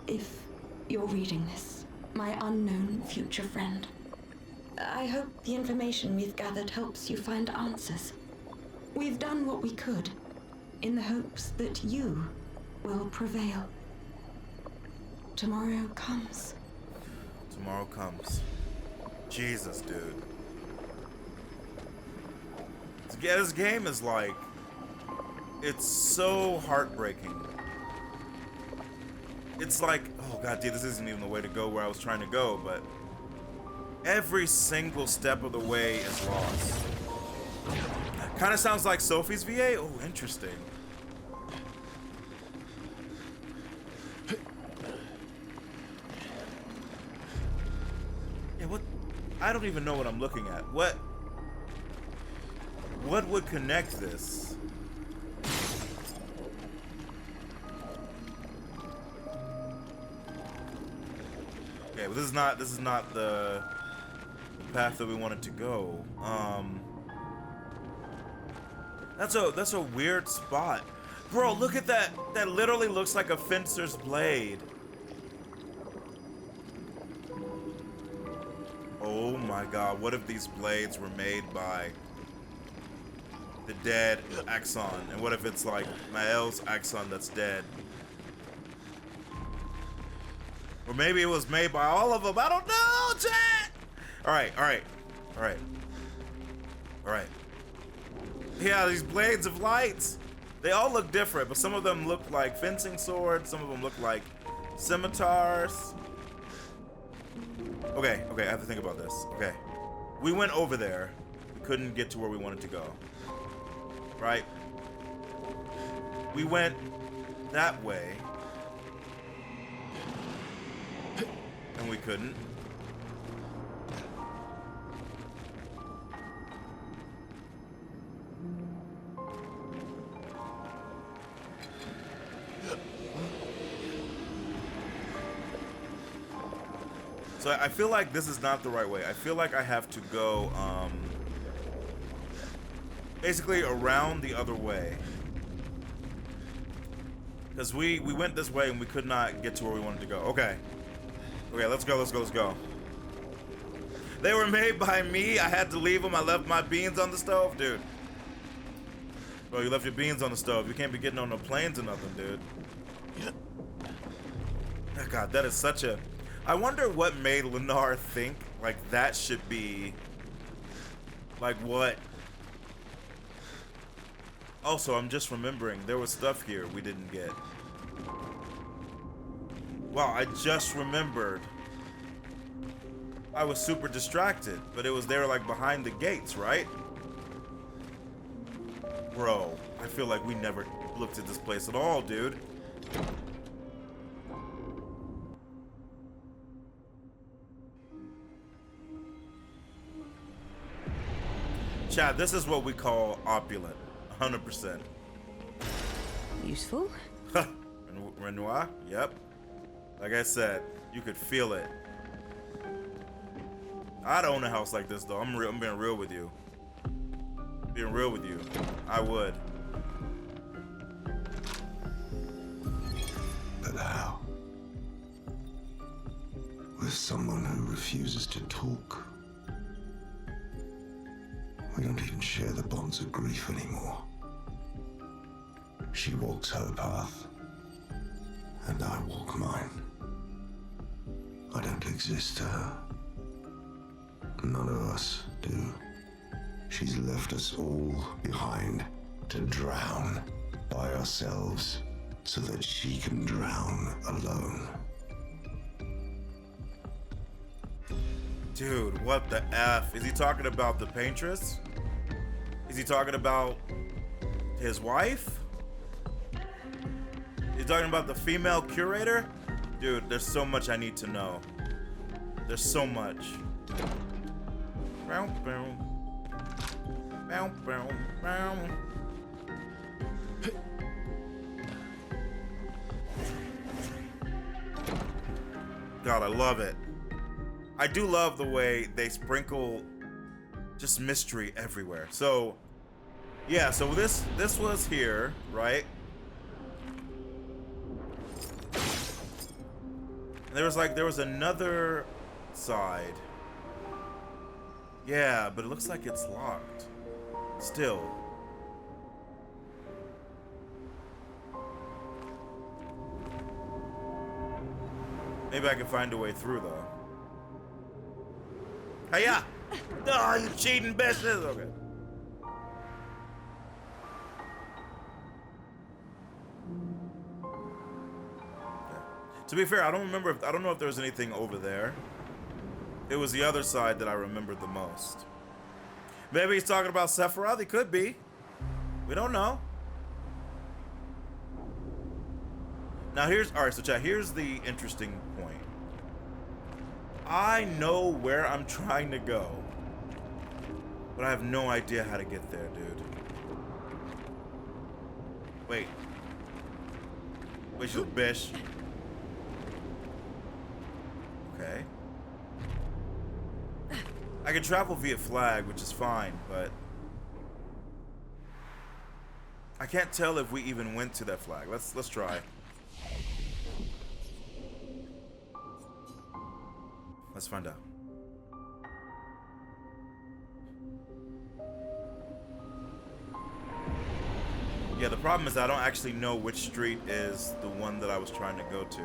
If you're reading this, my unknown future friend, I hope the information we've gathered helps you find answers. We've done what we could, in the hopes that you will prevail. Tomorrow comes. Tomorrow comes. Jesus, dude. Yeah, this game is like, it's so heartbreaking. It's like, oh god, dude, this isn't even the way to go where I was trying to go, but every single step of the way is lost. Kind of sounds like Sophie's VA. Oh, interesting. Yeah, what? I don't even know what I'm looking at. What would connect this? Okay, well, this is not the path that we wanted to go. That's a weird spot. Bro, look at that. That literally looks like a fencer's blade. Oh my god, what if these blades were made by the dead Axon? And what if it's like Mael's Axon that's dead? Or maybe it was made by all of them. I don't know, chat! Alright. Yeah, these blades of lights. They all look different, but some of them look like fencing swords. Some of them look like scimitars. Okay, I have to think about this. Okay. We went over there. We couldn't get to where we wanted to go. Right? We went that way. And we couldn't. So I feel like this is not the right way. I feel like I have to go, basically around the other way. Because we went this way and we could not get to where we wanted to go. Okay, let's go. They were made by me. I had to leave them. I left my beans on the stove, dude. Bro, you left your beans on the stove. You can't be getting on no planes or nothing, dude. Oh, God, that is such a... I wonder what made Lennar think like that should be like what. Also, I'm just remembering there was stuff here we didn't get. Wow, I just remembered. I was super distracted, but it was there like behind the gates, right? Bro, I feel like we never looked at this place at all, dude. Chad, this is what we call opulent. 100%. Useful? Renoir? Yep. Like I said, you could feel it. I'd own a house like this, though. I'm being real with you. Being real with you. I would. But how? With someone who refuses to talk. We don't even share the bonds of grief anymore. She walks her path, and I walk mine. I don't exist to her. None of us do. She's left us all behind to drown by ourselves so that she can drown alone. Dude, what the F? Is he talking about the paintress? Is he talking about his wife? Is he talking about the female curator? Dude, there's so much I need to know. There's so much. Bow, bow. Bow, bow, bow. God, I love it. I do love the way they sprinkle just mystery everywhere. So Yeah, so this was here, right? And there was another side. Yeah, but it looks like it's locked. Still. Maybe I can find a way through though. Hiya! Oh, you cheating bitches! Okay. To be fair, I don't know if there was anything over there. It was the other side that I remembered the most. Maybe he's talking about Sephiroth. He could be. We don't know. Now alright, so chat, here's the interesting point. I know where I'm trying to go, but I have no idea how to get there, dude. Wait, you little bitch. Okay. I can travel via flag, which is fine, but I can't tell if we even went to that flag. Let's try. Let's find out. Yeah, the problem is I don't actually know which street is the one that I was trying to go to.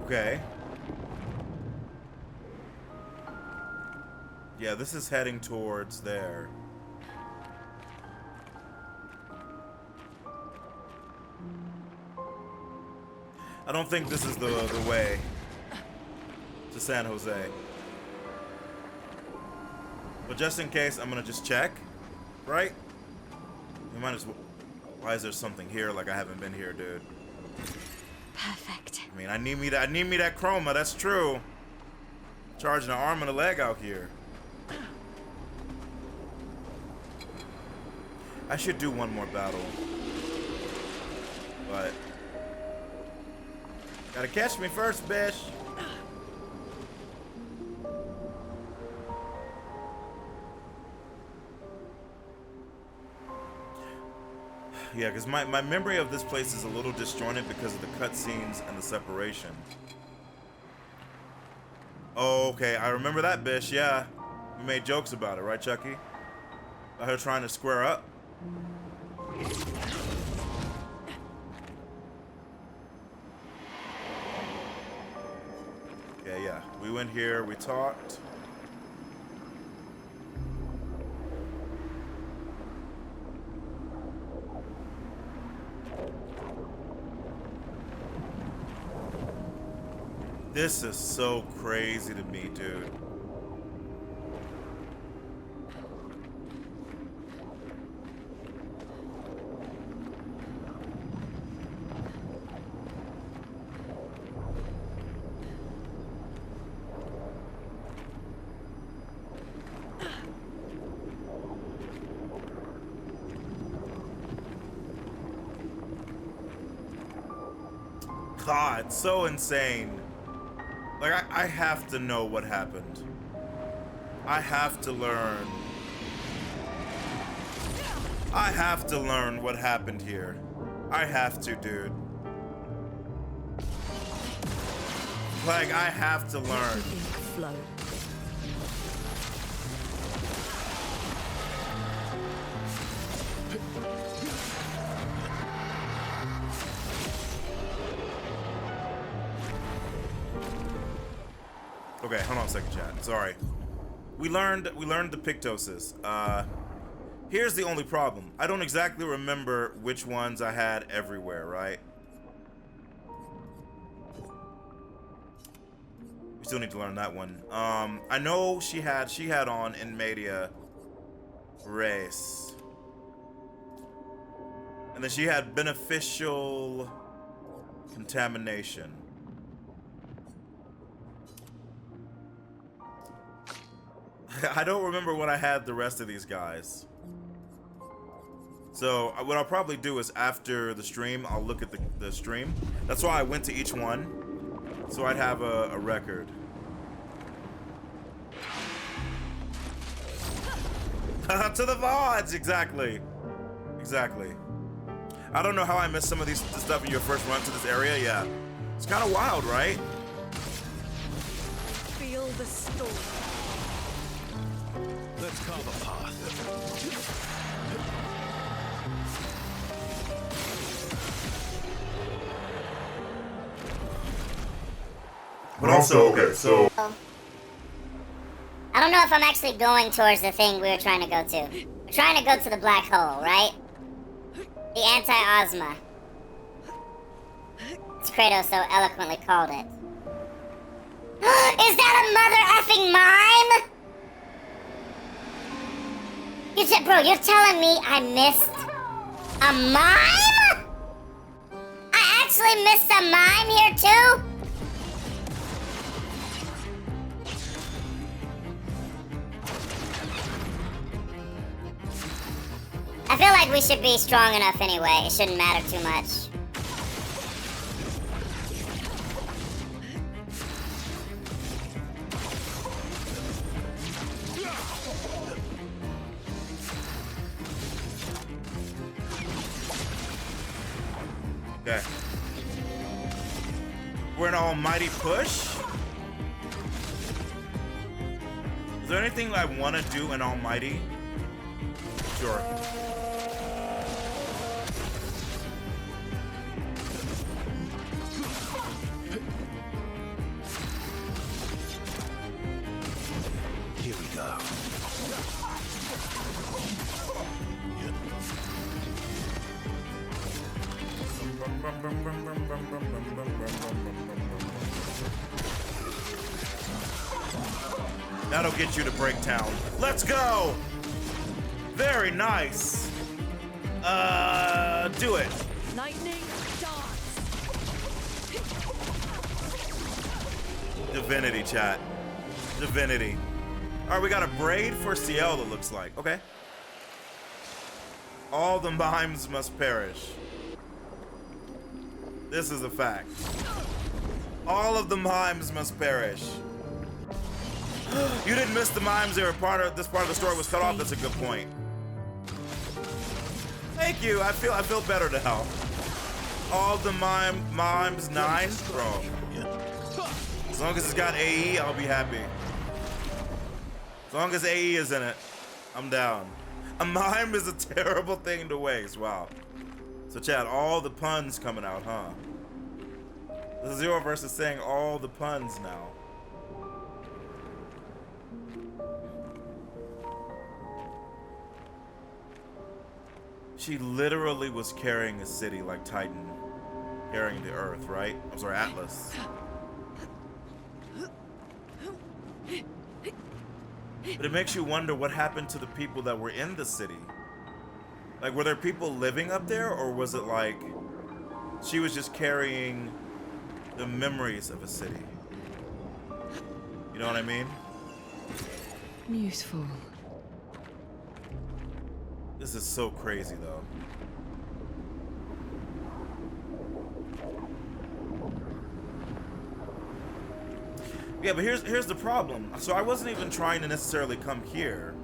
Okay. Yeah, this is heading towards there. I don't think this is the way to San Jose. But just in case, I'm gonna just check, right? We might as well. Why is there something here like I haven't been here, dude? Perfect. I mean, I need me that chroma, that's true. Charging an arm and a leg out here. I should do one more battle. But gotta catch me first, bitch. Yeah, because my memory of this place is a little disjointed because of the cutscenes and the separation. Oh, okay, I remember that bitch, yeah. We made jokes about it, right, Chucky? About her trying to square up. Yeah. We went here, we talked. This is so crazy to me, dude. God, so insane. Like, I have to know what happened. I have to learn. I have to learn what happened here. I have to, dude. Like, I have to learn. Flow. Okay, hold on a second, chat. Sorry. We learned the Pictoses. Here's the only problem. I don't exactly remember which ones I had everywhere, right? We still need to learn that one. I know she had on in Media Race. And then she had beneficial contamination. I don't remember what I had the rest of these guys. So what I'll probably do is after the stream, I'll look at the stream. That's why I went to each one, so I'd have a record. To the VODs, exactly. Exactly. I don't know how I missed some of this stuff in your first run to this area. Yeah, it's kind of wild, right? Feel the storm. Let's carve a path. But also, okay, so I don't know if I'm actually going towards the thing we were trying to go to. We're trying to go to the black hole, right? The anti-Ozma. As Kratos so eloquently called it. Is that a mother effing mime? Bro, you're telling me I missed a mime? I actually missed a mime here too? I feel like we should be strong enough anyway. It shouldn't matter too much. okay. We're an almighty push. Is there anything I want to do in almighty? Sure. Here we go. That'll get you to Breaktown. Let's go! Very nice. Do it. Lightning darts. Divinity, chat. Divinity. All right, we got a braid for Ciel, it looks like. Okay. All the mimes must perish. This is a fact. All of the mimes must perish. You didn't miss the mimes. They were this part of the story was cut off. That's a good point. Thank you. I feel better now. All the mimes 9, bro. As long as it's got AE, I'll be happy. As long as AE is in it, I'm down. A mime is a terrible thing to waste. Wow. So chat, all the puns coming out, huh? The Zeroverse is saying all the puns now. She literally was carrying a city like Titan, carrying the Earth, right? I'm sorry, Atlas. But it makes you wonder what happened to the people that were in the city. Like, were there people living up there, or was it like she was just carrying the memories of a city? You know what I mean? Useful. This is so crazy, though. Yeah, but here's the problem. So I wasn't even trying to necessarily come here.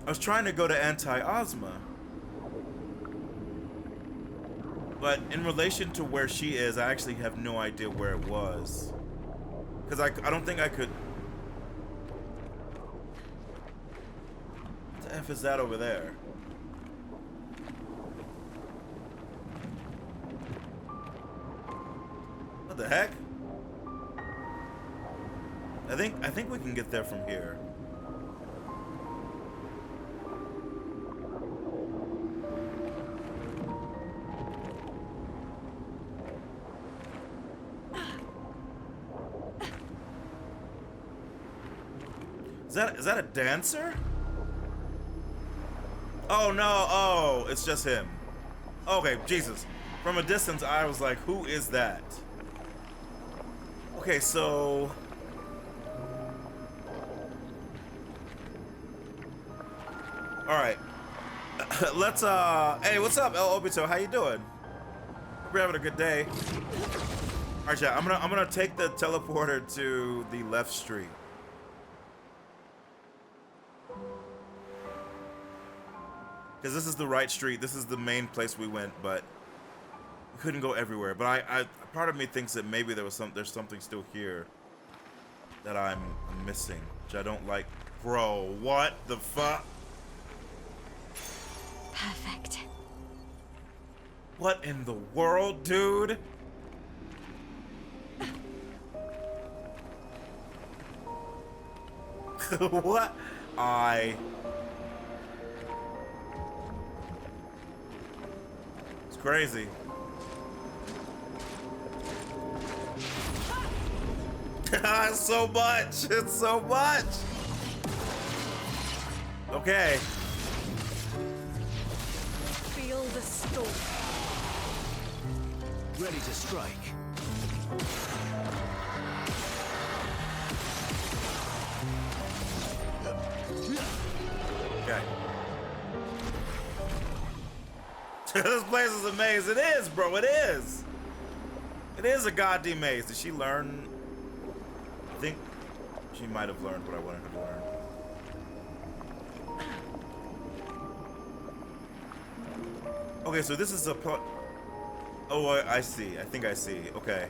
I was trying to go to Anti-Ozma. But in relation to where she is, I actually have no idea where it was. Because I don't think I could... What the F is that over there? What the heck? I think we can get there from here. Is that a dancer? Oh no, oh, it's just him. Okay, Jesus. From a distance, I was like, who is that? Okay, so... All right. Let's hey, what's up, El Obito? How you doing? We're having a good day. All right, chat. I'm gonna take the teleporter to the left street. Because this is the right street. This is the main place we went, but we couldn't go everywhere. But I part of me thinks that maybe there's something still here that I'm missing, which I don't like. Bro, what the fuck? Perfect. What in the world, dude? What? It's crazy. It's so much. It's so much. Okay. Feel the storm. Ready to strike. Okay. This place is a maze. It is, bro. It is. It is a goddamn maze. Did she learn? I think she might have learned what I wanted her to learn. Okay, so this is a part. Oh, I see. I think I see. Okay.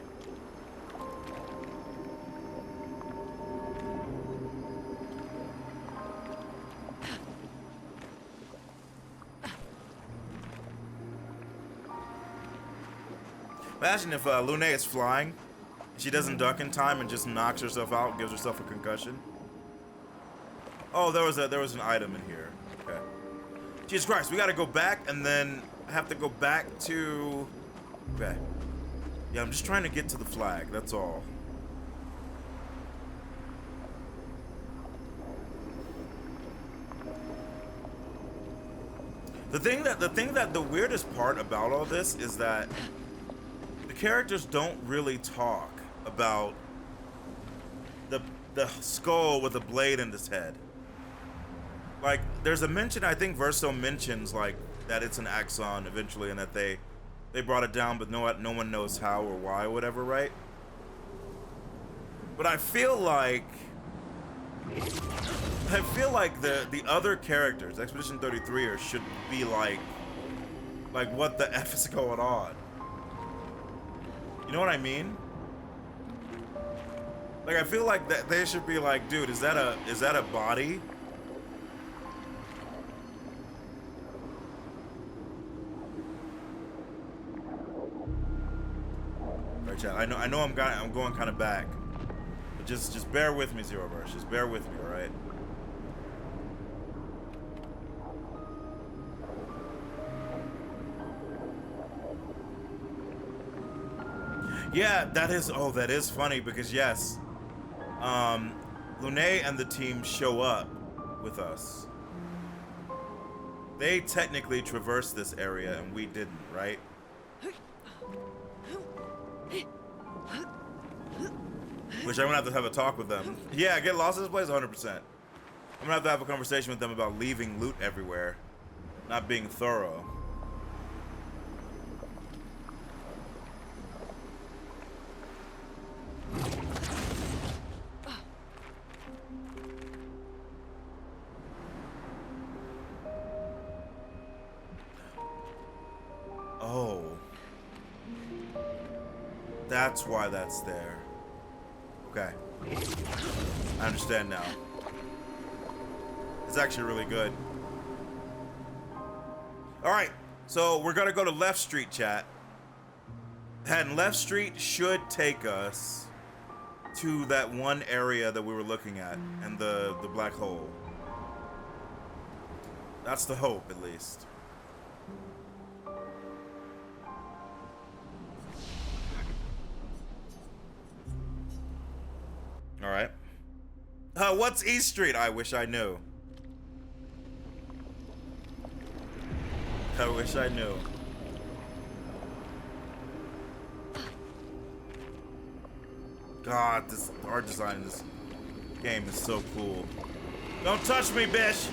Imagine if Lune is flying, she doesn't duck in time and just knocks herself out, gives herself a concussion. Oh, there was an item in here. Okay. Jesus Christ, we gotta go back and then have to go back to. Okay. Yeah, I'm just trying to get to the flag. That's all. The thing that the weirdest part about all this is that the characters don't really talk about the skull with a blade in its head. Like, there's a mention, I think Verso mentions like that it's an axon eventually, and that they brought it down, but no one knows how or why or whatever, right? But I feel like the other characters, Expedition 33ers, should be like what the F is going on? You know what I mean? Like, I feel like that they should be like, dude, is that a body? Alright, chat. I know I'm going kind of back. But just bear with me, Zeroverse. Just bear with me, alright? Yeah, that is funny because yes, Lune and the team show up with us. They technically traversed this area and we didn't, right? Which I'm gonna have a talk with them. Yeah, get lost in this place 100%. I'm gonna have a conversation with them about leaving loot everywhere, not being thorough. Oh. That's why that's there. Okay. I understand now. It's actually really good. Alright, so we're gonna go to Left Street, chat. And Left Street should take us to that one area that we were looking at, and the black hole. That's the hope, at least. All right. What's East Street? I wish I knew. I wish I knew. God, this art design in this game is so cool. Don't touch me, bitch!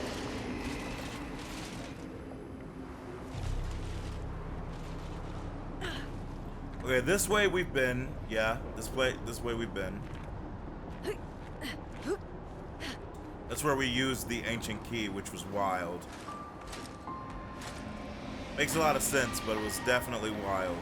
Okay, this way we've been. Yeah, this way we've been. That's where we used the ancient key, which was wild. Makes a lot of sense, but it was definitely wild.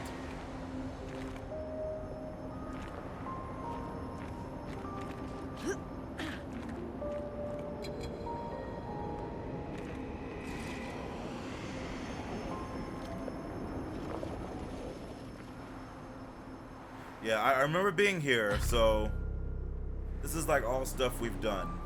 Yeah, I remember being here, so this is like all stuff we've done.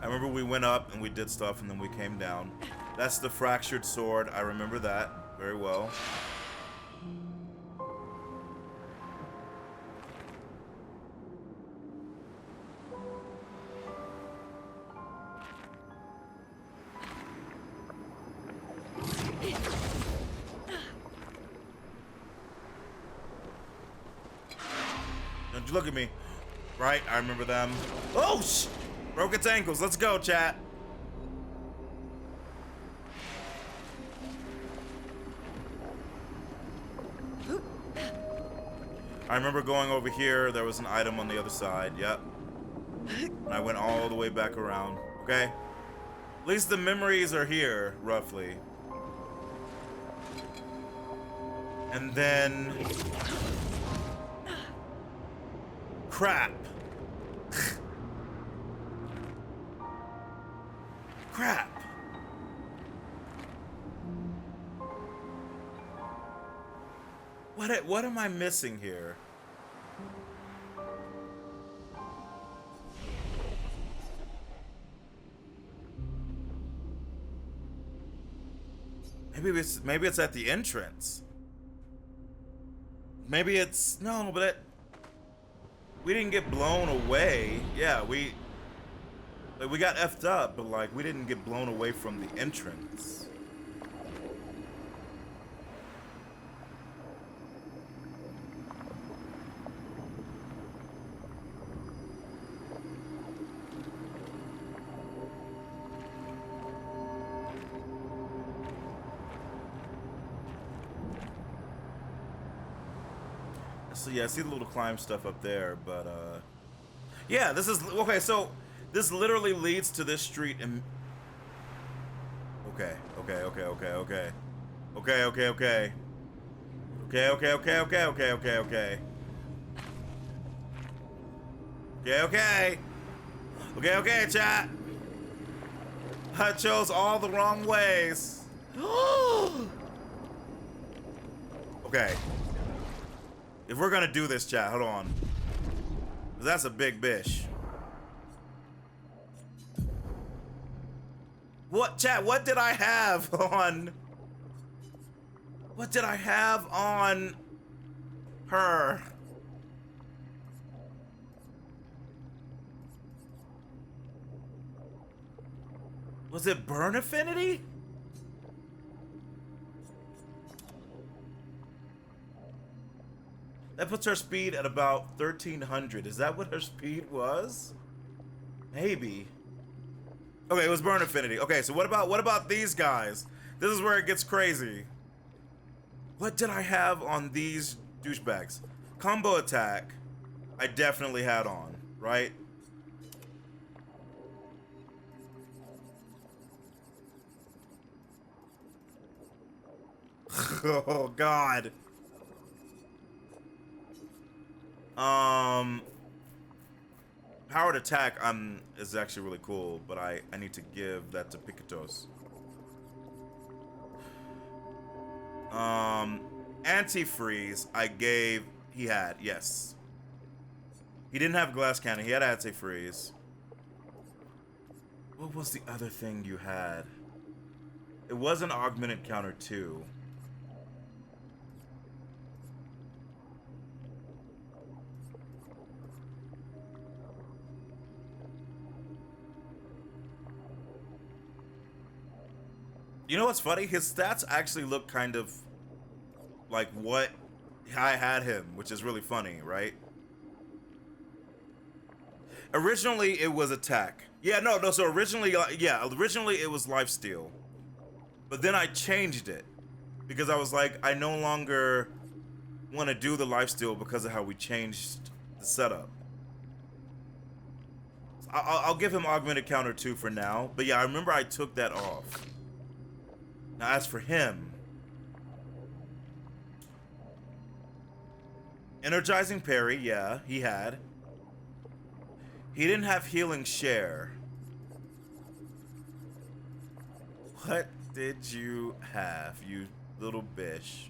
I remember we went up and we did stuff and then we came down. That's the fractured sword. I remember that very well. Don't you look at me. Right, I remember them. Oh, broke its ankles. Let's go, chat. I remember going over here. There was an item on the other side. Yep. And I went all the way back around. Okay. At least the memories are here, roughly. And then... crap. Crap. What am I missing here? Maybe it's at the entrance. Maybe it's no, but we didn't get blown away. Yeah, we got effed up, but like we didn't get blown away from the entrance. So yeah, I see the little climb stuff up there, but yeah, this is okay. So this literally leads to this street and okay. Okay, chat. I chose all the wrong ways. Okay. If we're gonna do this, chat, hold on. 'Cause that's a big bish. What, chat, what did I have on... What did I have on her? Was it burn affinity? That puts her speed at about 1300. Is that what her speed was? Maybe. Okay, it was burn affinity. Okay, so what about these guys? This is where it gets crazy. What did I have on these douchebags? Combo attack, I definitely had on, right? Oh God. Powered attack is actually really cool, but I need to give that to Picatos. Antifreeze he had, yes. He didn't have glass cannon, he had antifreeze. What was the other thing you had? It was an augmented counter too. You know what's funny? His stats actually look kind of like what I had him, which is really funny, right? Originally, it was attack. Yeah, no. So originally it was lifesteal. But then I changed it because I was like, I no longer want to do the lifesteal because of how we changed the setup. I'll give him augmented counter 2 for now. But yeah, I remember I took that off. Now as for him, energizing parry, yeah, he had. He didn't have healing share. What did you have, you little bish?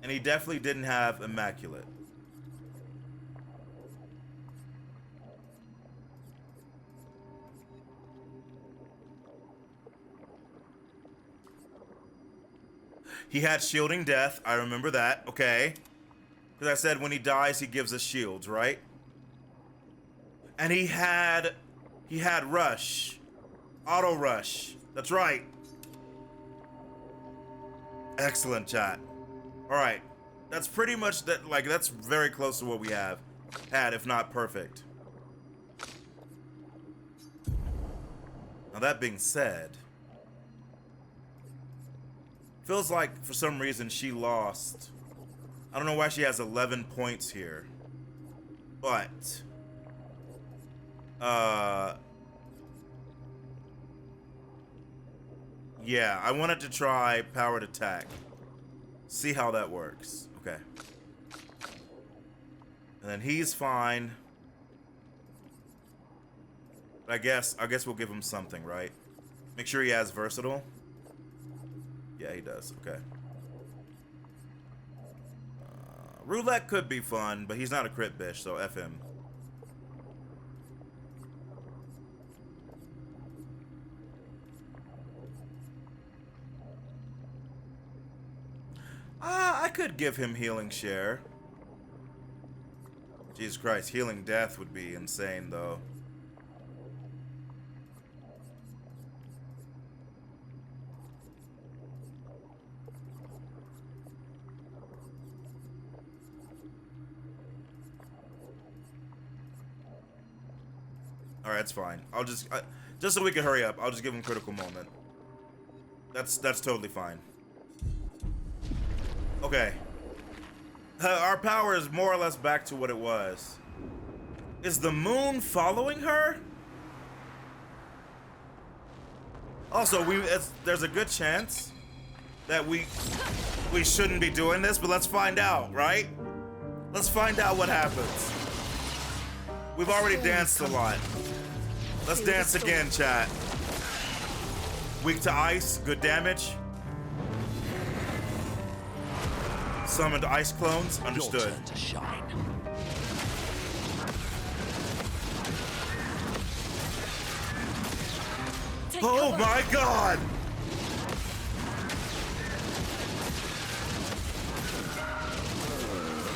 And he definitely didn't have immaculate. He had shielding death. I remember that. Okay. Because I said when he dies, he gives us shields, right? And he had rush. Auto rush. That's right. Excellent, chat. All right. That's pretty much that. Like, that's very close to what we had, if not perfect. Now, that being said, feels like for some reason she lost. I don't know why she has 11 points here. But yeah, I wanted to try powered attack. See how that works. Okay. And then he's fine. But I guess we'll give him something, right? Make sure he has versatile. Yeah, he does. Okay. Roulette could be fun, but he's not a crit bish, so F him. I could give him healing share. Jesus Christ, healing death would be insane, though. All right, that's fine. I'll just so we can hurry up, I'll just give him critical moment. That's totally fine. Okay. Our power is more or less back to what it was. Is the moon following her? Also, there's a good chance that we shouldn't be doing this, but let's find out, right? Let's find out what happens. We've already danced a lot. Let's dance again, chat. Weak to ice, good damage. Summoned ice clones, understood. Your turn to shine. Oh my god!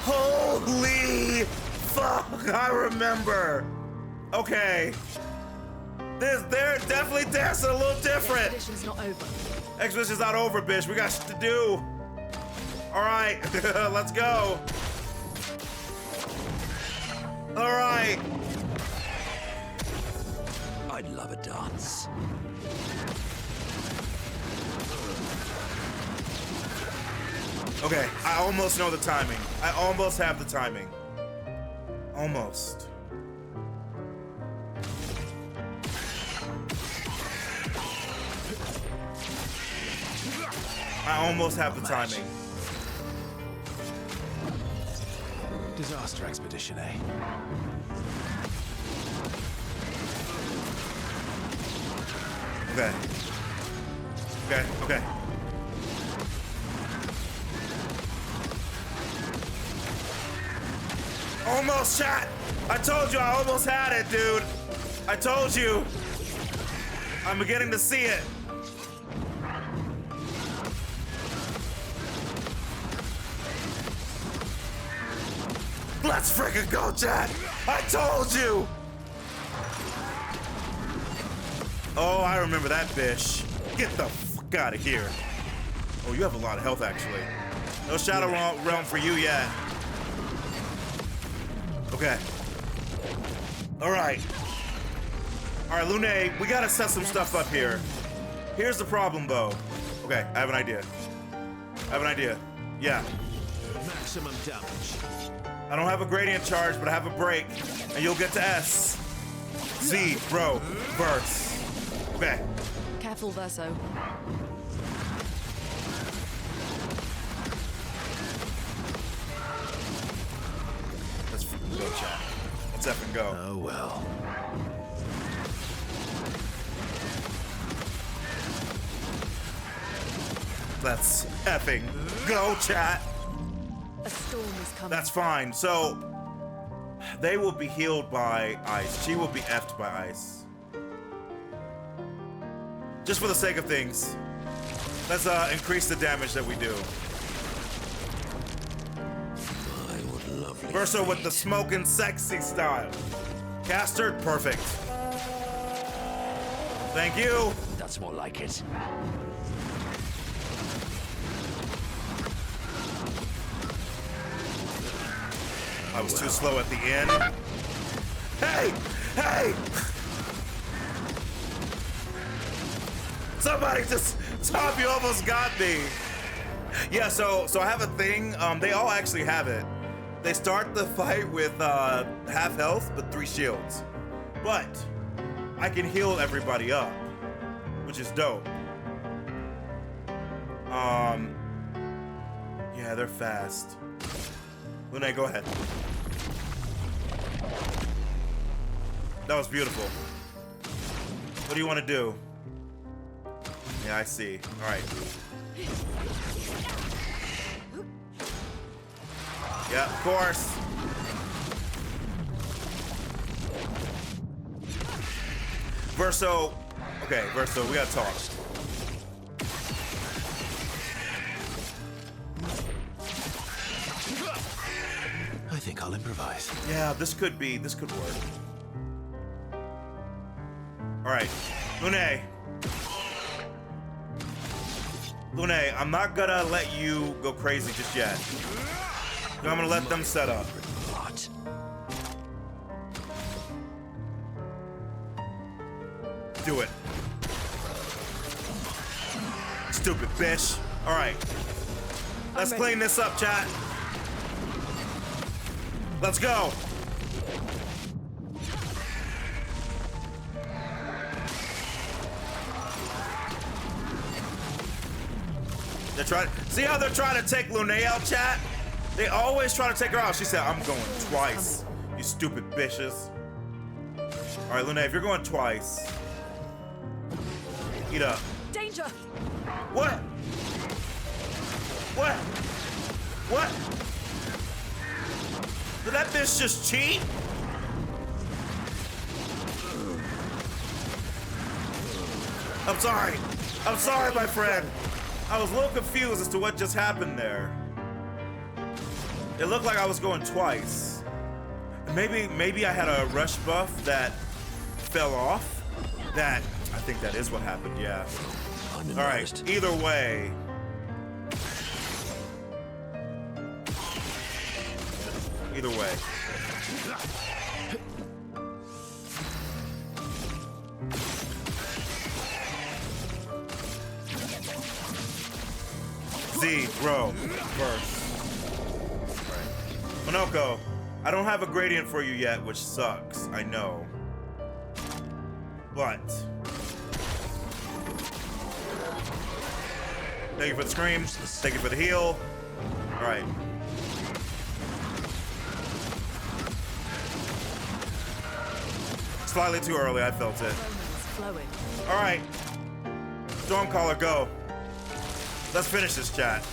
Holy fuck, I remember. Okay. They're definitely dancing a little different. The expedition's not over. Expedition's not over, bitch. We got shit to do. All right, let's go. All right. I'd love a dance. Okay, I almost know the timing. I almost have the timing. Almost. I almost have the timing. Disaster expedition, eh? Okay. Okay, okay. Almost shot! I told you I almost had it, dude. I told you. I'm beginning to see it. Let's freaking go, Chad! I told you! Oh, I remember that bitch. Get the fuck out of here. Oh, you have a lot of health, actually. No Shadow Realm for you yet. Okay. All right. All right, Lune, we gotta set some stuff up here. Here's the problem, though. Okay, I have an idea. Yeah. Maximum damage. I don't have a gradient charge, but I have a break, and you'll get to S. Z, bro, burst. Okay. Careful, Verso. Let's go, chat. Let's effing go. Oh well. Let's effing go, chat. A storm is coming. That's fine. So they will be healed by ice. She will be effed by ice. Just for the sake of things, let's increase the damage that we do. Verso with the smoking sexy style. Caster, perfect. Thank you. That's more like it. I was too slow at the end. Hey! Hey! Somebody just top, you almost got me. Yeah, so I have a thing. They all actually have it. They start the fight with half health, but 3 shields. But I can heal everybody up, which is dope. Yeah, they're fast. Lune, go ahead. That was beautiful. What do you want to do? Yeah, I see. All right. Yeah, of course. Verso. Okay, Verso, we gotta talk. I think I'll improvise. Yeah, this could work. All right, Lune. Lune, I'm not gonna let you go crazy just yet. I'm gonna let them set up. What? Do it. Stupid bitch. All right. Let's clean this up, chat. Let's go. They're trying. See how they're trying to take Lune out, chat? They always try to take her out. She said, I'm going twice. You stupid bitches. All right, Lune, if you're going twice, eat up. Danger! What? What? What? Did that bitch just cheat? I'm sorry. I'm sorry, my friend. I was a little confused as to what just happened there. It looked like I was going twice. Maybe I had a rush buff that fell off. I think that is what happened, yeah. All right, either way. Either way. Z, bro, first. All right. Monoko, I don't have a gradient for you yet, which sucks, I know. But thank you for the screams. Thank you for the heal. All right. Slightly too early, I felt it. All right. Stormcaller, go. Let's finish this, chat.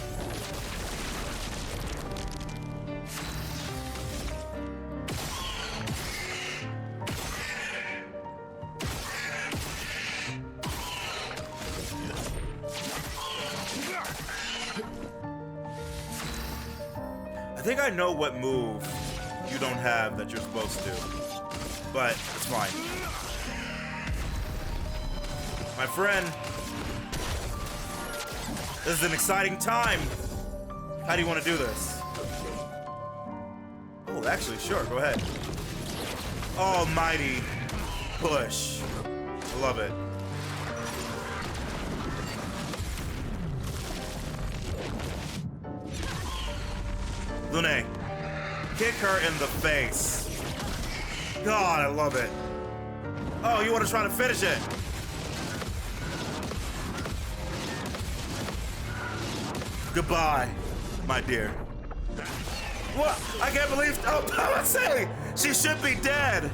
I think I know what move you don't have that you're supposed to, but it's fine. My friend, this is an exciting time. How do you want to do this? Oh, Oh, actually, sure, go ahead. Almighty push. I love it. Lune, kick her in the face. God, I love it. Oh, you want to try to finish it? Goodbye, my dear. What? I can't believe. Oh, I was saying she should be dead.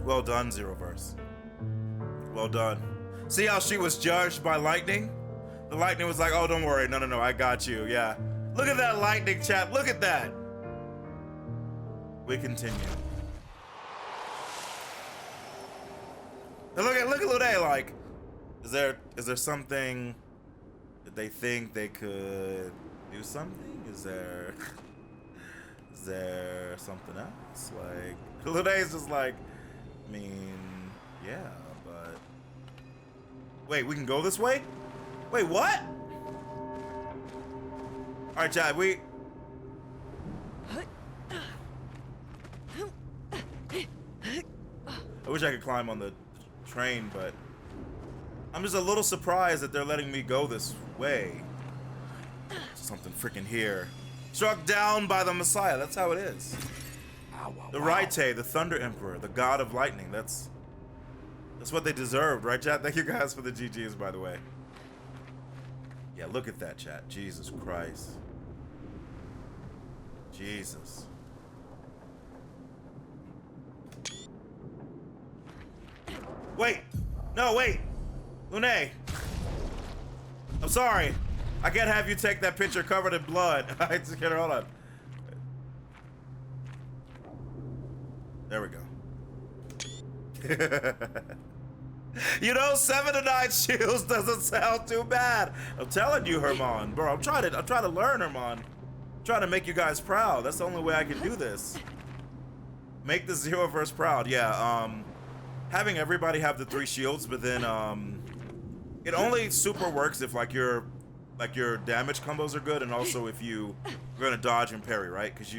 Well done, Zeroverse. Well done. See how she was judged by lightning? The lightning was like, oh, don't worry. No, no, no, I got you. Yeah. Look at that lightning, chat. Look at that. We continue. And look at Lune, like, is there something that they think they could do something? Is there something else? Like, Lune's just like, I mean, yeah, but wait, we can go this way? Wait, what? All right, Chad, I wish I could climb on the train, but I'm just a little surprised that they're letting me go this way. Something freaking here. Struck down by the Messiah. That's how it is. The Raite, the Thunder Emperor, the God of Lightning. That's what they deserved, right, chat? Thank you guys for the GGs, by the way. Yeah, look at that, chat. Jesus Christ. Jesus. Wait. No, wait. Lune. I'm sorry. I can't have you take that picture covered in blood. I just can't. Hold on. There we go. You know, 7 to 9 shields doesn't sound too bad. I'm telling you, Herman, bro. I'm trying to learn, Herman. I'm trying to make you guys proud. That's the only way I can do this. Make the Zeroverse proud. Yeah. Having everybody have the 3 shields, but then it only super works if like your damage combos are good, and also if you're gonna dodge and parry, right? Because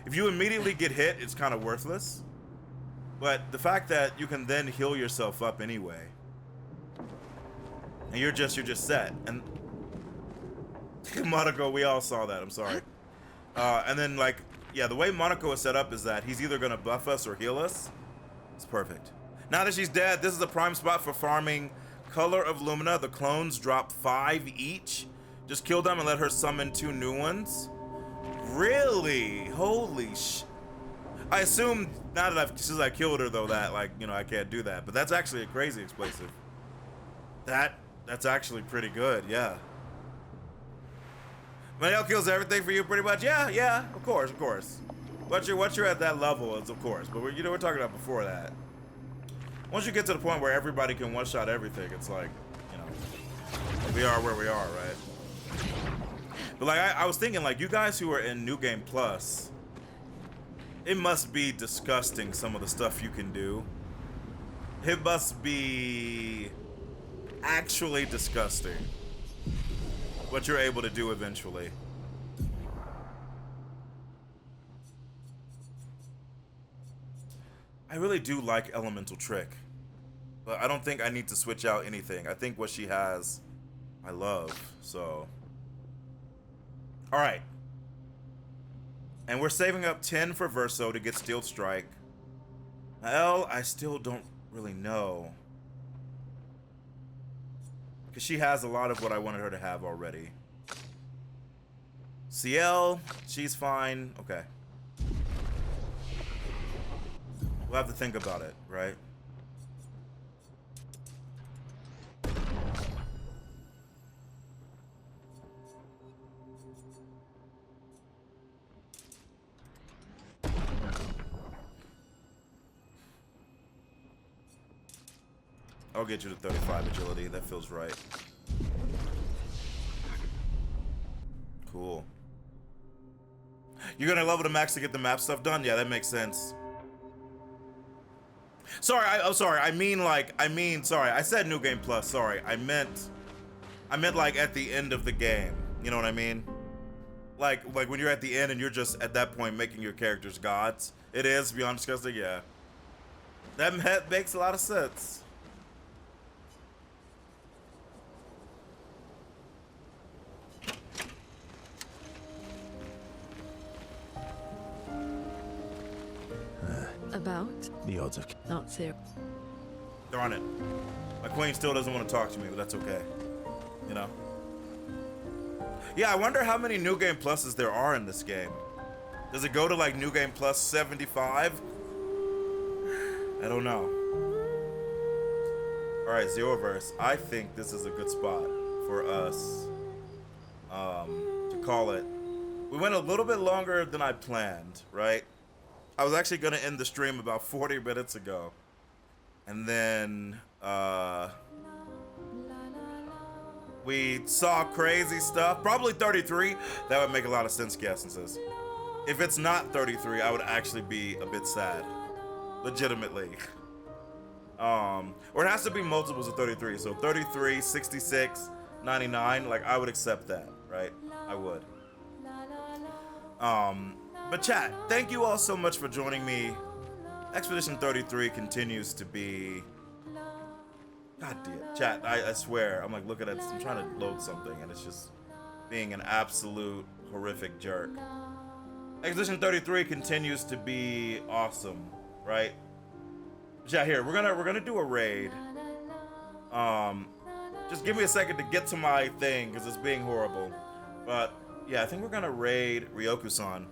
if you immediately get hit, it's kind of worthless. But the fact that you can then heal yourself up anyway, and you're just set. And Monaco, we all saw that. I'm sorry. And then like, yeah, the way Monaco is set up is that he's either gonna buff us or heal us. It's perfect. Now that she's dead, this is a prime spot for farming Color of Lumina. The clones drop 5 each. Just kill them and let her summon 2 new ones. Really? Holy sh... I assume now that since I killed her though that like, you know, I can't do that. But that's actually a crazy explosive. That's actually pretty good, yeah. Manel kills everything for you pretty much. Yeah, of course. Once you're at that level, it's of course. But we're talking about before that. Once you get to the point where everybody can one-shot everything, it's like, you know, we are where we are, right? But like, I was thinking, like, you guys who are in New Game Plus, it must be disgusting, some of the stuff you can do. It must be actually disgusting what you're able to do eventually. I really do like Elemental Trick, but I don't think I need to switch out anything. I think what she has, I love, so. All right. And we're saving up 10 for Verso to get Steel Strike. L, I still don't really know. Because she has a lot of what I wanted her to have already. CL, she's fine. Okay. We'll have to think about it, right? I'll get you to 35 agility. That feels right. Cool. You're gonna level the max to get the map stuff done? Yeah, that makes sense. Sorry, I'm sorry. Sorry. I said New Game Plus. Sorry, I meant I meant like at the end of the game. You know what I mean? Like when you're at the end and you're just at that point making your characters gods. It is beyond disgusting, yeah. That makes a lot of sense. About? The odds of... Not zero. Darn it. My queen still doesn't want to talk to me, but that's okay. You know? Yeah, I wonder how many New Game Pluses there are in this game. Does it go to like New Game Plus 75? I don't know. Alright, Zeroverse. I think this is a good spot for us to call it. We went a little bit longer than I planned, right? I was actually going to end the stream about 40 minutes ago. And then we saw crazy stuff. Probably 33. That would make a lot of sense, Gassenses. If it's not 33, I would actually be a bit sad. Legitimately. Or it has to be multiples of 33. So 33, 66, 99. Like, I would accept that, right? I would. But chat, thank you all so much for joining me. Expedition 33 continues to be... God damn. Chat, I swear. I'm like looking at... I'm trying to load something and it's just being an absolute horrific jerk. Expedition 33 continues to be awesome, right? Chat, here, we're gonna do a raid. Just give me a second to get to my thing because it's being horrible. But yeah, I think we're gonna raid Ryoku-san.